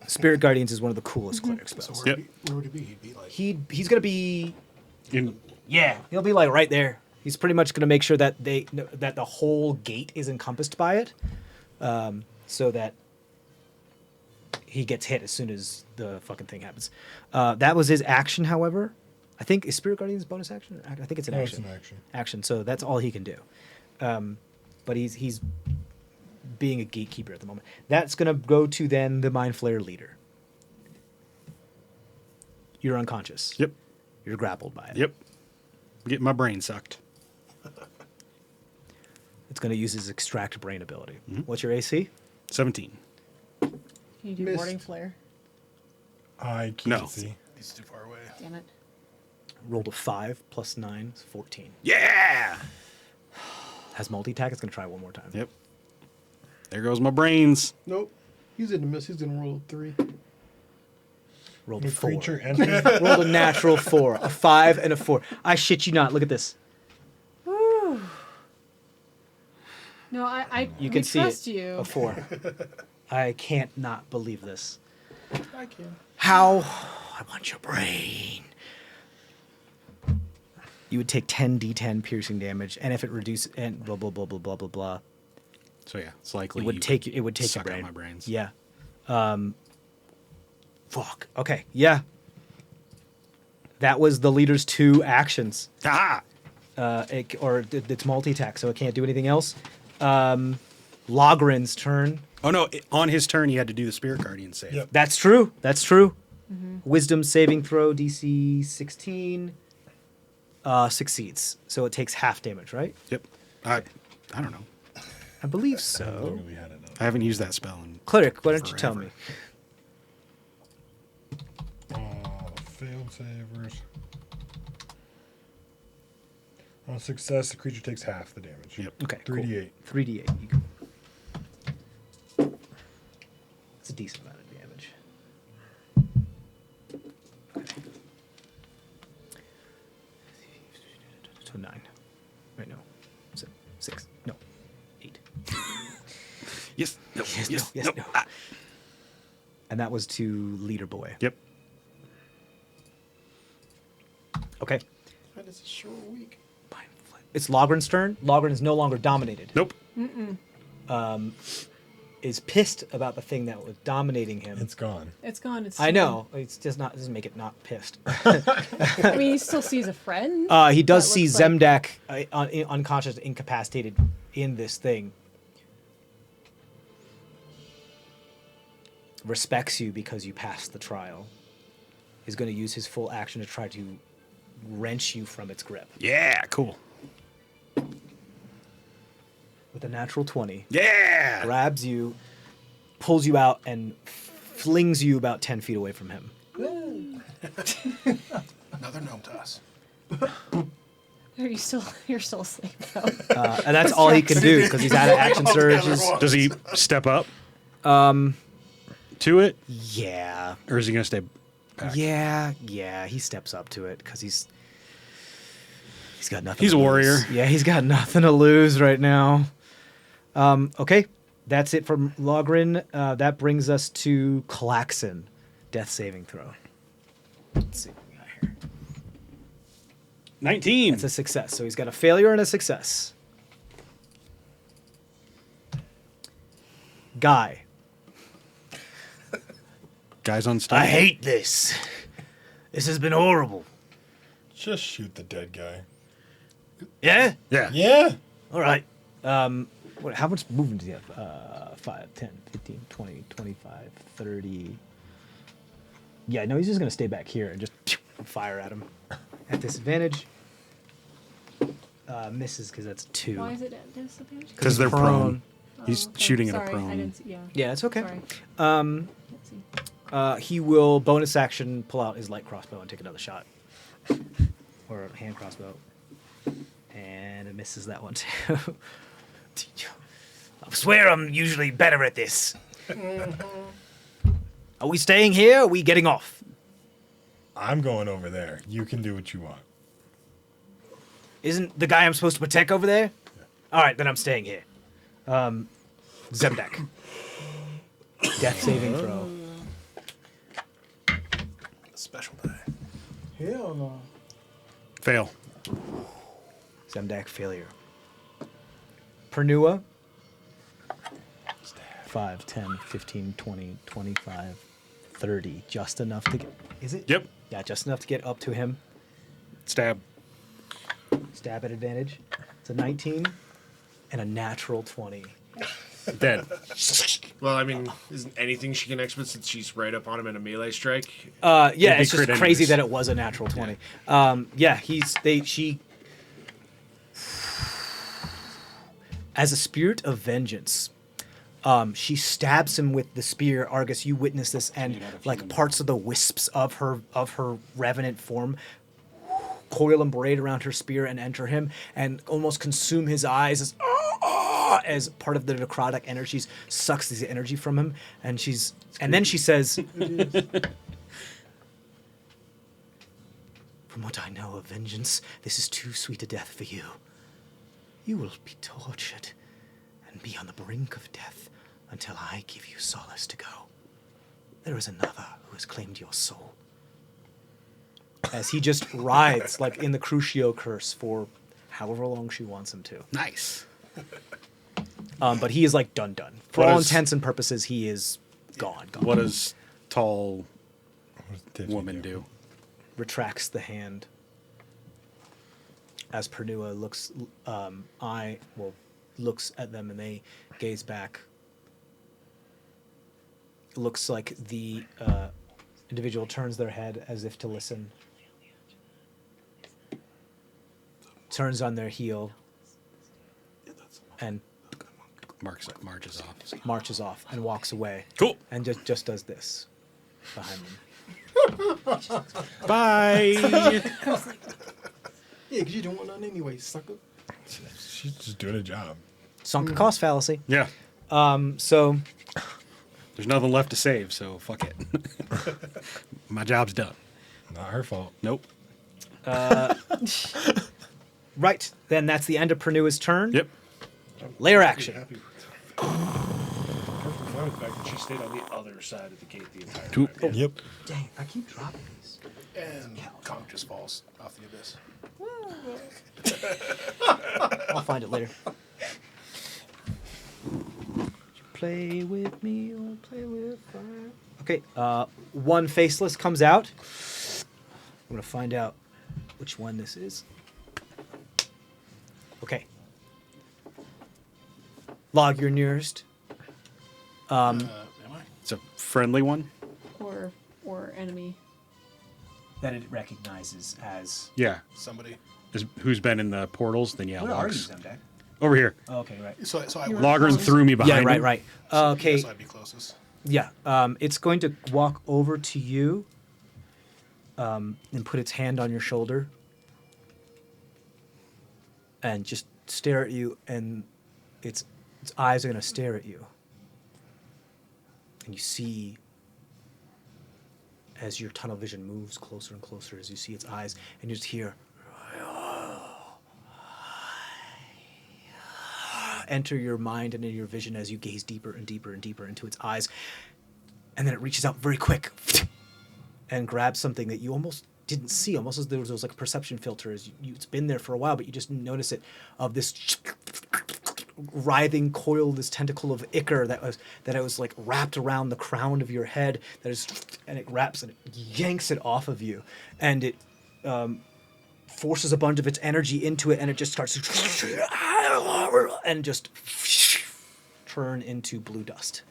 A: Spirit Guardians is one of the coolest cleric spells.
E: Yep.
G: Where would he be? He'd be like.
A: He's gonna be
C: In,
A: he'll be like right there. He's pretty much gonna make sure that that the whole gate is encompassed by it, so that he gets hit as soon as the fucking thing happens. That was his action, however. I think is Spirit Guardian's bonus action. I think it's an
E: No,
A: action.
E: it's an action.
A: Action. So that's all he can do. But he's being a gatekeeper at the moment. That's gonna go to then the Mind Flayer leader. You're unconscious.
C: yep.
A: You're grappled by it.
C: Yep. Getting my brain sucked.
A: It's gonna use his extract brain ability. What's your AC?
C: 17.
H: Can you do
I: Missed.
H: boarding flare?
E: I can't
C: No.
E: see.
G: He's too far away.
H: Damn it.
A: Rolled a 5 plus 9 is 14.
C: Yeah.
A: Has multi-attack. It's gonna try one more time.
C: Yep. There goes my brains.
I: Nope. He's in the miss. He's gonna roll a 3.
A: Rolled a
E: The
A: 4.
E: creature enters.
A: Rolled a natural 4, a 5 and a 4. I shit you not. Look at this.
H: Woo. No, I
A: You
H: we
A: can see
H: trust
A: it.
H: you.
A: A 4. I can't not believe this.
I: I can.
A: How? I want your brain. You would take 10d10 piercing damage, and if it reduces and blah blah blah blah blah blah blah,
C: So yeah, it's likely
A: it would take your
C: suck out
A: brain.
C: my brains.
A: Yeah. Fuck. Okay. Yeah. That was the leader's 2 actions.
C: Ah.
A: It's multi-attack, so it can't do anything else. Logren's turn.
C: Oh no! On his turn, he had to do the Spirit Guardian save.
E: Yep.
A: That's true. That's true. Wisdom saving throw DC 16 succeeds, so it takes half damage, right?
C: Yep. I don't know.
A: I believe
E: I
A: so.
E: literally had it up.
C: I haven't used that spell in
A: Cleric, why don't you tell
C: forever.
A: me?
E: Failed savers. On success, the creature takes half the damage.
C: Yep.
A: Okay.
E: 3d8.
A: 3d8. It's a decent amount of damage. Okay. So 9. Right, no. 6. No. 8.
C: Yes. No.
A: Yes,
C: Yes.
A: no, yes,
C: no.
A: no.
C: Ah.
A: And that was to Leader Boy.
C: Yep.
A: Okay.
I: That is a short week.
A: It's Logren's turn. Logren is no longer dominated.
C: Nope.
A: Is pissed about the thing that was dominating him.
E: It's gone.
H: It's gone. It's
A: I know. It's just not. Doesn't make it not pissed.
H: I mean, he still sees a friend.
A: He does
H: That
A: see
H: looks like-
A: Zemdak unconscious, incapacitated in this thing. Respects you because you passed the trial. Is going to use his full action to try to wrench you from its grip.
C: Yeah. Cool.
A: With a natural 20.
C: Yeah.
A: Grabs you, pulls you out, and flings you about 10 feet away from him.
G: Another gnome toss.
H: You're still asleep though.
A: And that's all he can do because he's out of action surges.
C: Does he step up? To it,
A: Yeah.
C: or is he gonna stay back?
A: Yeah, he steps up to it because he's got nothing.
C: He's
A: to
C: a
A: lose.
C: warrior.
A: Yeah, he's got nothing to lose right now. Okay, that's it from Logren. That brings us to Klaxon. Death saving throw. Let's see what we got here.
C: 19.
A: It's a success. So he's got a failure and a success. Guy.
C: Guys on stage.
A: I hate this. This has been horrible.
E: Just shoot the dead guy.
A: Yeah?
C: Yeah.
E: Yeah.
A: All right. How much movement do you have? 5, 10, 15, 20, 25, 30. Yeah, no, he's just going to stay back here and just fire at him. At disadvantage. Misses because that's 2.
H: Why is it at disadvantage?
C: Because they're prone. He's
B: okay.
C: shooting at a
B: Sorry,
C: prone.
B: I didn't see, yeah.
A: Yeah, it's okay.
B: Sorry.
A: Um,
B: Can't see.
A: he will bonus action pull out his light crossbow and take another shot, or a hand crossbow, and it misses that one too. I swear I'm usually better at this. Are we staying here? Or are we getting off?
E: I'm going over there. You can do what you want.
A: Isn't the guy I'm supposed to protect over there? All right, then I'm staying here. Zemdak. Death saving throw.
G: Special die.
I: Hell no.
C: Fail.
A: Zemdak failure. Pernua. 5, 10, 15, 20, 25, 30. Just enough to get... Is it?
C: Yep.
A: Yeah, just enough to get up to him.
C: Stab.
A: Stab at advantage. It's a 19 and a natural 20.
C: Dead.
F: Well, I mean, isn't anything she can expert since she's right up on him in a melee strike?
A: Yeah,
C: It'd be
A: it's just
C: crit
A: crazy
C: anyways.
A: that it was a natural 20. She... As a spirit of vengeance, she stabs him with the spear. Argus, you witness this, and like parts of the wisps of her revenant form coil and braid around her spear and enter him, and almost consume his eyes as part of the necrotic energies sucks the energy from him. And then she says, "From what I know of vengeance, this is too sweet a death for you. You will be tortured and be on the brink of death until I give you solace to go. There is another who has claimed your soul." As he just rides, like in the Crucio curse, for however long she wants him to.
C: Nice.
A: But he is like done. For
C: What
A: all
C: is-
A: intents and purposes, he is gone.
C: What does tall
E: What did you
C: woman do?
A: Retracts the hand. As Pernua looks at them and they gaze back. It looks like the individual turns their head as if to listen. Turns on their heel and
C: Marches off.
A: marches off and walks away.
C: Cool.
A: And just does this behind them.
C: Bye.
I: Yeah, because you don't want none anyway, sucker.
E: She's just doing a job.
A: Sunk cost fallacy.
C: Yeah.
A: So
C: There's nothing left to save, so fuck it. My job's done.
E: Not her fault.
C: Nope.
A: right, then that's the end of Pernua's turn.
C: Yep.
A: Layer action.
D: Happy with perfectly fine with the fact that she stayed on the other side of the gate the entire
C: Cool.
D: time.
E: Yep.
A: Dang, I keep dropping these.
G: And Conk just falls off the abyss.
A: I'll find it later. Play with me or play with fire. Okay, one faceless comes out. I'm gonna find out which one this is. Okay. Log, you're nearest.
G: Am I?
C: It's a friendly one.
B: Or enemy.
A: That it recognizes as.
C: Yeah.
G: Somebody.
C: Who's been in the portals? Then yeah,
A: Where are you,
C: logs.
A: Zemdak?
C: Over here.
A: Oh, okay, right.
G: So I would.
C: Logger's threw me behind
A: Yeah,
C: him.
A: right.
G: So
A: Okay,
G: yes, I'd be closest.
A: yeah. It's going to walk over to you and put its hand on your shoulder and just stare at you, and its eyes are going to stare at you. And you see, as your tunnel vision moves closer and closer, as you see its eyes, and you just hear enter your mind and in your vision as you gaze deeper and deeper and deeper into its eyes. And then it reaches out very quick and grabs something that you almost didn't see, almost as there was like a perception filter. As it's been there for a while, but you just notice it, of this writhing coil, this tentacle of ichor that was like wrapped around the crown of your head. And it wraps and it yanks it off of you, and it forces a bunch of its energy into it, and it just starts to and just turn into blue dust.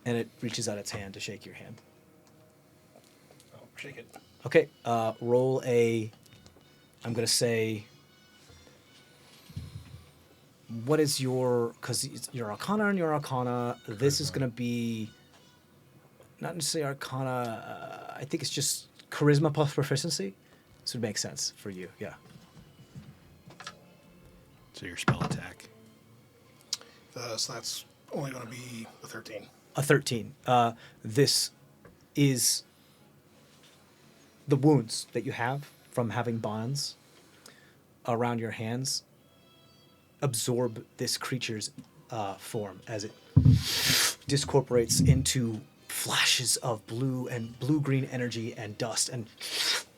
A: And it reaches out its hand to shake your hand.
G: Oh, shake it.
A: Okay, roll a, I'm going to say, what is your, because your Arcana and your Arcana, this is going to be, not necessarily Arcana, I think it's just Charisma plus Proficiency. This would make sense for you, yeah.
C: So your spell attack.
G: So that's only going to be a 13.
A: A 13. This is the wounds that you have from having bonds around your hands absorb this creature's form as it discorporates into flashes of blue-green energy and dust, and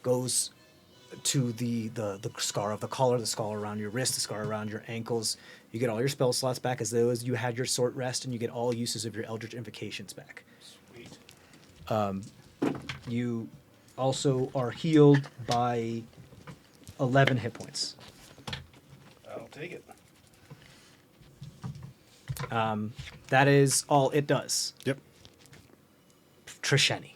A: goes to the scar of the collar, the scar around your wrist, the scar around your ankles. You get all your spell slots back as though you had your short rest, and you get all uses of your Eldritch Invocations back.
G: Sweet.
A: You also are healed by 11 hit points.
G: I'll take it.
A: That is all it does.
C: Yep.
A: Trisheni.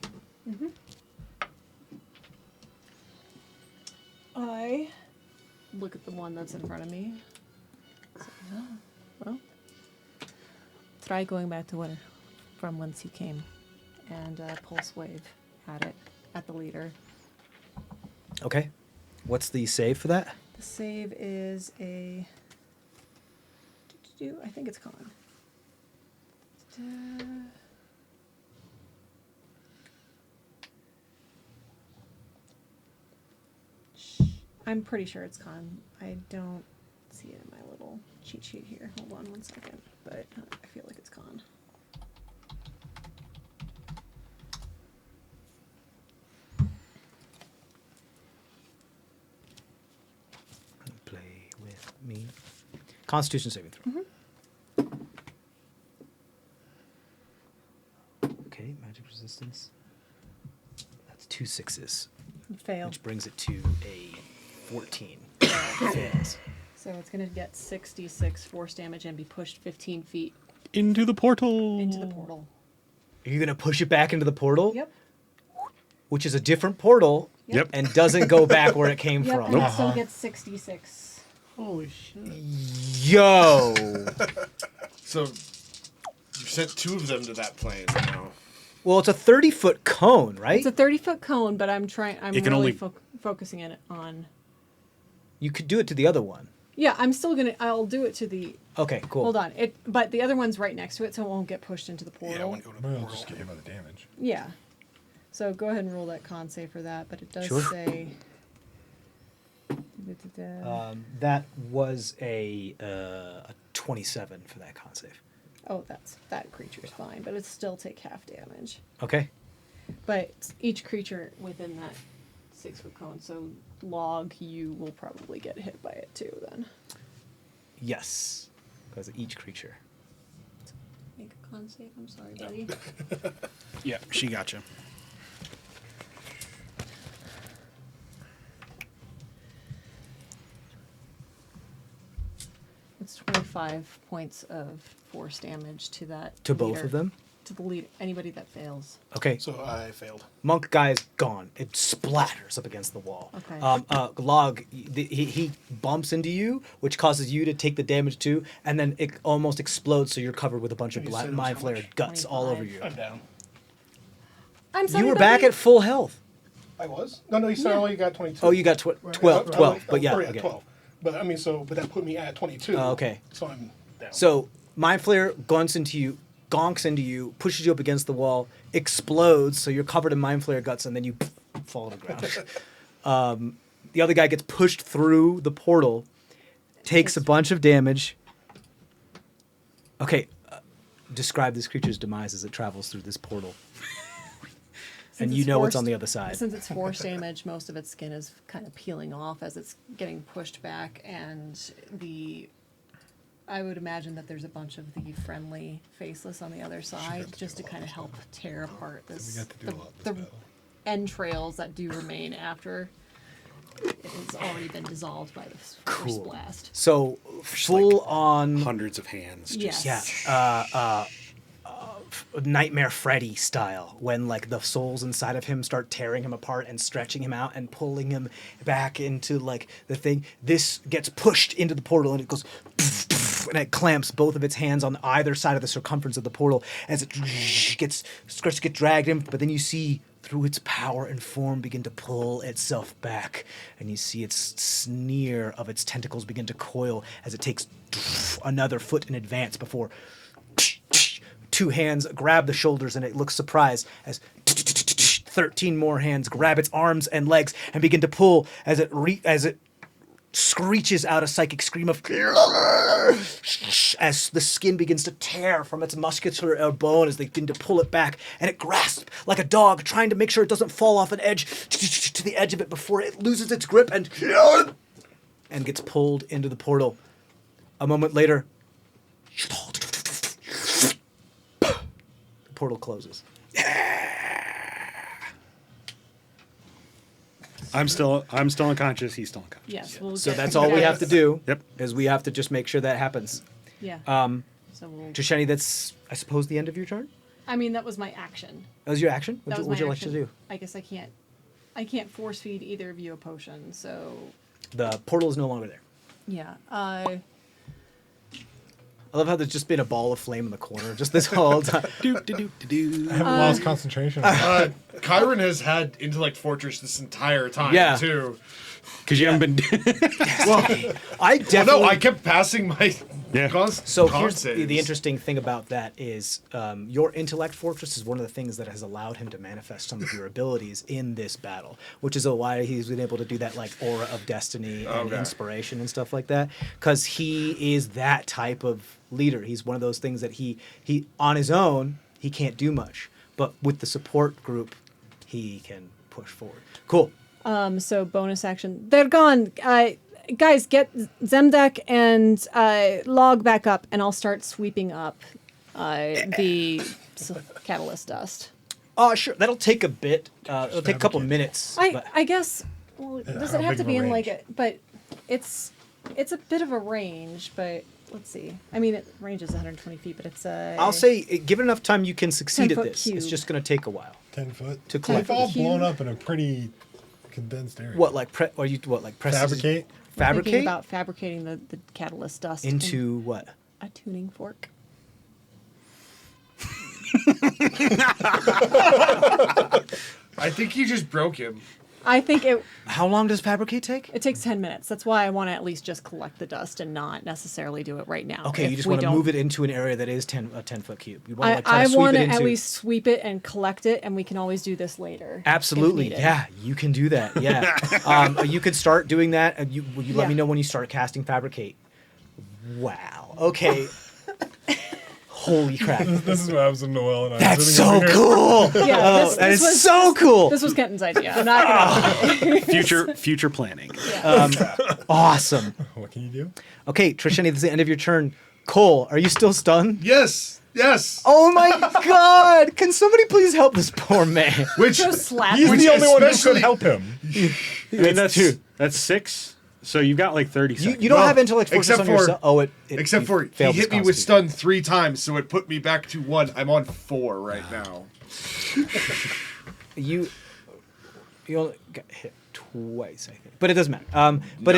H: I look at the one that's in front of me. So, oh, well, try going back to where, from whence you came, and pulse wave at the leader.
A: Okay. What's the save for that?
H: The save is a. I think it's con. I'm pretty sure it's con. I don't see it in my little cheat sheet here. Hold on one second. But I feel like it's con.
A: Play with me. Constitution saving throw. Okay, magic resistance. That's 2 6s,
H: Fail.
A: which brings it to a 14. Fails.
H: So it's going to get 66 force damage and be pushed 15 feet
C: Into the portal.
H: into the portal.
A: Are you going to push it back into the portal?
H: Yep.
A: Which is a different portal
C: Yep.
A: and doesn't go back where it came
H: Yep,
A: from.
H: and it still gets 66.
F: Holy shit.
A: Yo!
D: So you sent 2 of them to that plane now.
A: Well, it's a 30-foot cone, right?
H: It's a 30-foot cone, but I'm
C: It can
H: really
C: only-
H: focusing it on.
A: You could do it to the other one.
H: Yeah, I'll do it to the.
A: Okay, cool.
H: Hold on. But the other one's right next to it, so it won't get pushed into the portal.
G: Yeah, I wouldn't go to the
E: Well,
G: portal.
E: just get hit by the damage.
H: Yeah. So go ahead and roll that con save for that, but it does
A: Sure.
H: say.
A: That was a 27 for that con save.
H: Oh, that creature's fine, but it still take half damage.
A: Okay.
H: But each creature within that 6-foot cone, so log, you will probably get hit by it too. Then
A: Yes. Because of each creature.
H: make a con save. I'm sorry, buddy.
C: Yeah, she got you.
H: It's 25 points of force damage to that.
A: To both
H: leader.
A: of them?
H: To the lead. Anybody that fails.
A: Okay.
G: So I failed.
A: Monk guy is gone. It splatters up against the wall.
H: Okay.
A: Log, he bumps into you, which causes you to take the damage too, and then it almost explodes, so you're covered with a bunch of
G: You said it was
A: mind
G: how
A: flare
G: much?
A: guts all over
H: 25.
A: you.
G: I'm down.
H: I'm sorry.
A: You were
H: buddy.
A: back at full health.
G: I was? No, you said I
H: Yeah.
G: only got 22.
A: Oh, you got 12, but yeah.
G: Sorry,
A: Okay.
G: 12. But I mean, but that put me at 22.
A: Oh, okay.
G: So I'm down.
A: So mind flare gonks into you, pushes you up against the wall, explodes, so you're covered in mind flare guts, and then you fall to the ground. The other guy gets pushed through the portal, takes a bunch of damage. Okay, describe this creature's demise as it travels through this portal. And
H: Since
A: you
H: it's
A: know what's on
H: forced-
A: the other side.
H: Since it's force damage, most of its skin is kind of peeling off as it's getting pushed back, and I would imagine that there's a bunch of the friendly faceless on the other side, just to kind of help tear apart
E: We
H: this
E: got to do a lot in this
H: the
E: battle.
H: entrails that do remain after it has already been dissolved by the first
A: Cool.
H: blast.
A: So full on
C: Hundreds of hands.
H: Yes.
A: Yeah, Nightmare Freddy style, when like the souls inside of him start tearing him apart and stretching him out and pulling him back into like the thing. This gets pushed into the portal and it goes and it clamps both of its hands on either side of the circumference of the portal as it starts to get dragged in. But then you see through its power and form begin to pull itself back, and you see its sneer of its tentacles begin to coil as it takes another foot in advance before two hands grab the shoulders, and it looks surprised as 13 more hands grab its arms and legs and begin to pull as it screeches out a psychic scream of as the skin begins to tear from its muscular bone as they begin to pull it back, and it grasps like a dog trying to make sure it doesn't fall off an edge to the edge of it before it loses its grip and gets pulled into the portal. A moment later, the portal closes.
C: I'm still unconscious. He's still unconscious.
H: Yes. We'll
A: So
H: get
A: that's
H: you
A: all we
H: guys-
A: have to do.
C: Yep.
A: Is we have to just make sure that happens.
H: Yeah. So we'll.
A: Trisheni, that's, I suppose, the end of your turn?
H: I mean, that was my action.
A: That was your action?
H: That was
A: What would
H: my
A: you like
H: action.
A: to do?
H: I guess I can't force feed either of you a potion. So
A: The portal is no longer there.
H: yeah.
A: I love how there's just been a ball of flame in the corner just this whole time.
E: I haven't lost concentration.
D: Kyron has had Intellect Fortress this entire time,
A: Yeah.
D: too.
C: Because you haven't been.
A: I definitely...
D: No, I kept passing my
C: Yeah.
A: So
D: con
A: here's
D: saves.
A: the interesting thing about that is your intellect fortress is one of the things that has allowed him to manifest some of your abilities in this battle, which is why he's been able to do that like aura of destiny and
D: Okay.
A: inspiration and stuff like that, because he is that type of leader. He's one of those things that he on his own he can't do much, but with the support group he can push forward. Cool.
H: So bonus action. They're gone. Guys, get Zemdek and log back up, and I'll start sweeping up the catalyst dust.
A: Sure. That'll take a bit. It'll take a couple minutes. but-
H: I guess. Well, does
E: how
H: it have
E: big
H: to
E: of
H: be
E: a
H: in like
E: range?
H: a? But it's a bit of a range. But let's see. I mean, it ranges 120 feet, but it's a.
A: I'll say, given enough time, you can succeed at
H: 10-foot
A: this. It's
H: cube.
A: just going to take a while
E: 10 foot.
A: to
E: They've
A: collect.
E: all
H: cube.
E: blown up in a pretty condensed area.
A: What like press?
E: Fabricate?
H: Thinking
A: Fabricate
H: about fabricating the catalyst dust
A: into what?
H: a tuning fork.
D: I think you just broke him.
H: I think it
A: How long does fabricate take?
H: takes 10 minutes. That's why I want to at least just collect the dust and not necessarily do it right now.
A: Okay,
H: If
A: you just
H: we
A: want to
H: don't-
A: move it into an area that is a 10-foot cube. You want to like try
H: I
A: to sweep
H: want
A: it
H: to
A: into.
H: at least sweep it and collect it, and we can always do this later. if
A: Absolutely,
H: needed.
A: yeah, you can do that. Yeah, you could start doing that. And will you let
H: Yeah.
A: me know when you start casting fabricate? Wow. Okay. Holy crap.
E: This is what happens to Noel and I.
A: That's
E: sitting
A: so
E: over here.
A: cool.
H: Yeah,
A: That is so cool.
H: This was Kenton's idea. I'm not gonna.
C: Future planning.
A: Awesome.
E: What can you do?
A: Okay, Trisheni, this is the end of your turn. Cole, are you still stunned?
D: Yes, yes.
A: Oh my god! Can somebody please help this poor man?
D: Which
H: Go slap
E: He's
H: him.
E: the only one who could
D: especially-
E: help him.
C: I mean, that's 6. So you've got like 30
A: You
C: seconds.
A: don't
D: Well,
A: have intellect fortress
D: except
A: on
D: for-
A: yourself. Oh, it
D: Except
A: you
D: for he
A: failed
D: hit
A: this
D: me with
A: constitution.
D: stun 3 times, so it put me back to 1. I'm on 4 right now.
A: You only got hit twice, I think, but it doesn't matter. But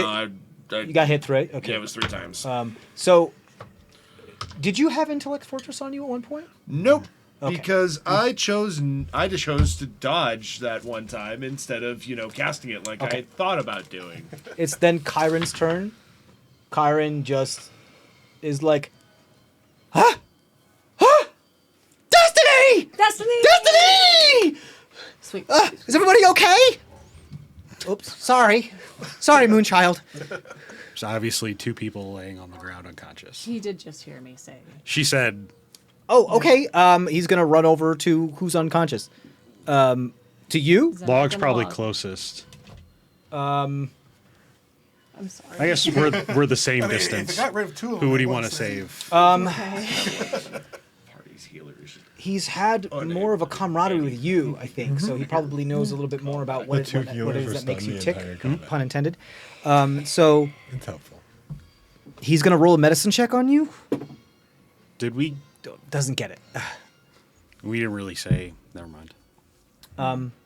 A: you got hit right. Okay.
D: Yeah, it was 3 times.
A: So, did you have intellect fortress on you at one point?
D: Nope.
A: Okay.
D: Because I chose to dodge that one time instead of casting it like I
A: Okay.
D: had thought about doing.
A: It's then Kyron's turn. Kyron just is like, Destiny!
H: Destiny.
A: Destiny!
H: Sweet.
A: Is everybody okay? Oops, sorry, Moonchild.
C: There's obviously 2 people laying on the ground unconscious.
H: He did just hear me say.
C: She said,
A: Oh, okay. He's gonna run over to who's unconscious. To you?
H: Zemdek
C: Log's
H: and
C: probably
H: Log.
C: closest.
H: I'm sorry.
C: I guess we're the same
G: I mean, if
C: distance.
G: it got rid of 2 of them,
C: Who would he
G: it
C: want to
G: was
C: save?
D: Party's healers.
A: He's had more of a camaraderie with you, I think, so he probably knows a little bit more about what
E: The
A: it,
E: 2
A: what it
E: healers
A: is
E: were
A: that makes you
E: stunned
A: tick,
E: the entire combat.
A: pun intended. So
E: It's helpful.
A: he's gonna roll a medicine check on you.
C: Did we?
A: Doesn't get it.
C: We didn't really say. Never mind.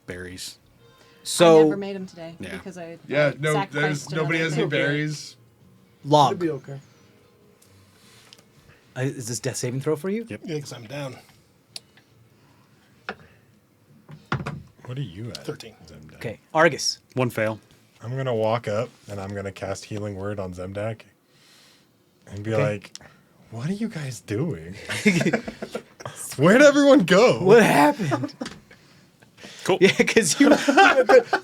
C: Berries.
H: I
A: So
H: never made him today
C: Yeah.
H: because I
D: Yeah,
H: I
D: no,
H: sacrificed
D: there's nobody
H: another
D: has any
H: thing.
D: berries.
I: It'll
A: Log.
I: be okay.
A: Is this death saving throw for you?
C: Yep.
G: Yeah, because I'm down.
E: What are you at?
G: 13.
E: Zemdak?
A: Okay, Argus.
C: One fail.
E: I'm gonna walk up and I'm gonna cast Healing Word on Zemdak and be
A: Okay.
E: like, "What are you guys doing? Where'd everyone go?"
A: What happened?
C: Cool.
A: Yeah, because you for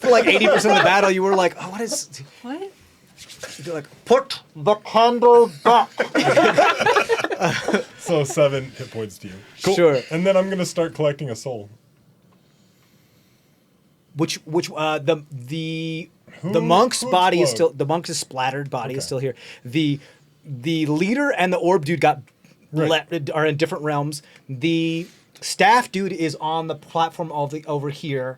A: like 80% of the battle, you were like, "Oh, what is?"
B: What?
A: You're like, "Put the candle back."
E: So 7 hit points to you.
A: Sure.
E: And then I'm gonna start collecting a soul.
A: The
E: Who
A: monk's body is
E: explode?
A: still the monk's splattered body is
E: Okay.
A: still here. The leader and the orb dude are in different realms. The staff dude is on the platform over here,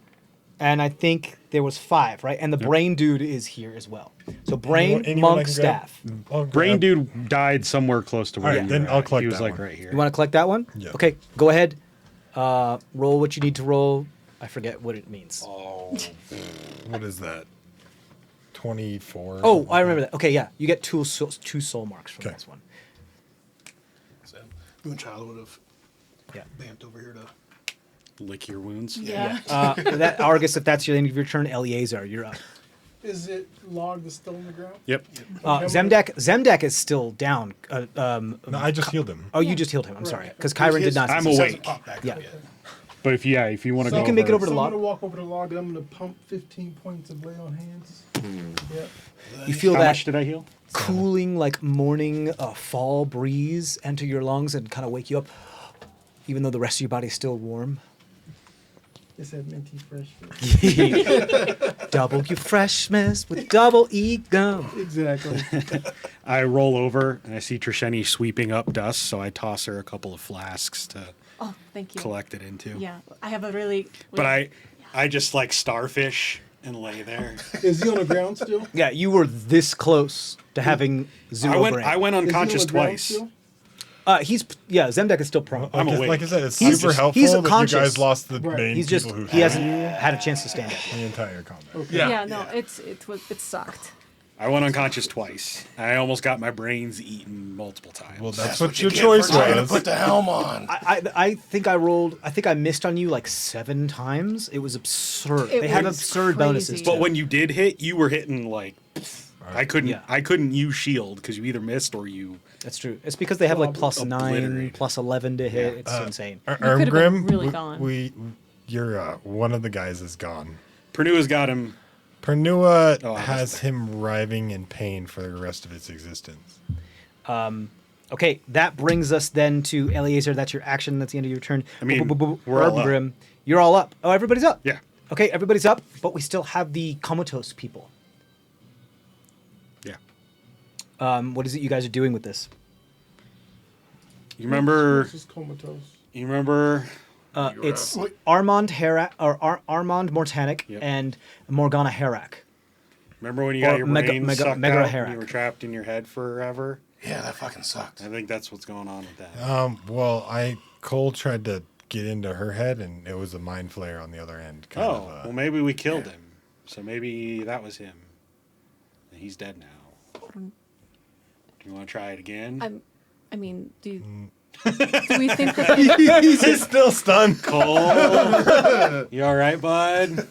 A: and I think there was 5, right? And the brain dude is here as well. So brain,
E: Anyone I
A: monk,
E: can grab?
A: staff.
E: I'll
C: Brain
E: grab-
C: dude died somewhere close to where
E: Alright,
C: you
E: then
C: were
E: I'll
C: at.
E: collect
C: He was
E: that
C: like
E: one.
C: right here.
A: You want to collect that one?
E: Yeah.
A: Okay, go ahead. Roll what you need to roll. I forget what it means.
E: What is that? 24.
A: Oh, I remember that. Okay, yeah, you get two soul marks from
E: Okay.
A: this one.
G: So you and Child would have
A: Yeah.
G: bamped over here to.
C: Lick your wounds.
B: Yeah.
A: That Argus, if that's your end of your turn, Eleazar, you're up.
I: Is it log that's still in the ground?
C: Yep.
A: Zemdak is still down.
E: No, I just healed him.
A: Oh, you just healed him. I'm sorry, because Kyron did not.
C: I'm
A: succeed.
C: awake.
G: Pop back
A: Yeah.
G: up yet.
C: But if you want to
A: You
C: go
A: can make it over to
I: So I'm
A: log.
I: gonna walk over to log. I'm gonna pump 15 points of lay on hands. Yep.
A: You feel
C: How
A: that
C: much did I heal?
A: cooling, like morning fall breeze enter your lungs and kind of wake you up, even though the rest of your body is still warm.
I: It said minty fresh.
A: Double your freshness with double E gum.
I: Exactly.
C: I roll over and I see Trisheni sweeping up dust, so I toss her a couple of flasks to
H: Oh, thank you.
C: collect it into.
H: Yeah, I have a really.
C: But I just like starfish and lay there.
I: Is he on the ground still?
A: Yeah, you were this close to having zero brain.
C: I went
I: Is he on
C: unconscious
I: the ground
C: twice.
I: still?
A: Zemdak is still prone.
E: Like I said, it's
A: He's
E: super
A: just-
E: helpful
A: he's
E: that you
A: conscious.
E: guys lost the
I: Right.
E: main
A: He's just
E: people who
A: he hasn't had a chance to stand up.
E: the entire combat.
H: Yeah, no, it sucked.
C: I went unconscious twice. I almost got my brains eaten multiple times.
E: Well, that's
G: That's
E: what
G: you
E: your
G: get
E: choice
G: for trying to
E: was.
G: put the helm on.
A: I think I missed on you like 7 times. It was absurd.
H: It
A: They have
H: was
A: absurd bonuses.
H: crazy.
A: Too.
C: But when you did hit, you were hitting like I couldn't
A: Yeah.
C: I couldn't use shield because you either missed or you.
A: That's true. It's because they have like plus 9,
C: Obliterated.
A: plus 11 to hit. It's insane.
H: could've been
E: Armgrim,
H: really gone.
E: you're one of the guys is gone.
C: Pernua's got him.
E: Pernua
C: Oh, I
E: has
C: missed
E: him writhing in pain for the rest of its existence.
A: Okay, that brings us then to Eleazar. That's your action. That's the end of your turn.
C: I mean, we're all up.
A: Armgrim, you're all up. Oh, everybody's up.
C: Yeah.
A: Okay, everybody's up, but we still have the comatose people.
C: Yeah.
A: What is it you guys are doing with this?
C: You remember?
I: This is comatose.
C: You remember?
A: It's
G: Wait.
A: Armand Herak or Armand Mortanic
C: Yep.
A: and Morgana Herak.
C: Remember when you
A: Or
C: got your
A: Mega-
C: brain
A: Mega-
C: sucked
A: Mega
C: out
A: Harak.
C: and you were trapped in your head forever?
G: Yeah, that fucking sucked.
C: I think that's what's going on with that.
E: Well, Cole tried to get into her head, and it was a mind flare on the other end.
C: Well, maybe we killed him. So maybe that was him. And he's dead now. Do you want to try it again?
H: I mean, do we think that?
E: he's still stunned.
C: Cole, you all right, bud?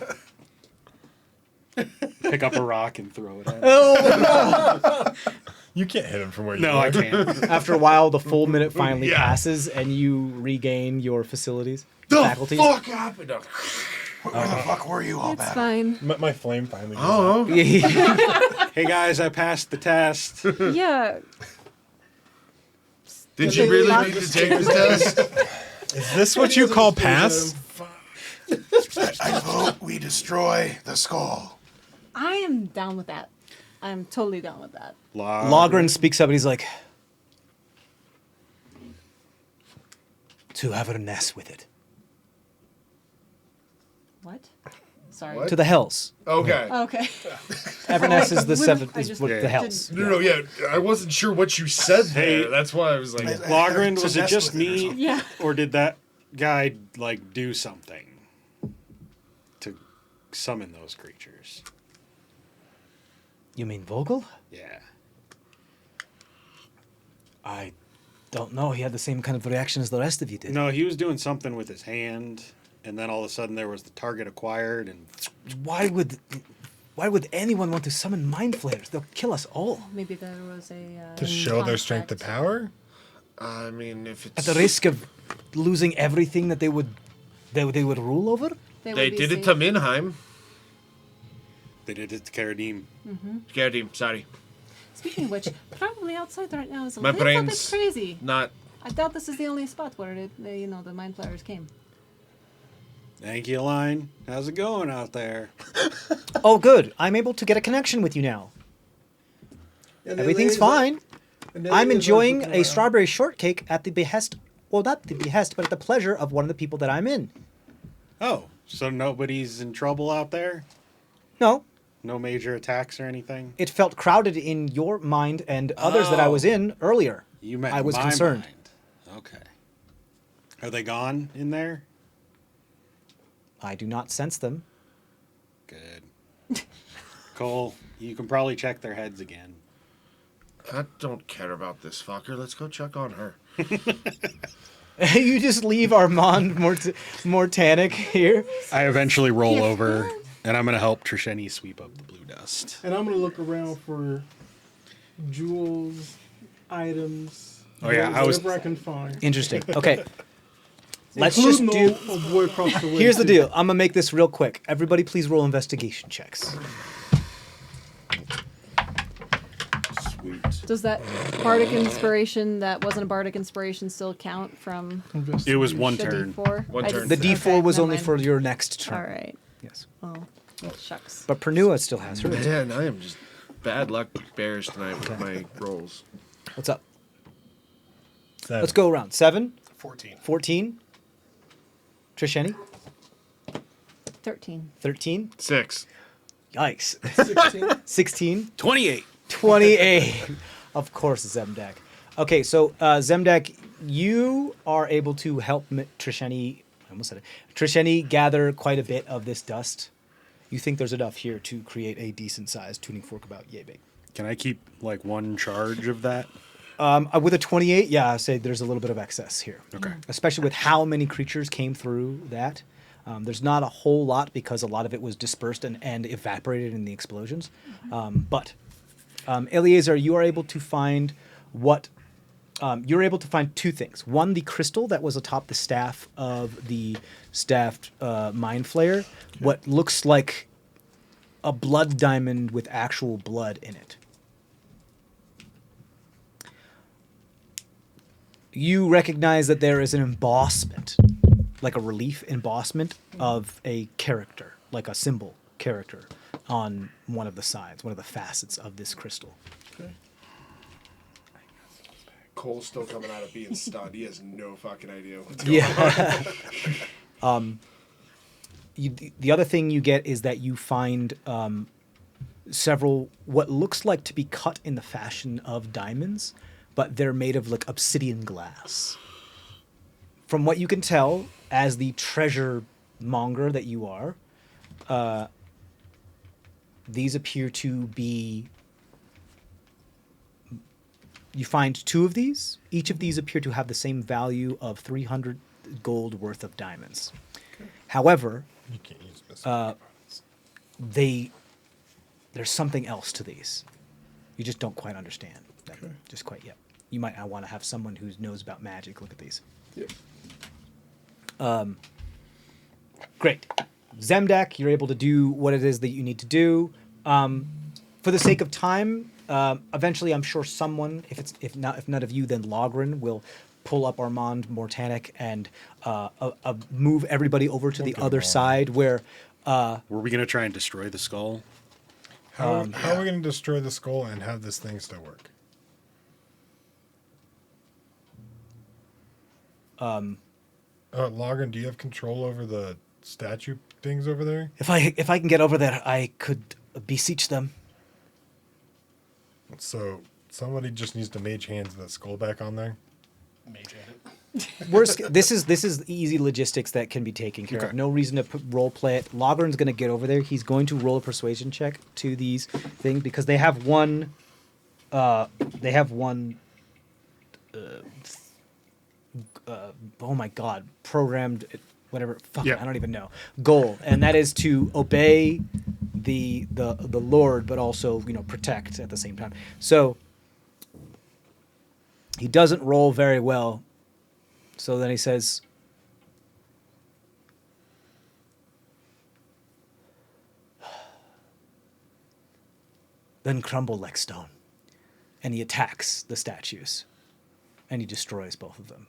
C: Pick up a rock and throw it at him.
E: You can't hit him from where you
C: No,
E: are.
C: I can't.
A: After a while, the full minute finally
G: Yeah.
A: passes, and you regain your facilities,
G: The
A: faculties.
G: fuck happened? Where the fuck were you all
H: It's
G: about?
H: fine.
E: My flame finally.
G: Oh,
C: Hey guys, I passed the test.
H: Yeah,
F: Did you really need to take the test?
E: Is this what you call pass?
G: I vote we destroy the skull.
H: I am down with that. I'm totally down with that.
A: Logren speaks up, and he's like, "To Averness with it,
H: What? Sorry.
F: What?
A: to the Hells.
F: Okay.
H: Okay.
A: Averness is the
H: Wouldn't-
A: seventh.
H: I
A: Is
H: just
A: what the
H: didn't-
A: Hells.
F: No, yeah, I wasn't sure what you said there.
C: Hey.
F: That's why I was like,
C: Logren, was it
G: mess
C: just
G: with it or
C: me?
G: something.
H: Yeah.
C: Or did that guy like do something to summon those creatures?
A: You mean Vogel?
C: Yeah.
A: I don't know. He had the same kind of reaction as the rest of you did.
C: No, he was doing something with his hand, and then all of a sudden there was the target acquired, and
A: Why would anyone want to summon mind flayers? They'll kill us all.
H: Maybe there was a
E: To show their strength and
H: conflict.
E: power?
G: I mean, if
A: At
G: it's
A: the risk of losing everything that they would rule over?
G: they
H: would be
G: did it
H: safe.
G: to Minheim.
C: they did it to Karadim.
G: Gerdim, sorry,
H: Speaking of which, probably outside right now is a
G: My
H: little bit
G: brain's-
H: crazy.
G: not.
H: I doubt this is the only spot where the mind flayers came.
C: Thank you, Line. How's it going out there?
A: Oh, good. I'm able to get a connection with you now.
I: And the
A: Everything's
I: ladies are-
A: fine.
I: and the
A: I'm
I: ladies are
A: enjoying
I: looking
A: a
I: around.
A: strawberry shortcake at the behest, well, not the behest, but at the pleasure of one of the people that I'm in.
C: Oh, so nobody's in trouble out there?
A: No,
C: No major attacks or anything?
A: it felt crowded in your mind and others that I was in earlier.
C: You meant
A: I was
C: my
A: concerned.
C: mind. Okay. Are they gone in there?
A: I do not sense them.
C: Good. Cole, you can probably check their heads again.
G: I don't care about this fucker. Let's go check on her.
A: You just leave Armand Mortanic here.
C: I eventually roll over, and I'm going to help Trisheni sweep up the blue dust.
I: And I'm gonna look around for jewels, items.
C: Oh, yeah, I was-
I: whatever I can find.
A: Interesting. Okay. Let's just
I: Including
A: do.
I: the boy across the way.
A: Here's the
I: too.
A: deal. I'm gonna make this real quick. Everybody, please roll investigation checks.
D: Sweet.
H: Does that bardic inspiration that wasn't a bardic inspiration still count from
C: It was one
H: the
C: turn.
H: D4?
G: One
H: I
G: turn.
A: The
H: just-
A: D4
H: okay,
A: was
H: never
A: only
H: mind.
A: for your next turn.
H: All right.
A: Yes.
H: Oh, shucks.
A: But Pernua still has hers.
G: Man, I am just bad luck bears tonight with my rolls.
A: What's up?
E: 7.
A: Let's go around. 7,
G: 14.
A: 14. Trisheni,
H: 13.
A: 13.
G: 6.
A: Yikes.
I: 16.
A: 16.
C: 28.
A: 28. Of course, Zemdak. Okay, so Zemdak, you are able to help Trisheni. I almost said it. Trisheni gather quite a bit of this dust. You think there's enough here to create a decent sized tuning fork about yay big.
C: Can I keep, like, one charge of that?
A: With a 28, yeah, I'd say there's a little bit of excess here.
C: Okay.
A: Especially with how many creatures came through that. There's not a whole lot because a lot of it was dispersed and evaporated in the explosions. But Eleazar, you are able to find what you're able to find two things. One, the crystal that was atop the staff of the staffed mind flayer, what looks like a blood diamond with actual blood in it. You recognize that there is an embossment, like a relief embossment of a character, like a symbol character, on one of the sides, one of the facets of this crystal.
G: Cole's still coming out of being stunned. He has no fucking idea what's going on.
A: Yeah. The other thing you get is that you find several what looks like to be cut in the fashion of diamonds, but they're made of like obsidian glass. From what you can tell, as the treasure monger that you are, these appear to be. You find two of these. Each of these appear to have the same value of 300 gold worth of diamonds. However,
E: You can't use specific
A: there's something else to these. You just don't quite understand that just quite yet. You might want to have someone who knows about magic look at these.
I: Yep.
A: Great. Zemdak, you're able to do what it is that you need to do. For the sake of time, eventually I'm sure someone, if none of you, then Logren will pull up Armand Mortanic and move everybody over to the
E: Okay,
A: other
E: Armand.
A: side where
C: Were we going to try and destroy the skull?
E: How are we going to destroy the skull and have this thing still work? Logren, do you have control over the statue things over there?
A: if I can get over there, I could beseech them.
E: So somebody just needs to mage hands that skull back on there.
G: Mage at it.
A: This is easy logistics that can be taken care of.
C: Okay.
A: No reason to role play it. Logren's going to get over there. He's going to roll a persuasion check to these things because they have one. oh my god, programmed, whatever, fuck,
C: Yeah.
A: I don't even know, goal, and that is to obey the Lord, but also, you know, protect at the same time. So he doesn't roll very well. So then he says, then crumble like stone. And he attacks the statues. And he destroys both of them.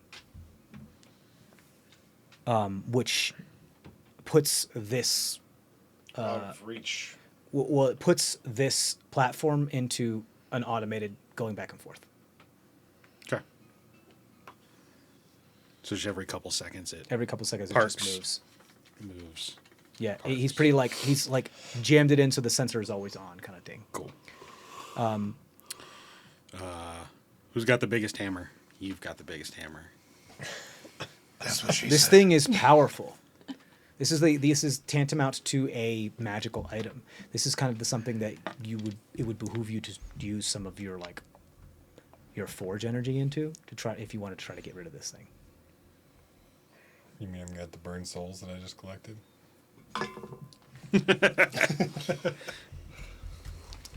A: Which puts this,
D: Out of reach.
A: well, it puts this platform into an automated going back and forth.
C: Okay. So just every couple seconds it
A: Every couple seconds it
C: Parks.
A: just moves.
C: moves.
A: Yeah, he's pretty like, he's like jammed it in so the sensor is always on kind of thing.
C: Cool. Who's got the biggest hammer? You've got the biggest hammer.
G: That's what she
A: This
G: said.
A: thing is powerful. This is tantamount to a magical item. This is kind of something that it would behoove you to use some of your like your forge energy into to try if you wanted to try to get rid of this thing.
E: You mean I'm gonna have to burn souls that I just collected?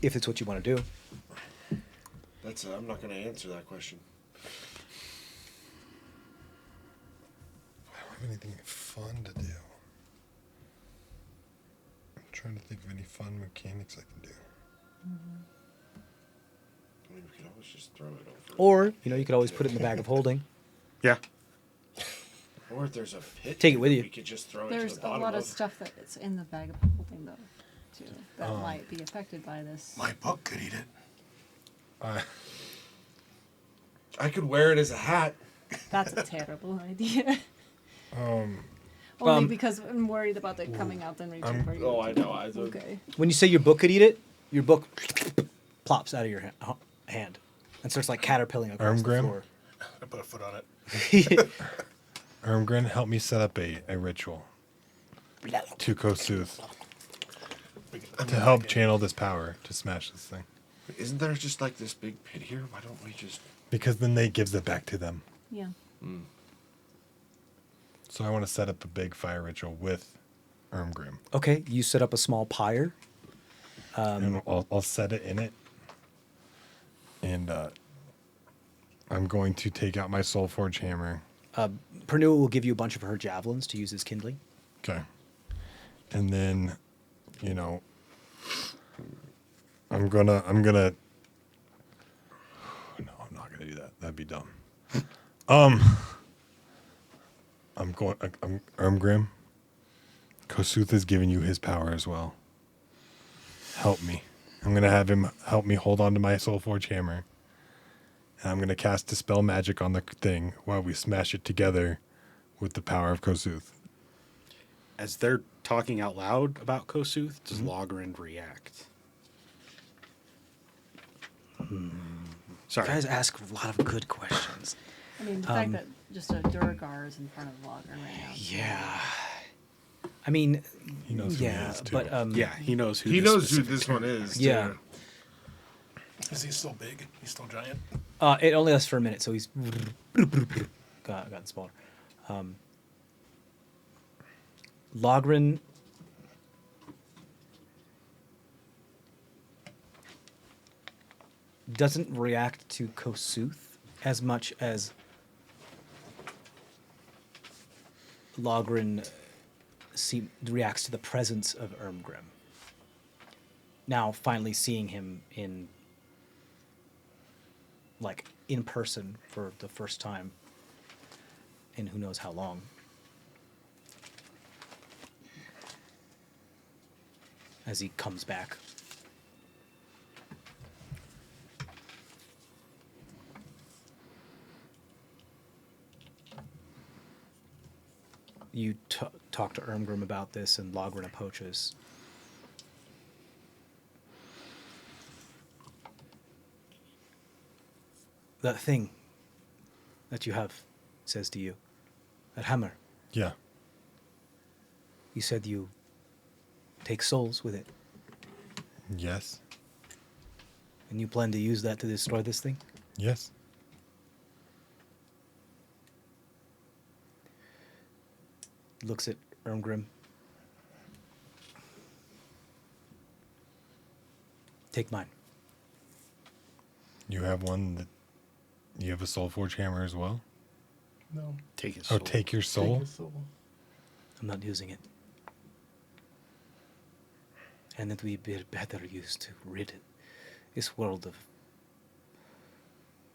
A: If it's what you want to do.
D: That's. I'm not going to answer that question.
E: I don't have anything fun to do. I'm trying to think of any fun mechanics I can do.
D: I mean, we could always just throw it over.
A: Or, you know, you could always put it in the bag of holding.
C: Yeah.
D: Or if there's a pit,
A: Take it with you.
D: We could just throw it
B: There's
D: to the
B: a
D: bottom
B: lot of
D: of.
B: stuff that is in the bag of holding, though, too, that might be affected by this.
G: My book could eat it.
D: I could wear it as a hat.
B: That's a terrible idea. Only because I'm worried about it coming out and reaching for you.
D: Oh, I know.
B: Okay.
A: When you say your book could eat it, your book plops out of your hand and starts like caterpilling across the
E: Armgram?
A: floor.
G: I put a foot on it.
E: Ermgren, help me set up a ritual to Kosuth to help channel this power to smash this thing.
D: Isn't there just like this big pit here? Why don't we just?
E: Because then they gives it back to them.
B: Yeah.
E: So I want to set up a big fire ritual with Ermgrim.
A: Okay, you set up a small pyre.
E: And I'll set it in it. And I'm going to take out my Soulforge hammer.
A: Pernua will give you a bunch of her javelins to use as kindling.
E: Okay. And then, you know, I'm gonna no, I'm not gonna do that. That'd be dumb. I'm Ermgrim. Kosuth is giving you his power as well. Help me. I'm gonna have him help me hold on to my Soulforge hammer. And I'm gonna cast Dispel Magic on the thing while we smash it together with the power of Kosuth.
C: As they're talking out loud about Kosuth, does Logrin react? Sorry.
A: You guys ask a lot of good questions.
B: I mean, the fact that just a Durgar is in front of Logger right now.
A: Yeah. I mean,
E: He knows who
A: yeah,
E: he is too.
A: but
C: Yeah, he knows who.
D: He
C: this
D: knows who
C: specific
D: this one is.
A: yeah.
D: too.
G: Is he still big? He's still giant?
A: It only lasts for a minute, so he's gotten smaller. Logrin doesn't react to Kosuth as much as Logrin reacts to the presence of Ermgrim. Now, finally seeing him in person for the first time in who knows how long. As he comes back. You talk to Ermgrim about this, and Logrin approaches. That thing that you have says to you, that hammer,
E: Yeah.
A: you said you take souls with it,
E: Yes.
A: and you plan to use that to destroy this thing?
E: Yes.
A: looks at Ermgrim. Take mine.
E: You have one that. You have a Soulforge hammer as well?
F: No.
C: Take his
E: Oh,
C: soul.
E: take your
F: Take
E: soul?
F: his soul.
A: I'm not using it. And it would be better used to rid this world of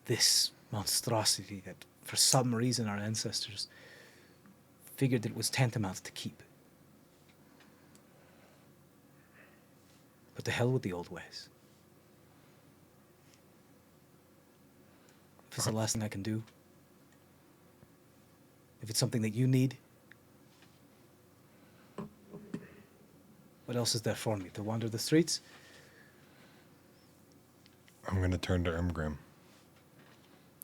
A: this monstrosity that, for some reason, our ancestors figured that it was tantamount to keep. But to hell with the old ways. If it's the last thing I can do, if it's something that you need, what else is there for me? To wander the streets?
E: I'm going to turn to Ermgrim.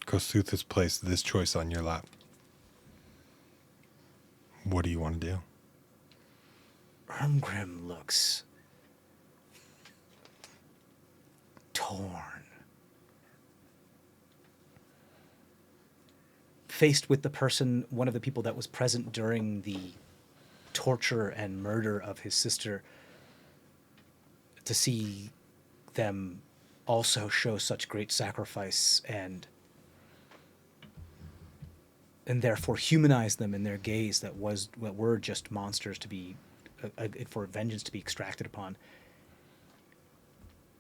E: Kosuth has placed this choice on your lap. What do you want to do?
A: Ermgrim looks torn. Faced with the person, one of the people that was present during the torture and murder of his sister, to see them also show such great sacrifice and therefore humanize them in their gaze that were just monsters to be for vengeance to be extracted upon.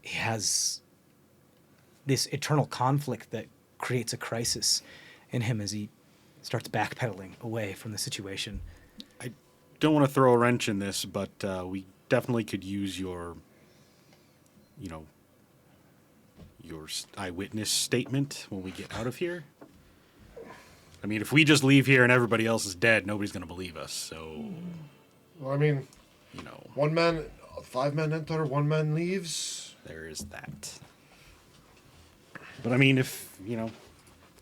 A: He has this eternal conflict that creates a crisis in him as he starts backpedaling away from the situation.
C: I don't want to throw a wrench in this, but we definitely could use your eyewitness statement when we get out of here. I mean, if we just leave here and everybody else is dead, nobody's going to believe us. So,
D: Well, I mean,
C: you know,
D: 1 man, 5 men enter, 1 man leaves.
C: there is that. But I mean, if,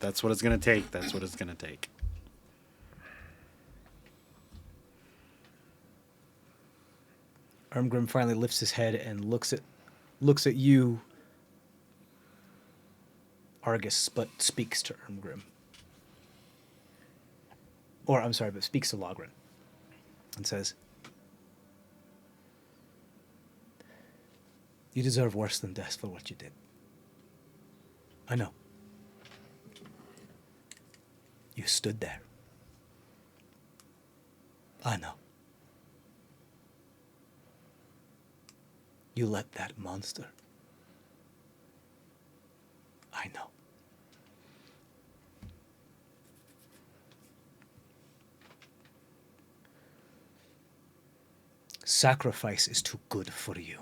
C: that's what it's going to take, that's what it's going to take.
A: Ermgrim finally lifts his head and looks at you, Argus, but speaks to Ermgrim. Or, I'm sorry, but speaks to Logren and says, "You deserve worse than death for what you did. I know. You stood there. I know. You let that monster. I know. Sacrifice is too good for you.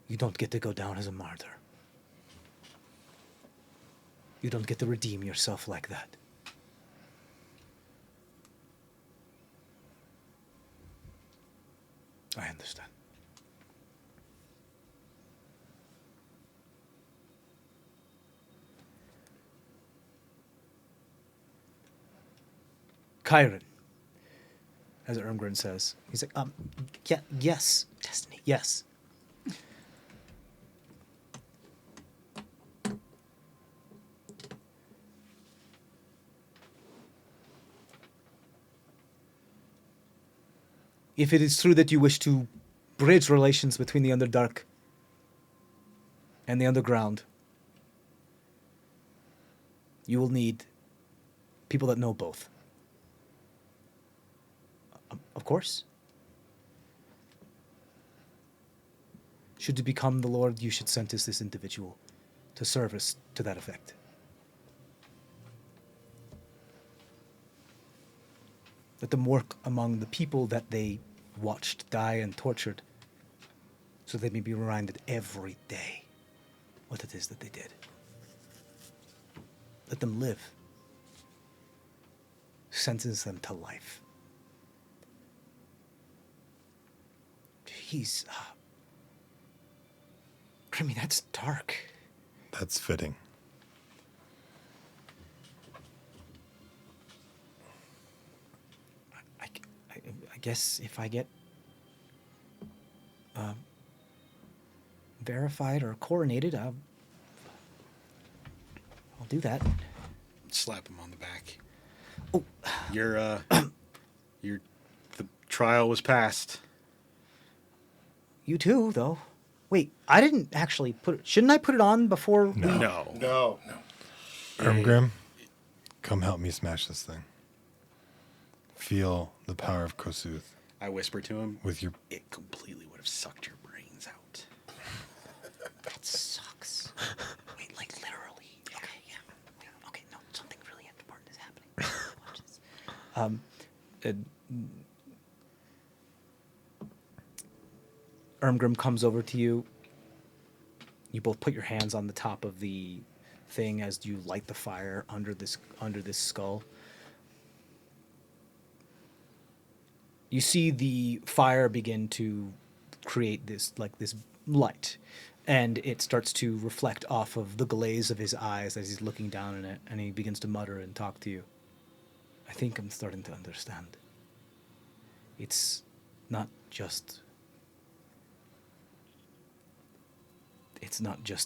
A: You don't get to go down as a martyr. You don't get to redeem yourself like that. I understand. Chiron, as Ermgren says. He's like, yeah, yes, Destiny, yes. If it is true that you wish to bridge relations between the Underdark and the Underground, you will need people that know both. Of course. Should you become the Lord, you should sentence this individual to service to that effect. Let them work among the people that they watched die and tortured, so they may be reminded every day what it is that they did. Let them live. Sentence them to life. Jeez. Grimmy, that's dark.
E: That's fitting.
A: I guess if I get verified or coronated, I'll do that.
C: Slap him on the back.
A: Oh,
C: You're trial was passed.
A: You too, though. Wait, I didn't actually put it. Shouldn't I put it on before we...
C: No.
D: No.
E: Ermgrim, come help me smash this thing. Feel the power of Kosuth
C: I whispered to him.
E: with your...
C: It completely would have sucked your brains out.
A: That sucks. Wait, like literally. Okay, yeah. Okay, no, something really important is happening. Watch this. Ermgrim comes over to you. You both put your hands on the top of the thing as you light the fire under this skull. You see the fire begin to create this light, and it starts to reflect off of the glaze of his eyes as he's looking down in it, and he begins to mutter and talk to you. I think I'm starting to understand. It's not just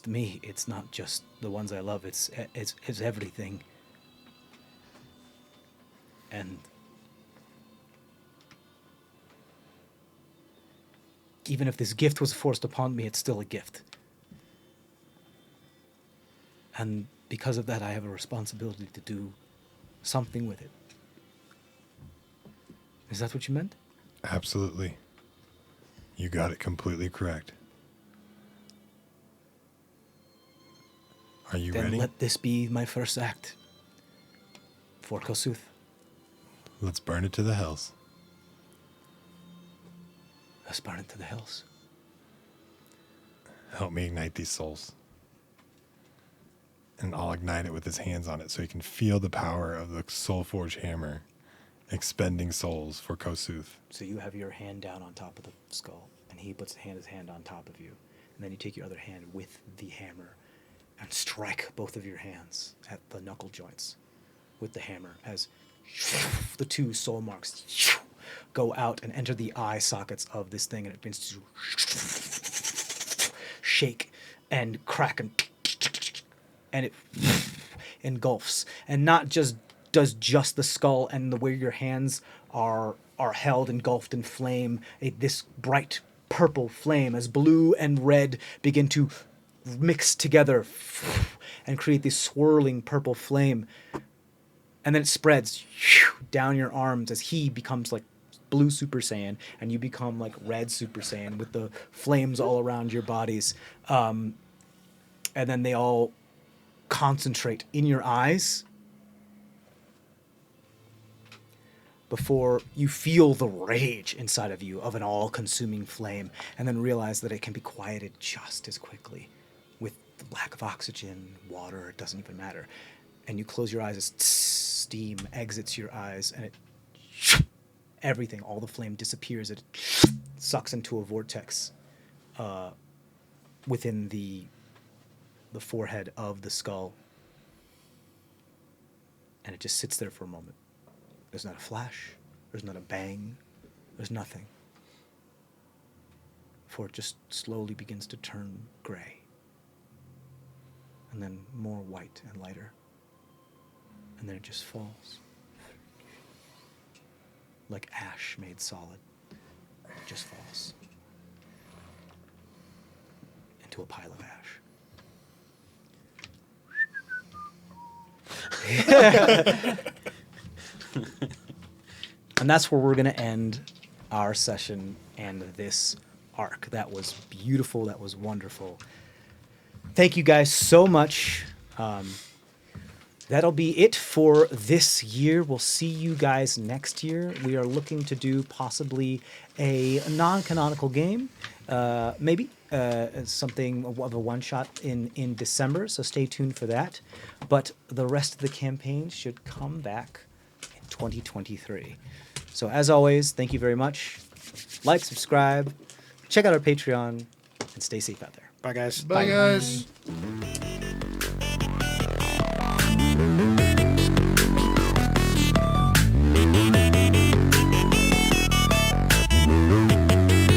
A: me. It's not just the ones I love. It's everything. And even if this gift was forced upon me, it's still a gift. And because of that, I have a responsibility to do something with it. Is that what you meant?
E: Absolutely. You got it completely correct. Are you
A: Then
E: ready?
A: let this be my first act for Kosuth.
E: Let's burn it to the hells.
A: Let's burn it to the hills.
E: Help me ignite these souls. And I'll ignite it with his hands on it so he can feel the power of the Soulforge hammer expending souls for Kosuth.
A: So you have your hand down on top of the skull, and he puts his hand on top of you. And then you take your other hand with the hammer and strike both of your hands at the knuckle joints with the hammer as the two soul marks go out and enter the eye sockets of this thing, and it begins to shake and crack and it engulfs, and not just does just the skull and the where your hands are held engulfed in flame, this bright purple flame as blue and red begin to mix together and create this swirling purple flame, and then it spreads down your arms as he becomes like blue Super Saiyan and you become like red Super Saiyan with the flames all around your bodies, and then they all concentrate in your eyes before you feel the rage inside of you of an all-consuming flame, and then realize that it can be quieted just as quickly with the lack of oxygen, water, it doesn't even matter. And you close your eyes as steam exits your eyes, and everything, all the flame disappears. It sucks into a vortex within the forehead of the skull, and it just sits there for a moment. There's not a flash, there's not a bang, there's nothing. Before it just slowly begins to turn gray, and then more white and lighter, and then it just falls. Like ash made solid, it just falls into a pile of ash. And that's where we're going to end our session and this arc. That was beautiful. That was wonderful. Thank you guys so much. That'll be it for this year. We'll see you guys next year. We are looking to do possibly a non-canonical game, maybe something of a one-shot in December, so stay tuned for that. But the rest of the campaign should come back in 2023. So as always, thank you very much. Like, subscribe, check out our Patreon, and stay safe out there.
C: Bye, guys.
D: Bye, guys.